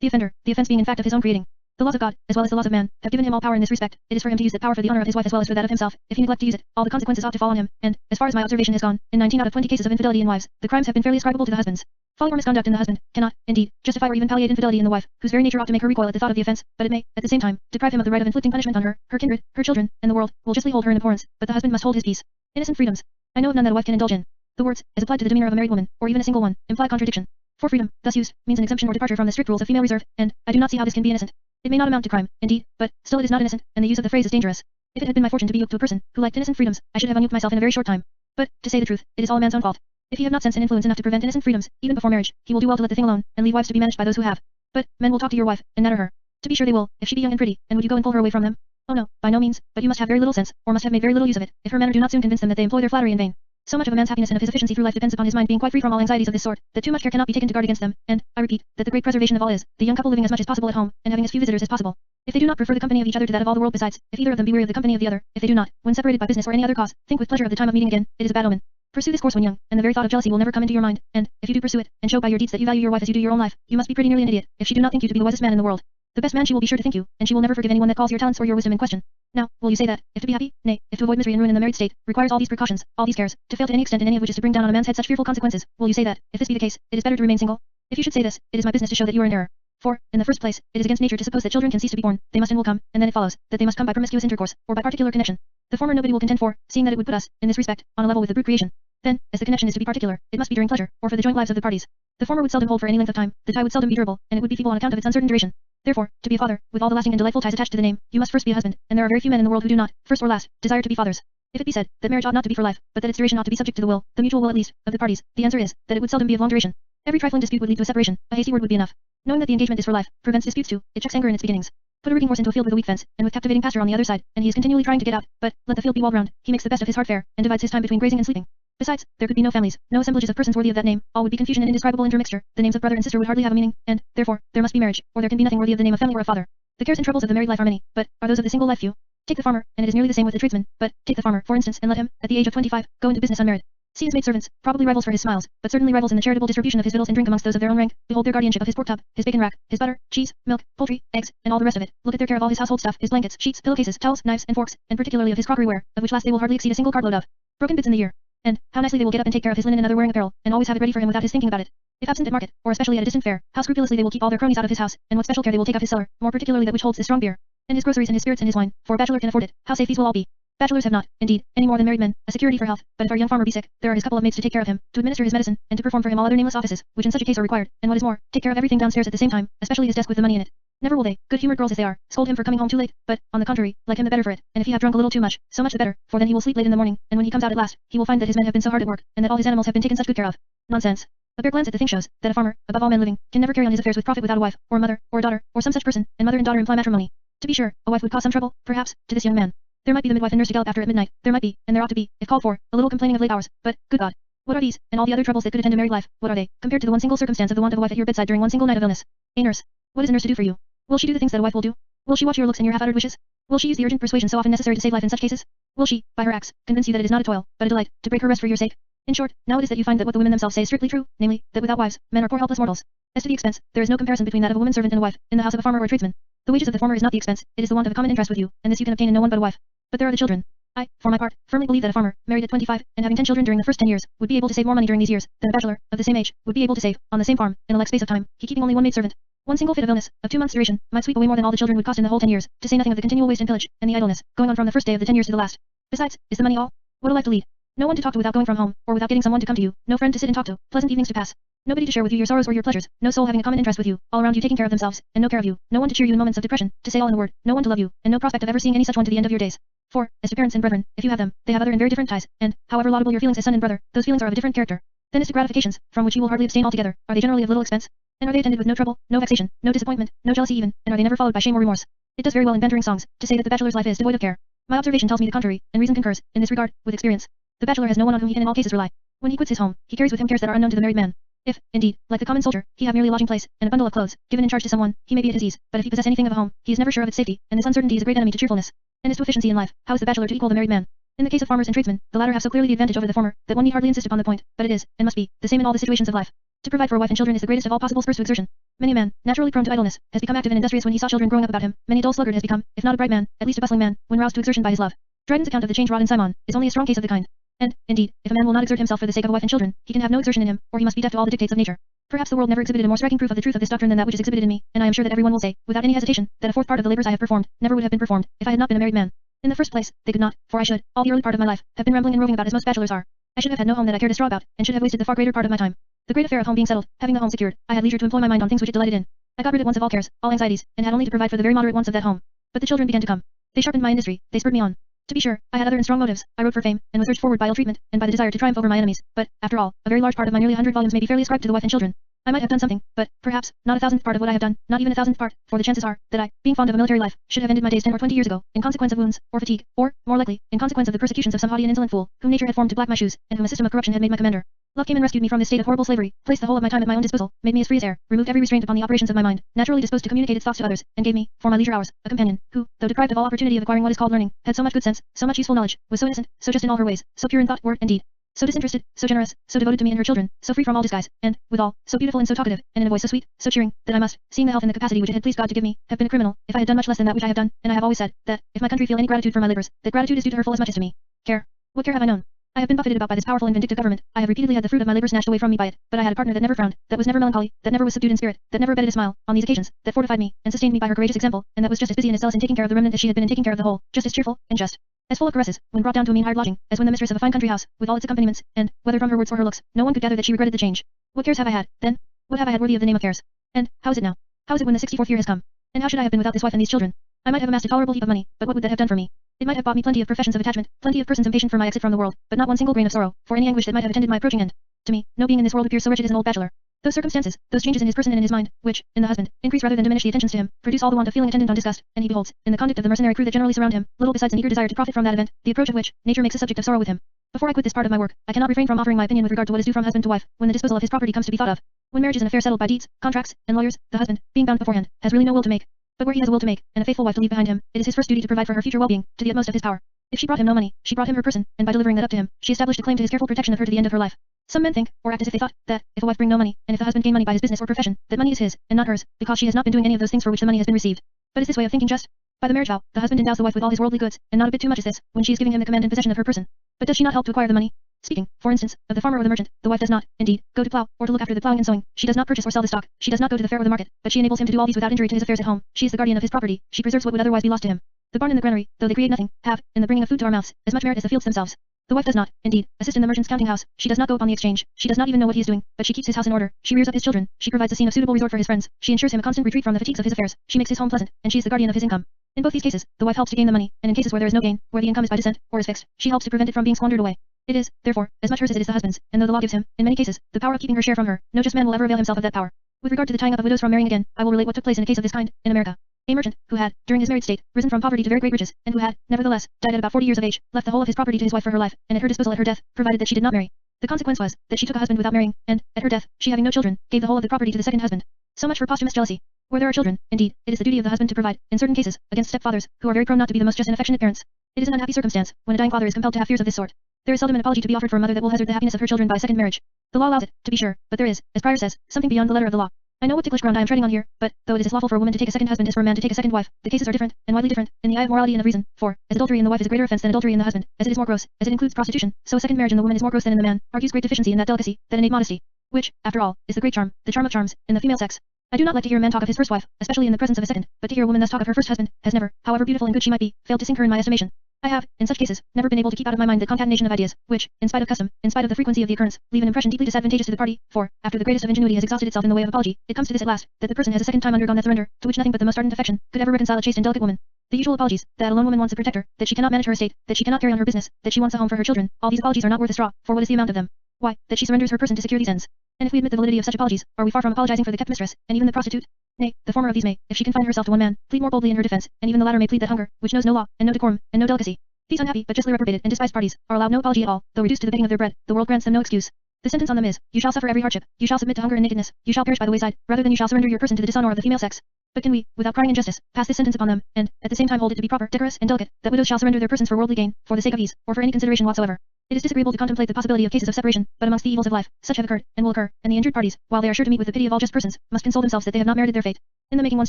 the offender, the offense being in fact of his own creating. The laws of God, as well as the laws of man, have given him all power in this respect. It is for him to use that power for the honor of his wife as well as for that of himself. If he neglect to use it, all the consequences ought to fall on him, and, as far as my observation has gone, in 19 out of 20 cases of infidelity in wives, the crimes have been fairly ascribable to the husbands. Folly or misconduct in the husband cannot, indeed, justify or even palliate infidelity in the wife, whose very nature ought to make her recoil at the thought of the offense, but it may, at the same time, deprive him of the right of inflicting punishment on her, her kindred, her children, and the world, will justly hold her in abhorrence, but the husband must hold his peace. Innocent freedoms. I know of none that a wife can indulge in. The words, as applied to the demeanor of a married woman, or even a single one, imply contradiction. For freedom, thus used, means an exemption or departure from the strict rules of female reserve, and, I do not see how this can be innocent. It may not amount to crime, indeed, but, still it is not innocent, and the use of the phrase is dangerous. If it had been my fortune to be yoked to a person, who liked innocent freedoms, I should have unyoked myself in a very short time. But, to say the truth, it is all a man's own fault. If he have not sense and influence enough to prevent innocent freedoms, even before marriage, he will do well to let the thing alone, and leave wives to be managed by those who have. But, men will talk to your wife, and natter her. To be sure they will, if she be young and pretty, and would you go and pull her away from them? Oh no, by no means, but you must have very little sense, or must have made very little use of it, if her manner do not soon convince them that they employ their flattery in vain. So much of a man's happiness and of his efficiency through life depends upon his mind being quite free from all anxieties of this sort, that too much care cannot be taken to guard against them, and, I repeat, that the great preservation of all is, the young couple living as much as possible at home, and having as few visitors as possible. If they do not prefer the company of each other to that of all the world besides, if either of them be weary of the company of the other, if they do not, when separated by business or any other cause, think with pleasure of the time of meeting again, it is a bad omen. Pursue this course when young, and the very thought of jealousy will never come into your mind, and, if you do pursue it, and show by your deeds that you value your wife as you do your own life, you must be pretty nearly an idiot, if she do not think you to be the wisest man in the world. The best man she will be sure to think you, and she will never forgive anyone that calls your talents or your wisdom in question. Now, will you say that, if to be happy, nay, if to avoid misery and ruin in the married state, requires all these precautions, all these cares, to fail to any extent in any of which is to bring down on a man's head such fearful consequences, will you say that, if this be the case, it is better to remain single? If you should say this, it is my business to show that you are in error. For, in the first place, it is against nature to suppose that children can cease to be born, they must and will come, and then it follows, that they must come by promiscuous intercourse, or by particular connection. The former nobody will contend for, seeing that it would put us, in this respect, on a level with the brute creation. Then, as the connection is to be particular, it must be during pleasure, or for the joint lives of the parties. The former would seldom hold for any length of time, the tie would seldom be durable, and it would be feeble on account of its uncertain duration. Therefore, to be a father, with all the lasting and delightful ties attached to the name, you must first be a husband, and there are very few men in the world who do not, first or last, desire to be fathers. If it be said, that marriage ought not to be for life, but that its duration ought to be subject to the will, the mutual will at least, of the parties, the answer is, that it would seldom be of long duration. Every trifling dispute would lead to a separation, a hasty word would be enough. Knowing that the engagement is for life, prevents disputes too, it checks anger in its beginnings. Put a rooting horse into a field with a weak fence, and with captivating pasture on the other side, and he is continually trying to get out, but, let the field be walled round, he makes the best of his hard fare, and divides his time between grazing and sleeping. Besides, there could be no families, no assemblages of persons worthy of that name, all would be confusion and indescribable intermixture, the names of brother and sister would hardly have a meaning, and, therefore, there must be marriage, or there can be nothing worthy of the name of family or of father. The cares and troubles of the married life are many, but, are those of the single life few? Take the farmer, and it is nearly the same with the tradesman, but, take the farmer, for instance, and let him, at the age of 25, go into business unmarried. See his maidservants, probably rivals for his smiles, but certainly rivals in the charitable distribution of his victuals and drink amongst those of their own rank. Behold their guardianship of his pork tub, his bacon rack, his butter, cheese, milk, poultry, eggs, and all the rest of it. Look at their care of all his household stuff, his blankets, sheets, pillowcases, towels, knives, and forks, and particularly of his crockery ware, of which last they will hardly exceed a single cartload of broken bits in the year. And, how nicely they will get up and take care of his linen and other wearing apparel, and always have it ready for him without his thinking about it. If absent at market, or especially at a distant fair, how scrupulously they will keep all their cronies out of his house, and what special care they will take of his cellar, more particularly that which holds his strong beer, and his groceries and his spirits and his wine, for a bachelor can afford it. How safe these will all be. Bachelors have not, indeed, any more than married men, a security for health, but if our young farmer be sick, there are his couple of maids to take care of him, to administer his medicine, and to perform for him all other nameless offices, which in such a case are required, and what is more, take care of everything downstairs at the same time, especially his desk with the money in it. Never will they, good-humoured girls as they are, scold him for coming home too late, but, on the contrary, like him the better for it, and if he have drunk a little too much, so much the better, for then he will sleep late in the morning, and when he comes out at last, he will find that his men have been so hard at work, and that all his animals have been taken such good care of. Nonsense. A bare glance at the thing shows, that a farmer, above all men living, can never carry on his affairs with profit without a wife, or a mother, or a daughter, or some such person, and mother and daughter imply matrimony. To be sure, a wife would cause some trouble, perhaps, to this young man. There might be the midwife and nurse to gallop after at midnight, there might be, and there ought to be, if called for, a little complaining of late hours, but, good God, what are these, and all the other troubles that could attend a married life, what are they, compared to the one single circumstance of the want of a wife at your bedside during one single night of illness? A nurse. What is a nurse to do for you? Will she do the things that a wife will do? Will she watch your looks and your half-uttered wishes? Will she use the urgent persuasion so often necessary to save life in such cases? Will she, by her acts, convince you that it is not a toil, but a delight, to break her rest for your sake? In short, now it is that you find that what the women themselves say is strictly true, namely, that without wives, men are poor helpless mortals. As to the expense, there is no comparison between that of a woman servant and a wife, in the house of a farmer or a tradesman. The wages of the former is not the expense, it is the want of a common interest with you, and this you can obtain in no one but a wife. But there are the children. I, for my part, firmly believe that a farmer, married at 25, and having 10 children during the first 10 years, would be able to save more money during these years, than a bachelor, of the same age, would be able to save, on the same farm, in a like space of time, he keeping only one maid servant. One single fit of illness, of 2 months' duration, might sweep away more than all the children would cost in the whole 10 years, to say nothing of the continual waste and pillage, and the idleness, going on from the first day of the 10 years to the last. Besides, is the money all? What a life to lead. No one to talk to without going from home, or without getting someone to come to you, no friend to sit and talk to, pleasant evenings to pass. Nobody to share with you your sorrows or your pleasures, no soul having a common interest with you, all around you taking care of themselves, and no care of you, no one to cheer you in moments of depression, to say all in a word, no one to love you, and no prospect of ever seeing any such one to the end of your days. For, as to parents and brethren, if you have them, they have other and very different ties, and, however laudable your feelings as son and brother, those feelings are of a different character. Then as to gratifications, from which you will hardly abstain altogether, are they generally of little expense? And are they attended with no trouble, no vexation, no disappointment, no jealousy even, and are they never followed by shame or remorse? It does very well in bantering songs, to say that the bachelor's life is devoid of care. My observation tells me the contrary, and reason concurs, in this regard, with experience. The bachelor has no one on whom he can in all cases rely. When he quits his home, he carries with him cares that are unknown to the married man. If, indeed, like the common soldier, he have merely lodging place, and a bundle of clothes, given in charge to someone, he may be at his ease, but if he possess anything of a home, he is never sure of its safety, and this uncertainty is a great enemy to cheerfulness. And as to efficiency in life, how is the bachelor to equal the married man? In the case of farmers and tradesmen, the latter have so clearly the advantage over the former, that one need hardly insist upon the point, but it is, and must be, the same in all the situations of life. To provide for a wife and children is the greatest of all possible spurs to exertion. Many a man, naturally prone to idleness, has become active and industrious when he saw children growing up about him. Many a dull sluggard has become, if not a bright man, at least a bustling man, when roused to exertion by his love. Dryden's account of the change wrought in Simon is only a strong case of the kind. And, indeed, if a man will not exert himself for the sake of a wife and children, he can have no exertion in him, or he must be deaf to all the dictates of nature. Perhaps the world never exhibited a more striking proof of the truth of this doctrine than that which is exhibited in me, and I am sure that everyone will say, without any hesitation, that a fourth part of the labors I have performed, never would have been performed, if I had not been a married man. In the first place, they could not, for I should, all the early part of my life, have been rambling and roving about as most bachelors are. I should have had no home that I cared a straw about, and should have wasted the far greater part of my time. The great affair of home being settled, having the home secured, I had leisure to employ my mind on things which it delighted in. I got rid at once of all cares, all anxieties, and had only to provide for the very moderate wants of that home. But the children began to come. They sharpened my industry, they spurred me on. To be sure, I had other and strong motives. I wrote for fame, and was urged forward by ill treatment, and by the desire to triumph over my enemies. But, after all, a very large part of my nearly 100 volumes may be fairly ascribed to the wife and children. I might have done something, but, perhaps, not a thousandth part of what I have done, not even a thousandth part, for the chances are, that I, being fond of a military life, should have ended my days 10 or 20 years ago, in consequence of wounds, or fatigue, or, more likely, in consequence of the persecutions of some haughty and insolent fool, whom nature had formed to black my shoes, and whom a system of corruption had made my commander. Love came and rescued me from this state of horrible slavery, placed the whole of my time at my own disposal, made me as free as air, removed every restraint upon the operations of my mind, naturally disposed to communicate its thoughts to others, and gave me, for my leisure hours, a companion, who, though deprived of all opportunity of acquiring what is called learning, had so much good sense, so much useful knowledge, was so innocent, so just in all her ways, so pure in thought, word, and deed, so disinterested, so generous, so devoted to me and her children, so free from all disguise, and, withal, so beautiful and so talkative, and in a voice so sweet, so cheering, that I must, seeing the health and the capacity which it had pleased God to give me, have been a criminal, if I had done much less than that which I have done, and I have always said, that, if my country feel any gratitude for my labors, that gratitude is due to her full as much as to me. Care. What care have I known? I have been buffeted about by this powerful and vindictive government, I have repeatedly had the fruit of my labor snatched away from me by it, but I had a partner that never frowned, that was never melancholy, that never was subdued in spirit, that never abated a smile, on these occasions, that fortified me, and sustained me by her courageous example, and that was just as busy and as zealous in taking care of the remnant as she had been in taking care of the whole, just as cheerful, and just as full of caresses, when brought down to a mean hired lodging, as when the mistress of a fine country house, with all its accompaniments, and, whether from her words or her looks, no one could gather that she regretted the change. What cares have I had, then? What have I had worthy of the name of cares? And, how is it now? How is it when the 64th year has come? And how should I have been without this wife and these children? I might have amassed a tolerable heap of money, but what would that have done for me? It might have bought me plenty of professions of attachment, plenty of persons impatient for my exit from the world, but not one single grain of sorrow, for any anguish that might have attended my approaching end. To me, no being in this world appears so wretched as an old bachelor. Those circumstances, those changes in his person and in his mind, which, in the husband, increase rather than diminish the attentions to him, produce all the want of feeling attendant on disgust, and he beholds, in the conduct of the mercenary crew that generally surround him, little besides an eager desire to profit from that event, the approach of which, nature makes a subject of sorrow with him. Before I quit this part of my work, I cannot refrain from offering my opinion with regard to what is due from husband to wife, when the disposal of his property comes to be thought of. When marriage is an affair settled by deeds, contracts, and lawyers, the husband, being bound beforehand, has really no will to make. But where he has a will to make, and a faithful wife to leave behind him, it is his first duty to provide for her future well-being, to the utmost of his power. If she brought him no money, she brought him her person, and by delivering that up to him, she established a claim to his careful protection of her to the end of her life. Some men think, or act as if they thought, that, if a wife bring no money, and if the husband gain money by his business or profession, that money is his, and not hers, because she has not been doing any of those things for which the money has been received. But is this way of thinking just? By the marriage vow, the husband endows the wife with all his worldly goods, and not a bit too much is this, when she is giving him the command and possession of her person. But does she not help to acquire the money? Speaking, for instance, of the farmer or the merchant, the wife does not, indeed, go to plow, or to look after the plowing and sowing, she does not purchase or sell the stock, she does not go to the fair or the market, but she enables him to do all these without injury to his affairs at home, she is the guardian of his property, she preserves what would otherwise be lost to him. The barn and the granary, though they create nothing, have, in the bringing of food to our mouths, as much merit as the fields themselves. The wife does not, indeed, assist in the merchant's counting house, she does not go upon the exchange, she does not even know what he is doing, but she keeps his house in order, she rears up his children, she provides a scene of suitable resort for his friends, she ensures him a constant retreat from the fatigues of his affairs, she makes his home pleasant, and she is the guardian of his income. In both these cases, the wife helps to gain the money, and in cases where there is no gain, where the income is by descent, or is fixed, she helps to prevent it from being squandered away. It is, therefore, as much hers as it is the husband's, and though the law gives him, in many cases, the power of keeping her share from her, no just man will ever avail himself of that power. With regard to the tying up of widows from marrying again, I will relate what took place in a case of this kind, in America. A merchant, who had, during his married state, risen from poverty to very great riches, and who had, nevertheless, died at about 40 years of age, left the whole of his property to his wife for her life, and at her disposal at her death, provided that she did not marry. The consequence was, that she took a husband without marrying, and, at her death, she having no children, gave the whole of the property to the second husband. So much for posthumous jealousy. Where there are children, indeed, it is the duty of the husband to provide, in certain cases, against stepfathers, who are very prone not to be the most just and affectionate parents. It is an unhappy circumstance, when a dying father is compelled to have fears of this sort. There is seldom an apology to be offered for a mother that will hazard the happiness of her children by a second marriage. The law allows it, to be sure, but there is, as Pryor says, something beyond the letter of the law. I know what ticklish ground I am treading on here, but, though it is lawful for a woman to take a second husband as for a man to take a second wife, the cases are different, and widely different, in the eye of morality and of reason, for, as adultery in the wife is a greater offense than adultery in the husband, as it is more gross, as it includes prostitution, so a second marriage in the woman is more gross than in the man, argues great deficiency in that delicacy, that innate modesty, which, after all, is the great charm, the charm of charms, in the female sex. I do not like to hear a man talk of his first wife, especially in the presence of a second, but to hear a woman thus talk of her first husband, has never, however beautiful and good she might be, failed to sink her in my estimation. I have, in such cases, never been able to keep out of my mind the concatenation of ideas, which, in spite of custom, in spite of the frequency of the occurrence, leave an impression deeply disadvantageous to the party, for, after the greatest of ingenuity has exhausted itself in the way of apology, it comes to this at last, that the person has a second time undergone that surrender, to which nothing but the most ardent affection could ever reconcile a chaste and delicate woman. The usual apologies, that a lone woman wants a protector, that she cannot manage her estate, that she cannot carry on her business, that she wants a home for her children, all these apologies are not worth a straw, for what is the amount of them? Why, that she surrenders her person to secure these ends. And if we admit the validity of such apologies, are we far from apologizing for the kept mistress, and even the prostitute? Nay, the former of these may, if she confine herself to one man, plead more boldly in her defense, and even the latter may plead that hunger, which knows no law, and no decorum, and no delicacy. These unhappy but justly reprobated and despised parties are allowed no apology at all, though reduced to the begging of their bread, the world grants them no excuse. The sentence on them is, you shall suffer every hardship, you shall submit to hunger and nakedness, you shall perish by the wayside, rather than you shall surrender your person to the dishonor of the female sex. But can we, without crying injustice, pass this sentence upon them, and, at the same time hold it to be proper, decorous, and delicate, that widows shall surrender their persons for worldly gain, for the sake of ease, or for any consideration whatsoever? It is disagreeable to contemplate the possibility of cases of separation, but amongst the evils of life, such have occurred, and will occur, and the injured parties, while they are sure to meet with the pity of all just persons, must console themselves that they have not merited their fate. In the making one's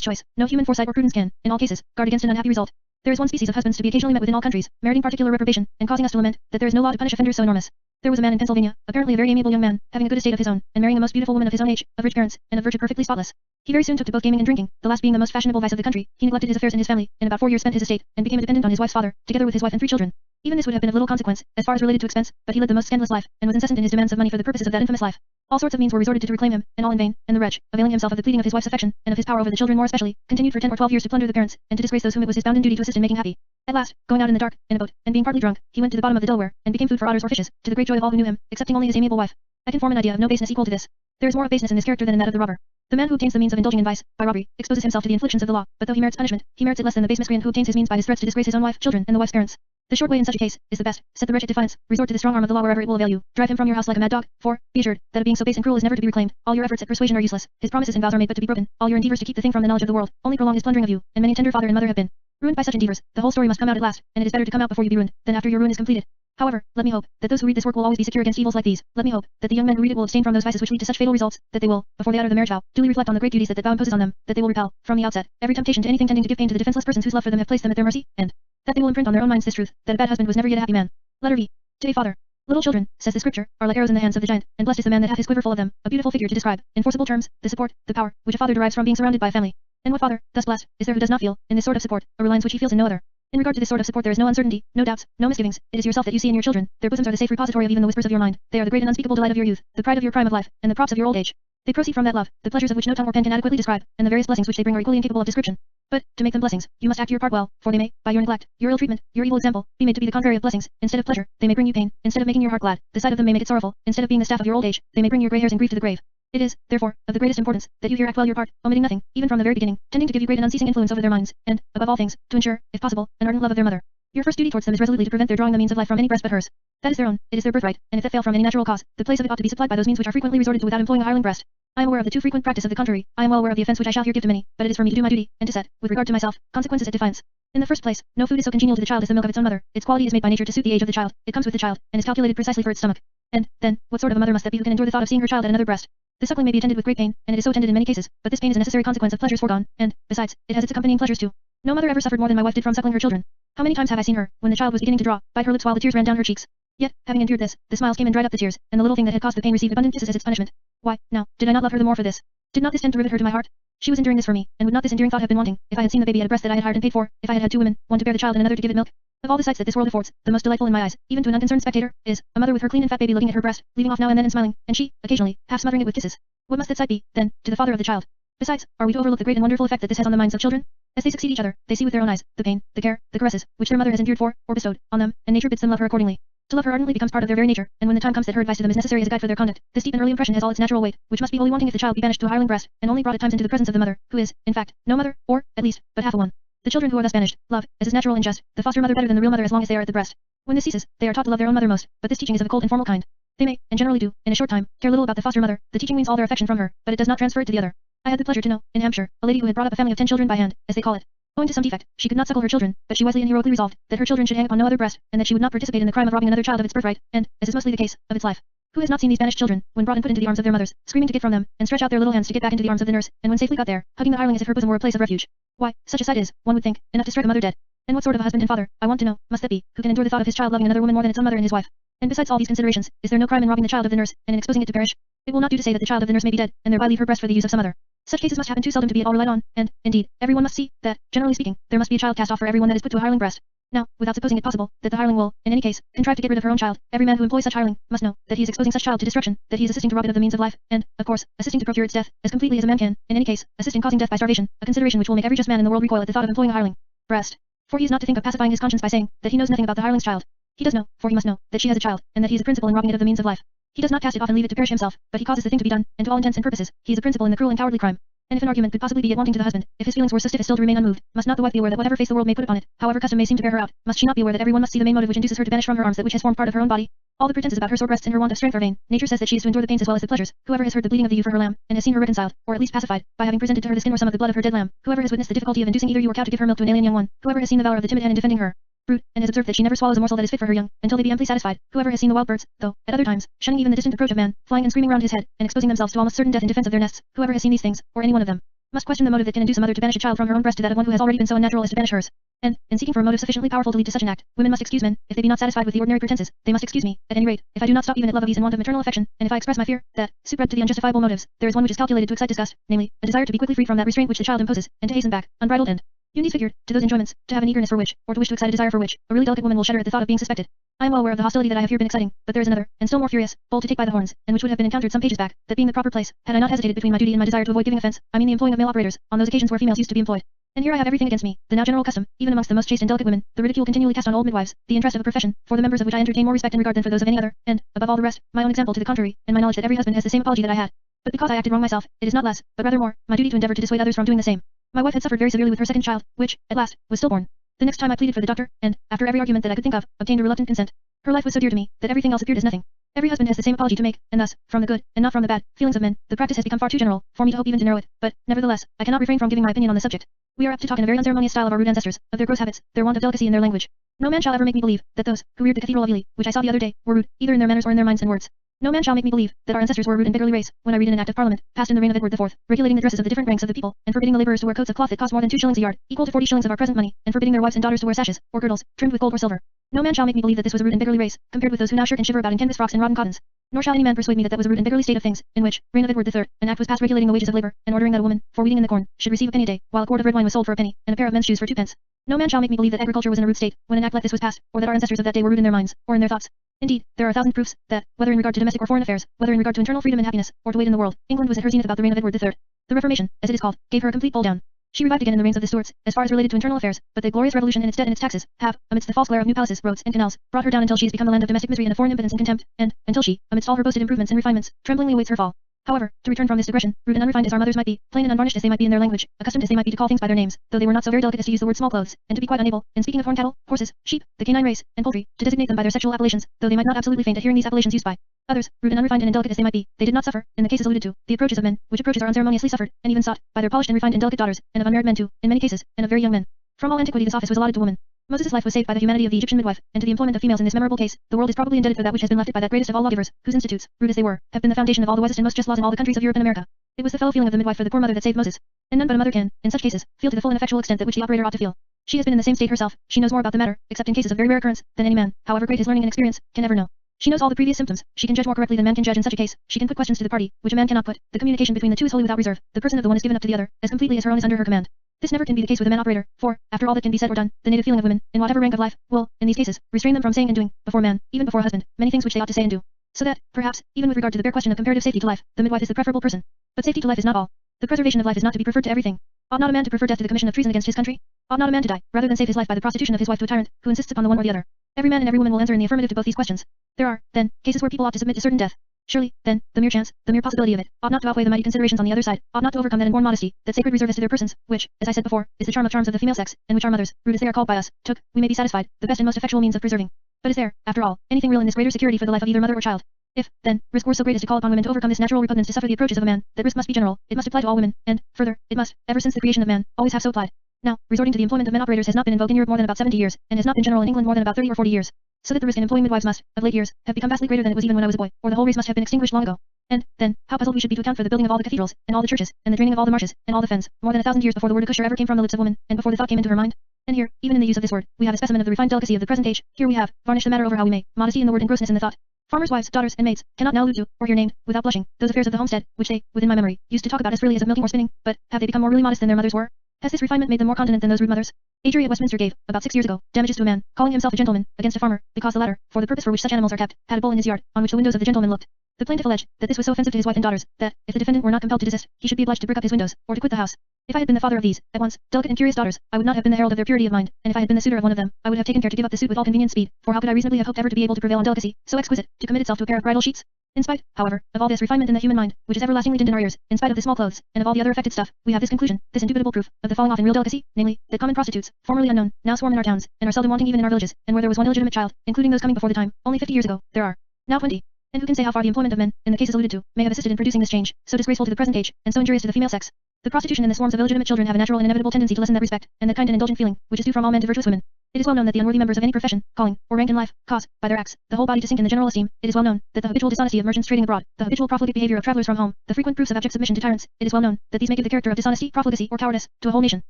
choice, no human foresight or prudence can, in all cases, guard against an unhappy result. There is one species of husbands to be occasionally met with in all countries, meriting particular reprobation, and causing us to lament that there is no law to punish offenders so enormous. There was a man in Pennsylvania, apparently a very amiable young man, having a good estate of his own, and marrying a most beautiful woman of his own age, of rich parents, and of virtue perfectly spotless. He very soon took to both gaming and drinking, the last being the most fashionable vice of the country. He neglected his affairs and his family, in about 4 years spent his estate, and became a dependent on his wife's father, together with his wife and 3 children. Even this would have been of little consequence, as far as related to expense, but he led the most scandalous life, and was incessant in his demands of money for the purposes of that infamous life. All sorts of means were resorted to reclaim him, and all in vain, and the wretch, availing himself of the pleading of his wife's affection, and of his power over the children more especially, continued for 10 or 12 years to plunder the parents, and to disgrace those whom it was his bounden duty to assist in making happy. At last, going out in the dark, in a boat, and being partly drunk, he went to the bottom of the Delaware, and became food for otters or fishes, to the great joy of all who knew him, excepting only his amiable wife. I can form an idea of no baseness equal to this. There is more of baseness in this character than in that of the robber. The man who obtains the means of indulging in vice, by robbery, exposes himself to the inflictions of the law, but though he merits punishment, he merits it less than the base miscreant who obtains his means by his threats to disgrace his own wife, children, and the wife's parents. The short way in such a case is the best. Set the wretch at defiance. Resort to the strong arm of the law wherever it will avail you. Drive him from your house like a mad dog. For, be assured, that a being so base and cruel is never to be reclaimed. All your efforts at persuasion are useless. His promises and vows are made but to be broken. All your endeavors to keep the thing from the knowledge of the world only prolong his plundering of you, and many a tender father and mother have been ruined by such endeavors. The whole story must come out at last, and it is better to come out before you be ruined, than after your ruin is completed. However, let me hope that those who read this work will always be secure against evils like these. Let me hope that the young men who read it will abstain from those vices which lead to such fatal results, that they will, before they utter the marriage vow, duly reflect on the great duties that that vow imposes on them, that they will repel, from the outset, every temptation to anything tending to give pain to the defenseless persons whose love for them have placed them at their mercy, and that they will imprint on their own minds this truth, that a bad husband was never yet a happy man. Letter V. To a father. Little children, says the scripture, are like arrows in the hands of the giant, and blessed is the man that hath his quiver full of them. A beautiful figure to describe, in forcible terms, the support, the power, which a father derives from being surrounded by a family. And what father, thus blessed, is there who does not feel, in this sort of support, a reliance which he feels in no other? In regard to this sort of support there is no uncertainty, no doubts, no misgivings. It is yourself that you see in your children. Their bosoms are the safe repository of even the whispers of your mind. They are the great and unspeakable delight of your youth, the pride of your prime of life, and the props of your old age. They proceed from that love, the pleasures of which no tongue or pen can adequately describe, and the various blessings which they bring are equally incapable of description. But, to make them blessings, you must act your part well, for they may, by your neglect, your ill treatment, your evil example, be made to be the contrary of blessings. Instead of pleasure, they may bring you pain. Instead of making your heart glad, the sight of them may make it sorrowful. Instead of being the staff of your old age, they may bring your grey hairs and grief to the grave. It is, therefore, of the greatest importance, that you here act well your part, omitting nothing, even from the very beginning, tending to give you great and unceasing influence over their minds, and, above all things, to ensure, if possible, an ardent love of their mother. Your first duty towards them is resolutely to prevent their drawing the means of life from any breast but hers. That is their own, it is their birthright, and if that fail from any natural cause, the place of it ought to be supplied by those means which are frequently resorted to without employing a hireling breast. I am aware of the too frequent practice of the contrary. I am well aware of the offense which I shall here give to many, but it is for me to do my duty, and to set, with regard to myself, consequences at defiance. In the first place, no food is so congenial to the child as the milk of its own mother. Its quality is made by nature to suit the age of the child. It comes with the child, and is calculated precisely for its stomach. And, then, what sort of a mother must that be who can endure the thought of seeing her child at another breast? The suckling may be attended with great pain, and it is so attended in many cases, but this pain is a necessary consequence of pleasures foregone, and, besides, it has its accompanying pleasures too. No mother ever suffered more than my wife did from suckling her children. How many times have I seen her, when the child was beginning to draw, bite her lips while the tears ran down her cheeks? Yet, having endured this, the smiles came and dried up the tears, and the little thing that had caused the pain received abundant kisses as its punishment. Why, now, did I not love her the more for this? Did not this tend to rivet her to my heart? She was enduring this for me, and would not this enduring thought have been wanting, if I had seen the baby at a breast that I had hired and paid for, if I had had 2 women, one to bear the child and another to give it milk? Of all the sights that this world affords, the most delightful in my eyes, even to an unconcerned spectator, is a mother with her clean and fat baby looking at her breast, leaving off now and then and smiling, and she, occasionally, half smothering it with kisses. What must that sight be, then, to the father of the child? Besides, are we to overlook the great and wonderful effect that this has on the minds of children? As they succeed each other, they see with their own eyes, the pain, the care, the caresses, which their mother has endured for, or bestowed, on them, and nature bids them love her accordingly. To love her ardently becomes part of their very nature, and when the time comes that her advice to them is necessary as a guide for their conduct, this deep and early impression has all its natural weight, which must be wholly wanting if the child be banished to a hireling breast, and only brought at times into the presence of the mother, who is, in fact, no mother, or, at least, but half a one. The children who are thus banished, love, as is natural and just, the foster mother better than the real mother as long as they are at the breast. When this ceases, they are taught to love their own mother most, but this teaching is of a cold and formal kind. They may, and generally do, in a short time, care little about the foster mother. The teaching weans all their affection from her, but it does not transfer it to the other. I had the pleasure to know, in Hampshire, a lady who had brought up a family of 10 children by hand, as they call it. Owing to some defect, she could not suckle her children, but she wisely and heroically resolved that her children should hang upon no other breast, and that she would not participate in the crime of robbing another child of its birthright, and, as is mostly the case, of its life. Who has not seen these banished children, when brought and put into the arms of their mothers, screaming to get from them, and stretch out their little hands to get back into the arms of the nurse, and when safely got there, hugging the hireling as if her bosom were a place of refuge? Why, such a sight is, one would think, enough to strike a mother dead. And what sort of a husband and father, I want to know, must that be, who can endure the thought of his child loving another woman more than its own mother and his wife? And besides all these considerations, is there no crime in robbing the child of the nurse, and in exposing it to perish? It will not do to say that the child of the nurse may be dead, and thereby leave her breast for the use of some other. Such cases must happen too seldom to be at all relied on, and, indeed, everyone must see, that, generally speaking, there must be a child cast off for every one that is put to a hireling breast. Now, without supposing it possible, that the hireling will, in any case, contrive to get rid of her own child, every man who employs such hireling, must know, that he is exposing such child to destruction, that he is assisting to rob it of the means of life, and, of course, assisting to procure its death, as completely as a man can, in any case, assist in causing death by starvation, a consideration which will make every just man in the world recoil at the thought of employing a hireling breast. For he is not to think of pacifying his conscience by saying, that he knows nothing about the hireling's child. He does know, for he must know, that she has a child, and that he is a principal in robbing it of the means of life. He does not cast it off and leave it to perish himself, but he causes the thing to be done, and to all intents and purposes, he is a principal in the cruel and cowardly crime. And if an argument could possibly be yet wanting to the husband, if his feelings were so stiff as still to remain unmoved, must not the wife be aware that whatever face the world may put upon it, however custom may seem to bear her out, must she not be aware that everyone must see the main motive which induces her to banish from her arms that which has formed part of her own body? All the pretenses about her sore breasts and her want of strength are vain. Nature says that she is to endure the pains as well as the pleasures. Whoever has heard the bleating of the ewe for her lamb, and has seen her reconciled, or at least pacified, by having presented to her the skin or some of the blood of her dead lamb, whoever has witnessed the difficulty of inducing either ewe or cow to give her milk to an alien young one, whoever has seen the valor of the timid hen in defending her brood, and has observed that she never swallows a morsel that is fit for her young, until they be amply satisfied, whoever has seen the wild birds, though, at other times, shunning even the distant approach of man, flying and screaming round his head, and exposing themselves to almost certain death in defense of their nests, whoever has seen these things, or any one of them, must question the motive that can induce a mother to banish a child from her own breast to that of one who has already been so unnatural as to banish hers. And, in seeking for a motive sufficiently powerful to lead to such an act, women must excuse men, if they be not satisfied with the ordinary pretenses, they must excuse me, at any rate, if I do not stop even at love of ease and want of maternal affection, and if I express my fear, that, supered to the unjustifiable motives, there is one which is calculated to excite disgust, namely, a desire to be quickly freed from that restraint which the child imposes, and to hasten back, unbridled and Eunice figured, to those enjoyments, to have an eagerness for which, or to wish to excite a desire for which, a really delicate woman will shudder at the thought of being suspected. I am well aware of the hostility that I have here been exciting, but there is another, and still more furious, bull to take by the horns, and which would have been encountered some pages back, that being the proper place, had I not hesitated between my duty and my desire to avoid giving offence, I mean the employing of male operators, on those occasions where females used to be employed. And here I have everything against me, the now general custom, even amongst the most chaste and delicate women, the ridicule continually cast on old midwives, the interest of a profession, for the members of which I entertain more respect and regard than for those of any other, and, above all the rest, my own example to the contrary, and my knowledge that every husband has the same apology that I had. But because I acted wrong myself, it is not less, but rather more, my duty to endeavor to dissuade others from doing the same. My wife had suffered very severely with her second child, which, at last, was stillborn. The next time I pleaded for the doctor, and, after every argument that I could think of, obtained a reluctant consent. Her life was so dear to me, that everything else appeared as nothing. Every husband has the same apology to make, and thus, from the good, and not from the bad, feelings of men, the practice has become far too general, for me to hope even to narrow it, but, nevertheless, I cannot refrain from giving my opinion on the subject. We are apt to talk in a very unceremonious style of our rude ancestors, of their gross habits, their want of delicacy in their language. No man shall ever make me believe, that those, who reared the cathedral of Ely, which I saw the other day, were rude, either in their manners or in their minds and words. No man shall make me believe, that our ancestors were a rude and beggarly race, when I read in an act of Parliament, passed in the reign of Edward IV, regulating the dresses of the different ranks of the people, and forbidding the labourers to wear coats of cloth that cost more than 2 shillings a yard, equal to 40 shillings of our present money, and forbidding their wives and daughters to wear sashes, or girdles, trimmed with gold or silver. No man shall make me believe that this was a rude and beggarly race, compared with those who now shirt and shiver about in canvas frocks and rotten cottons. Nor shall any man persuade me that that was a rude and beggarly state of things, in which, reign of Edward III, an act was passed regulating the wages of labour, and ordering that a woman, for weeding in the corn, should receive a penny a day, while a quart of red wine was sold for a penny, and a pair of men's shoes for 2 pence. No man shall make me believe that agriculture was in a rude state, when an act like this was passed, or that our ancestors of that day were rude in their minds, or in their thoughts. Indeed, there are 1,000 proofs, that, whether in regard to domestic or foreign affairs, whether in regard to internal freedom and happiness, or to weight in the world, England was at her zenith about the reign of Edward III. The Reformation, as it is called, gave her a complete pull down. She revived again in the reigns of the Stuarts, as far as related to internal affairs, but the glorious revolution and its debt and its taxes, have, amidst the false glare of new palaces, roads, and canals, brought her down until she has become the land of domestic misery and a foreign impotence and contempt, and, until she, amidst all her boasted improvements and refinements, tremblingly awaits her fall. However, to return from this digression, rude and unrefined as our mothers might be, plain and unvarnished as they might be in their language, accustomed as they might be to call things by their names, though they were not so very delicate as to use the word small clothes, and to be quite unable, in speaking of horned cattle, horses, sheep, the canine race, and poultry, to designate them by their sexual appellations, though they might not absolutely faint at hearing these appellations used by others, rude and unrefined and indelicate as they might be, they did not suffer, in the cases alluded to, the approaches of men, which approaches are unceremoniously suffered, and even sought, by their polished and refined and delicate daughters, and of unmarried men too, in many cases, and of very young men. From all antiquity this office was allotted to woman. Moses' life was saved by the humanity of the Egyptian midwife, and to the employment of females in this memorable case, the world is probably indebted for that which has been left it by that greatest of all lawgivers, whose institutes, rude as they were, have been the foundation of all the wisest and most just laws in all the countries of Europe and America. It was the fellow feeling of the midwife for the poor mother that saved Moses. And none but a mother can, in such cases, feel to the full and effectual extent that which the operator ought to feel. She has been in the same state herself, she knows more about the matter, except in cases of very rare occurrence, than any man, however great his learning and experience, can ever know. She knows all the previous symptoms, she can judge more correctly than man can judge in such a case, she can put questions to the party, which a man cannot put, the communication between the two is wholly without reserve, the person of the one is given up to the other, as completely as her own is under her command. This never can be the case with a man operator, for, after all that can be said or done, the native feeling of women, in whatever rank of life, will, in these cases, restrain them from saying and doing, before man, even before husband, many things which they ought to say and do. So that, perhaps, even with regard to the bare question of comparative safety to life, the midwife is the preferable person. But safety to life is not all. The preservation of life is not to be preferred to everything. Ought not a man to prefer death to the commission of treason against his country? Ought not a man to die, rather than save his life by the prostitution of his wife to a tyrant, who insists upon the one or the other? Every man and every woman will answer in the affirmative to both these questions. There are, then, cases where people ought to submit to certain death. Surely, then, the mere chance, the mere possibility of it, ought not to outweigh the mighty considerations on the other side, ought not to overcome that inborn modesty, that sacred reserve as to their persons, which, as I said before, is the charm of charms of the female sex, and which our mothers, rude as they are called by us, took, we may be satisfied, the best and most effectual means of preserving. But is there, after all, anything real in this greater security for the life of either mother or child? If, then, risk were so great as to call upon women to overcome this natural repugnance to suffer the approaches of a man, that risk must be general, it must apply to all women, and, further, it must, ever since the creation of man, always have so applied. Now, resorting to the employment of men operators has not been in vogue in Europe more than about 70 years, and has not been general in England more than about 30 or 40 years. So that the risk in employing midwives must, of late years, have become vastly greater than it was even when I was a boy, or the whole race must have been extinguished long ago. And, then, how puzzled we should be to account for the building of all the cathedrals, and all the churches, and the draining of all the marshes, and all the fens, more than 1,000 years before the word Acushur ever came from the lips of woman, and before the thought came into her mind. And here, even in the use of this word, we have a specimen of the refined delicacy of the present age. Here we have, varnished the matter over how we may, modesty in the word and grossness in the thought. Farmers' wives, daughters, and maids, cannot now allude to, or hear named, without blushing, those affairs of the homestead, which they, within my memory, used to talk about as freely as of milking or spinning, but, have they become more really modest than their mothers were? Has this refinement made them more continent than those rude mothers? A jury at Westminster gave, about 6 years ago, damages to a man, calling himself a gentleman, against a farmer, because the latter, for the purpose for which such animals are kept, had a bull in his yard, on which the windows of the gentleman looked. The plaintiff alleged, that this was so offensive to his wife and daughters, that, if the defendant were not compelled to desist, he should be obliged to brick up his windows, or to quit the house. If I had been the father of these, at once, delicate and curious daughters, I would not have been the herald of their purity of mind, and if I had been the suitor of one of them, I would have taken care to give up the suit with all convenient speed, for how could I reasonably have hoped ever to be able to prevail on delicacy, so exquisite, to commit itself to a pair of bridal sheets? In spite, however, of all this refinement in the human mind, which is everlastingly dinned in our ears, in spite of the small clothes, and of all the other affected stuff, we have this conclusion, this indubitable proof, of the falling off in real delicacy, namely, that common prostitutes, formerly unknown, now swarm in our towns, and are seldom wanting even in our villages, and where there was one illegitimate child, including those coming before the time, only 50 years ago, there are now 20. And who can say how far the employment of men, in the cases alluded to, may have assisted in producing this change, so disgraceful to the present age, and so injurious to the female sex? The prostitution and the swarms of illegitimate children have a natural and inevitable tendency to lessen that respect, and that kind and indulgent feeling, which is due from all men to virtuous women. It is well known that the unworthy members of any profession, calling, or rank in life, cause, by their acts, the whole body to sink in the general esteem. It is well known that the habitual dishonesty of merchants trading abroad, the habitual profligate behavior of travelers from home, the frequent proofs of abject submission to tyrants, it is well known that these may give the character of dishonesty, profligacy, or cowardice, to a whole nation.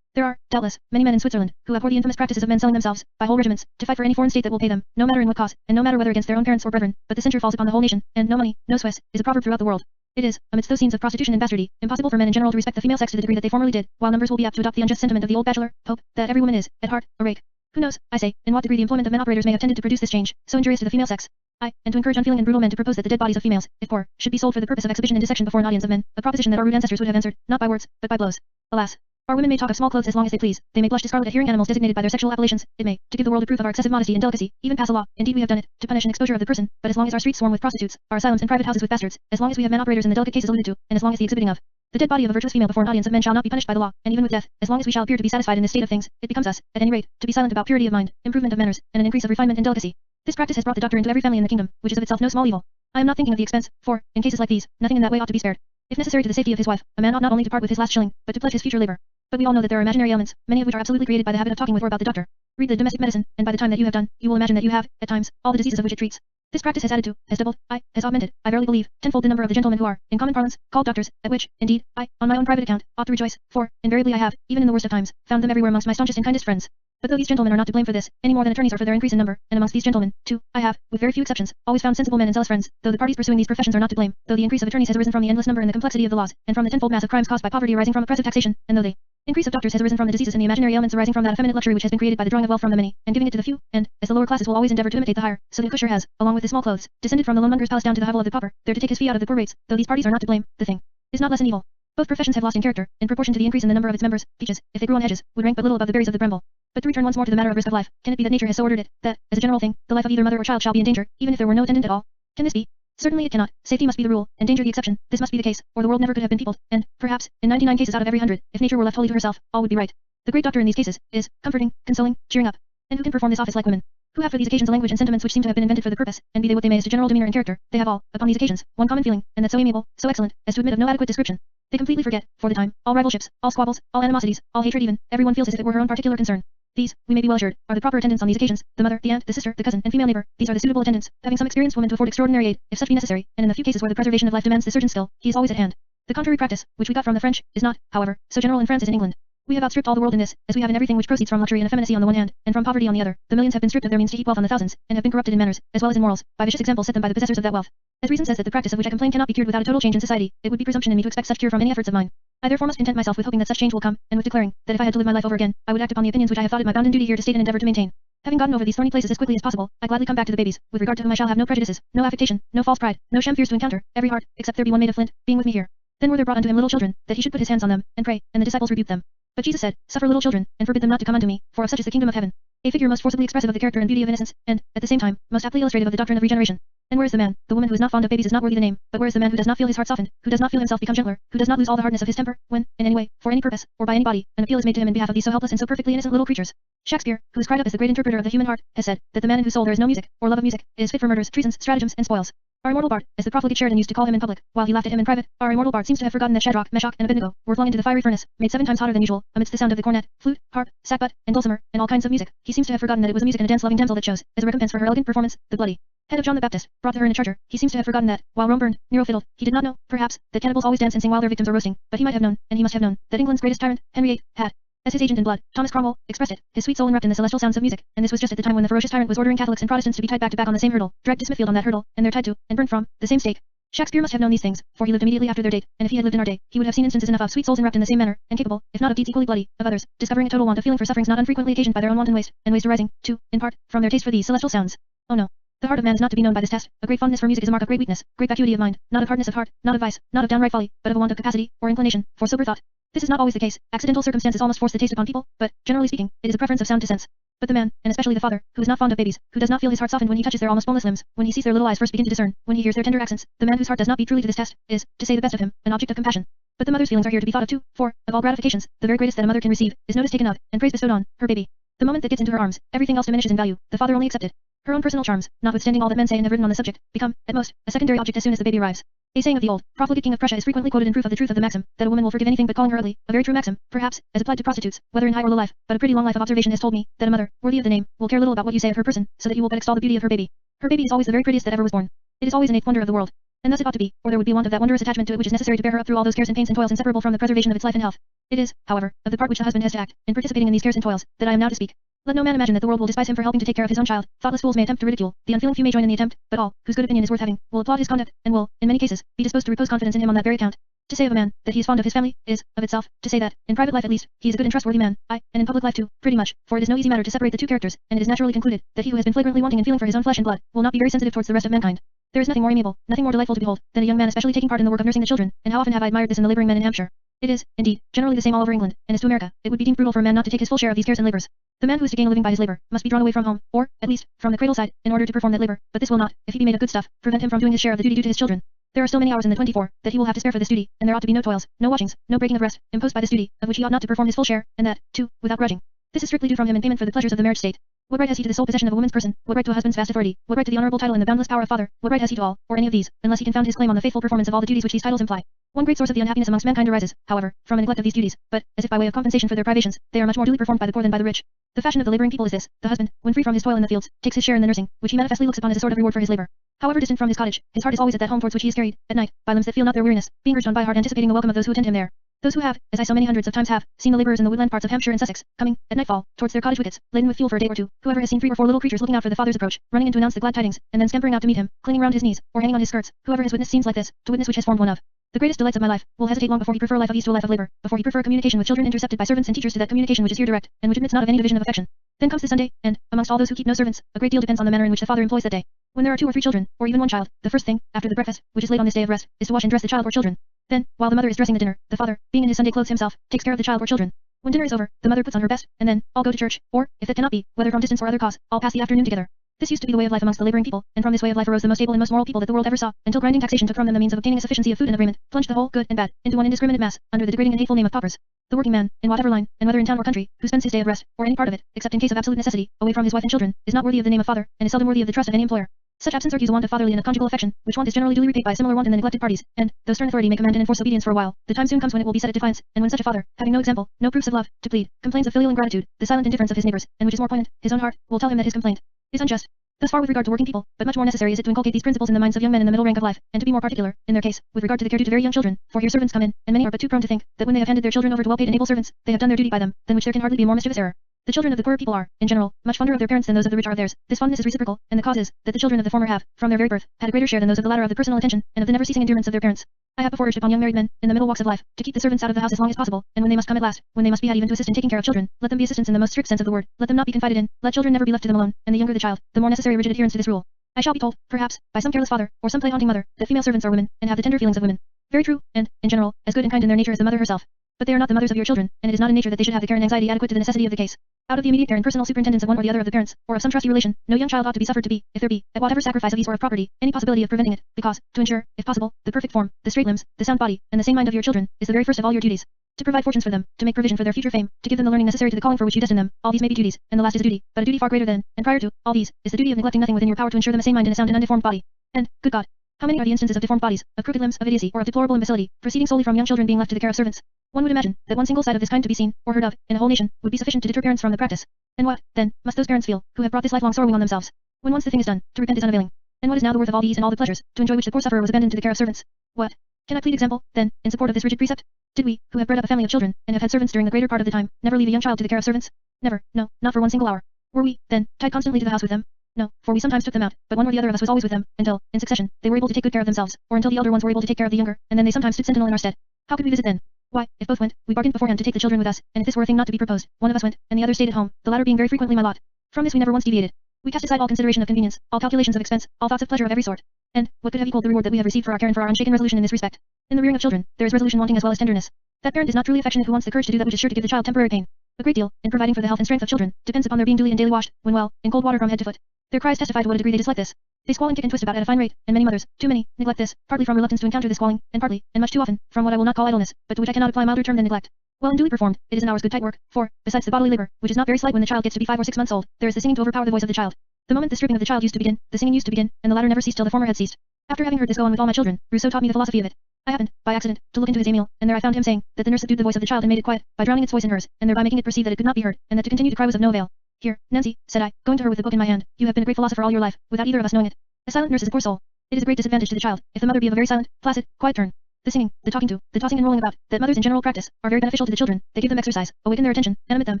There are, doubtless, many men in Switzerland, who abhor the infamous practices of men selling themselves, by whole regiments, to fight for any foreign state that will pay them, no matter in what cause, and no matter whether against their own parents or brethren, but the censure falls upon the whole nation, and no money, no Swiss, is a proverb throughout the world. It is, amidst those scenes of prostitution and bastardy, impossible for men in general to respect the female sex to the degree that they formerly did, while numbers will be apt to adopt the unjust sentiment of the old bachelor, Pope, that every woman is, at heart, a rake. Who knows, I say, in what degree the employment of men operators may have tended to produce this change, so injurious to the female sex? And to encourage unfeeling and brutal men to propose that the dead bodies of females, if poor, should be sold for the purpose of exhibition and dissection before an audience of men, a proposition that our rude ancestors would have answered, not by words, but by blows. Alas! Our women may talk of small clothes as long as they please, they may blush to scarlet at hearing animals designated by their sexual appellations, it may, to give the world a proof of our excessive modesty and delicacy, even pass a law, indeed we have done it, to punish an exposure of the person, but as long as our streets swarm with prostitutes, our asylums and private houses with bastards, as long as we have men operators in the delicate cases alluded to, and as long as the exhibiting of the dead body of a virtuous female before an audience of men shall not be punished by the law, and even with death, as long as we shall appear to be satisfied in this state of things, it becomes us, at any rate, to be silent about purity of mind, improvement of manners, and an increase of refinement and delicacy. This practice has brought the doctor into every family in the kingdom, which is of itself no small evil. I am not thinking of the expense, for, in cases like these, nothing in that way ought to be spared. If necessary to the safety of his wife, a man ought not only to part with his last shilling, but to pledge his future labor. But we all know that there are imaginary ailments, many of which are absolutely created by the habit of talking with or about the doctor. Read the domestic medicine, and by the time that you have done, you will imagine that you have, at times, all the diseases of which it treats. This practice has added to, has doubled, has augmented, I verily believe, tenfold the number of the gentlemen who are, in common parlance, called doctors, at which, indeed, I, on my own private account, ought to rejoice, for, invariably I have, even in the worst of times, found them everywhere amongst my staunchest and kindest friends. But though these gentlemen are not to blame for this, any more than attorneys are for their increase in number, and amongst these gentlemen, too, I have, with very few exceptions, always found sensible men and zealous friends, though the parties pursuing these professions are not to blame, though the increase of attorneys has arisen from the endless number and the complexity of the laws, and from the tenfold mass of crimes caused by poverty arising from oppressive taxation, and though the increase of doctors has arisen from the diseases and the imaginary ailments arising from that effeminate luxury which has been created by the drawing of wealth from the many, and giving it to the few, and, as the lower classes will always endeavor to imitate the higher, so the Acushur has, along with his small clothes, descended from the lonemonger's palace down to the hovel of the pauper, there to take his fee out of the poor rates, though these parties are not to blame, the thing is not less an evil. Both professions have lost in character, in proportion to the increase in the number of its members. Peaches, if they grew on hedges, would rank but little above the berries of the bramble. But to return once more to the matter of risk of life, can it be that nature has so ordered it, that, as a general thing, the life of either mother or child shall be in danger, even if there were no attendant at all? Can this be? Certainly it cannot. Safety must be the rule, and danger the exception. This must be the case, or the world never could have been peopled, and, perhaps, in 99 cases out of every 100, if nature were left wholly to herself, all would be right. The great doctor in these cases is comforting, consoling, cheering up. And who can perform this office like women? Who have for these occasions a language and sentiments which seem to have been invented for the purpose, and be they what they may as to general demeanor and character, they have all, upon these occasions, one common feeling, and that so amiable, so excellent, as to admit of no adequate description. They completely forget, for the time, all rivalships, all squabbles, all animosities, all hatred even, everyone feels as if it were her own particular concern. These, we may be well assured, are the proper attendants on these occasions, the mother, the aunt, the sister, the cousin, and female neighbor. These are the suitable attendants, having some experienced woman to afford extraordinary aid, if such be necessary, and in the few cases where the preservation of life demands the surgeon's skill, he is always at hand. The contrary practice, which we got from the French, is not, however, so general in France as in England. We have outstripped all the world in this, as we have in everything which proceeds from luxury and effeminacy on the one hand, and from poverty on the other. The millions have been stripped of their means to heap wealth on the thousands, and have been corrupted in manners, as well as in morals, by vicious examples set them by the possessors of that wealth. As reason says that the practice of which I complain cannot be cured without a total change in society, it would be presumption in me to expect such cure from any efforts of mine. I therefore must content myself with hoping that such change will come, and with declaring, that if I had to live my life over again, I would act upon the opinions which I have thought it my bounden duty here to state and endeavor to maintain. Having gotten over these thorny places as quickly as possible, I gladly come back to the babies, with regard to whom I shall have no prejudices, no affectation, no false pride, no sham fears to encounter, every heart, except there be one made of flint, being with me here. Then were there brought unto him little children, that he should put his hands on them, and pray, and the disciples rebuked them. But Jesus said, Suffer little children, and forbid them not to come unto me, for of such is the kingdom of heaven. A figure most forcibly expressive of the character and beauty of innocence, and, at the same time, most aptly illustrative of the doctrine of regeneration. And where is the man, the woman who is not fond of babies is not worthy the name, but where is the man who does not feel his heart softened, who does not feel himself become gentler, who does not lose all the hardness of his temper, when, in any way, for any purpose, or by anybody, an appeal is made to him in behalf of these so helpless and so perfectly innocent little creatures? Shakespeare, who is cried up as the great interpreter of the human heart, has said, that the man in whose soul there is no music, or love of music, is fit for murders, treasons, stratagems, and spoils. Our immortal bard, as the profligate Sheridan used to call him in public, while he laughed at him in private, our immortal bard seems to have forgotten that Shadrach, Meshach, and Abednego were flung into the fiery furnace, made 7 times hotter than usual, amidst the sound of the cornet, flute, harp, sackbut, and dulcimer, and all kinds of music. He seems to have forgotten that it was a music and a dance-loving damsel that chose, as a recompense for her elegant performance, the bloody head of John the Baptist, brought to her in a charger. He seems to have forgotten that, while Rome burned, Nero fiddled. He did not know, perhaps, that cannibals always dance and sing while their victims are roasting, but he might have known, and he must have known, that England's greatest tyrant, Henry VIII, had, as his agent in blood, Thomas Cromwell, expressed it, his sweet soul enwrapped in the celestial sounds of music, and this was just at the time when the ferocious tyrant was ordering Catholics and Protestants to be tied back to back on the same hurdle, dragged to Smithfield on that hurdle, and there tied to, and burnt from, the same stake. Shakespeare must have known these things, for he lived immediately after their date, and if he had lived in our day, he would have seen instances enough of sweet souls enwrapped in the same manner, and capable, if not of deeds equally bloody, of others, discovering a total want of feeling for sufferings not unfrequently occasioned by their own wanton waste, and waste arising, too, in part, from their taste for these celestial sounds. Oh no. The heart of man is not to be known by this test. A great fondness for music is a mark of great weakness, great vacuity of mind, not of hardness of heart, not of vice, not of downright folly, but of a want of capacity, or inclination, for sober thought. This is not always the case. Accidental circumstances almost force the taste upon people, but, generally speaking, it is a preference of sound to sense. But the man, and especially the father, who is not fond of babies, who does not feel his heart softened when he touches their almost boneless limbs, when he sees their little eyes first begin to discern, when he hears their tender accents, the man whose heart does not beat truly to this test, is, to say the best of him, an object of compassion. But the mother's feelings are here to be thought of too, for, of all gratifications, the very greatest that a mother can receive, is notice taken of, and praise bestowed on, her baby. The moment that gets into her arms, everything else diminishes in value, the father only accepted. Her own personal charms, notwithstanding all that men say and have written on the subject, become, at most, a secondary object as soon as the baby arrives. A saying of the old, profligate king of Prussia is frequently quoted in proof of the truth of the maxim, that a woman will forgive anything but calling her ugly, a very true maxim, perhaps, as applied to prostitutes, whether in high or low life, but a pretty long life of observation has told me, that a mother, worthy of the name, will care little about what you say of her person, so that you will but extol the beauty of her baby. Her baby is always the very prettiest that ever was born. It is always an eighth wonder of the world. And thus it ought to be, or there would be want of that wondrous attachment to it which is necessary to bear her up through all those cares and pains and toils inseparable from the preservation of its life and health. It is, however, of the part which the husband has to act, in participating in these cares and toils, that I am now to speak. Let no man imagine that the world will despise him for helping to take care of his own child. Thoughtless fools may attempt to ridicule, the unfeeling few may join in the attempt, but all, whose good opinion is worth having, will applaud his conduct, and will, in many cases, be disposed to repose confidence in him on that very account. To say of a man, that he is fond of his family, is, of itself, to say that, in private life at least, he is a good and trustworthy man, and in public life too, pretty much, for it is no easy matter to separate the two characters, and it is naturally concluded, that he who has been flagrantly wanting in feeling for his own flesh and blood, will not be very sensitive towards the rest of mankind. There is nothing more amiable, nothing more delightful to behold, than a young man especially taking part in the work of nursing the children, and how often have I admired this in the labouring men in Hampshire. It is, indeed, generally the same all over England, and as to America, it would be deemed brutal for a man not to take his full share of these cares and labours. The man who is to gain a living by his labour, must be drawn away from home, or, at least, from the cradle side, in order to perform that labour, but this will not, if he be made of good stuff, prevent him from doing his share of the duty due to his children. There are so many hours in the 24, that he will have to spare for this duty, and there ought to be no toils, no watchings, no breaking of rest, imposed by this duty, of which he ought not to perform his full share, and that, too, without grudging. This is strictly due from him in payment for the pleasures of the marriage state. What right has he to the sole possession of a woman's person? What right to a husband's vast authority? What right to the honorable title and the boundless power of father? What right has he to all, or any of these, unless he can found his claim on the faithful performance of all the duties which these titles imply? One great source of the unhappiness amongst mankind arises, however, from a neglect of these duties, but, as if by way of compensation for their privations, they are much more duly performed by the poor than by the rich. The fashion of the labouring people is this: the husband, when free from his toil in the fields, takes his share in the nursing, which he manifestly looks upon as a sort of reward for his labour. However distant from his cottage, his heart is always at that home towards which he is carried, at night, by limbs that feel not their weariness, being urged on by heart anticipating the welcome of those who attend him there. Those who have, as I so many hundreds of times have, seen the labourers in the woodland parts of Hampshire and Sussex, coming, at nightfall, towards their cottage wickets, laden with fuel for a day or two, whoever has seen 3 or 4 little creatures looking out for the father's approach, running in to announce the glad tidings, and then scampering out to meet him, clinging round his knees, or hanging on his skirts, whoever has witnessed scenes like this, to witness which has formed one of the greatest delights of my life, will hesitate long before he prefer a life of ease to a life of labour, before he prefer a communication with children intercepted by servants and teachers to that communication which is here direct, and which admits not of any division of affection. Then comes the Sunday, and, amongst all those who keep no servants, a great deal depends on the manner in which the father employs that day. When there are 2 or 3 children, or even one child, the first thing, after the breakfast, which is laid on this day of rest, is to wash and dress the child or children. Then, while the mother is dressing the dinner, the father, being in his Sunday clothes himself, takes care of the child or children. When dinner is over, the mother puts on her best, and then, all go to church, or, if that cannot be, whether from distance or other cause, all pass the afternoon together. This used to be the way of life amongst the labouring people, and from this way of life arose the most able and most moral people that the world ever saw, until grinding taxation took from them the means of obtaining a sufficiency of food and of raiment, plunged the whole, good and bad, into one indiscriminate mass, under the degrading and hateful name of paupers. The working man, in whatever line, and whether in town or country, who spends his day of rest, or any part of it, except in case of absolute necessity, away from his wife and children, is not worthy of the name of father, and is seldom worthy of the trust of any employer. Such absence argues a want of fatherly and of conjugal affection, which want is generally duly repaid by a similar want in the neglected parties, and, though stern authority may command and enforce obedience for a while, the time soon comes when it will be set at defiance, and when such a father, having no example, no proofs of love, to plead, complains of filial ingratitude, the silent indifference of his neighbours, and which is more poignant, his own heart, will tell him that his complaint is unjust. Thus far with regard to working people, but much more necessary is it to inculcate these principles in the minds of young men in the middle rank of life, and to be more particular, in their case, with regard to the care due to very young children, for here servants come in, and many are but too prone to think, that when they have handed their children over to well-paid and able servants, they have done their duty by them, than which there can hardly be a more mischievous error. The children of the poorer people are, in general, much fonder of their parents than those of the rich are of theirs. This fondness is reciprocal, and the cause is, that the children of the former have, from their very birth, had a greater share than those of the latter of the personal attention, and of the never-ceasing endearments of their parents. I have before urged upon young married men, in the middle walks of life, to keep the servants out of the house as long as possible, and when they must come at last, when they must be had even to assist in taking care of children, let them be assistants in the most strict sense of the word, let them not be confided in, let children never be left to them alone, and the younger the child, the more necessary rigid adherence to this rule. I shall be told, perhaps, by some careless father, or some play-haunting mother, that female servants are women, and have the tender feelings of women. Very true, and, in general, as good and kind in their nature as the mother herself. But they are not the mothers of your children, and it is not in nature that they should have the care and anxiety adequate to the necessity of the case. Out of the immediate care and personal superintendence of one or the other of the parents, or of some trusty relation, no young child ought to be suffered to be, if there be, at whatever sacrifice of ease or of property, any possibility of preventing it, because, to ensure, if possible, the perfect form, the straight limbs, the sound body, and the sane mind of your children, is the very first of all your duties. To provide fortunes for them, to make provision for their future fame, to give them the learning necessary to the calling for which you destine them, all these may be duties, and the last is a duty, but a duty far greater than, and prior to, all these, is the duty of neglecting nothing within your power to ensure them a sane mind and a sound and undeformed body. And, good God, How many are the instances of deformed bodies, of crooked limbs, of idiocy, or of deplorable imbecility, proceeding solely from young children being left to the care of servants? One would imagine that one single side of this kind to be seen, or heard of, in a whole nation, would be sufficient to deter parents from the practice. And what, then, must those parents feel, who have brought this lifelong sorrowing on themselves? When once the thing is done, to repent is unavailing. And what is now the worth of all the ease and all the pleasures, to enjoy which the poor sufferer was abandoned to the care of servants? What? Can I plead example, then, in support of this rigid precept? Did we, who have bred up a family of children, and have had servants during the greater part of the time, never leave a young child to the care of servants? Never, no, not for one single hour. Were we, then, tied constantly to the house with them? No, for we sometimes took them out, but one or the other of us was always with them, until, in succession, they were able to take good care of themselves, or until the elder ones were able to take care of the younger, and then they sometimes stood sentinel in our stead. How could we visit then? Why, if both went, we bargained beforehand to take the children with us, and if this were a thing not to be proposed, one of us went, and the other stayed at home, the latter being very frequently my lot. From this we never once deviated. We cast aside all consideration of convenience, all calculations of expense, all thoughts of pleasure of every sort. And, what could have equaled the reward that we have received for our care and for our unshaken resolution in this respect? In the rearing of children, there is resolution wanting as well as tenderness. That parent is not truly affectionate who wants the courage to do that which is sure to give the child temporary pain. A great deal, in providing for the health and strength of children, depends upon their being duly and daily washed, when well, in cold water from head to foot. Their cries testify to what a degree they dislike this. They squall and kick and twist about at a fine rate, and many mothers, too many, neglect this, partly from reluctance to encounter this squalling, and partly, and much too often, from what I will not call idleness, but to which I cannot apply milder term than neglect. Well and duly performed, it is an hour's good tight work, for, besides the bodily labor, which is not very slight when the child gets to be 5 or 6 months old, there is the singing to overpower the voice of the child. The moment the stripping of the child used to begin, the singing used to begin, and the latter never ceased till the former had ceased. After having heard this go on with all my children, Rousseau taught me the philosophy of it. I happened, by accident, to look into his Emile, and there I found him saying that the nurse subdued the voice of the child and made it quiet, by drowning its voice in hers, and thereby making it perceive that it could not be heard, and that to continue to cry was of no avail. Here, Nancy, said I, going to her with the book in my hand, you have been a great philosopher all your life, without either of us knowing it. A silent nurse is a poor soul. It is a great disadvantage to the child, if the mother be of a very silent, placid, quiet turn. The singing, the talking to, the tossing and rolling about, that mothers in general practice, are very beneficial to the children. They give them exercise, awaken their attention, animate them,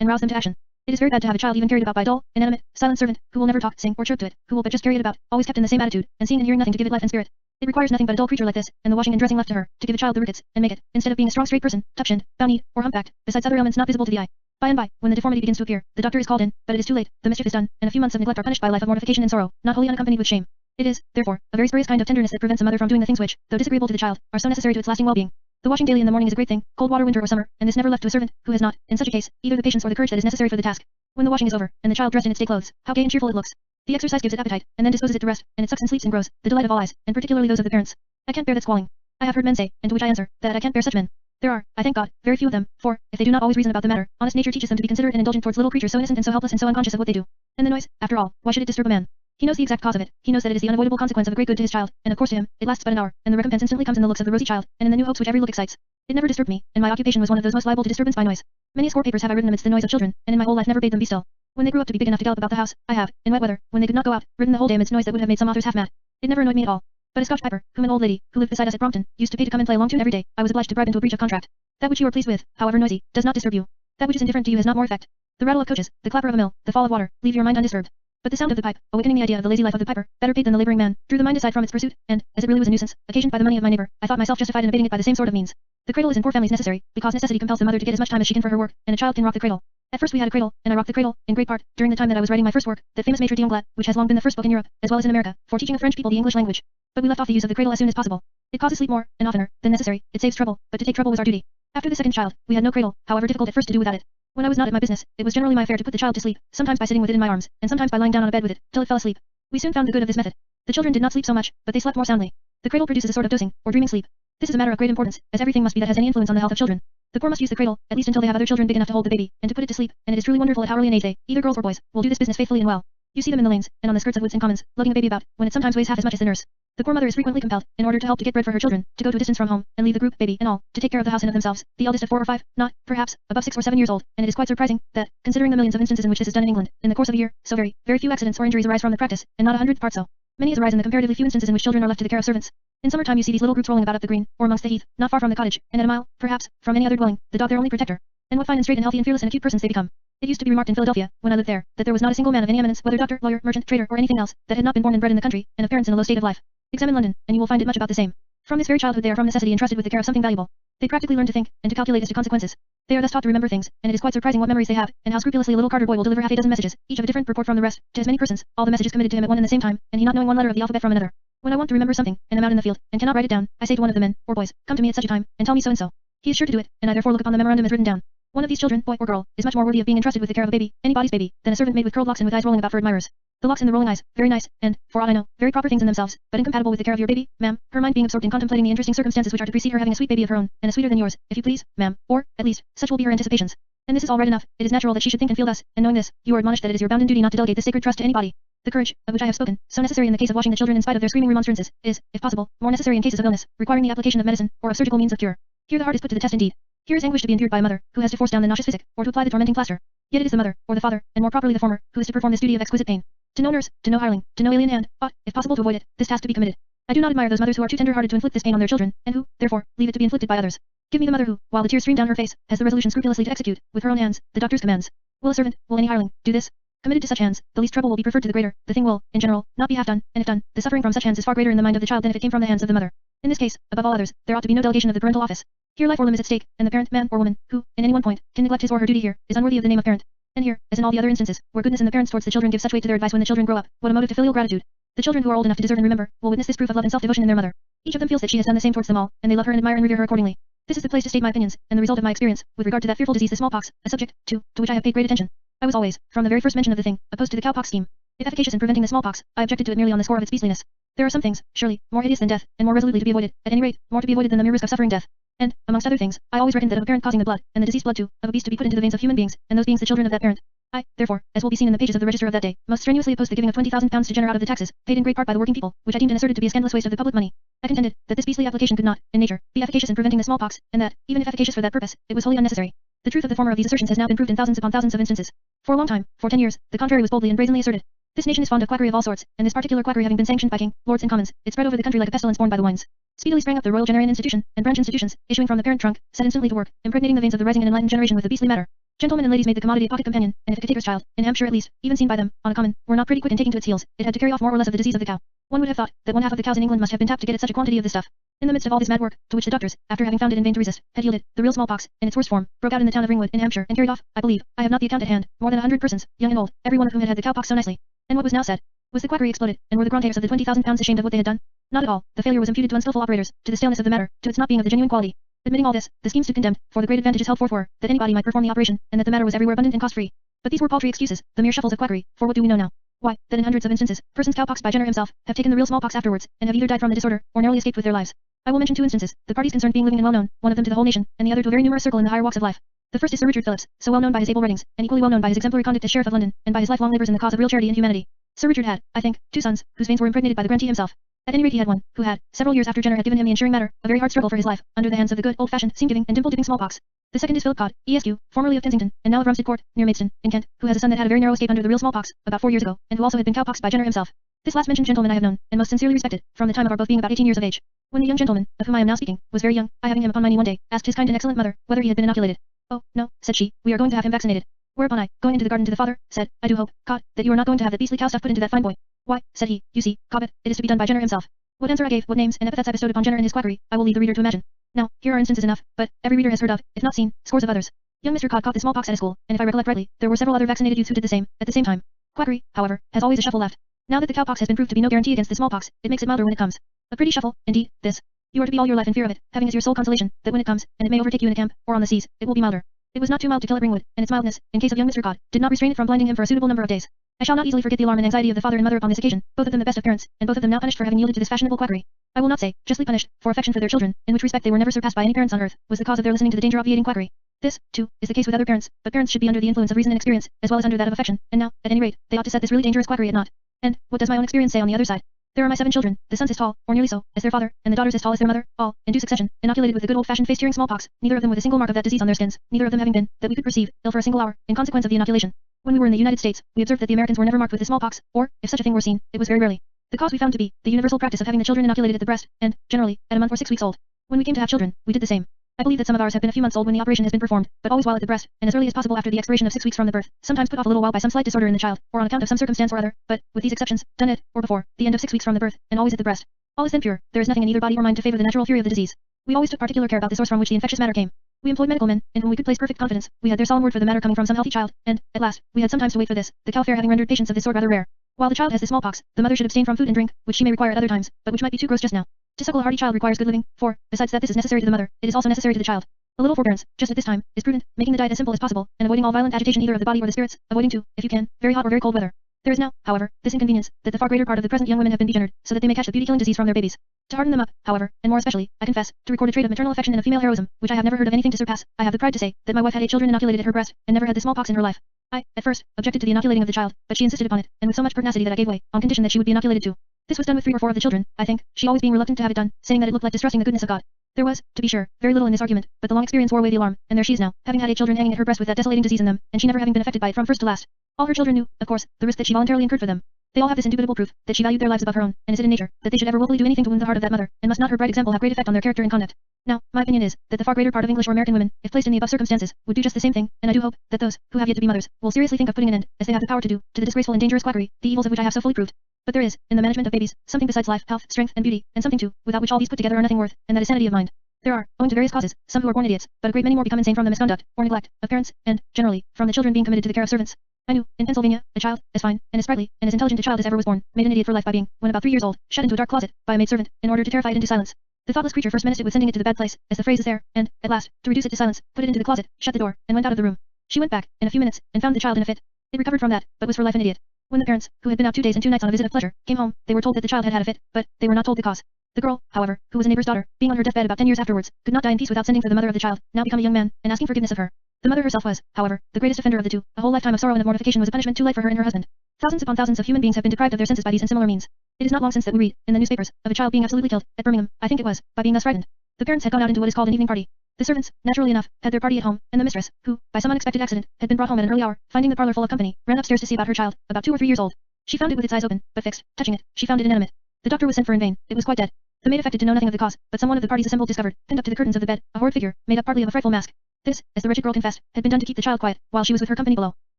and rouse them to action. It is very bad to have a child even carried about by a dull, inanimate, silent servant, who will never talk, sing, or chirp to it, who will but just carry it about, always kept in the same attitude, and seeing and hearing nothing to give it life and spirit. It requires nothing but a dull creature like this, and the washing and dressing left to her, to give a child the rickets, and make it, instead of being a strong straight person, tuck-shinned, bow-kneed, or humpbacked, besides other ailments not visible to the eye. By and by, when the deformity begins to appear, the doctor is called in, but it is too late, the mischief is done, and a few months of neglect are punished by a life of mortification and sorrow, not wholly unaccompanied with shame. It is, therefore, a very spurious kind of tenderness that prevents a mother from doing the things which, though disagreeable to the child, are so necessary to its lasting well-being. The washing daily in the morning is a great thing, cold water winter or summer, and this never left to a servant, who has not, in such a case, either the patience or the courage that is necessary for the task. When the washing is over, and the child dressed in its day clothes, how gay and cheerful it looks. The exercise gives it appetite, and then disposes it to rest, and it sucks and sleeps and grows, the delight of all eyes, and particularly those of the parents. I can't bear that squalling. I have heard men say, and to which I answer, that I can't bear such men. There are, I thank God, very few of them, for, if they do not always reason about the matter, honest nature teaches them to be considerate and indulgent towards little creatures so innocent and so helpless and so unconscious of what they do. And the noise, after all, why should it disturb a man? He knows the exact cause of it, he knows that it is the unavoidable consequence of a great good to his child, and of course to him, it lasts but an hour, and the recompense instantly comes in the looks of the rosy child, and in the new hopes which every look excites. It never disturbed me, and my occupation was one of those most liable to disturbance by noise. Many a score papers have I written amidst the noise of children, and in my whole life never bade them be still. When they grew up to be big enough to gallop about the house, I have, in wet weather, when they could not go out, written the whole day amidst noise that would have made some authors half mad. It never annoyed me at all. But a Scotch piper, whom an old lady, who lived beside us at Brompton, used to pay to come and play a long tune every day, I was obliged to bribe into a breach of contract. That which you are pleased with, however noisy, does not disturb you. That which is indifferent to you has not more effect. The rattle of coaches, the clapper of a mill, the fall of water, leave your mind undisturbed. But the sound of the pipe, awakening the idea of the lazy life of the piper, better paid than the laboring man, drew the mind aside from its pursuit, and, as it really was a nuisance, occasioned by the money of my neighbor, I thought myself justified in abating it by the same sort of means. The cradle is in poor families necessary, because necessity compels the mother to get as much time as she can for her work, and a child can rock the cradle. At first we had a cradle, and I rocked the cradle, in great part, during the time that I was writing my first work, that famous Maître d'Anglais, which has long been the first book in Europe, as well as in America, for teaching of French people the English language. But we left off the use of the cradle as soon as possible. It causes sleep more, and oftener, than necessary, it saves trouble, but to take trouble was our duty. After the second child, we had no cradle, however difficult at first to do without it. When I was not at my business, it was generally my affair to put the child to sleep, sometimes by sitting with it in my arms, and sometimes by lying down on a bed with it, till it fell asleep. We soon found the good of this method. The children did not sleep so much, but they slept more soundly. The cradle produces a sort of dozing, or dreaming sleep. This is a matter of great importance, as everything must be that has any influence on the health of children. The poor must use the cradle, at least until they have other children big enough to hold the baby, and to put it to sleep, and it is truly wonderful at how early an age they, either girls or boys, will do this business faithfully and well. You see them in the lanes, and on the skirts of woods and commons, lugging a baby about, when it sometimes weighs half as much as the nurse. The poor mother is frequently compelled, in order to help to get bread for her children, to go to a distance from home, and leave the group, baby, and all, to take care of the house and of themselves, the eldest of 4 or 5, not, perhaps, above 6 or 7 years old, and it is quite surprising, that, considering the millions of instances in which this is done in England, in the course of a year, so very, very few accidents or injuries arise from the practice, and not 100th part so. Many as arise in the comparatively few instances in which children are left to the care of servants. In summertime you see these little groups rolling about up the green, or amongst the heath, not far from the cottage, and at a mile, perhaps, from any other dwelling, the dog their only protector. And what fine and straight and healthy and fearless and acute persons they become. It used to be remarked in Philadelphia, when I lived there, that there was not a single man of any eminence, whether doctor, lawyer, merchant, trader, or anything else, that had not been born and bred in the country, and of parents in a low state of life. Examine London, and you will find it much about the same. From this very childhood they are from necessity entrusted with the care of something valuable. They practically learn to think, and to calculate as to consequences. They are thus taught to remember things, and it is quite surprising what memories they have, and how scrupulously a little Carter boy will deliver half a dozen messages, each of a different purport from the rest, to as many persons, all the messages committed to him at one and the same time, and he not knowing one letter of the alphabet from another. When I want to remember something, and am out in the field, and cannot write it down, I say to one of the men, or boys, come to me at such a time, and tell me so and so. He is sure to do it, and I therefore look upon the memorandum as written down. One of these children, boy or girl, is much more worthy of being entrusted with the care of a baby, anybody's baby, than a servant maid with curled locks and with eyes rolling about for admirers. The locks and the rolling eyes, very nice, and, for aught I know, very proper things in themselves, but incompatible with the care of your baby, ma'am, her mind being absorbed in contemplating the interesting circumstances which are to precede her having a sweet baby of her own, and a sweeter than yours, if you please, ma'am, or, at least, such will be her anticipations. And this is all right enough, it is natural that she should think and feel thus, and knowing this, you are admonished that it is your bounden duty not to delegate this sacred trust to anybody. The courage, of which I have spoken, so necessary in the case of washing the children in spite of their screaming remonstrances, is, if possible, more necessary in cases of illness, requiring the application of medicine, or of surgical means of cure. Here the heart is put to the test indeed. Here is anguish to be endured by a mother, who has to force down the nauseous physic, or to apply the tormenting plaster. Yet it is the mother, or the father, and more properly the former, who is to perform this duty of exquisite pain. To no nurse, to no hireling, to no alien hand, ought, if possible to avoid it, this task to be committed. I do not admire those mothers who are too tender-hearted to inflict this pain on their children, and who, therefore, leave it to be inflicted by others. Give me the mother who, while the tears stream down her face, has the resolution scrupulously to execute, with her own hands, the doctor's commands. Will a servant, will any hireling, do this? Committed to such hands, the least trouble will be preferred to the greater, the thing will, in general, not be half done, and if done, the suffering from such hands is far greater in the mind of the child than if it came from the hands of the mother. In this case, above all others, there ought to be no delegation of the parental office. Here life or limb is at stake, and the parent, man or woman, who, in any one point, can neglect his or her duty here, is unworthy of the name of parent. And here, as in all the other instances, where goodness in the parents towards the children gives such weight to their advice when the children grow up, what a motive to filial gratitude. The children who are old enough to deserve and remember, will witness this proof of love and self-devotion in their mother. Each of them feels that she has done the same towards them all, and they love her and admire and revere her accordingly. This is the place to state my opinions, and the result of my experience, with regard to that fearful disease the smallpox, a subject, too, to which I have paid great attention. I was always, from the very first mention of the thing, opposed to the cowpox scheme. If efficacious in preventing the smallpox, I objected to it merely on the score of its beastliness. There are some things, surely, more hideous than death, and more resolutely to be avoided, at any rate, more to be avoided than the mere risk of suffering death. And, amongst other things, I always reckoned that of a parent causing the blood, and the diseased blood too, of a beast to be put into the veins of human beings, and those beings the children of that parent. I, therefore, as will be seen in the pages of the register of that day, most strenuously opposed the giving of 20,000 pounds to generate out of the taxes, paid in great part by the working people, which I deemed and asserted to be a scandalous waste of the public money. I contended that this beastly application could not, in nature, be efficacious in preventing the smallpox, and that, even if efficacious for that purpose, it was wholly unnecessary. The truth of the former of these assertions has now been proved in thousands upon thousands of instances. For a long time, for 10 years, the contrary was boldly and brazenly asserted. This nation is fond of quackery of all sorts, and this particular quackery having been sanctioned by king, lords and commons, it spread over the country like a pestilence borne by the winds. Speedily sprang up the Royal Generian Institution, and branch institutions, issuing from the parent trunk, set instantly to work, impregnating the veins of the rising and enlightened generation with the beastly matter. Gentlemen and ladies made the commodity a pocket companion, and if a catecher's child, in Hampshire at least, even seen by them, on a common, were not pretty quick in taking to its heels, it had to carry off more or less of the disease of the cow. One would have thought that one half of the cows in England must have been tapped to get at such a quantity of this stuff. In the midst of all this mad work, to which the doctors, after having found it in vain to resist, had yielded, the real smallpox, in its worst form, broke out in the town of Ringwood, in Hampshire, and carried off, I believe, I have not the account at hand, more than 100 persons, young and old, every one of whom had had the cowpox so nicely. And what was now said? Was the quackery exploded, and were the grantaires of the 20,000 pounds ashamed of what they had done? Not at all. The failure was imputed to unskillful operators, to the staleness of the matter, to its not being of the genuine quality. Admitting all this, the scheme stood condemned, for the great advantages held forth were, that anybody might perform the operation, and that the matter was everywhere abundant and cost-free. But these were paltry excuses, the mere shuffles of quackery, for what do we know now? Why, that in hundreds of instances, persons cowpoxed by Jenner himself, have taken the real smallpox afterwards, and have either died from the disorder, or narrowly escaped with their lives. I will mention 2 instances, the parties concerned being living and well known, one of them to the whole nation, and the other to a very numerous circle in the higher walks of life. The first is Sir Richard Phillips, so well known by his able writings, and equally well known by his exemplary conduct as Sheriff of London, and by his lifelong labours in the cause of real charity and humanity. Sir Richard had, I think, 2 sons, whose veins were impregnated by the grantee himself. At any rate he had one, who had, several years after Jenner had given him the ensuring matter, a very hard struggle for his life, under the hands of the good, old-fashioned, seam-giving, and dimple-dipping smallpox. The second is Philip Codd, ESQ, formerly of Kensington, and now of Rumstead Court, near Maidstone, in Kent, who has a son that had a very narrow escape under the real smallpox, about 4 years ago, and who also had been cowpoxed by Jenner himself. This last mentioned gentleman I have known, and most sincerely respected, from the time of our both being about 18 years of age. When the young gentleman, of whom I am now speaking, was very young, I having him upon my knee one day, asked his kind and excellent mother, whether he had been inoculated. Oh, no, said she, we are going to have him vaccinated. Whereupon I, going into the garden to the father, said, I do hope, Codd, that you are not going to have that beastly cow stuff put into that fine boy. Why, said he, you see, Cobbett, it is to be done by Jenner himself. What answer I gave, what names and epithets I bestowed upon Jenner and his quackery, I will leave the reader to imagine. Now, here are instances enough, but every reader has heard of, if not seen, scores of others. Young Mr. Codd caught the smallpox at a school, and if I recollect rightly, there were several other vaccinated youths who did the same, at the same time. Quackery, however, has always a shuffle left. Now that the cowpox has been proved to be no guarantee against the smallpox, it makes it milder when it comes. A pretty shuffle, indeed, this. You are to be all your life in fear of it, having as your sole consolation, that when it comes, and it may overtake you in a camp, or on the seas, it will be milder. It was not too mild to kill at Ringwood, and its mildness, in case of young Mr. Codd, did not restrain it from blinding him for a suitable number of days. I shall not easily forget the alarm and anxiety of the father and mother upon this occasion, both of them the best of parents, and both of them now punished for having yielded to this fashionable quackery. I will not say, justly punished, for affection for their children, in which respect they were never surpassed by any parents on earth, was the cause of their listening to the danger-obviating quackery. This, too, is the case with other parents, but parents should be under the influence of reason and experience, as well as under that of affection, and now, at any rate, they ought to set this really dangerous quackery at naught. And, what does my own experience say on the other side? There are my 7 children, the sons as tall, or nearly so, as their father, and the daughters as tall as their mother, all, in due succession, inoculated with the good old-fashioned face-tearing smallpox, neither of them with a single mark of that disease on their skins, neither of them having been, that we could perceive, ill for a single hour, in consequence of the inoculation. When we were in the United States, we observed that the Americans were never marked with the smallpox, or, if such a thing were seen, it was very rarely. The cause we found to be, the universal practice of having the children inoculated at the breast, and, generally, at a month or 6 weeks old. When we came to have children, we did the same. I believe that some of ours have been a few months old when the operation has been performed, but always while at the breast, and as early as possible after the expiration of 6 weeks from the birth, sometimes put off a little while by some slight disorder in the child, or on account of some circumstance or other, but, with these exceptions, done at, or before, the end of 6 weeks from the birth, and always at the breast. All is then pure, there is nothing in either body or mind to favor the natural fury of the disease. We always took particular care about the source from which the infectious matter came. We employed medical men, in whom we could place perfect confidence, we had their solemn word for the matter coming from some healthy child, and, at last, we had sometimes to wait for this, the cow fare having rendered patients of this sort rather rare. While the child has the smallpox, the mother should abstain from food and drink, which she may require at other times, but which might be too gross just now. To suckle a hearty child requires good living, for, besides that this is necessary to the mother, it is also necessary to the child. A little forbearance, just at this time, is prudent, making the diet as simple as possible, and avoiding all violent agitation either of the body or the spirits, avoiding too, if you can, very hot or very cold weather. There is now, however, this inconvenience, that the far greater part of the present young women have been degenerate, so that they may catch the beauty-killing disease from their babies. To harden them up, however, and more especially, I confess, to record a trait of maternal affection and of female heroism, which I have never heard of anything to surpass, I have the pride to say, that my wife had 8 children inoculated at her breast, and never had the smallpox in her life. I, at first, objected to the inoculating of the child, but she insisted upon it, and with so much pertinacity that I gave way, on condition that she would be inoculated too. This was done with 3 or 4 of the children, I think, she always being reluctant to have it done, saying that it looked like distrusting the goodness of God. There was, to be sure, very little in this argument, but the long experience wore away the alarm, and there she is now, having had 8 children hanging at her breast with that desolating disease in them, and she never having been affected by it from first to last. All her children knew, of course, the risk that she voluntarily incurred for them. They all have this indubitable proof, that she valued their lives above her own, and is it in nature, that they should ever willfully do anything to wound the heart of that mother, and must not her bright example have great effect on their character and conduct? Now, my opinion is, that the far greater part of English or American women, if placed in the above circumstances, would do just the same thing, and I do hope, that those, who have yet to be mothers, will seriously think of putting an end, as they have the power to do, to the disgraceful and dangerous quackery, the evils of which I have so fully proved. But there is, in the management of babies, something besides life, health, strength, and beauty, and something too, without which all these put together are nothing worth, and that is sanity of mind. There are, owing to various causes, some who are born idiots, but a great many more become insane from the misconduct, or neglect, of parents, and, generally, from the children being committed to the care of servants. I knew, in Pennsylvania, a child, as fine, and as sprightly, and as intelligent a child as ever was born, made an idiot for life by being, when about 3 years old, shut into a dark closet, by a maidservant, in order to terrify it into silence. The thoughtless creature first menaced it with sending it to the bad place, as the phrase is there, and, at last, to reduce it to silence, put it into the closet, shut the door, and went out of the room. She went back, in a few minutes, and found the child in a fit. It recovered from that, but was for life an idiot. When the parents, who had been out 2 days and 2 nights on a visit of pleasure, came home, they were told that the child had had a fit, but, they were not told the cause. The girl, however, who was a neighbor's daughter, being on her deathbed about 10 years afterwards, could not die in peace without sending for the mother of the child, now become a young man, and asking forgiveness of her. The mother herself was, however, the greatest offender of the two. A whole lifetime of sorrow and of mortification was a punishment too light for her and her husband. Thousands upon thousands of human beings have been deprived of their senses by these and similar means. It is not long since that we read, in the newspapers, of a child being absolutely killed, at Birmingham, I think it was, by being thus frightened. The parents had gone out into what is called an evening party. The servants, naturally enough, had their party at home, and the mistress, who, by some unexpected accident, had been brought home at an early hour, finding the parlor full of company, ran upstairs to see about her child, about 2 or 3 years old. She found it with its eyes open, but fixed. Touching it, she found it inanimate. The doctor was sent for in vain. It was quite dead. The maid affected to know nothing of the cause, but some one of the parties assembled discovered, pinned up to the curtains of the bed, a horrid figure, made up partly of a frightful mask. This, as the wretched girl confessed, had been done to keep the child quiet, while she was with her company below.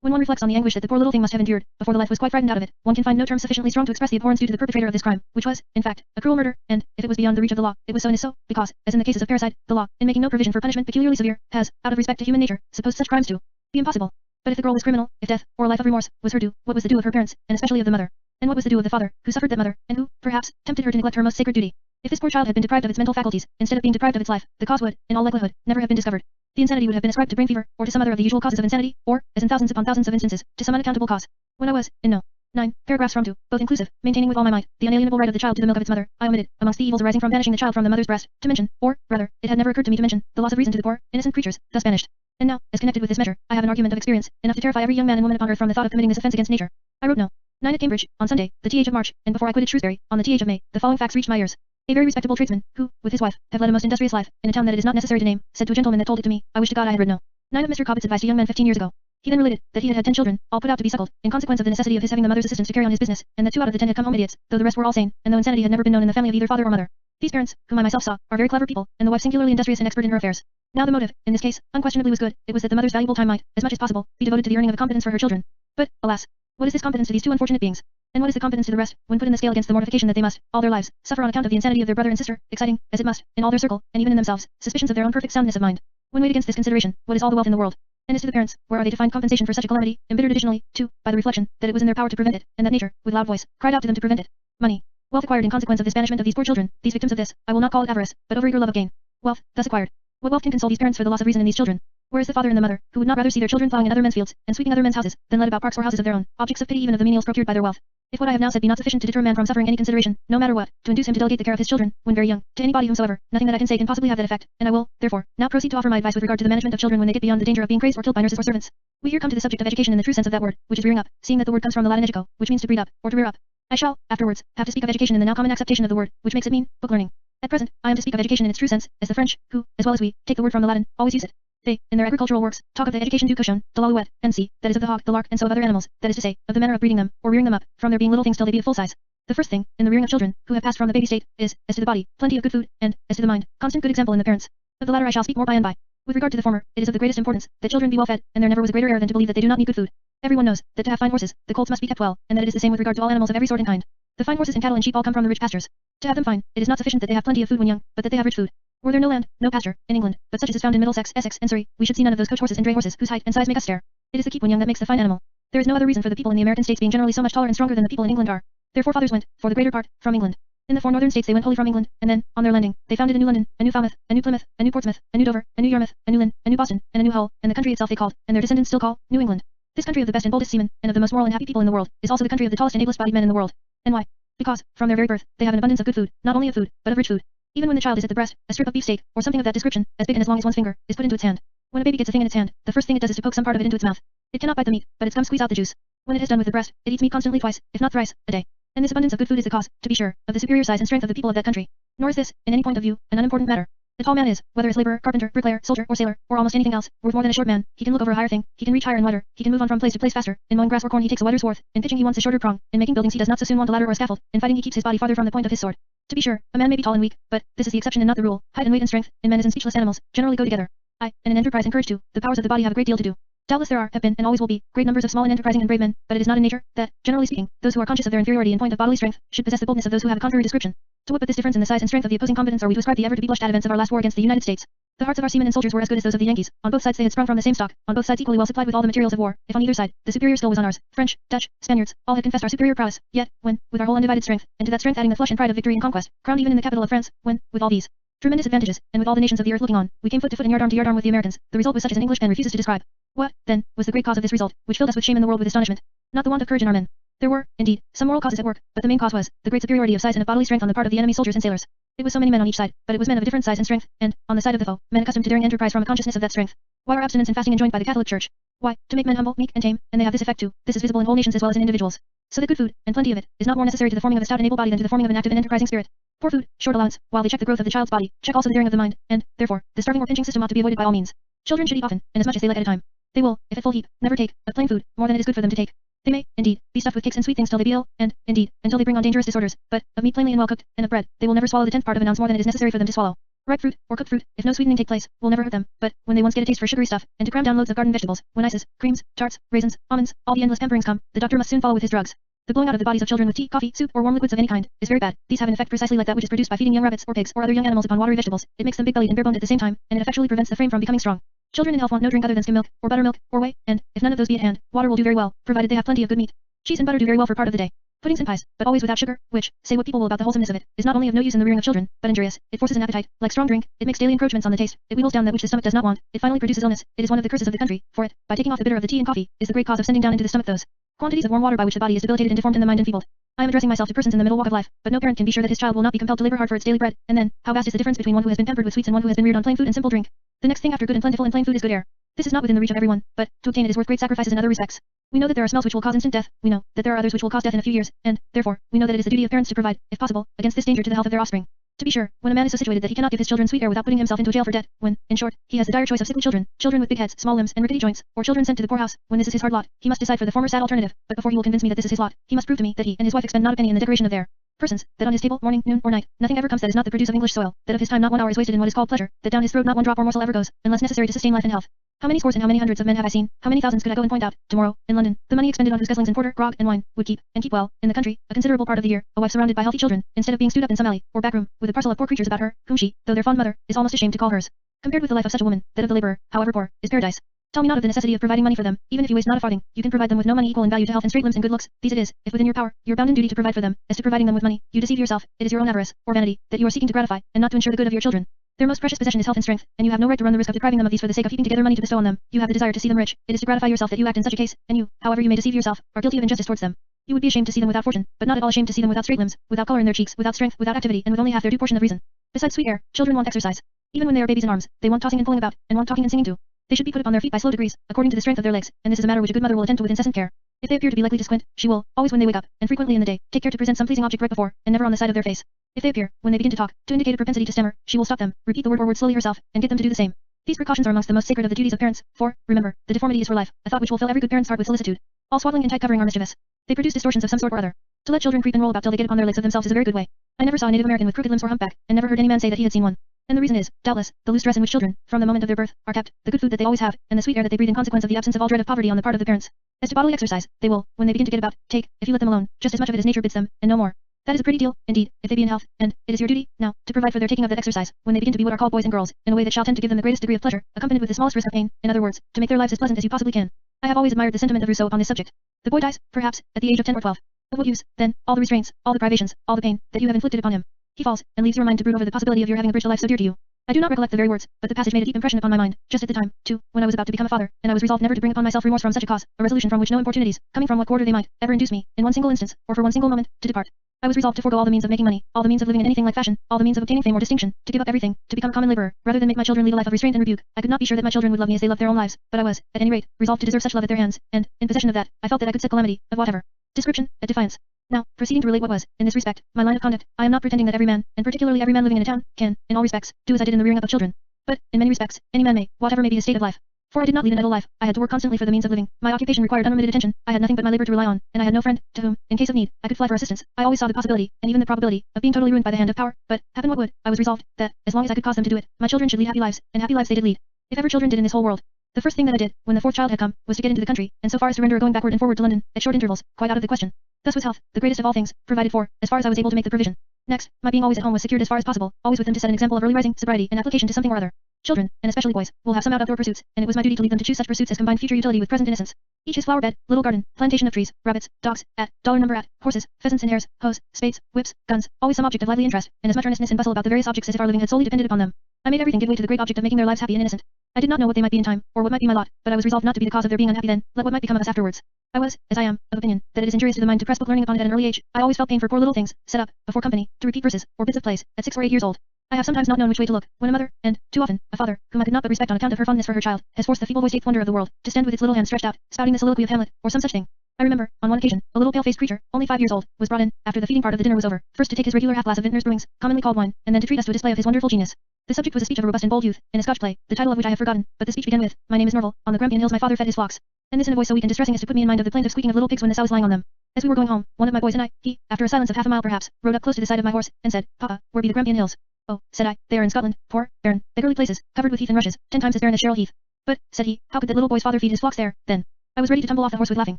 When one reflects on the anguish that the poor little thing must have endured, before the life was quite frightened out of it, one can find no terms sufficiently strong to express the abhorrence due to the perpetrator of this crime, which was, in fact, a cruel murder, and, if it was beyond the reach of the law, it was so and is so, because, as in the cases of parricide, the law, in making no provision for punishment peculiarly severe, has, out of respect to human nature, supposed such crimes to be impossible. But if the girl was criminal, if death, or a life of remorse, was her due, what was the due of her parents, and especially of the mother? And what was the due of the father, who suffered that mother, and who, perhaps, tempted her to neglect her most sacred duty? If this poor child had been deprived of its mental faculties, instead of being deprived of its life, the cause would, in all likelihood, never have been discovered. The insanity would have been ascribed to brain fever, or to some other of the usual causes of insanity, or, as in thousands upon thousands of instances, to some unaccountable cause. When I was, in no. 9 paragraphs from 2, both inclusive, maintaining with all my might, the unalienable right of the child to the milk of its mother, I omitted, amongst the evils arising from banishing the child from the mother's breast, to mention, or, rather, it had never occurred to me to mention, the loss of reason to the poor, innocent creatures, thus banished. And now, as connected with this measure, I have an argument of experience, enough to terrify every young man and woman upon earth from the thought of committing this offence against nature. I wrote no. 9 at Cambridge, on Sunday, the th of March, and before I quitted Shrewsbury, on the th of May, the following facts reached my ears. A very respectable tradesman, who, with his wife, have led a most industrious life, in a town that it is not necessary to name, said to a gentleman that told it to me, I wish to God I had read no. 9 of Mr. Cobbett's advice to young men 15 years ago. He then related, that he had had 10 children, all put out to be suckled, in consequence of the necessity of his having the mother's assistance to carry on his business, and that 2 out of the 10 had come home idiots, though the rest were all sane, and though insanity had never been known in the family of either father or mother. These parents, whom I myself saw, are very clever people, and the wife singularly industrious and expert in her affairs. Now the motive, in this case, unquestionably was good. It was that the mother's valuable time might, as much as possible, be devoted to the earning of a competence for her children. But, alas, what is this competence to these 2 unfortunate beings? And what is the competence to the rest, when put in the scale against the mortification that they must, all their lives, suffer on account of the insanity of their brother and sister, exciting, as it must, in all their circle, and even in themselves, suspicions of their own perfect soundness of mind? When weighed against this consideration, what is all the wealth in the world? And as to the parents, where are they to find compensation for such a calamity, embittered additionally, too, by the reflection, that it was in their power to prevent it, and that nature, with loud voice, cried out to them to prevent it? Money. Wealth acquired in consequence of this banishment of these poor children, these victims of this, I will not call it avarice, but overeager love of gain. Wealth, thus acquired. What wealth can console these parents for the loss of reason in these children? Where is the father and the mother, who would not rather see their children plowing in other men's fields, and sweeping other men's houses, than led about parks or houses of their own, objects of pity even of the menials procured by their wealth? If what I have now said be not sufficient to deter a man from suffering any consideration, no matter what, to induce him to delegate the care of his children, when very young, to anybody whomsoever, nothing that I can say can possibly have that effect, and I will, therefore, now proceed to offer my advice with regard to the management of children when they get beyond the danger of being crazed or killed by nurses or servants. We here come to the subject of education in the true sense of that word, which is rearing up, seeing that the word comes from the Latin educo, which means to breed up, or to rear up. I shall, afterwards, have to speak of education in the now common acceptation of the word, which makes it mean, book learning. At present, I am to speak of education in its true sense, as the French, who, as well as we, take the word from the Latin, always use it. They, in their agricultural works, talk of the education du cochon, de l'alouette, and see, that is of the hawk, the lark, and so of other animals, that is to say, of the manner of breeding them, or rearing them up, from their being little things till they be of full size. The first thing, in the rearing of children, who have passed from the baby state, is, as to the body, plenty of good food, and, as to the mind, constant good example in the parents. Of the latter I shall speak more by and by. With regard to the former, it is of the greatest importance, that children be well fed, and there never was a greater error than to believe that they do not need good food. Everyone knows, that to have fine horses, the colts must be kept well, and that it is the same with regard to all animals of every sort and kind. The fine horses and cattle and sheep all come from the rich pastures. To have them fine, it is not sufficient that they have plenty of food when young, but that they have rich food. Were there no land, no pasture, in England, but such as is found in Middlesex, Essex, and Surrey, we should see none of those coach horses and dray horses whose height and size make us stare. It is the keep when young that makes the fine animal. There is no other reason for the people in the American states being generally so much taller and stronger than the people in England are. Their forefathers went, for the greater part, from England. In the 4 northern states they went wholly from England, and then, on their landing, they founded a New London, a New Falmouth, a New Plymouth, a New Portsmouth, a New Dover, a New Yarmouth, a New Lynn, a New Boston, and a New Hull, and the country itself they called, and their descendants still call, New England. This country of the best and boldest seamen, and of the most moral and happy people in the world, is also the country of the tallest and ablest bodied men in the world. And why? Because, from their very birth, they have an abundance of good food, not only of food, but of rich food. Even when the child is at the breast, a strip of beefsteak, or something of that description, as big and as long as one's finger, is put into its hand. When a baby gets a thing in its hand, the first thing it does is to poke some part of it into its mouth. It cannot bite the meat, but its gums squeeze out the juice. When it has done with the breast, it eats meat constantly twice, if not thrice, a day. And this abundance of good food is the cause, to be sure, of the superior size and strength of the people of that country. Nor is this, in any point of view, an unimportant matter. The tall man is, whether as laborer, carpenter, bricklayer, soldier, or sailor, or almost anything else, worth more than a short man. He can look over a higher thing, he can reach higher and wider, he can move on from place to place faster. In mowing grass or corn he takes a wider swath, in pitching he wants a shorter prong, in making buildings he does not so soon want a ladder or a scaffold, in fighting he keeps his body farther from the point of his sword. To be sure, a man may be tall and weak, but this is the exception and not the rule. Height and weight and strength, in men as in speechless animals, generally go together. And in enterprise and courage too, the powers of the body have a great deal to do. Doubtless there are, have been, and always will be, great numbers of small and enterprising and brave men, but it is not in nature, that, generally speaking, those who are conscious of their inferiority in point of bodily strength, should possess the boldness of those who have a contrary description. To what but this difference in the size and strength of the opposing combatants are we to ascribe the ever to be blushed at events of our last war against the United States? The hearts of our seamen and soldiers were as good as those of the Yankees. On both sides they had sprung from the same stock, on both sides equally well supplied with all the materials of war. If on either side, the superior skill was on ours, French, Dutch, Spaniards, all had confessed our superior prowess. Yet, when, with our whole undivided strength, and to that strength adding the flush and pride of victory and conquest, crowned even in the capital of France, when, with all these tremendous advantages, and with all the nations of the earth looking on, we came foot to foot and yard arm to yard arm with the Americans, the result was such as an English pen refuses to describe. What, then, was the great cause of this result, which filled us with shame and the world with astonishment? Not the want of courage in our men. There were, indeed, some moral causes at work, but the main cause was the great superiority of size and of bodily strength on the part of the enemy soldiers and sailors. It was so many men on each side, but it was men of a different size and strength, and, on the side of the foe, men accustomed to daring enterprise from a consciousness of that strength. Why are abstinence and fasting enjoined by the Catholic Church? Why, to make men humble, meek, and tame, and they have this effect too. This is visible in whole nations as well as in individuals. So that good food, and plenty of it, is not more necessary to the forming of a stout and able body than to the forming of an active and enterprising spirit. Poor food, short allowance, while they check the growth of the child's body, check also the daring of the mind, and, therefore, the starving or pinching system ought to be avoided by all means. Children should eat often, and as much as they like at a time. They will, if at full heap, never take, of plain food, more than it is good for them to take. They may, indeed, be stuffed with cakes and sweet things till they be ill, and, indeed, until they bring on dangerous disorders, but, of meat plainly and well cooked, and of bread, they will never swallow the 10th part of an ounce more than it is necessary for them to swallow. Ripe fruit, or cooked fruit, if no sweetening take place, will never hurt them, but, when they once get a taste for sugary stuff, and to cram down loads of garden vegetables, when ices, creams, tarts, raisins, almonds, all the endless pamperings come, the doctor must soon follow with his drugs. The blowing out of the bodies of children with tea, coffee, soup, or warm liquids of any kind, is very bad. These have an effect precisely like that which is produced by feeding young rabbits, or pigs, or other young animals upon watery vegetables. It makes them big-bellied and bare-boned at the same time, and it effectually prevents the frame from becoming strong. Children in health want no drink other than skim milk, or buttermilk, or whey, and, if none of those be at hand, water will do very well, provided they have plenty of good meat. Cheese and butter do very well for part of the day. Puddings and pies, but always without sugar, which, say what people will about the wholesomeness of it, is not only of no use in the rearing of children, but injurious. It forces an appetite, like strong drink, it makes daily encroachments on the taste, it wheedles down that which the stomach does not want, it finally produces illness, it is one of the curses of the country, for it, by taking off the bitter of the tea and coffee, is the great cause of sending down into the stomach those quantities of warm water by which the body is debilitated and deformed and the mind enfeebled. I am addressing myself to persons in the middle walk of life, but no parent can be sure that his child will not be compelled to labor hard for its daily bread, and then, how vast is the difference between one who has been pampered with sweets and one who has been reared on plain food and simple drink. The next thing after good and plentiful and plain food is good air. This is not within the reach of everyone, but, to obtain it is worth great sacrifices in other respects. We know that there are smells which will cause instant death, we know that there are others which will cause death in a few years, and, therefore, we know that it is the duty of parents to provide, if possible, against this danger to the health of their offspring. To be sure, when a man is so situated that he cannot give his children sweet air without putting himself into a jail for debt, when, in short, he has the dire choice of sickly children, children with big heads, small limbs, and rickety joints, or children sent to the poorhouse, when this is his hard lot, he must decide for the former sad alternative, but before he will convince me that this is his lot, he must prove to me that he and his wife expend not a penny in the decoration of their persons, that on his table, morning, noon, or night, nothing ever comes that is not the produce of English soil, that of his time not 1 hour is wasted in what is called pleasure, that down his throat not one drop or morsel ever goes, unless necessary to sustain life and health. How many scores and how many hundreds of men have I seen, how many thousands could I go and point out, tomorrow, in London, the money expended on whose guzzlings and porter, grog, and wine, would keep, and keep well, in the country, a considerable part of the year, a wife surrounded by healthy children, instead of being stewed up in some alley, or back room, with a parcel of poor creatures about her, whom she, though their fond mother, is almost ashamed to call hers. Compared with the life of such a woman, that of the laborer, however poor, is paradise. Tell me not of the necessity of providing money for them, even if you waste not a farthing, you can provide them with no money equal in value to health and straight limbs and good looks, these it is, if within your power, you're bound in duty to provide for them, as to providing them with money, you deceive yourself, it is your own avarice, or vanity, that you are seeking to gratify, and not to ensure the good of your children. Their most precious possession is health and strength, and you have no right to run the risk of depriving them of these for the sake of heaping together money to bestow on them. You have the desire to see them rich, it is to gratify yourself that you act in such a case, and you, however you may deceive yourself, are guilty of injustice towards them. You would be ashamed to see them without fortune, but not at all ashamed to see them without straight limbs, without color in their cheeks, without strength, without activity, and with only half their due portion of reason. Besides sweet air, children want exercise. Even when they are babies in arms, they want tossing and pulling about, and want talking and singing too. They should be put upon their feet by slow degrees, according to the strength of their legs, and this is a matter which a good mother will attend to with incessant care. If they appear to be likely to squint, she will, always when they wake up, and frequently in the day, take care to present some pleasing object right before, and never on the side of their face. If they appear, when they begin to talk, to indicate a propensity to stammer, she will stop them, repeat the word or words slowly herself, and get them to do the same. These precautions are amongst the most sacred of the duties of parents, for, remember, the deformity is for life, a thought which will fill every good parent's heart with solicitude. All swaddling and tight covering are mischievous. They produce distortions of some sort or other. To let children creep and roll about till they get upon their legs of themselves is a very good way. I never saw a Native American with crooked limbs or humpback, and never heard any man say that he had seen one. And the reason is, doubtless, the loose dress in which children, from the moment of their birth, are kept, the good food that they always have, and the sweet air that they breathe in consequence of the absence of all dread of poverty on the part of the parents. As to bodily exercise, they will, when they begin to get about, take, if you let them alone, just as much of it as nature bids them, and no more. That is a pretty deal, indeed, if they be in health, and it is your duty, now, to provide for their taking of that exercise, when they begin to be what are called boys and girls, in a way that shall tend to give them the greatest degree of pleasure, accompanied with the smallest risk of pain, in other words, to make their lives as pleasant as you possibly can. I have always admired the sentiment of Rousseau upon this subject. The boy dies, perhaps, at the age of 10 or 12. Of what use, then, all the restraints, all the privations, all the pain, that you have inflicted upon him? He falls, and leaves your mind to brood over the possibility of your having abridged a life so dear to you. I do not recollect the very words, but the passage made a deep impression upon my mind, just at the time, too, when I was about to become a father, and I was resolved never to bring upon myself remorse from such a cause, a resolution from which no importunities, coming from what quarter they might, ever induce me, in one single instance, or for one single moment, to depart. I was resolved to forego all the means of making money, all the means of living in anything like fashion, all the means of obtaining fame or distinction, to give up everything, to become a common laborer, rather than make my children lead a life of restraint and rebuke. I could not be sure that my children would love me as they loved their own lives, but I was, at any rate, resolved to deserve such love at their hands, and, in possession of that, I felt that I could set calamity, of whatever description, at defiance. Now, proceeding to relate what was, in this respect, my line of conduct, I am not pretending that every man, and particularly every man living in a town, can, in all respects, do as I did in the rearing up of children. But, in many respects, any man may, whatever may be his state of life. For I did not lead an idle life, I had to work constantly for the means of living, my occupation required unremitted attention, I had nothing but my labor to rely on, and I had no friend, to whom, in case of need, I could fly for assistance. I always saw the possibility, and even the probability, of being totally ruined by the hand of power, but, happen what would, I was resolved, that, as long as I could cause them to do it, my children should lead happy lives, and happy lives they did lead. If ever children did in this whole world. The first thing that I did, when the fourth child had come, was to get into the country, and so far as surrender of going backward and forward to London, at short intervals, quite out of the question. Thus was health, the greatest of all things, provided for, as far as I was able to make the provision. Next, my being always at home was secured as far as possible, always with them to set an example of early rising, sobriety, and application to something or other. Children, and especially boys, will have some outdoor pursuits, and it was my duty to lead them to choose such pursuits as combined future utility with present innocence. Each his flower bed, little garden, plantation of trees, rabbits, dogs, dollar number horses, pheasants and hares, hoes, spades, whips, guns, always some object of lively interest, and as much earnestness and bustle about the various objects as if our living had solely depended upon them. I made everything give way to the great object of making their lives happy and innocent. I did not know what they might be in time, or what might be my lot, but I was resolved not to be the cause of their being unhappy then, let what might become of us afterwards. I was, as I am, of opinion, that it is injurious to the mind to press book learning upon it at an early age. I always felt pain for poor little things, set up, before company, to repeat verses, or bits of plays, at 6 or 8 years old. I have sometimes not known which way to look, when a mother, and, too often, a father, whom I could not but respect on account of her fondness for her child, has forced the feeble-voiced eighth wonder of the world, to stand with its little hand stretched out, spouting the soliloquy of Hamlet, or some such thing. I remember, on one occasion, a little pale-faced creature, only 5 years old, was brought in, after the feeding part of the dinner was over, first to take his regular half-glass of vintner's brewings, commonly called wine, and then to treat us to a display of his wonderful genius. The subject was a speech of a robust and bold youth, in a Scotch play, the title of which I have forgotten, but the speech began with, "My name is Norval, on the Grampian Hills my father fed his flocks." And this in a voice so weak and distressing as to put me in mind of the plaintive squeaking of little pigs when the sow is lying on them. As we were going home, one of my boys and he, after a silence of half a mile perhaps, rode up close to the side of my horse, and said, "Papa, where be the Grampian Hills?" "Oh," said I, "they are in Scotland, poor, barren, beggarly places, covered with heath and rushes, 10 times as barren as Sherrill Heath." "But," said he, "how could that little boy's father feed his flocks there, then?" I was ready to tumble off the horse with laughing.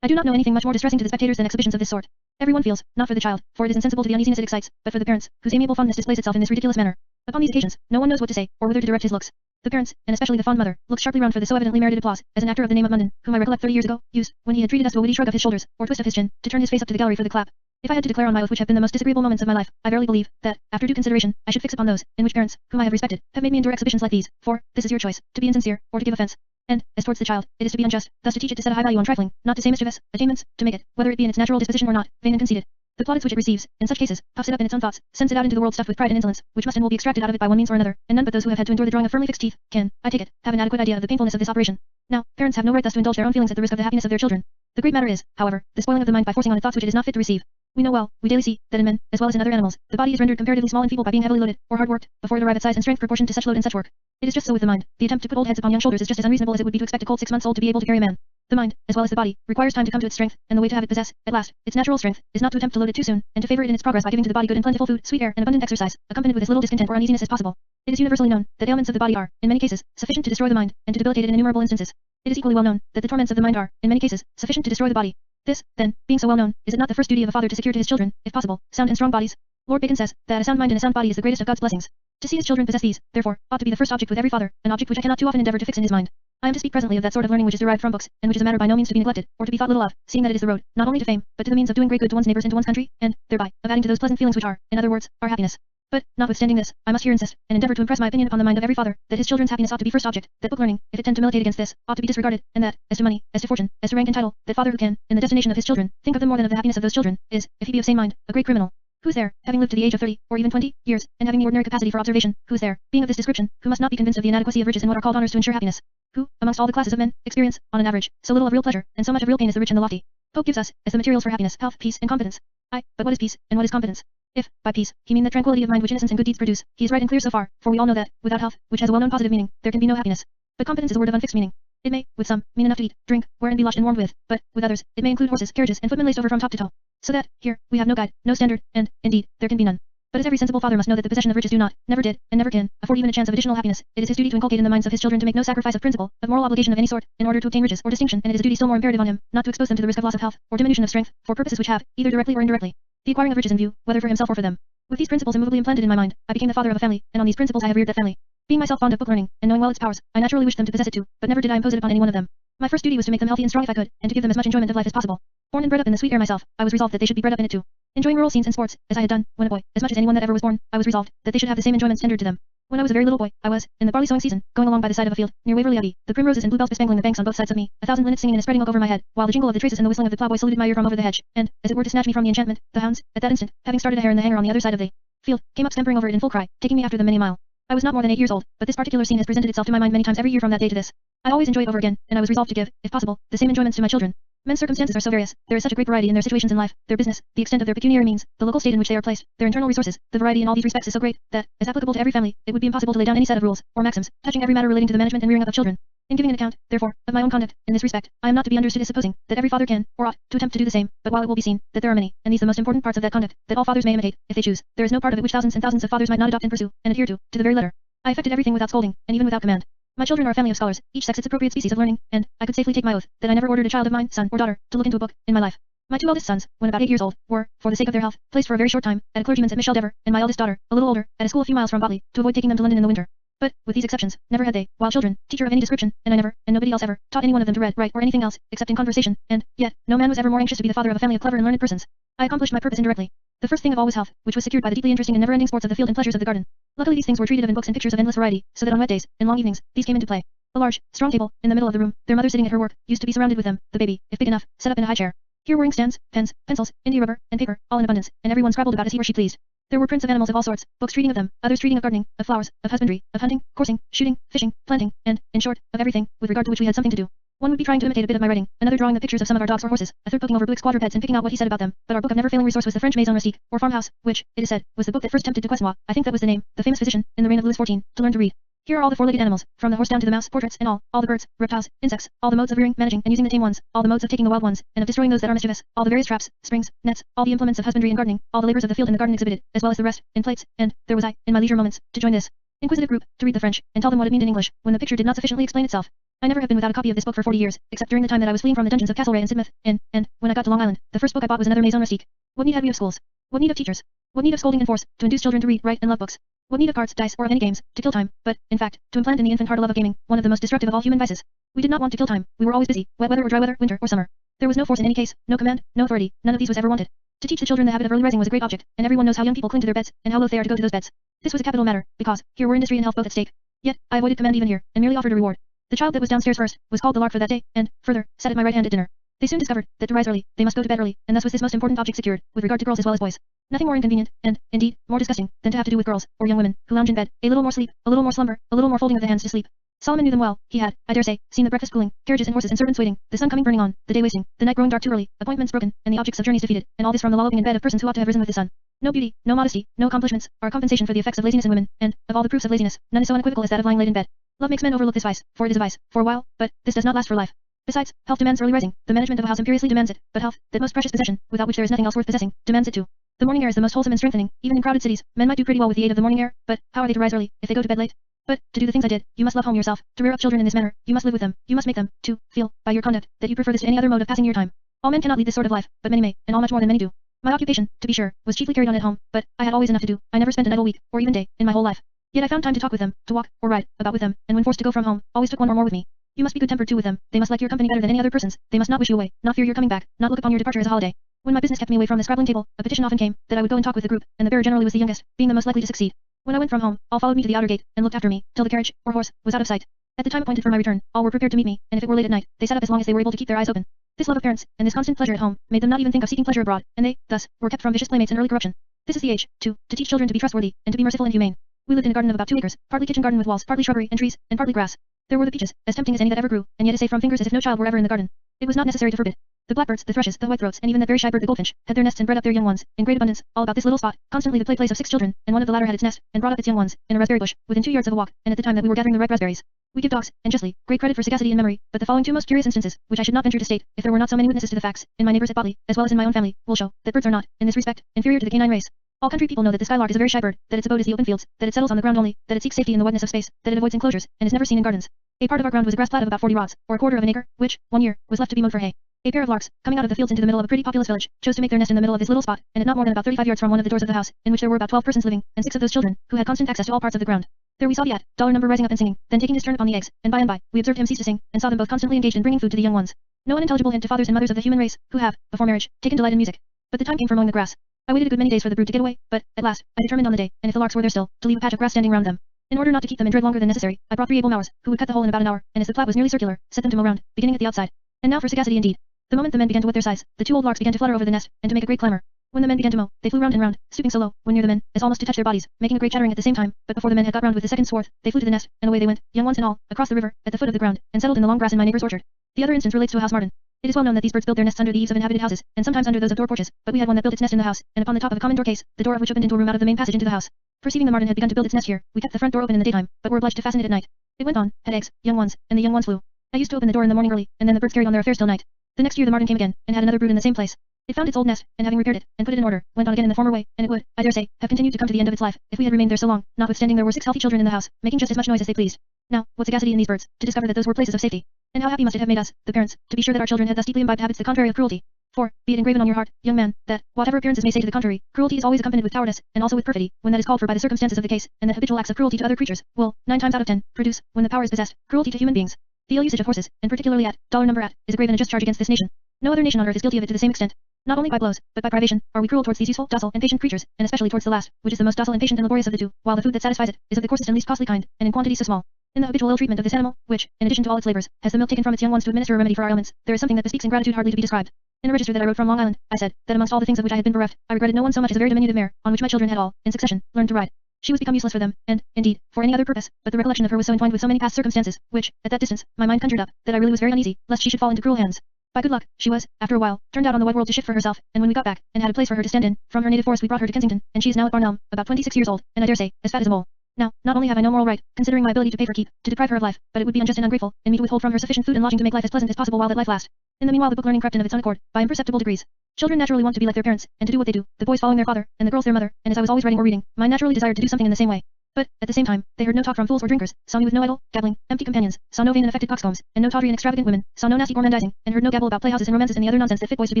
I do not know anything much more distressing to the spectators than exhibitions of this sort. Everyone feels, not for the child, for it is insensible to the uneasiness it excites, but for the parents, whose amiable fondness displays itself in this ridiculous manner. Upon these occasions, no one knows what to say, or whither to direct his looks. The parents, and especially the fond mother, looks sharply round for the so evidently merited applause, as an actor of the name of Munden, whom I recollect 30 years ago, used, when he had treated us to a witty shrug of his shoulders, or twist of his chin, to turn his face up to the gallery for the clap. If I had to declare on my oath which have been the most disagreeable moments of my life, I verily believe, that, after due consideration, I should fix upon those, in which parents, whom I have respected, have made me endure exhibitions like these, for, this is your choice, to be insincere, or to give offence. And, as towards the child, it is to be unjust, thus to teach it to set a high value on trifling, not to say mischievous, attainments, to make it, whether it be in its natural disposition or not, vain and conceited. The plaudits which it receives, in such cases, puffs it up in its own thoughts, sends it out into the world stuffed with pride and insolence, which must and will be extracted out of it by one means or another, and none but those who have had to endure the drawing of firmly fixed teeth, can, I take it, have an adequate idea of the painfulness of this operation. Now, parents have no right thus to indulge their own feelings at the risk of the happiness of their children. The great matter is, however, the spoiling of the mind by forcing on it thoughts which it is not fit to receive. We know well, we daily see, that in men, as well as in other animals, the body is rendered comparatively small and feeble by being heavily loaded, or hard worked, before it arrive at size and strength proportioned to such load and such work. It is just so with the mind. The attempt to put old heads upon young shoulders is just as unreasonable as it would be to expect a colt 6 months old to be able to carry a man. The mind, as well as the body, requires time to come to its strength, and the way to have it possess, at last, its natural strength, is not to attempt to load it too soon, and to favor it in its progress by giving to the body good and plentiful food, sweet air, and abundant exercise, accompanied with as little discontent or uneasiness as possible. It is universally known, that ailments of the body are, in many cases, sufficient to destroy the mind, and to debilitate it in innumerable instances. It is equally well known, that the torments of the mind are, in many cases, sufficient to destroy the body. This, then, being so well known, is it not the first duty of a father to secure to his children, if possible, sound and strong bodies? Lord Bacon says, that a sound mind and a sound body is the greatest of God's blessings. To see his children possess these, therefore, ought to be the first object with every father, an object which I cannot too often endeavor to fix in his mind. I am to speak presently of that sort of learning which is derived from books, and which is a matter by no means to be neglected, or to be thought little of, seeing that it is the road, not only to fame, but to the means of doing great good to one's neighbors and to one's country, and, thereby, of adding to those pleasant feelings which are, in other words, our happiness. But, notwithstanding this, I must here insist, and endeavor to impress my opinion upon the mind of every father, that his children's happiness ought to be first object, that book learning, if it tend to militate against this, ought to be disregarded, and that, as to money, as to fortune, as to rank and title, that father who can, in the destination of his children, think of them more than of the happiness of those children, is, if he be of sane mind, a great criminal. Who is there, having lived to the age of 30, or even 20, years, and having the ordinary capacity for observation, who is there, being of this description, who must not be convinced of the inadequacy of riches and what are called honors to ensure happiness? Who, amongst all the classes of men, experience, on an average, so little of real pleasure, and so much of real pain as the rich and the lofty? Pope gives us, as the materials for happiness, health, peace, and competence. But what is peace, and what is competence? If, by peace, he mean that tranquility of mind which innocence and good deeds produce, he is right and clear so far, for we all know that, without health, which has a well-known positive meaning, there can be no happiness. But competence is a word of unfixed meaning. It may, with some, mean enough to eat, drink, wear and be lodged and warmed with, but, with others, it may include horses, carriages, and footmen laced over from top to toe. So that, here, we have no guide, no standard, and, indeed, there can be none. But as every sensible father must know that the possession of riches do not, never did, and never can, afford even a chance of additional happiness, it is his duty to inculcate in the minds of his children to make no sacrifice of principle, of moral obligation of any sort, in order to obtain riches or distinction, and it is a duty still more imperative on him, not to expose them to the risk of loss of health, or diminution of strength, for purposes which have, either directly or indirectly, the acquiring of riches in view, whether for himself or for them. With these principles immovably implanted in my mind, I became the father of a family, and on these principles I have reared that family. Being myself fond of book learning, and knowing well its powers, I naturally wished them to possess it too, but never did I impose it upon any one of them. My first duty was to make them healthy and strong if I could, and to give them as much enjoyment of life as possible. Born and bred up in the sweet air myself, I was resolved that they should be bred up in it too. Enjoying rural scenes and sports, as I had done, when a boy, as much as anyone that ever was born, I was resolved that they should have the same enjoyments tendered to them. When I was a very little boy, I was, in the barley sowing season, going along by the side of a field, near Waverley Abbey, the primroses and bluebells bespangling the banks on both sides of me, 1,000 linnets singing in a spreading oak over my head, while the jingle of the traces and the whistling of the ploughboy saluted my ear from over the hedge, and, as it were to snatch me from the enchantment, the hounds, at that instant, having started a hare in the hanger on the other side of the field, came up scampering over it in full cry, taking me after them many a mile. I was not more than 8 years old, but this particular scene has presented itself to my mind many times every year from that day to this. I always enjoy it over again, and I was resolved to give, if possible, the same enjoyments to my children. Men's circumstances are so various, there is such a great variety in their situations in life, their business, the extent of their pecuniary means, the local state in which they are placed, their internal resources, the variety in all these respects is so great, that, as applicable to every family, it would be impossible to lay down any set of rules, or maxims, touching every matter relating to the management and rearing up of children. In giving an account, therefore, of my own conduct, in this respect, I am not to be understood as supposing, that every father can, or ought, to attempt to do the same, but while it will be seen, that there are many, and these the most important parts of that conduct, that all fathers may imitate, if they choose, there is no part of it which thousands and thousands of fathers might not adopt and pursue, and adhere to the very letter. I effected everything without scolding, and even without command. My children are a family of scholars, each sex its appropriate species of learning, and, I could safely take my oath, that I never ordered a child of mine, son or daughter, to look into a book, in my life. My 2 eldest sons, when about 8 years old, were, for the sake of their health, placed for a very short time, at a clergyman's at Michel Dever, and my eldest daughter, a little older, at a school a few miles from Botley, to avoid taking them to London in the winter. But, with these exceptions, never had they, while children, teacher of any description, and I never, and nobody else ever, taught any one of them to read, write, or anything else, except in conversation, and, yet, no man was ever more anxious to be the father of a family of clever and learned persons. I accomplished my purpose indirectly. The first thing of all was health, which was secured by the deeply interesting and never-ending sports of the field and pleasures of the garden. Luckily these things were treated of in books and pictures of endless variety, so that on wet days, in long evenings, these came into play. A large, strong table, in the middle of the room, their mother sitting at her work, used to be surrounded with them, the baby, if big enough, set up in a high chair. Here were inkstands, pens, pencils, india rubber, and paper, all in abundance, and everyone scrabbled about as he or she pleased. There were prints of animals of all sorts, books treating of them, others treating of gardening, of flowers, of husbandry, of hunting, coursing, shooting, fishing, planting, and, in short, of everything, with regard to which we had something to do. One would be trying to imitate a bit of my writing, another drawing the pictures of some of our dogs or horses, a third poking over Blick's quadrupeds and picking out what he said about them, but our book of never-failing resource was the French Maison Rustique, or farmhouse, which, it is said, was the book that first tempted de Quesnoy, I think that was the name, the famous physician, in the reign of Louis XIV, to learn to read. Here are all the four-legged animals, from the horse down to the mouse, portraits and all the birds, reptiles, insects, all the modes of rearing, managing, and using the tame ones, all the modes of taking the wild ones, and of destroying those that are mischievous, all the various traps, springs, nets, all the implements of husbandry and gardening, all the labors of the field and the garden exhibited, as well as the rest, in plates, and, there was I, in my leisure moments, to join this inquisitive group, to read the French, and tell them what it meant in English, when the picture did not sufficiently explain itself. I never have been without a copy of this book for 40 years, except during the time that I was fleeing from the dungeons of Castlereagh and Sidmouth, and, when I got to Long Island, the first book I bought was another Maison Rustique. What need had we of schools? What need of teachers? What need of scolding and force, to induce children to read, write, and love books? What need of cards, dice, or of any games, to kill time, but, in fact, to implant in the infant heart a love of gaming, one of the most destructive of all human vices. We did not want to kill time, we were always busy, wet weather or dry weather, winter or summer. There was no force in any case, no command, no authority, none of these was ever wanted. To teach the children the habit of early rising was a great object, and everyone knows how young people cling to their beds, and how loath they are to go to those beds. This was a capital matter, because, here were industry and health both at stake. Yet, I avoided command even here, and merely offered a reward. The child that was downstairs first, was called the Lark for that day, and, further, sat at my right hand at dinner. They soon discovered, that to rise early, they must go to bed early, and thus was this most important object secured, with regard to girls as well as boys. Nothing more inconvenient, and, indeed, more disgusting, than to have to do with girls, or young women, who lounge in bed, a little more sleep, a little more slumber, a little more folding of the hands to sleep. Solomon knew them well, he had, I dare say, seen the breakfast cooling, carriages and horses and servants waiting, the sun coming burning on, the day wasting, the night growing dark too early, appointments broken, and the objects of journeys defeated, and all this from the lolloping in bed of persons who ought to have risen with the sun. No beauty, no modesty, no accomplishments, are a compensation for the effects of laziness in women, and, of all the proofs of laziness, none is so unequivocal as that of lying late in bed. Love makes men overlook this vice, for it is a vice, for a while, but, this does not last for life. Besides, health demands early rising, the management of a house imperiously demands it, but health, that most precious possession, without which there is nothing else worth possessing, demands it too. The morning air is the most wholesome and strengthening, even in crowded cities, men might do pretty well with the aid of the morning air, but, how are they to rise early, if they go to bed late? But, to do the things I did, you must love home yourself, to rear up children in this manner, you must live with them, you must make them, to, feel, by your conduct, that you prefer this to any other mode of passing your time. All men cannot lead this sort of life, but many may, and all much more than many do. My occupation, to be sure, was chiefly carried on at home, but, I had always enough to do, I never spent an idle week, or even day, in my whole life. Yet I found time to talk with them, to walk, or ride, about with them, and when forced to go from home, always took one or more with me. You must be good-tempered too with them, they must like your company better than any other persons, they must not wish you away, not fear your coming back, not look upon your departure as a holiday. When my business kept me away from the scrabbling table, a petition often came, that I would go and talk with the group, and the bearer generally was the youngest, being the most likely to succeed. When I went from home, all followed me to the outer gate, and looked after me, till the carriage, or horse, was out of sight. At the time appointed for my return, all were prepared to meet me, and if it were late at night, they sat up as long as they were able to keep their eyes open. This love of parents, and this constant pleasure at home, made them not even think of seeking pleasure abroad, and they, thus, were kept from vicious playmates and early corruption. This is the age, too, to teach children to be trustworthy, and to be merciful and humane. We lived in a garden of about 2 acres, partly kitchen garden with walls, partly shrubbery and trees, and partly grass. There were the peaches, as tempting as any that ever grew, and yet as safe from fingers as if no child were ever in the garden. It was not necessary to forbid. The blackbirds, the thrushes, the whitethroats, and even that very shy bird the goldfinch, had their nests and bred up their young ones, in great abundance, all about this little spot. Constantly the play place of 6 children, and one of the latter had its nest, and brought up its young ones, in a raspberry bush, within 2 yards of a walk, and at the time that we were gathering the ripe raspberries. We give dogs, and justly, great credit for sagacity and memory, but the following 2 most curious instances, which I should not venture to state, if there were not so many witnesses to the facts, in my neighbors at Botley, as well as in my own family, will show, that birds are not, in this respect, inferior to the canine race. All country people know that the skylark is a very shy bird, that its abode is the open fields, that it settles on the ground only, that it seeks safety in the wideness of space, that it avoids enclosures, and is never seen in gardens. A part of our ground was a grass plat of about 40 rods, or a quarter of an acre, which, one year, was left to be mowed for hay. A pair of larks, coming out of the fields into the middle of a pretty populous village, chose to make their nest in the middle of this little spot, and at not more than about 35 yards from one of the doors of the house, in which there were about 12 persons living, and 6 of those children, who had constant access to all parts of the ground. There we saw the dollar number rising up and singing, then taking his turn upon the eggs, and by, we observed him cease to sing, and saw them both constantly engaged in bringing food to the young ones. No unintelligible hint to fathers and mothers of the human race, who have, before marriage, taken delight in music. But the time came for mowing the grass. I waited a good many days for the brood to get away, but, at last, I determined on the day, and if the larks were there still, to leave a patch of grass standing round them. In order not to keep them in dread longer than necessary, I brought 3 able mowers, who would cut the hole in about an hour, and as the plow was nearly circular, set them to mow round, beginning at the outside. And now for sagacity indeed. The moment the men began to whip their scythes, the 2 old larks began to flutter over the nest, and to make a great clamor. When the men began to mow, they flew round and round, stooping so low, when near the men, as almost to touch their bodies, making a great chattering at the same time, but before the men had got round with the second swarth, they flew to the nest, and away they went, young ones and all, across the river, at the foot of the ground, and settled in the long grass in my neighbor's orchard. The other instance relates to a house martin. It is well known that these birds build their nests under the eaves of inhabited houses, and sometimes under those of door porches, but we had one that built its nest in the house, and upon the top of a common door case, the door of which opened into a room out of the main passage into the house. Perceiving the martin had begun to build its nest here, we kept the front door open in the daytime, but were obliged to fasten it at night. It went on, had eggs, young ones, and the young ones flew. I used to open the door in the morning early, and then the birds carried on their affairs till night. The next year the martin came again, and had another brood in the same place. It found its old nest, and having repaired it, and put it in order, went on again in the former way, and it would, I dare say, have continued to come to the end of its life, if we had remained there so long, notwithstanding there were 6 healthy children in the house, making just as much noise as they pleased. Now, what sagacity in these birds, to discover that those were places of safety. And how happy must it have made us, the parents, to be sure that our children had thus deeply imbibed habits the contrary of cruelty. For, be it engraven on your heart, young man, that, whatever appearances may say to the contrary, cruelty is always accompanied with cowardice, and also with perfidy, when that is called for by the circumstances of the case, and that habitual acts of cruelty to other creatures, will, 9 times out of 10, produce, when the power is possessed, cruelty to human beings. The ill usage of horses, and particularly at, number at, is a grave and a just charge against this nation. No other nation on earth is guilty of it to the same extent. Not only by blows, but by privation, are we cruel towards these useful, docile, and patient creatures, and especially towards the last, which is the most docile and patient and laborious of the two, while the food that satisfies it, is of the coarsest and least costly kind, and in quantity so small. In the habitual ill treatment of this animal, which, in addition to all its labors, has the milk taken from its young ones to administer a remedy for our ailments, there is something that bespeaks ingratitude hardly to be described. In a register that I wrote from Long Island, I said, that amongst all the things of which I had been bereft, I regretted no one so much as a very diminutive mare, on which my children had all, in succession, learned to ride. She was become useless for them, and, indeed, for any other purpose, but the recollection of her was so entwined with so many past circumstances, which, at that distance, my mind conjured up, that I really was very uneasy, lest she should fall into cruel hands. By good luck, she was, after a while, turned out on the wide world to shift for herself, and when we got back, and had a place for her to stand in, from her native forest we brought her to Kensington, and she is now at Barnelm, about 26 years old, and I dare say, as fat as a mole. Now, not only have I no moral right, considering my ability to pay for keep, to deprive her of life, but it would be unjust and ungrateful in me to withhold from her sufficient food and lodging to make life as pleasant as possible while that life lasts. In the meanwhile the book learning crept in of its own accord, by imperceptible degrees. Children naturally want to be like their parents, and to do what they do, the boys following their father, and the girls their mother, and as I was always writing or reading, mine naturally desired to do something in the same way. But, at the same time, they heard no talk from fools or drinkers, saw me with no idle, gabbling, empty companions, saw no vain and affected coxcombs, and no tawdry and extravagant women, saw no nasty gormandizing, and heard no gabble about playhouses and romances and the other nonsense that fit boys to be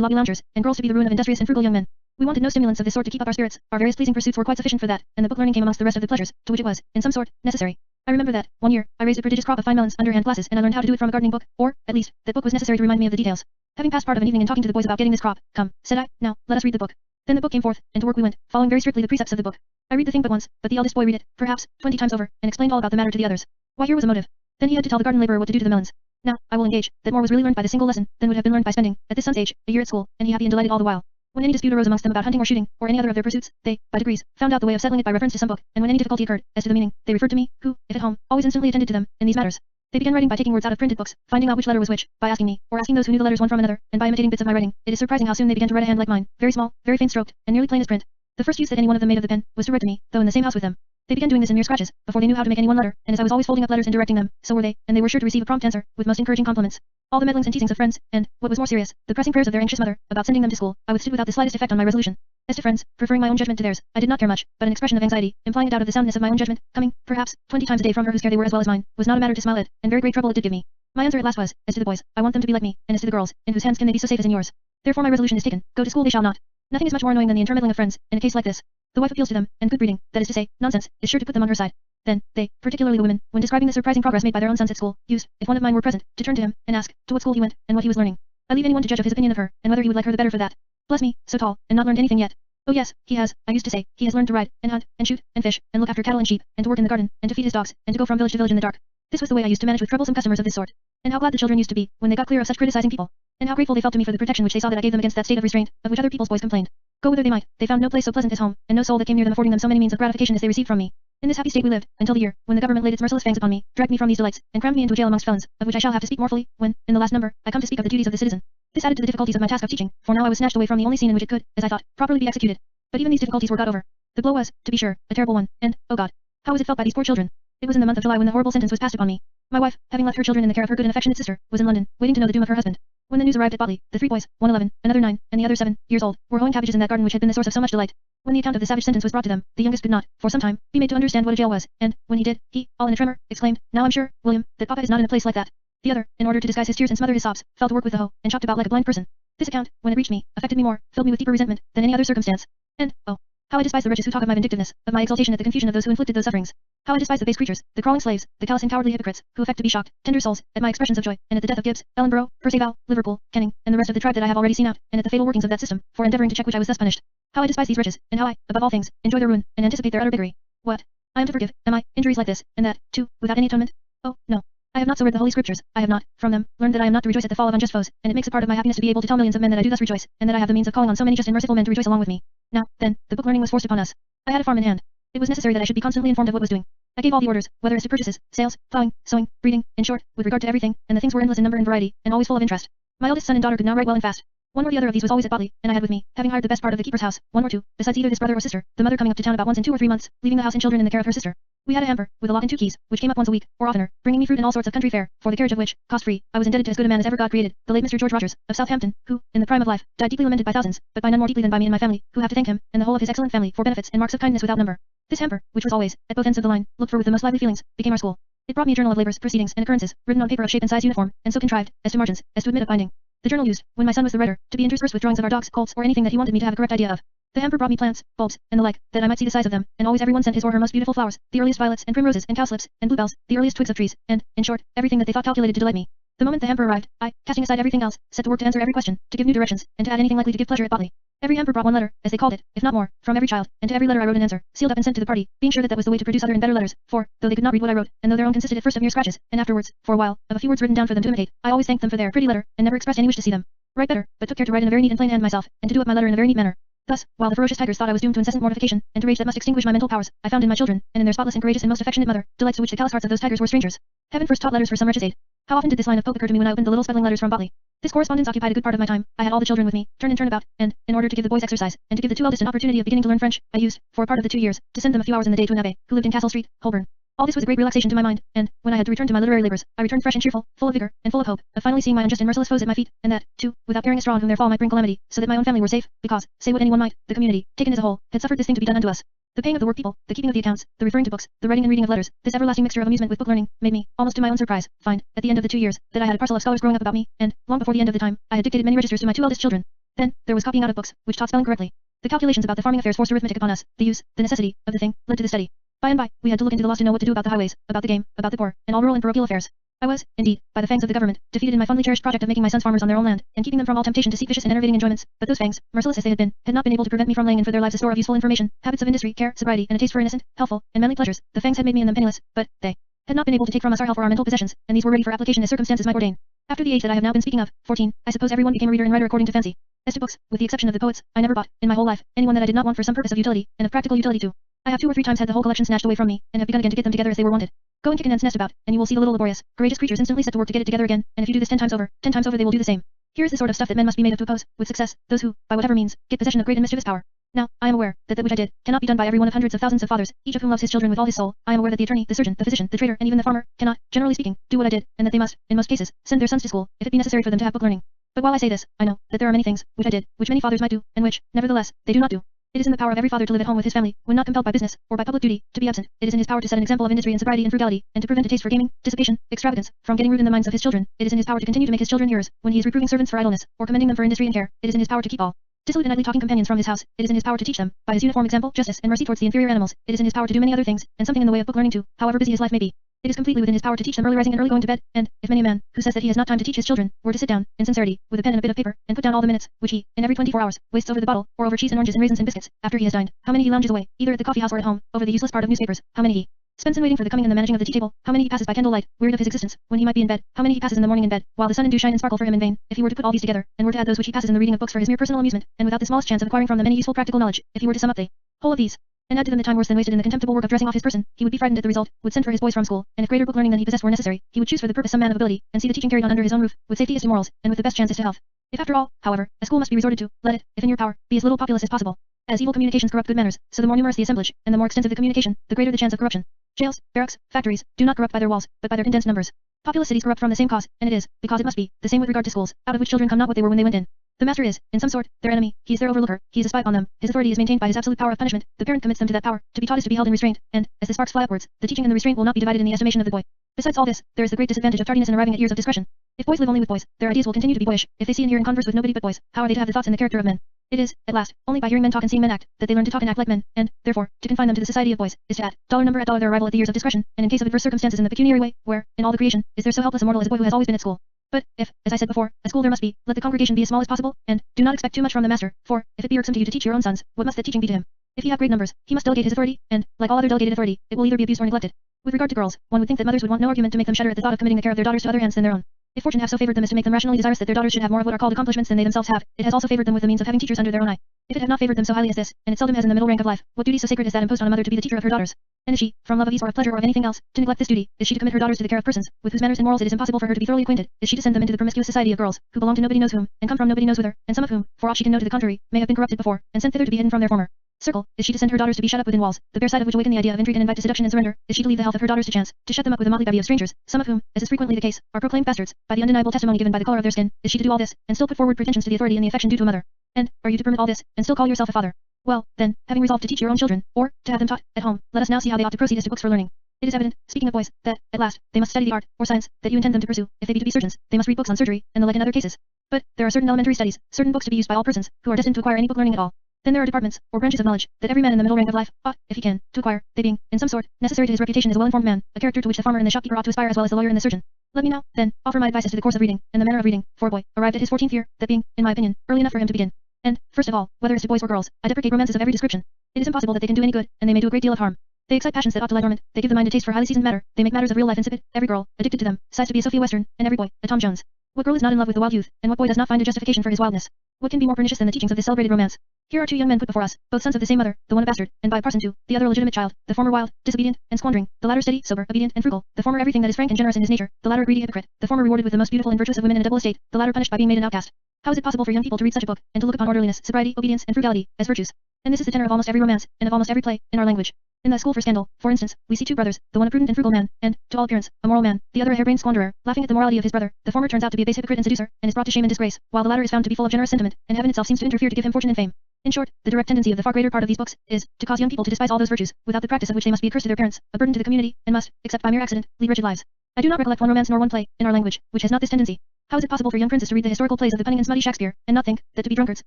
lobby loungers, and girls to be the ruin of industrious and frugal young men. We wanted no stimulants of this sort to keep up our spirits, our various pleasing pursuits were quite sufficient for that, and the book learning came amongst the rest of the pleasures, to which it was, in some sort, necessary. I remember that, one year, I raised a prodigious crop of fine melons, underhand glasses, and I learned how to do it from a gardening book, or, at least, that book was necessary to remind me of the details. Having passed part of an evening in talking to the boys about getting this crop, come, said I, now, let us read the book. Then the book came forth, and to work we went, following very strictly the precepts of the book. I read the thing but once, but the eldest boy read it, perhaps, 20 times over, and explained all about the matter to the others. Why, here was a motive. Then he had to tell the garden laborer what to do to the melons. Now, I will engage, that more was really learned by the single lesson, than would have been learned by spending, at this son's age, a year at school, and he happy and delighted all the while. When any dispute arose amongst them about hunting or shooting, or any other of their pursuits, they, by degrees, found out the way of settling it by reference to some book, and when any difficulty occurred, as to the meaning, they referred to me, who, if at home, always instantly attended to them, in these matters. They began writing by taking words out of printed books, finding out which letter was which, by asking me, or asking those who knew the letters one from another, and by imitating bits of my writing. It is surprising how soon they began to write a hand like mine, very small, very faint stroked, and nearly plain as print. The first use that any one of them made of the pen, was to write to me, though in the same house with them. They began doing this in mere scratches, before they knew how to make any one letter, and as I was always folding up letters and directing them, so were they, and they were sure to receive a prompt answer, with most encouraging compliments. All the meddlings and teasings of friends, and, what was more serious, the pressing prayers of their anxious mother, about sending them to school, I withstood without the slightest effect on my resolution. As to friends, preferring my own judgment to theirs, I did not care much, but an expression of anxiety, implying a doubt of the soundness of my own judgment, coming, perhaps, 20 times a day from her whose care they were as well as mine, was not a matter to smile at, and very great trouble it did give me. My answer at last was, as to the boys, I want them to be like me, and as to the girls, in whose hands can they be so safe as in yours? Therefore my resolution is taken, go to school they shall not. Nothing is much more annoying than the intermeddling of friends, in a case like this. The wife appeals to them, and good breeding, that is to say, nonsense, is sure to put them on her side. Then, they, particularly the women, when describing the surprising progress made by their own sons at school, used, if one of mine were present, to turn to him, and ask, to what school he went, and what he was learning. I leave anyone to judge of his opinion of her, and whether he would like her the better for that. Bless me, so tall, and not learned anything yet. Oh yes, he has, I used to say, he has learned to ride, and hunt, and shoot, and fish, and look after cattle and sheep, and to work in the garden, and to feed his dogs, and to go from village to village in the dark. This was the way I used to manage with troublesome customers of this sort. And how glad the children used to be, when they got clear of such criticizing people. And how grateful they felt to me for the protection which they saw that I gave them against that state of restraint, of which other people's boys complained. Go whither they might, they found no place so pleasant as home, and no soul that came near them affording them so many means of gratification as they received from me. In this happy state we lived, until the year, when the government laid its merciless fangs upon me, dragged me from these delights, and crammed me into a jail amongst felons, of which I shall have to speak more fully, when, in the last number, I come to speak of the duties of the citizen. This added to the difficulties of my task of teaching, for now I was snatched away from the only scene in which it could, as I thought, properly be executed. But even these difficulties were got over. The blow was, to be sure, a terrible one, and, oh God, how was it felt by these poor children? It was in the month of July when the horrible sentence was passed upon me. My wife, having left her children in the care of her good and affectionate sister, was in London, waiting to know the doom of her husband. When the news arrived at Botley, the 3 boys, one 11, another 9, and the other 7 years old, were hoeing cabbages in that garden which had been the source of so much delight. When the account of the savage sentence was brought to them, the youngest could not, for some time, be made to understand what a jail was, and, when he did, he, all in a tremor, exclaimed, "Now I'm sure, William, that Papa is not in a place like that." The other, in order to disguise his tears and smother his sobs, fell to work with the hoe, and chopped about like a blind person. This account, when it reached me, affected me more, filled me with deeper resentment, than any other circumstance. And, oh, how I despise the wretches who talk of my vindictiveness, of my exultation at the confusion of those who inflicted those sufferings. How I despise the base creatures, the crawling slaves, the callous and cowardly hypocrites, who affect to be shocked, tender souls, at my expressions of joy, and at the death of Gibbs, Ellenborough, Perceval, Liverpool, Canning, and the rest of the tribe that I have already seen out, and at the fatal workings of that system, for endeavoring to check which I was thus punished. How I despise these wretches, and how I, above all things, enjoy their ruin, and anticipate their utter biggery. What? I am to forgive, am I, injuries like this, and that, too, without any atonement? Oh, no. I have not so read the Holy Scriptures, I have not, from them, learned that I am not to rejoice at the fall of unjust foes, and it makes a part of my happiness to be able to tell millions of men that I do thus rejoice, and that I have the means of calling on so many just and merciful men to rejoice along with me. Now, then, the book learning was forced upon us. I had a farm in hand. It was necessary that I should be constantly informed of what was doing. I gave all the orders, whether as to purchases, sales, plowing, sowing, breeding, in short, with regard to everything, and the things were endless in number and variety, and always full of interest. My eldest son and daughter could now write well and fast. One or the other of these was always at Botley, and I had with me, having hired the best part of the keeper's house, one or two, besides either this brother or sister, the mother coming up to town about once in 2 or 3 months, leaving the house and children in the care of her sister. We had a hamper, with a lock and 2 keys, which came up once a week, or oftener, bringing me fruit and all sorts of country fare, for the carriage of which, cost-free, I was indebted to as good a man as ever God created, the late Mr. George Rogers, of Southampton, who, in the prime of life, died deeply lamented by thousands, but by none more deeply than by me and my family, who have to thank him, and the whole of his excellent family, for benefits and marks of kindness without number. This hamper, which was always, at both ends of the line, looked for with the most lively feelings, became our school. It brought me a journal of labors, proceedings, and occurrences, written on paper of shape and size uniform, and so contrived, as to margins, as to admit of binding. The journal used, when my son was the writer, to be interspersed with drawings of our dogs, colts, or anything that he wanted me to have a correct idea of. The hamper brought me plants, bulbs, and the like, that I might see the size of them, and always everyone sent his or her most beautiful flowers, the earliest violets and primroses and cowslips, and bluebells, the earliest twigs of trees, and, in short, everything that they thought calculated to delight me. The moment the hamper arrived, I, casting aside everything else, set to work to answer every question, to give new directions, and to add anything likely to give pleasure at Botley. Every hamper brought one letter, as they called it, if not more, from every child, and to every letter I wrote an answer, sealed up and sent to the party, being sure that that was the way to produce other and better letters, for, though they could not read what I wrote, and though their own consisted at first of mere scratches, and afterwards, for a while, of a few words written down for them to imitate, I always thanked them for their pretty letter, and never expressed any wish to see them write better, but took care to write in a very neat and plain hand myself, and to do up my letter in a very neat manner. Thus, while the ferocious tigers thought I was doomed to incessant mortification, and to rage that must extinguish my mental powers, I found in my children, and in their spotless and courageous and most affectionate mother, delights to which the callous hearts of those tigers were strangers. Heaven first taught letters for some wretch's aid. How often did this line of Pope occur to me when I opened the little spelling letters from Botley? This correspondence occupied a good part of my time. I had all the children with me, turn and turn about, and, in order to give the boys exercise, and to give the 2 eldest an opportunity of beginning to learn French, I used, for a part of the 2 years, to send them a few hours in the day to an abbé, who lived in Castle Street, Holborn. All this was a great relaxation to my mind, and, when I had to return to my literary labors, I returned fresh and cheerful, full of vigor, and full of hope, of finally seeing my unjust and merciless foes at my feet, and that, too, without caring a straw on whom their fall might bring calamity, so that my own family were safe, because, say what anyone might, the community, taken as a whole, had suffered this thing to be done unto us. The paying of the work people, the keeping of the accounts, the referring to books, the writing and reading of letters, this everlasting mixture of amusement with book learning, made me, almost to my own surprise, find, at the end of the 2 years, that I had a parcel of scholars growing up about me, and, long before the end of the time, I had dictated many registers to my 2 eldest children. Then, there was copying out of books, which taught spelling correctly. The calculations about the farming affairs forced arithmetic upon us, the use, the necessity, of the thing, led to the study. By and by, we had to look into the laws to know what to do about the highways, about the game, about the poor, and all rural and parochial affairs. I was, indeed, by the fangs of the government, defeated in my fondly cherished project of making my sons farmers on their own land, and keeping them from all temptation to seek vicious and enervating enjoyments, but those fangs, merciless as they had not been able to prevent me from laying in for their lives a store of useful information, habits of industry, care, sobriety, and a taste for innocent, healthful, and manly pleasures. The fangs had made me and them penniless, but they had not been able to take from us our health or our mental possessions, and these were ready for application as circumstances might ordain. After the age that I have now been speaking of, 14, I suppose everyone became a reader and writer according to fancy. As to books, with the exception of the poets, I never bought, in my whole life, any one that I did not want for some purpose of utility, and of practical utility too. I have 2 or 3 times had the whole collection snatched away from me, and have begun again to get them together as they were wanted. Go and kick an ant's nest about, and you will see the little laborious, courageous creatures instantly set to work to get it together again, and if you do this 10 times over they will do the same. Here is the sort of stuff that men must be made of to oppose, with success, those who, by whatever means, get possession of great and mischievous power. Now, I am aware that that which I did cannot be done by every one of hundreds of thousands of fathers, each of whom loves his children with all his soul. I am aware that the attorney, the surgeon, the physician, the trader, and even the farmer cannot, generally speaking, do what I did, and that they must, in most cases, send their sons to school, if it be necessary for them to have book learning. But while I say this, I know that there are many things which I did, which many fathers might do, and which, nevertheless, they do not do. It is in the power of every father to live at home with his family, when not compelled by business, or by public duty, to be absent. It is in his power to set an example of industry and sobriety and frugality, and to prevent a taste for gaming, dissipation, extravagance, from getting root in the minds of his children. It is in his power to continue to make his children hearers, when he is reproving servants for idleness, or commending them for industry and care. It is in his power to keep all dissolute and idly talking companions from his house. It is in his power to teach them, by his uniform example, justice and mercy towards the inferior animals. It is in his power to do many other things, and something in the way of book learning too, however busy his life may be. It is completely within his power to teach them early rising and early going to bed, and, if many a man, who says that he has not time to teach his children, were to sit down, in sincerity, with a pen and a bit of paper, and put down all the minutes, which he, in every 24 hours, wastes over the bottle, or over cheese and oranges and raisins and biscuits, after he has dined, how many he lounges away, either at the coffee house or at home, over the useless part of newspapers, how many he spends in waiting for the coming and the managing of the tea table, how many he passes by candlelight, wearied of his existence, when he might be in bed, how many he passes in the morning in bed, while the sun and dew shine and sparkle for him in vain, if he were to put all these together, and were to add those which he passes in the reading of books for his mere personal amusement, and without the smallest chance of acquiring from them any useful practical knowledge, if he were to sum up the whole of these, and add to them the time worse than wasted in the contemptible work of dressing off his person, he would be frightened at the result, would send for his boys from school, and if greater book learning than he possessed were necessary, he would choose for the purpose some man of ability, and see the teaching carried on under his own roof, with safety as to morals, and with the best chances to health. If after all, however, a school must be resorted to, let it, if in your power, be as little populous as possible. As evil communications corrupt good manners, so the more numerous the assemblage, and the more extensive the communication, the greater the chance of corruption. Jails, barracks, factories, do not corrupt by their walls, but by their condensed numbers. Populous cities corrupt from the same cause, and it is, because it must be, the same with regard to schools, out of which children come not what they were when they went in. The master is, in some sort, their enemy, he is their overlooker, he is a spy upon them, his authority is maintained by his absolute power of punishment, the parent commits them to that power, to be taught is to be held in restraint, and, as the sparks fly upwards, the teaching and the restraint will not be divided in the estimation of the boy. Besides all this, there is the great disadvantage of tardiness in arriving at years of discretion. If boys live only with boys, their ideas will continue to be boyish. If they see and hear and converse with nobody but boys, how are they to have the thoughts and the character of men? It is, at last, only by hearing men talk and seeing men act, that they learn to talk and act like men, and, therefore, to confine them to the society of boys, is to add number at their arrival at the years of discretion, and in case of adverse circumstances in the pecuniary way, where, in all the creation, is there so helpless a mortal as a boy who has always been at school. But, if, as I said before, a school there must be, let the congregation be as small as possible, and, do not expect too much from the master, for, if it be irksome to you to teach your own sons, what must that teaching be to him? If he have great numbers, he must delegate his authority, and, like all other delegated authority, it will either be abused or neglected. With regard to girls, one would think that mothers would want no argument to make them shudder at the thought of committing the care of their daughters to other hands than their own. If fortune have so favored them as to make them rationally desirous that their daughters should have more of what are called accomplishments than they themselves have, it has also favored them with the means of having teachers under their own eye. If it have not favored them so highly as this, and it seldom has in the middle rank of life, what duty so sacred is that imposed on a mother to be the teacher of her daughters? And is she, from love of ease or of pleasure or of anything else, to neglect this duty? Is she to commit her daughters to the care of persons, with whose manners and morals it is impossible for her to be thoroughly acquainted? Is she to send them into the promiscuous society of girls, who belong to nobody knows whom, and come from nobody knows whither, and some of whom, for aught she can know to the contrary, may have been corrupted before, and sent thither to be hidden from their former circle? Is she to send her daughters to be shut up within walls, the bare sight of which awaken the idea of intrigue and invite to seduction and surrender? Is she to leave the health of her daughters to chance, to shut them up with a motley bevy of strangers, some of whom, as is frequently the case, are proclaimed bastards, by the undeniable testimony given by the color of their skin? Is she to do all this, and still put forward pretensions to the authority and the affection due to a mother? And, are you to permit all this, and still call yourself a father? Well, then, having resolved to teach your own children, or, to have them taught, at home, let us now see how they ought to proceed as to books for learning. It is evident, speaking of boys, that, at last, they must study the art, or science, that you intend them to pursue. If they be to be surgeons, they must read books on surgery, and the like in other cases. But, there are certain elementary studies, certain books to be used by all persons, who are destined to acquire any book learning at all. Then there are departments, or branches of knowledge, that every man in the middle rank of life, ought, if he can, to acquire, they being, in some sort, necessary to his reputation as a well-informed man, a character to which the farmer and the shopkeeper ought to aspire as well as the lawyer and the surgeon. Let me now, then, offer my advice as to the course of reading, and the manner of reading, for a boy, arrived at his 14th year, that being, in my opinion, early enough for him to begin. And, first of all, whether as to boys or girls, I deprecate romances of every description. It is impossible that they can do any good, and they may do a great deal of harm. They excite passions that ought to lie dormant, they give the mind a taste for highly seasoned matter, they make matters of real life insipid, every girl, addicted to them, sighs to be a Sophia Western, and every boy, a Tom Jones. What girl is not in love with the wild youth, and what boy does not find a justification for his wildness? What can be more pernicious than the teachings of this celebrated romance? Here are two young men put before us, both sons of the same mother, the one a bastard, and by a parson too, the other a legitimate child, the former wild, disobedient, and squandering, the latter steady, sober, obedient, and frugal, the former everything that is frank and generous in his nature, the latter a greedy hypocrite, the former rewarded with the most beautiful and virtuous of women in a double estate, the latter punished by being made an outcast. How is it possible for young people to read such a book, and to look upon orderliness, sobriety, obedience, and frugality, as virtues? And this is the tenor of almost every romance, and of almost every play, in our language. In the school for scandal, for instance, we see two brothers, the one a prudent and frugal man, and, to all appearance, a moral man, the other a harebrained squanderer, laughing at the morality of his brother. The former turns out to be a base hypocrite and seducer, and is brought to shame and disgrace, while the latter is found to be full of generous sentiment, and heaven itself seems to interfere to give him fortune and fame. In short, the direct tendency of the far greater part of these books is to cause young people to despise all those virtues, without the practice of which they must be accursed to their parents, a burden to the community, and must, except by mere accident, lead wretched lives. I do not recollect one romance nor one play, in our language, which has not this tendency. How is it possible for young princes to read the historical plays of the cunning and smutty Shakespeare, and not think that to be drunkards,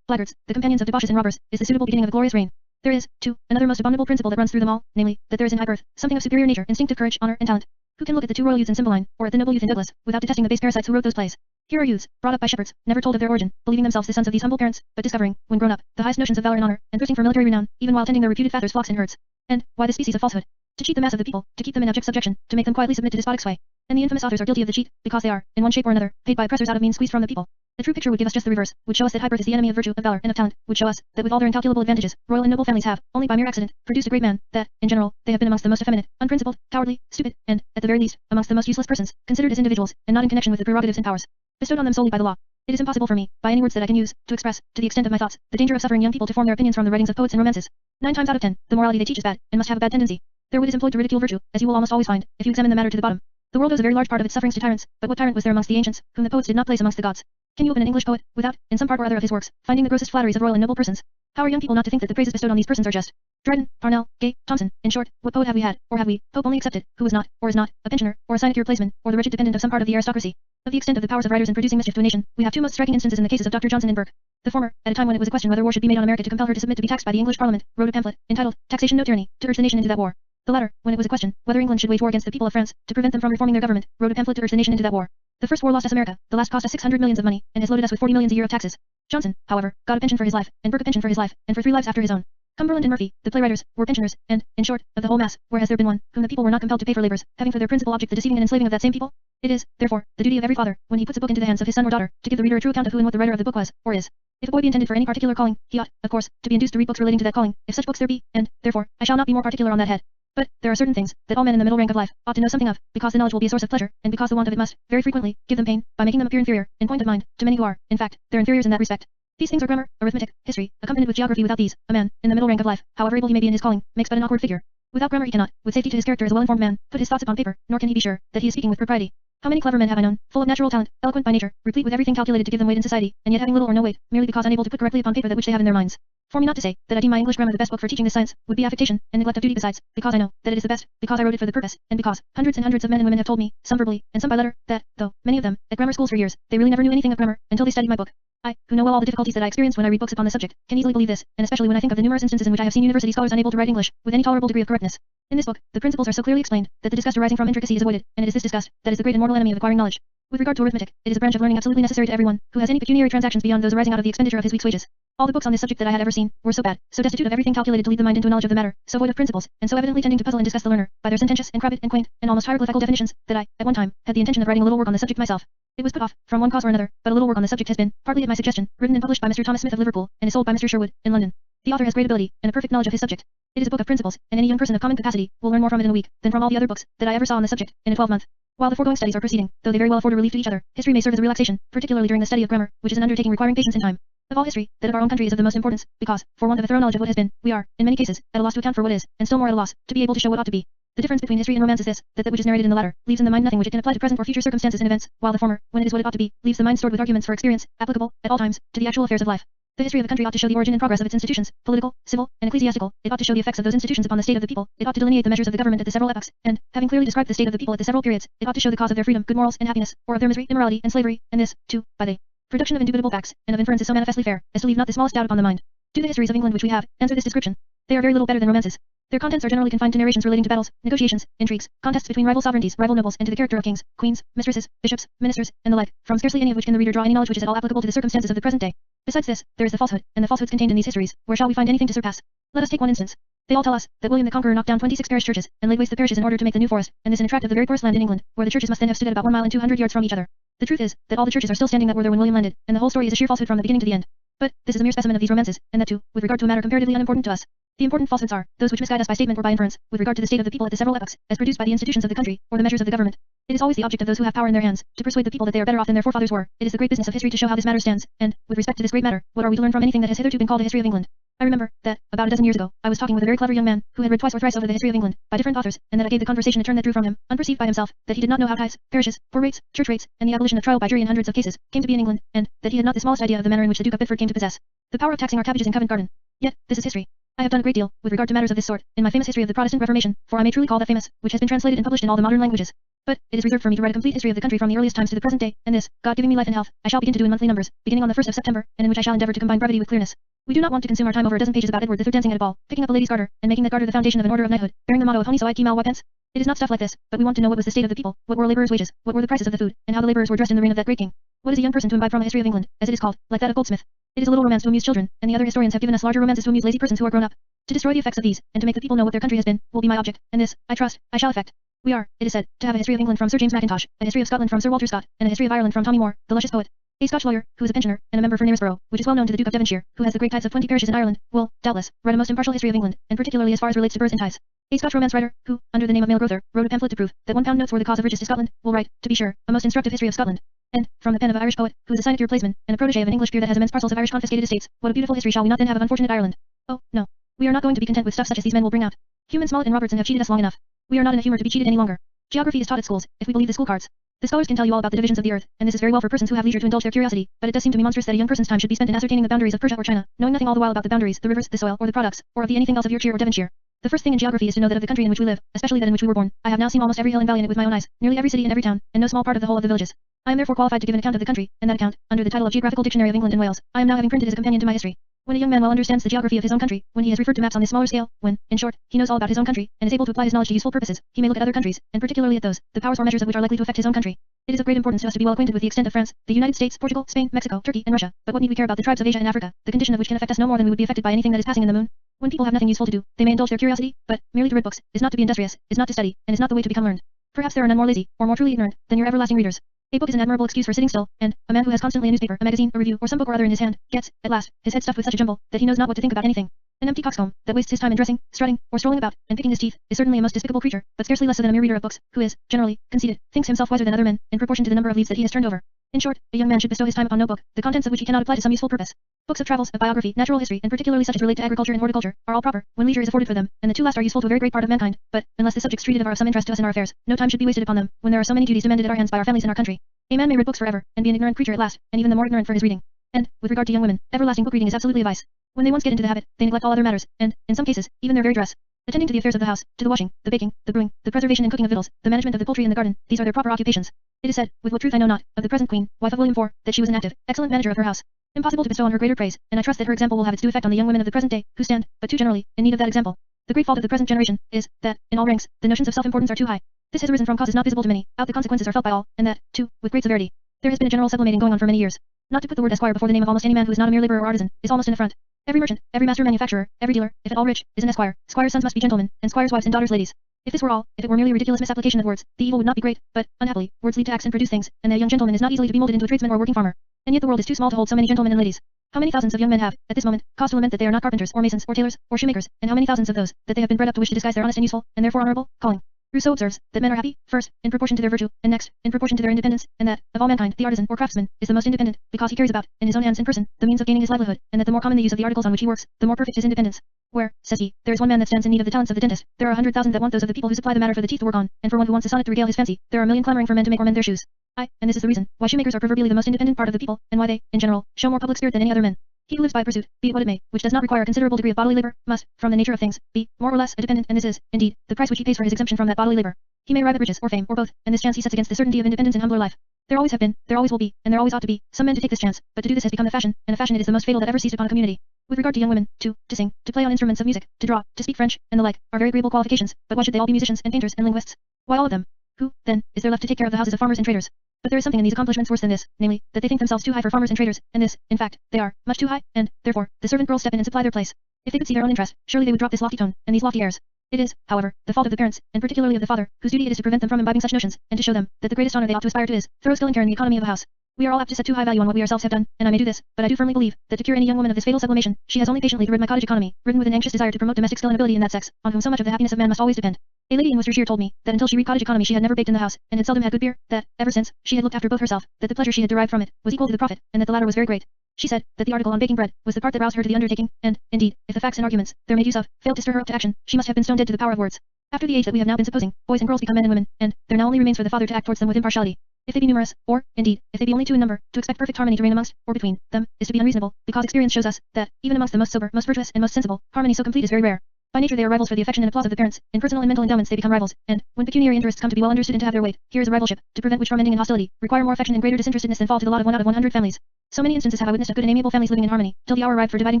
blackguards, the companions of debauches and robbers, is the suitable beginning of a glorious reign? There is, too, another most abominable principle that runs through them all, namely, that there is in high birth something of superior nature, instinctive courage, honor, and talent. Who can look at the two royal youths in Cymbeline, or at the noble youth in Douglas, without detesting the base parasites who wrote those plays? Here are youths, brought up by shepherds, never told of their origin, believing themselves the sons of these humble parents, but discovering, when grown up, the highest notions of valor and honor, and thirsting for military renown, even while tending their reputed fathers' flocks and herds. And, why this species of falsehood? To cheat the mass of the people, to keep them in abject subjection, to make them quietly submit to despotic sway. And the infamous authors are guilty of the cheat, because they are, in one shape or another, paid by oppressors out of means squeezed from the people. The true picture would give us just the reverse, would show us that high birth is the enemy of virtue, of valor, and of talent, would show us, that with all their incalculable advantages, royal and noble families have, only by mere accident, produced a great man, that, in general, they have been amongst the most effeminate, unprincipled, cowardly, stupid, and, at the very least, amongst the most useless persons, considered as individuals, and not in connection with the prerogatives and powers bestowed on them solely by the law. It is impossible for me, by any words that I can use, to express, to the extent of my thoughts, the danger of suffering young people to form their opinions from the writings of poets and romances. 9 times out of 10, the morality they teach is bad, and must have a bad tendency. Their wit is employed to ridicule virtue, as you will almost always find, if you examine the matter to the bottom. The world owes a very large part of its sufferings to tyrants, but what tyrant was there amongst the ancients, whom the poets did not place amongst the gods? Can you open an English poet, without, in some part or other of his works, finding the grossest flatteries of royal and noble persons? How are young people not to think that the praises bestowed on these persons are just? Dryden, Parnell, Gay, Thomson, in short, what poet have we had, or have we, Pope only excepted, who was not, or is not, a pensioner, or a sinecure placeman, or the wretched dependent of some part of the aristocracy? Of the extent of the powers of writers in producing mischief to a nation, we have two most striking instances in the cases of Dr. Johnson and Burke. The former, at a time when it was a question whether war should be made on America to compel her to submit to be taxed by the English Parliament, wrote a pamphlet, entitled, Taxation No Tyranny, to urge the nation into that war. The latter, when it was a question whether England should wage war against the people of France, to prevent them from reforming their government, wrote a pamphlet to urge the nation into that war. The first war lost us America, the last cost us 600 millions of money, and has loaded us with 40 millions a year of taxes. Johnson, however, got a pension for his life, and Burke a pension for his life, and for 3 lives after his own. Cumberland and Murphy, the playwriters, were pensioners, and, in short, of the whole mass, where has there been one, whom the people were not compelled to pay for labors, having for their principal object the deceiving and enslaving of that same people? It is, therefore, the duty of every father, when he puts a book into the hands of his son or daughter, to give the reader a true account of who and what the writer of the book was, or is. If a boy be intended for any particular calling, he ought, of course, to be induced to read books relating to that calling, if such books there be, and, therefore, I shall not be more particular on that head. But, there are certain things, that all men in the middle rank of life, ought to know something of, because the knowledge will be a source of pleasure, and because the want of it must, very frequently, give them pain, by making them appear inferior, in point of mind, to many who are, in fact, their inferiors in that respect. These things are grammar, arithmetic, history, accompanied with geography. Without these, a man, in the middle rank of life, however able he may be in his calling, makes but an awkward figure. Without grammar he cannot, with safety to his character as a well-informed man, put his thoughts upon paper, nor can he be sure, that he is speaking with propriety. How many clever men have I known, full of natural talent, eloquent by nature, replete with everything calculated to give them weight in society, and yet having little or no weight, merely because unable to put correctly upon paper that which they have in their minds. For me not to say, that I deem my English grammar the best book for teaching this science, would be affectation, and neglect of duty besides, because I know, that it is the best, because I wrote it for the purpose, and because, hundreds and hundreds of men and women have told me, some verbally, and some by letter, that, though, many of them, at grammar schools for years, they really never knew anything of grammar, until they studied my book. I, who know well all the difficulties that I experienced when I read books upon the subject, can easily believe this, and especially when I think of the numerous instances in which I have seen university scholars unable to write English, with any tolerable degree of correctness. In this book, the principles are so clearly explained, that the disgust arising from intricacy is avoided, and it is this disgust, that is the great and mortal enemy of acquiring knowledge. With regard to arithmetic, it is a branch of learning absolutely necessary to everyone, who has any pecuniary transactions beyond those arising out of the expenditure of his week's wages. All the books on this subject that I had ever seen were so bad, so destitute of everything calculated to lead the mind into a knowledge of the matter, so void of principles, and so evidently tending to puzzle and disgust the learner, by their sententious and crabbed and quaint, and almost hieroglyphical definitions, that I, at one time, had the intention of writing a little work on the subject myself. It was put off, from one cause or another, but a little work on the subject has been, partly at my suggestion, written and published by Mr. Thomas Smith of Liverpool, and is sold by Mr. Sherwood, in London. The author has great ability, and a perfect knowledge of his subject. It is a book of principles, and any young person of common capacity will learn more from it in a week than from all the other books that I ever saw on the subject in a 12-month. While the foregoing studies are proceeding, though they very well afford a relief to each other, history may serve as a relaxation, particularly during the study of grammar, which is an undertaking requiring patience and time. Of all history, that of our own country is of the most importance, because, for want of a thorough knowledge of what has been, we are, in many cases, at a loss to account for what is, and still more at a loss, to be able to show what ought to be. The difference between history and romance is this, that which is narrated in the latter, leaves in the mind nothing which it can apply to present or future circumstances and events, while the former, when it is what it ought to be, leaves the mind stored with arguments for experience, applicable, at all times, to the actual affairs of life. The history of a country ought to show the origin and progress of its institutions, political, civil, and ecclesiastical. It ought to show the effects of those institutions upon the state of the people. It ought to delineate the measures of the government at the several epochs, and, having clearly described the state of the people at the several periods, it ought to show the cause of their freedom, good morals, and happiness, or of their misery, immorality, and slavery, and this, too, by the production of indubitable facts, and of inferences so manifestly fair, as to leave not the smallest doubt upon the mind. Do the histories of England which we have answer this description? They are very little better than romances. Their contents are generally confined to narrations relating to battles, negotiations, intrigues, contests between rival sovereignties, rival nobles, and to the character of kings, queens, mistresses, bishops, ministers, and the like, from scarcely any of which can the reader draw any knowledge which is at all applicable to the circumstances of the present day. Besides this, there is the falsehood, and the falsehoods contained in these histories. Where shall we find anything to surpass? Let us take one instance. They all tell us that William the Conqueror knocked down 26 parish churches, and laid waste the parishes in order to make the New Forest, and this in a tract of the very poorest land in England, where the churches must then have stood at about 1 mile and 200 yards from each other. The truth is, that all the churches are still standing that were there when William landed, and the whole story is a sheer falsehood from the beginning to the end. But, this is a mere specimen of these romances, and that too, with regard to a matter comparatively unimportant to us. The important falsehoods are those which misguide us by statement or by inference, with regard to the state of the people at the several epochs, as produced by the institutions of the country, or the measures of the government. It is always the object of those who have power in their hands, to persuade the people that they are better off than their forefathers were. It is the great business of history to show how this matter stands, and, with respect to this great matter, what are we to learn from anything that has hitherto been called a history of England? I remember, that, about a dozen years ago, I was talking with a very clever young man, who had read twice or thrice over the history of England, by different authors, and that I gave the conversation a turn that drew from him, unperceived by himself, that he did not know how tithes, parishes, poor rates, church rates, and the abolition of trial by jury in hundreds of cases, came to be in England, and, that he had not the smallest idea of the manner in which the Duke of Bedford came to possess the power of taxing our cabbages in Covent Garden. Yet, this is history. I have done a great deal, with regard to matters of this sort, in my famous history of the Protestant Reformation, for I may truly call that famous, which has been translated and published in all the modern languages. But, it is reserved for me to write a complete history of the country from the earliest times to the present day, and this, God giving me life and health, I shall begin to do in monthly numbers, beginning on the 1st of September, and in which I shall endeavour to combine brevity with clearness. We do not want to consume our time over a dozen pages about Edward III dancing at a ball, picking up a lady's garter, and making that garter the foundation of an order of knighthood, bearing the motto of Honi soit qui mal va pense. It is not stuff like this, but we want to know what was the state of the people, what were labourers' wages, what were the prices of the food, and how the labourers were dressed in the reign of that great king. What is a young person to imbibe from a history of England, as it is called, like that of Goldsmith? It is a little romance to amuse children, and the other historians have given us larger romances to amuse lazy persons who are grown up. To destroy the effects of these, and to make the people know what their country has been, will be my object, and this, I trust, I shall effect. We are, it is said, to have a history of England from Sir James Mackintosh, a history of Scotland from Sir Walter Scott, and a history of Ireland from Tommy Moore, the luscious poet. A Scotch lawyer, who is a pensioner, and a member for Knaresborough, which is well known to the Duke of Devonshire, who has the great tithes of 20 parishes in Ireland, will, doubtless, write a most impartial history of England, and particularly as far as relates to births and tithes. A Scotch romance writer, who, under the name of Mail Grother, wrote a pamphlet to prove that £1 notes were the cause of riches to Scotland, will write, to be sure, a most instructive history of Scotland. And, from the pen of an Irish poet, who is a sinecure placeman, and a protege of an English peer that has immense parcels of Irish confiscated estates, what a beautiful history shall we not then have of unfortunate Ireland? Oh, no. We are not going to be content with stuff such as these men will bring out. Hume and Smollett and Robertson have cheated us long enough. We are not in a humor to be cheated any longer. Geography is taught at schools, if we believe the school cards. The scholars can tell you all about the divisions of the earth, and this is very well for persons who have leisure to indulge their curiosity, but it does seem to me monstrous that a young person's time should be spent in ascertaining the boundaries of Persia or China, knowing nothing all the while about the boundaries, the rivers, the soil, or the products, or of the anything else of Yorkshire or Devonshire. The first thing in geography is to know that of the country in which we live, especially that in which we were born. I have now seen almost every hill and valley in it with my own eyes, nearly every city and every town, and no small part of the whole of the villages. I am therefore qualified to give an account of the country, and that account, under the title of Geographical Dictionary of England and Wales, I am now having printed as a companion to my history. When a young man well understands the geography of his own country, when he has referred to maps on this smaller scale, when, in short, he knows all about his own country, and is able to apply his knowledge to useful purposes, he may look at other countries, and particularly at those, the powers or measures of which are likely to affect his own country. It is of great importance to us to be well acquainted with the extent of France, the United States, Portugal, Spain, Mexico, Turkey, and Russia, but what need we care about the tribes of Asia and Africa, the condition of which can affect us no more than we would be affected by anything that is passing in the moon? When people have nothing useful to do, they may indulge their curiosity, but, merely to read books, is not to be industrious, is not to study, and is not the way to become learned. Perhaps there are none more lazy, or more truly ignorant, than your everlasting readers. A book is an admirable excuse for sitting still, and, a man who has constantly a newspaper, a magazine, a review, or some book or other in his hand, gets, at last, his head stuffed with such a jumble, that he knows not what to think about anything. An empty coxcomb, that wastes his time in dressing, strutting, or strolling about, and picking his teeth, is certainly a most despicable creature, but scarcely less so than a mere reader of books, who is, generally, conceited, thinks himself wiser than other men, in proportion to the number of leaves that he has turned over. In short, a young man should bestow his time upon no book, the contents of which he cannot apply to some useful purpose. Books of travels, of biography, natural history, and particularly such as relate to agriculture and horticulture, are all proper, when leisure is afforded for them, and the two last are useful to a very great part of mankind, but, unless the subjects treated of are of some interest to us in our affairs, no time should be wasted upon them, when there are so many duties demanded at our hands by our families and our country. A man may read books forever, and be an ignorant creature at last, and even the more ignorant for his reading. And, with regard to young women, everlasting book reading is absolutely a vice. When they once get into the habit, they neglect all other matters, and, in some cases, even their very dress. Attending to the affairs of the house, to the washing, the baking, the brewing, the preservation and cooking of victuals, the management of the poultry and the garden, these are their proper occupations. It is said, with what truth I know not, of the present queen, wife of William IV, that she was an active, excellent manager of her house. Impossible to bestow on her greater praise, and I trust that her example will have its due effect on the young women of the present day, who stand, but too generally, in need of that example. The great fault of the present generation is, that, in all ranks, the notions of self-importance are too high. This has arisen from causes not visible to many, out the consequences are felt by all, and that, too, with great severity. There has been a general sublimating going on for many years. Not to put the word esquire before the name of almost any man who is not a mere laborer or artisan, is almost an affront. Every merchant, every master manufacturer, every dealer, if at all rich, is an esquire. Squires' sons must be gentlemen, and squires' wives and daughters ladies. If this were all, if it were merely a ridiculous misapplication of words, the evil would not be great, but, unhappily, words lead to acts and produce things, and a young gentleman is not easily to be molded into a tradesman or working farmer. And yet the world is too small to hold so many gentlemen and ladies. How many thousands of young men have, at this moment, cause to lament that they are not carpenters, or masons, or tailors, or shoemakers, and how many thousands of those, that they have been bred up to wish to disguise their honest and useful, and therefore honorable, calling. Rousseau observes, that men are happy, first, in proportion to their virtue, and next, in proportion to their independence, and that, of all mankind, the artisan, or craftsman, is the most independent, because he carries about, in his own hands and person, the means of gaining his livelihood, and that the more common the use of the articles on which he works, the more perfect his independence. Where, says he, there is one man that stands in need of the talents of the dentist, there are 100,000 that want those of the people who supply the matter for the teeth to work on, and for one who wants a sonnet to regale his fancy, there are a million clamoring for men to make or mend their shoes. And this is the reason, why shoemakers are proverbially the most independent part of the people, and why they, in general, show more public spirit than any other men. He who lives by a pursuit, be it what it may, which does not require a considerable degree of bodily labor, must, from the nature of things, be, more or less, a dependent, and this is, indeed, the price which he pays for his exemption from that bodily labor. He may arrive at riches, or fame, or both, and this chance he sets against the certainty of independence in humbler life. There always have been, there always will be, and there always ought to be, some men to take this chance, but to do this has become the fashion, and a fashion it is the most fatal that ever seized upon a community. With regard to young women, to sing, to play on instruments of music, to draw, to speak French, and the like, are very agreeable qualifications, but why should they all be musicians, and painters, and linguists? Why all of them? Who, then, is there left to take care of the houses of farmers and traders? But there is something in these accomplishments worse than this, namely, that they think themselves too high for farmers and traders, and this, in fact, they are, much too high, and, therefore, the servant girls step in and supply their place. If they could see their own interest, surely they would drop this lofty tone, and these lofty airs. It is, however, the fault of the parents, and particularly of the father, whose duty it is to prevent them from imbibing such notions, and to show them, that the greatest honor they ought to aspire to is, thorough skill and care in the economy of a house. We are all apt to set too high value on what we ourselves have done, and I may do this, but I do firmly believe, that to cure any young woman of this fatal sublimation, she has only patiently to rid my cottage economy, ridden with an anxious desire to promote domestic skill and ability in that sex, on whom so much of the happiness of man must always depend. A lady in Worcestershire told me, that until she read cottage economy she had never baked in the house, and had seldom had good beer, that, ever since, she had looked after both herself, that the pleasure she had derived from it, was equal to the profit, and that the latter was very great. She said, that the article on baking bread, was the part that roused her to the undertaking, and, indeed, if the facts and arguments, there made use of, failed to stir her up to action, she must have been stone dead to the power of words. After the age that we have now been supposing, boys and girls become men and women, and, there now only remains for the father to act towards them with impartiality. If they be numerous, or, indeed, if they be only two in number, to expect perfect harmony to reign amongst, or between, them, is to be unreasonable, because experience shows us, that, even amongst the most sober, most virtuous, and most sensible, harmony so complete is very rare. By nature they are rivals for the affection and applause of the parents, in personal and mental endowments they become rivals, and, when pecuniary interests come to be well understood and to have their weight, here is a rivalship, to prevent which from ending in hostility, require more affection and greater disinterestedness than fall to the lot of 1 out of 100 families. So many instances have I witnessed of good and amiable families living in harmony, till the hour arrived for dividing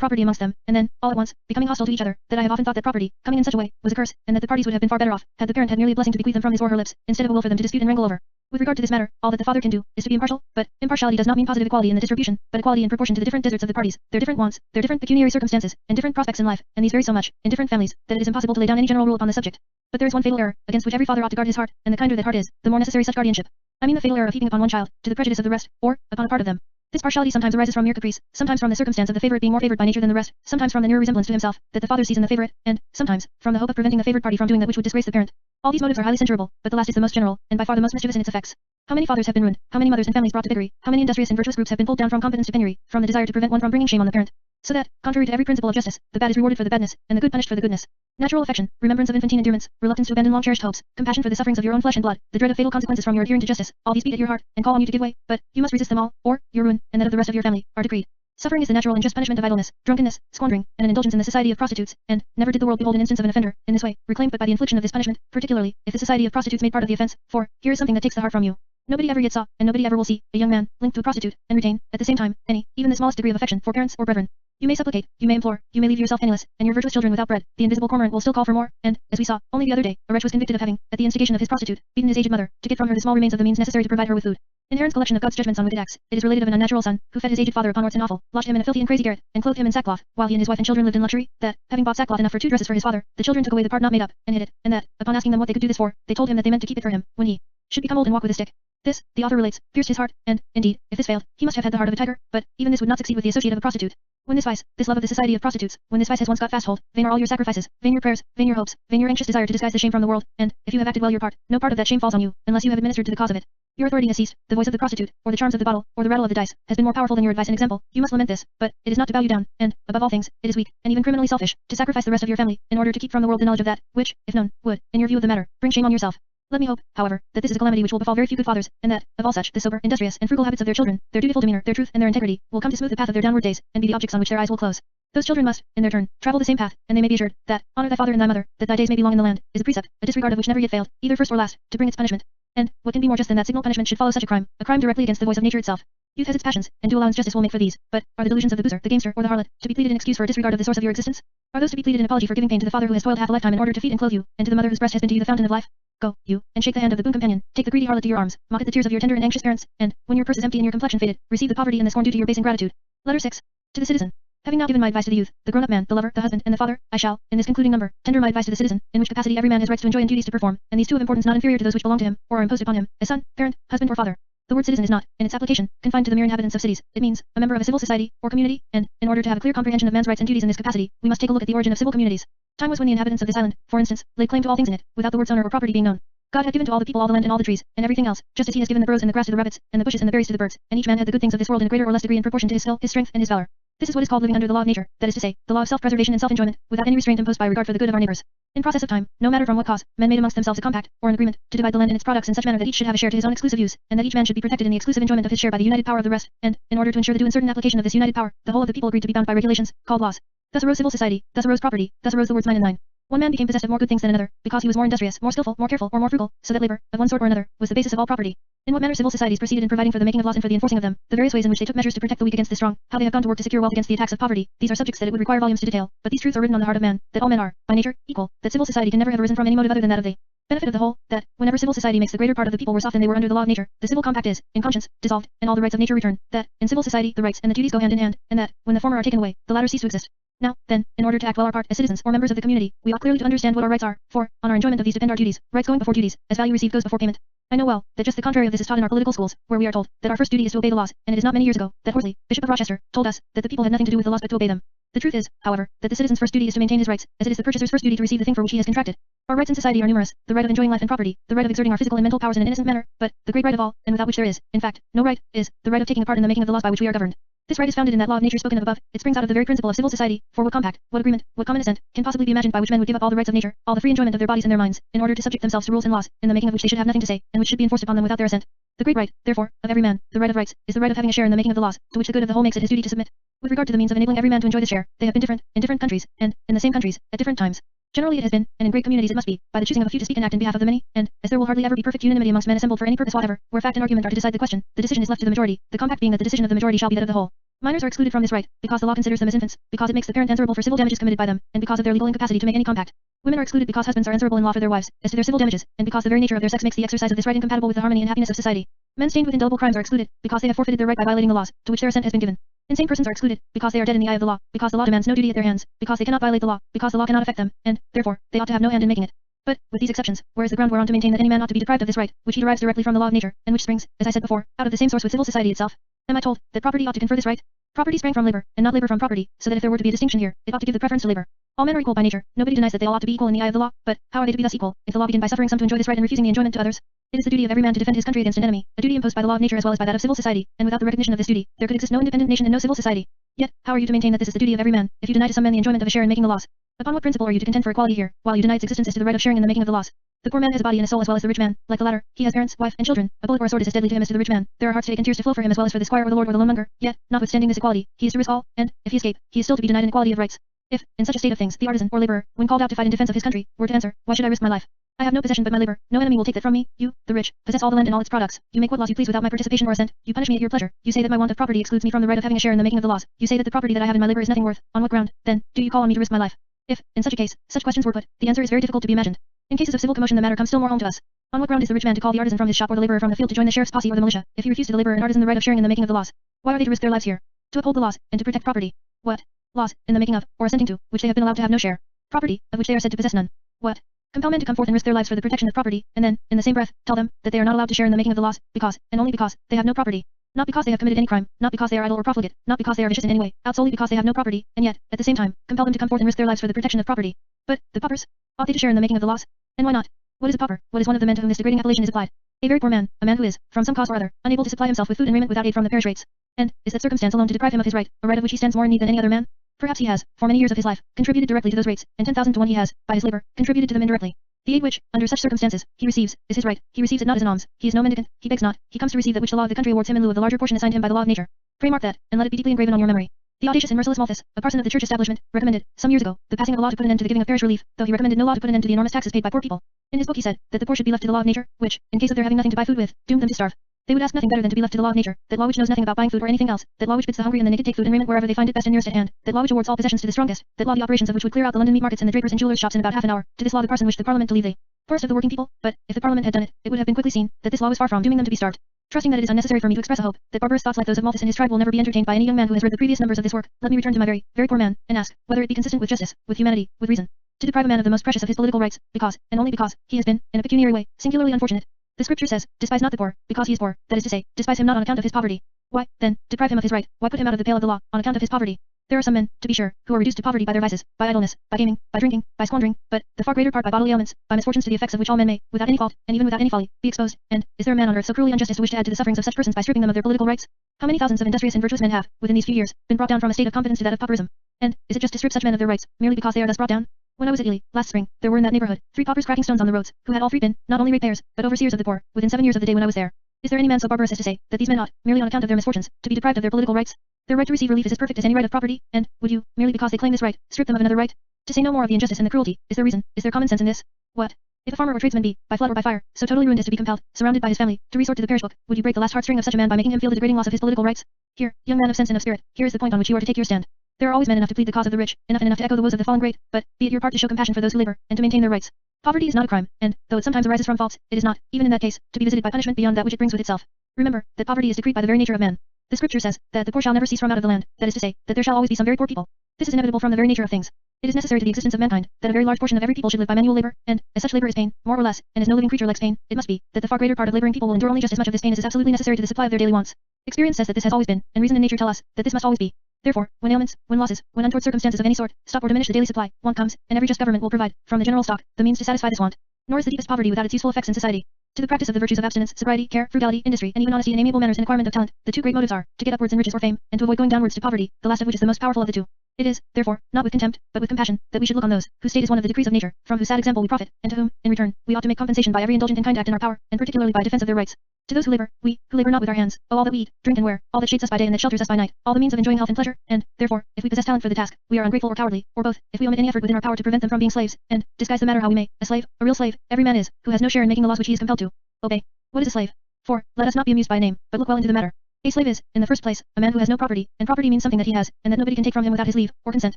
property amongst them, and then, all at once, becoming hostile to each other, that I have often thought that property, coming in such a way, was a curse, and that the parties would have been far better off, had the parent had merely a blessing to bequeath them from his or her lips, instead of a will for them to dispute and wrangle over. With regard to this matter, all that the father can do, is to be impartial, but, impartiality does not mean positive equality in the distribution, but equality in proportion to the different deserts of the parties, their different wants, their different pecuniary circumstances, and different prospects in life, and these vary so much, in different families, that it is impossible to lay down any general rule upon the subject. But there is one fatal error, against which every father ought to guard his heart, and the kinder that heart is, the more necessary such guardianship. I mean the fatal error of heaping upon one child, to the prejudice of the rest, or, upon a part of them. This partiality sometimes arises from mere caprice, sometimes from the circumstance of the favorite being more favored by nature than the rest, sometimes from the nearer resemblance to himself, that the father sees in the favorite, and, sometimes, from the hope of preventing the favored party from doing that which would disgrace the parent. All these motives are highly censurable, but the last is the most general, and by far the most mischievous in its effects. How many fathers have been ruined, how many mothers and families brought to beggary, how many industrious and virtuous groups have been pulled down from competence to penury, from the desire to prevent one from bringing shame on the parent. So that, contrary to every principle of justice, the bad is rewarded for the badness, and the good punished for the goodness. Natural affection, remembrance of infantine endearments, reluctance to abandon long-cherished hopes, compassion for the sufferings of your own flesh and blood, the dread of fatal consequences from your adhering to justice, all these beat at your heart, and call on you to give way, but, you must resist them all, or, your ruin, and that of the rest of your family, are decreed. Suffering is the natural and just punishment of idleness, drunkenness, squandering, and an indulgence in the society of prostitutes, and, never did the world behold an instance of an offender, in this way, reclaimed but by the infliction of this punishment, particularly, if the society of prostitutes made part of the offense, for, here is something that takes the heart from you. Nobody ever yet saw, and nobody ever will see, a young man, linked to a prostitute, and retain, at the same time, any, even the smallest degree of affection for parents or brethren. You may supplicate, you may implore, you may leave yourself penniless, and your virtuous children without bread, the invisible cormorant will still call for more, and, as we saw, only the other day, a wretch was convicted of having, at the instigation of his prostitute, beaten his aged mother, to get from her the small remains of the means necessary to provide her with food. In Heron's collection of God's judgments on wicked acts, it is related of an unnatural son, who fed his aged father upon orts and offal, lodged him in a filthy and crazy garret, and clothed him in sackcloth, while he and his wife and children lived in luxury, that, having bought sackcloth enough for 2 dresses for his father, the children took away the part not made up, and hid it, and that, upon asking them what they could do this for, they told him that they meant to keep it for him, when he should become old and walk with a stick. This, the author relates, pierced his heart, and, indeed, if this failed, he must have had the heart of a tiger, but, even this would not succeed with the associate of a prostitute. When this vice, this love of the society of prostitutes, when this vice has once got fast hold, vain are all your sacrifices, vain your prayers, vain your hopes, vain your anxious desire to disguise the shame from the world, and, if you have acted well your part, no part of that shame falls on you, unless you have administered to the cause of it. Your authority has ceased, the voice of the prostitute, or the charms of the bottle, or the rattle of the dice, has been more powerful than your advice and example. You must lament this, but, it is not to bow you down, and, above all things, it is weak, and even criminally selfish, to sacrifice the rest of your family, in order to keep from the world the knowledge of that, which, if known, would, in your view of the matter, bring shame on yourself. Let me hope, however, that this is a calamity which will befall very few good fathers, and that, of all such, the sober, industrious, and frugal habits of their children, their dutiful demeanor, their truth, and their integrity, will come to smooth the path of their downward days, and be the objects on which their eyes will close. Those children must, in their turn, travel the same path, and they may be assured, that, honor thy father and thy mother, that thy days may be long in the land, is a precept, a disregard of which never yet failed, either first or last, to bring its punishment. And, what can be more just than that signal punishment should follow such a crime directly against the voice of nature itself. Youth has its passions, and due allowance justice will make for these, but, are the delusions of the boozer, the gamester, or the harlot, to be pleaded in excuse for a disregard of the source of your existence? Are those to be pleaded in apology for giving pain to the father who has toiled half a lifetime in order to feed and clothe you, and to the mother whose breast has been to you the fountain of life? go, you, and shake the hand of the boon companion, take the greedy harlot to your arms, mock at the tears of your tender and anxious parents, and, when your purse is empty and your complexion faded, receive the poverty and the scorn due to your base ingratitude. Letter 6. To the citizen. Having now given my advice to the youth, the grown-up man, the lover, the husband, and the father, I shall, in this concluding number, tender my advice to the citizen, in which capacity every man has rights to enjoy and duties to perform, and these two of importance not inferior to those which belong to him, or are imposed upon him, as son, parent, husband or father. The word citizen is not, in its application, confined to the mere inhabitants of cities. It means a member of a civil society or community, and, in order to have a clear comprehension of man's rights and duties in this capacity, we must take a look at the origin of civil communities. Time was when the inhabitants of this island, for instance, laid claim to all things in it, without the words owner or property being known. God had given to all the people all the land and all the trees, and everything else, just as he has given the burrows and the grass to the rabbits, and the bushes and the berries to the birds, and each man had the good things of this world in a greater or less degree in proportion to his skill, his strength, and his valor. This is what is called living under the law of nature, that is to say, the law of self-preservation and self-enjoyment, without any restraint imposed by regard for the good of our neighbors. In process of time, no matter from what cause, men made amongst themselves a compact, or an agreement, to divide the land and its products in such manner that each should have a share to his own exclusive use, and that each man should be protected in the exclusive enjoyment of his share by the united power of the rest, and, in order to ensure the due and certain application of this united power, the whole of the people agreed to be bound by regulations, called laws. Thus arose civil society, thus arose property, thus arose the words mine and thine. One man became possessed of more good things than another, because he was more industrious, more skillful, more careful, or more frugal, so that labor, of one sort or another, was the basis of all property. In what manner civil societies proceeded in providing for the making of laws and for the enforcing of them, the various ways in which they took measures to protect the weak against the strong, how they have gone to work to secure wealth against the attacks of poverty, these are subjects that it would require volumes to detail, but these truths are written on the heart of man, that all men are, by nature, equal, that civil society can never have arisen from any motive other than that of the benefit of the whole, that, whenever civil society makes the greater part of the people worse off than they were under the law of nature, the civil compact is, in conscience, dissolved, and all the rights of nature return, that, in civil society, the rights and the duties go hand in hand, and that, when the former are taken away, the latter cease to exist. Now, then, in order to act well our part as citizens or members of the community, we ought clearly to understand what our rights are, for, on our enjoyment of these depend our duties, rights going before duties, as value received goes before payment. I know well, that just the contrary of this is taught in our political schools, where we are told, that our first duty is to obey the laws, and it is not many years ago, that Horsley, Bishop of Rochester, told us, that the people had nothing to do with the laws but to obey them. The truth is, however, that the citizen's first duty is to maintain his rights, as it is the purchaser's first duty to receive the thing for which he has contracted. Our rights in society are numerous, the right of enjoying life and property, the right of exerting our physical and mental powers in an innocent manner, but, the great right of all, and without which there is, in fact, no right, is, the right of taking a part in the making of the laws by which we are governed. This right is founded in that law of nature spoken of above, it springs out of the very principle of civil society, for what compact, what agreement, what common assent, can possibly be imagined by which men would give up all the rights of nature, all the free enjoyment of their bodies and their minds, in order to subject themselves to rules and laws, in the making of which they should have nothing to say, and which should be enforced upon them without their assent. The great right, therefore, of every man, the right of rights, is the right of having a share in the making of the laws, to which the good of the whole makes it his duty to submit. With regard to the means of enabling every man to enjoy this share, they have been different, in different countries, and, in the same countries, at different times. Generally it has been, and in great communities it must be, by the choosing of a few to speak and act in behalf of the many, and, as there will hardly ever be perfect unanimity amongst men assembled for any purpose whatever, where fact and argument are to decide the question, the decision is left to the majority, the compact being that the decision of the majority shall be that of the whole. Minors are excluded from this right, because the law considers them as infants, because it makes the parent answerable for civil damages committed by them, and because of their legal incapacity to make any compact. Women are excluded because husbands are answerable in law for their wives, as to their civil damages, and because the very nature of their sex makes the exercise of this right incompatible with the harmony and happiness of society. Men stained with indelible crimes are excluded, because they have forfeited their right by violating the laws, to which their assent has been given. Insane persons are excluded, because they are dead in the eye of the law, because the law demands no duty at their hands, because they cannot violate the law, because the law cannot affect them, and, therefore, they ought to have no hand in making it. But, with these exceptions, where is the ground whereon to maintain that any man ought to be deprived of this right, which he derives directly from the law of nature, and which springs, as I said before, out of the same source with civil society itself? Am I told, that property ought to confer this right? Property sprang from labor, and not labor from property, so that if there were to be a distinction here, it ought to give the preference to labor. All men are equal by nature, nobody denies that they all ought to be equal in the eye of the law, but, how are they to be thus equal, if the law begin by suffering some to enjoy this right and refusing the enjoyment to others? It is the duty of every man to defend his country against an enemy, a duty imposed by the law of nature as well as by that of civil society, and without the recognition of this duty, there could exist no independent nation and no civil society. Yet, how are you to maintain that this is the duty of every man, if you deny to some men the enjoyment of a share in making the laws? Upon what principle are you to contend for equality here, while you deny its existence as to the right of sharing in the making of the laws? The poor man has a body and a soul as well as the rich man, like the latter, he has parents, wife, and children, a bullet or a sword is as deadly to him as to the rich man, there are hearts to ache and tears to flow for him as well as for the squire or the lord or the lonemonger, yet, notwithstanding this equality, he is to risk all, and, if he escape, he is still to be denied an equality of rights. If, in such a state of things, the artisan, or laborer, when called out to fight in defense of his country, were to answer, why should I risk my life? I have no possession but my labor, no enemy will take that from me, you, the rich, possess all the land and all its products, you make what laws you please without my participation or assent, you punish me at your pleasure, you say that my want of property excludes me from the right of having a share in the making of the laws, you say that the property that I have in my labor is nothing worth, on what ground, then, do you call on me to risk my life? If, in such a case, such questions were put, the answer is very difficult to be imagined. In cases of civil commotion the matter comes still more home to us. On what ground is the rich man to call the artisan from his shop or the laborer from the field to join the sheriff's posse or the militia, if he refuse to the laborer and artisan the right of sharing in the making of the laws? Why are they to risk their lives here? To uphold the laws, and to protect property. What? Laws, in the making of, or assenting to, which they have been allowed to have no share. Property, of which they are said to possess none. What? Compel men to come forth and risk their lives for the protection of property, and then, in the same breath, tell them, that they are not allowed to share in the making of the laws, because, and only because, they have no property. Not because they have committed any crime, not because they are idle or profligate, not because they are vicious in any way, out solely because they have no property, and yet, at the same time, compel them to come forth and risk their lives for the protection of property. But, the paupers? Ought they to share in the making of the laws? And why not? What is a pauper? What is one of the men to whom this degrading appellation is applied? A very poor man, a man who is, from some cause or other, unable to supply himself with food and raiment without aid from the parish rates. And, is that circumstance alone to deprive him of his right, a right of which he stands more in need than any other man? Perhaps he has, for many years of his life, contributed directly to those rates, and 10,000 to 1 he has, by his labor, contributed to them indirectly. The aid which, under such circumstances, he receives, is his right, he receives it not as an alms, he is no mendicant, he begs not, he comes to receive that which the law of the country awards him in lieu of the larger portion assigned him by the law of nature. Pray mark that, and let it be deeply engraven on your memory. The audacious and merciless Malthus, a parson of the church establishment, recommended, some years ago, the passing of a law to put an end to the giving of parish relief, though he recommended no law to put an end to the enormous taxes paid by poor people. In his book he said, that the poor should be left to the law of nature, which, in case of their having nothing to buy food with, doomed them to starve. They would ask nothing better than to be left to the law of nature, that law which knows nothing about buying food or anything else, that law which bids the hungry and the naked take food and raiment wherever they find it best and nearest at hand, that law which awards all possessions to the strongest, that law the operations of which would clear out the London meat markets and the drapers' and jewelers' shops in about half an hour, to this law the parson wished the Parliament to leave the poorest of the working people, but, if the Parliament had done it, it would have been quickly seen, that this law was far from dooming them to be starved. Trusting that it is unnecessary for me to express a hope, that barbarous thoughts like those of Malthus and his tribe will never be entertained by any young man who has read the previous numbers of this work, let me return to my very, very poor man, and ask, whether it be consistent with justice, with humanity, with reason, to deprive a man of the most precious of his political rights, because, and only because, he has been, in a pecuniary way, singularly unfortunate. The scripture says, despise not the poor, because he is poor, that is to say, despise him not on account of his poverty. Why, then, deprive him of his right, why put him out of the pale of the law, on account of his poverty? There are some men, to be sure, who are reduced to poverty by their vices, by idleness, by gaming, by drinking, by squandering, but, the far greater part by bodily ailments, by misfortunes to the effects of which all men may, without any fault, and even without any folly, be exposed, and, is there a man on earth so cruelly unjust as to wish to add to the sufferings of such persons by stripping them of their political rights? How many thousands of industrious and virtuous men have, within these few years, been brought down from a state of competence to that of pauperism? And, is it just to strip such men of their rights, merely because they are thus brought down? When I was at Ely, last spring, there were in that neighborhood, 3 paupers cracking stones on the roads, who had all 3 been, not only ratepayers, but overseers of the poor, within 7 years of the day when I was there. Is there any man so barbarous as to say, that these men ought, merely on account of their misfortunes, to be deprived of their political rights? Their right to receive relief is as perfect as any right of property, and, would you, merely because they claim this right, strip them of another right? To say no more of the injustice and the cruelty, is there reason, is there common sense in this? What? If a farmer or tradesman be, by flood or by fire, so totally ruined as to be compelled, surrounded by his family, to resort to the parish book, would you break the last heartstring of such a man by making him feel the degrading loss of his political rights? Here, young man of sense and of spirit, here is the point on which you are to take your stand. There are always men enough to plead the cause of the rich, enough and enough to echo the woes of the fallen great, but, be it your part to show compassion for those who labor, and to maintain their rights. Poverty is not a crime, and, though it sometimes arises from faults, it is not, even in that case, to be visited by punishment beyond that which it brings with itself. Remember, that poverty is decreed by the very nature of man. The scripture says, that the poor shall never cease from out of the land, that is to say, that there shall always be some very poor people. This is inevitable from the very nature of things. It is necessary to the existence of mankind, that a very large portion of every people should live by manual labor, and, as such labor is pain, more or less, and as no living creature likes pain, it must be, that the far greater part of laboring people will endure only just as much of this pain as is absolutely necessary to the supply of their daily wants. Experience says that this has always been, and reason and nature tell us, that this must always be. Therefore, when ailments, when losses, when untoward circumstances of any sort, stop or diminish the daily supply, want comes, and every just government will provide, from the general stock, the means to satisfy this want. Nor is the deepest poverty without its useful effects in society. To the practice of the virtues of abstinence, sobriety, care, frugality, industry, and even honesty and amiable manners and acquirement of talent, the 2 great motives are, to get upwards in riches or fame, and to avoid going downwards to poverty, the last of which is the most powerful of the 2. It is, therefore, not with contempt, but with compassion, that we should look on those, whose state is one of the decrees of nature, from whose sad example we profit, and to whom, in return, we ought to make compensation by every indulgent and kind act in our power, and particularly by defense of their rights. To those who labor, we, who labor not with our hands, owe all that we eat, drink and wear, all that shades us by day and that shelters us by night, all the means of enjoying health and pleasure, and, therefore, if we possess talent for the task, we are ungrateful or cowardly, or both, if we omit any effort within our power to prevent them from being slaves, and, disguise the matter how we may, a slave, a real slave, every man is, who has no share in making the laws which he is compelled to obey. What is a slave? For, let us not be amused by a name, but look well into the matter. A slave is, in the first place, a man who has no property, and property means something that he has, and that nobody can take from him without his leave, or consent.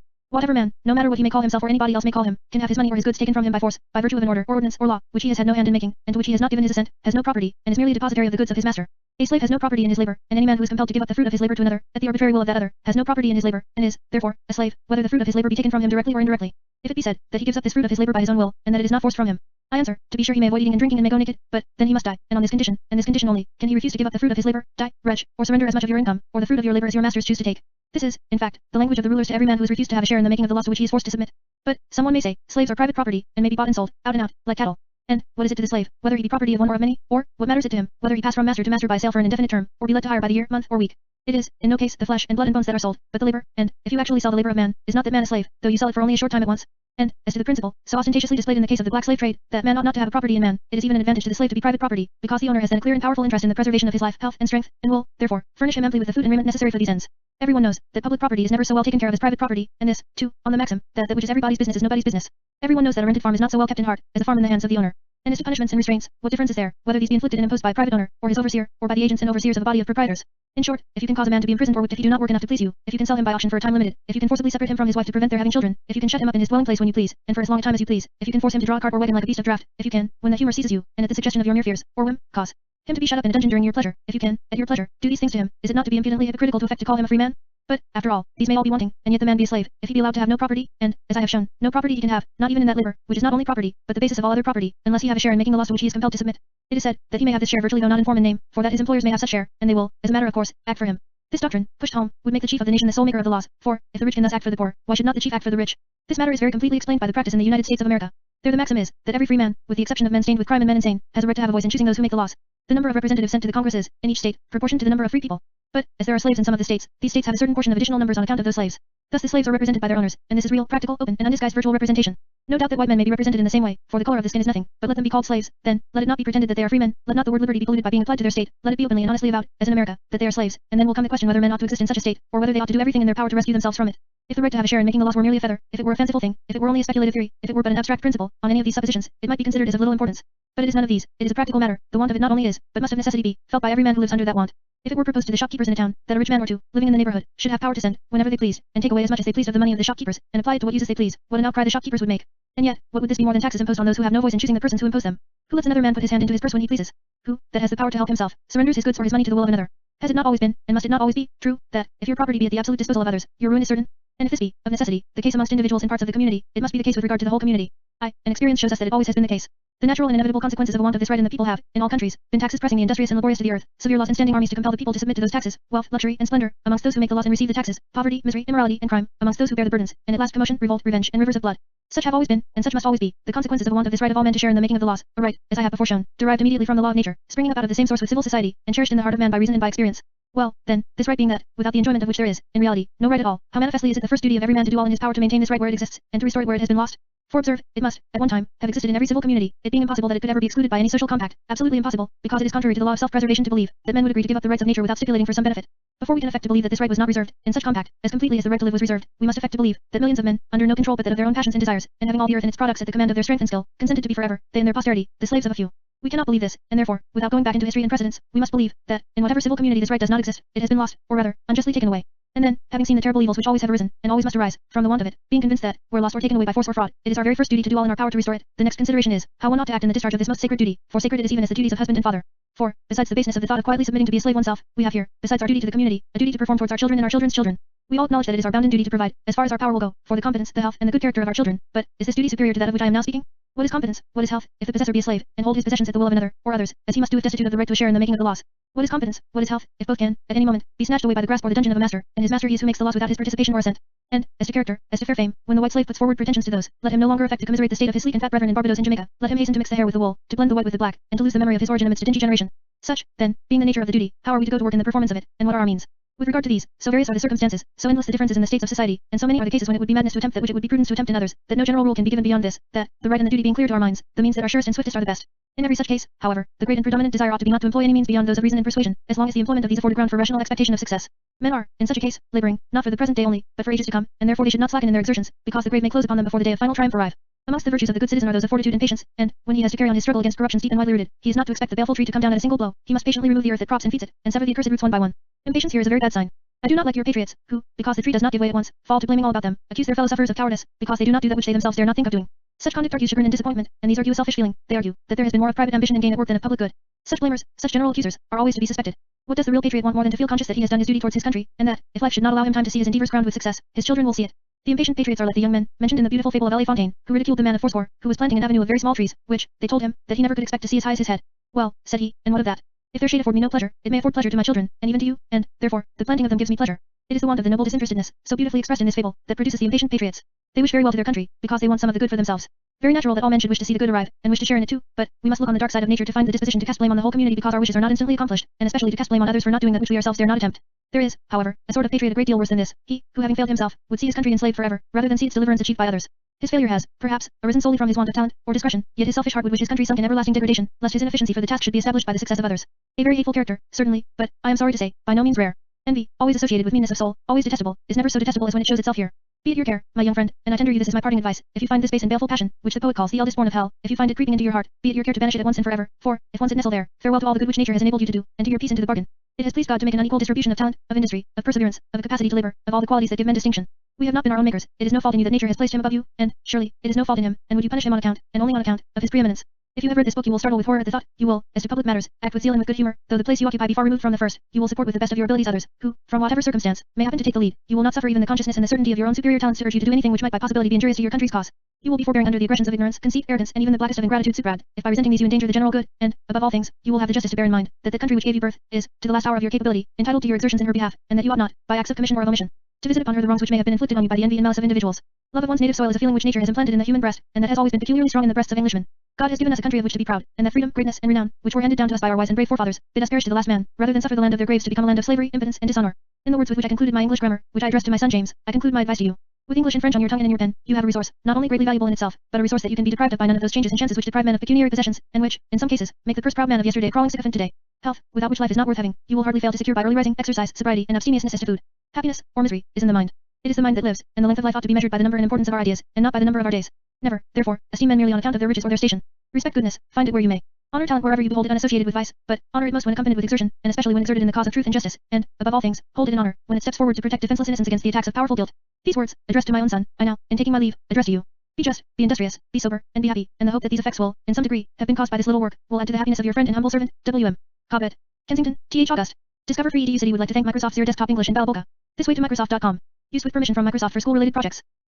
Whatever man, no matter what he may call himself or anybody else may call him, can have his money or his goods taken from him by force, by virtue of an order, or ordinance, or law, which he has had no hand in making, and to which he has not given his assent, has no property, and is merely a depositary of the goods of his master. A slave has no property in his labor, and any man who is compelled to give up the fruit of his labor to another, at the arbitrary will of that other, has no property in his labor, and is, therefore, a slave, whether the fruit of his labor be taken from him directly or indirectly. If it be said, that he gives up this fruit of his labor by his own will, and that it is not forced from him, I answer, to be sure he may avoid eating and drinking and may go naked, but, then he must die, and on this condition, and this condition only, can he refuse to give up the fruit of his labor, die, wretch, or surrender as much of your income, or the fruit of your labor as your masters choose to take. This is, in fact, the language of the rulers to every man who is refused to have a share in the making of the laws to which he is forced to submit. But, someone may say, slaves are private property, and may be bought and sold, out and out, like cattle. And, what is it to the slave, whether he be property of one or of many, or, what matters it to him, whether he pass from master to master by sale for an indefinite term, or be let to hire by the year, month, or week? It is, in no case, the flesh and blood and bones that are sold, but the labor, and, if you actually sell the labor of man, is not that man a slave, though you sell it for only a short time at once. And, as to the principle, so ostentatiously displayed in the case of the black slave trade, that man ought not to have a property in man, it is even an advantage to the slave to be private property, because the owner has then a clear and powerful interest in the preservation of his life, health, and strength, and will, therefore, furnish him amply with the food and raiment necessary for these ends. Everyone knows, that public property is never so well taken care of as private property, and this, too, on the maxim, that which is everybody's business is nobody's business. Everyone knows that a rented farm is not so well kept in heart, as a farm in the hands of the owner. And as to punishments and restraints, what difference is there, whether these be inflicted and imposed by a private owner, or his overseer, or by the agents and overseers of a body of proprietors? In short, if you can cause a man to be imprisoned or whipped if he do not work enough to please you, if you can sell him by auction for a time limited, if you can forcibly separate him from his wife to prevent their having children, if you can shut him up in his dwelling place when you please, and for as long a time as you please, if you can force him to draw a cart or wagon like a beast of draught, if you can, when the humor seizes you, and at the suggestion of your mere fears, or whim, cause him to be shut up in a dungeon during your pleasure, if you can, at your pleasure, do these things to him, is it not to be impudently hypocritical to affect to call him a free man? But, after all, these may all be wanting, and yet the man be a slave, if he be allowed to have no property, and, as I have shown, no property he can have, not even in that labor, which is not only property, but the basis of all other property, unless he have a share in making the laws to which he is compelled to submit. It is said, that he may have this share virtually though not in form and name, for that his employers may have such share, and they will, as a matter of course, act for him. This doctrine, pushed home, would make the chief of the nation the sole maker of the laws, for, if the rich can thus act for the poor, why should not the chief act for the rich? This matter is very completely explained by the practice in the United States of America. There the maxim is, that every free man, with the exception of men stained with crime and men insane, has a right to have a voice in choosing those who make the laws. The number of representatives sent to the Congress is, in each state, proportioned to the number of free people. But, as there are slaves in some of the states, these states have a certain portion of additional numbers on account of those slaves. Thus the slaves are represented by their owners, and this is real, practical, open, and undisguised virtual representation. No doubt that white men may be represented in the same way, for the color of the skin is nothing, but let them be called slaves, then, let it not be pretended that they are free men, let not the word liberty be polluted by being applied to their state, let it be openly and honestly avowed, as in America, that they are slaves, and then will come the question whether men ought to exist in such a state, or whether they ought to do everything in their power to rescue themselves from it. If the right to have a share in making the laws were merely a feather, if it were a fanciful thing, if it were only a speculative theory, if it were but an abstract principle, on any of these suppositions, it might be considered as of little importance. But it is none of these. It is a practical matter. The want of it not only is, but must of necessity be, felt by every man who lives under that want. If it were proposed to the shopkeepers in a town, that a rich man or two, living in the neighborhood, should have power to send, whenever they pleased, and take away as much as they pleased of the money of the shopkeepers, and apply it to what uses they please, what an outcry the shopkeepers would make. And yet, what would this be more than taxes imposed on those who have no voice in choosing the persons who impose them? Who lets another man put his hand into his purse when he pleases? Who, that has the power to help himself, surrenders his goods or his money to the will of another? Has it not always been, and must it not always be, true, that, if your property be at the absolute disposal of others, your ruin is certain? And if this be, of necessity, the case amongst individuals and parts of the community, it must be the case with regard to the whole community. And experience shows us that it always has been the case. The natural and inevitable consequences of a want of this right in the people have, in all countries, been taxes pressing the industrious and laborious to the earth, severe laws and standing armies to compel the people to submit to those taxes, wealth, luxury, and splendor, amongst those who make the laws and receive the taxes, poverty, misery, immorality, and crime, amongst those who bear the burdens, and at last commotion, revolt, revenge, and rivers of blood. Such have always been, and such must always be, the consequences of a want of this right of all men to share in the making of the laws, a right, as I have before shown, derived immediately from the law of nature, springing up out of the same source with civil society, and cherished in the heart of man by reason and by experience. Well, then, this right being that, without the enjoyment of which there is, in reality, no right at all, how manifestly is it the first duty of every man to do all in his power to maintain this right where it exists, and to restore it where it has been lost? For observe, it must, at one time, have existed in every civil community, it being impossible that it could ever be excluded by any social compact, absolutely impossible, because it is contrary to the law of self-preservation to believe, that men would agree to give up the rights of nature without stipulating for some benefit. Before we can effect to believe that this right was not reserved, in such compact, as completely as the right to live was reserved, we must effect to believe, that millions of men, under no control but that of their own passions and desires, and having all the earth and its products at the command of their strength and skill, consented to be forever, they and their posterity, the slaves of a few. We cannot believe this, and therefore, without going back into history and precedents, we must believe, that, in whatever civil community this right does not exist, it has been lost, or rather, unjustly taken away. And then, having seen the terrible evils which always have arisen, and always must arise, from the want of it, being convinced that, where lost or taken away by force or fraud, it is our very first duty to do all in our power to restore it, the next consideration is, how one ought to act in the discharge of this most sacred duty, for sacred it is even as the duties of husband and father. For, besides the baseness of the thought of quietly submitting to be a slave oneself, we have here, besides our duty to the community, a duty to perform towards our children and our children's children. We all acknowledge that it is our bounden duty to provide, as far as our power will go, for the competence, the health, and the good character of our children, but, is this duty superior to that of which I am now speaking? What is competence? What is health, if the possessor be a slave, and hold his possessions at the will of another, or others, as he must do if destitute of the right to a share in the making of the laws? What is competence? What is health, if both can, at any moment, be snatched away by the grasp or the dungeon of a master, and his master he is who makes the laws without his participation or assent? And, as to character, as to fair fame, when the white slave puts forward pretensions to those, let him no longer affect to commiserate the state of his sleek and fat brethren in Barbados and Jamaica, let him hasten to mix the hair with the wool, to blend the white with the black, and to lose the memory of his origin amidst a dingy generation. Such, then, being the nature of the duty, how are we to go to work in the performance of it, and what are our means? With regard to these, so various are the circumstances, so endless the differences in the states of society, and so many are the cases when it would be madness to attempt that which it would be prudence to attempt in others, that no general rule can be given beyond this, that, the right and the duty being clear to our minds, the means that are surest and swiftest are the best. In every such case, however, the great and predominant desire ought to be not to employ any means beyond those of reason and persuasion, as long as the employment of these afford a ground for rational expectation of success. Men are, in such a case, laboring, not for the present day only, but for ages to come, and therefore they should not slacken in their exertions, because the grave may close upon them before the day of final triumph arrive. Amongst the virtues of the good citizen are those of fortitude and patience, and, when he has to carry on his struggle against corruptions deep and widely rooted, he is not to expect the baleful tree to come down at a single blow, he must patiently remove the earth that props and feeds it, and sever the accursed roots one by one. Impatience here is a very bad sign. I do not like your patriots, who, because the tree does not give way at once, fall to blaming all about them, accuse their fellow sufferers of cowardice, because they do not do that which they themselves dare not think of doing. Such conduct argues chagrin and disappointment, and these argue a selfish feeling. They argue that there has been more of private ambition and gain at work than of public good. Such blamers, such general accusers, are always to be suspected. What does the real patriot want more than to feel conscious that he has done his duty towards his country, and that, if life should not allow him time to see his endeavors crowned with success, his children will see it? The impatient patriots are like the young men, mentioned in the beautiful fable of L.A. Fontaine, who ridiculed the man of fourscore, who was planting an avenue of very small trees, which, they told him, that he never could expect to see as high as his head. Well, said he, and what of that? If their shade afford me no pleasure, it may afford pleasure to my children, and even to you, and, therefore, the planting of them gives me pleasure. It is the want of the noble disinterestedness, so beautifully expressed in this fable, that produces the impatient patriots. They wish very well to their country, because they want some of the good for themselves. Very natural that all men should wish to see the good arrive, and wish to share in it too, but, we must look on the dark side of nature to find the disposition to cast blame on the whole community because our wishes are not instantly accomplished, and especially to cast blame on others for not doing that which we ourselves dare not attempt. There is, however, a sort of patriot a great deal worse than this, he, who having failed himself, would see his country enslaved forever, rather than see its deliverance achieved by others. His failure has, perhaps, arisen solely from his want of talent, or discretion, yet his selfish heart would wish his country sunk in everlasting degradation, lest his inefficiency for the task should be established by the success of others. A very hateful character, certainly, but, I am sorry to say, by no means rare. Envy, always associated with meanness of soul, always detestable, is never so detestable as when it shows itself here. Be it your care, my young friend, and I tender you this as my parting advice, if you find this base and baleful passion, which the poet calls the eldest born of hell, if you find it creeping into your heart, be it your care to banish it at once and forever, for, if once it nestle there, farewell to all the good which nature has enabled you to do, and to your peace into the bargain. It has pleased God to make an unequal distribution of talent, of industry, of perseverance, of a capacity to labor, of all the qualities that give men distinction. We have not been our own makers, it is no fault in you that nature has placed him above you, and, surely, it is no fault in him, and would you punish him on account, and only on account, of his preeminence? If you have read this book you will startle with horror at the thought, you will, as to public matters, act with zeal and with good humor, though the place you occupy be far removed from the first, you will support with the best of your abilities others, who, from whatever circumstance, may happen to take the lead, you will not suffer even the consciousness and the certainty of your own superior talents to urge you to do anything which might by possibility be injurious to your country's cause. You will be forbearing under the aggressions of ignorance, conceit, arrogance, and even the blackest of ingratitude subrad, if by resenting these you endanger the general good, and, above all things, you will have the justice to bear in mind, that the country which gave you birth, is, to the last hour of your capability, entitled to your exertions in her behalf, and that you ought not, by acts of commission or of omission, to visit upon her the wrongs which may have been inflicted on you by the envy and malice of individuals. Love of one's native soil is a feeling which nature has implanted in the human breast, and that has always been peculiarly strong in the breasts of Englishmen. God has given us a country of which to be proud, and that freedom, greatness, and renown, which were handed down to us by our wise and brave forefathers, bid us perish to the last man, rather than suffer the land of their graves to become a land of slavery, impotence, and dishonor. In the words with which I concluded my English grammar, which I addressed to my son James, I conclude my advice to you. With English and French on your tongue and in your pen, you have a resource, not only greatly valuable in itself, but a resource that you can be deprived of by none of those changes and chances which deprive men of pecuniary possessions, and which, in some cases, make the purse proud man of yesterday a crawling sycophant today. Health, without which life is not worth having, you will hardly fail to secure by early rising, exercise, sobriety, and abstemiousness as to food. Happiness, or misery, is in the mind. It is the mind that lives, and the length of life ought to be measured by the number and importance of our ideas, and not by the number of our days. Never, therefore, esteem men merely on account of their riches or their station. Respect goodness, find it where you may. Honor talent wherever you behold it unassociated with vice, but honor it most when accompanied with exertion, and especially when exerted in the cause of truth and justice, and, above all things, hold it in honor, when it steps forward to protect defenseless innocence against the attacks of powerful guilt. These words, addressed to my own son, I now, in taking my leave, address to you. Be just, be industrious, be sober, and be happy, and the hope that these effects will, in some degree, have been caused by this little work, will add to the happiness of your friend and humble servant, W.M. Cobbett. Kensington, Th. August. Discover Free EDU City would like to thank Microsoft Zero Desktop English in Balboa. This way to Microsoft.com. Used with permission from Microsoft for school-related projects.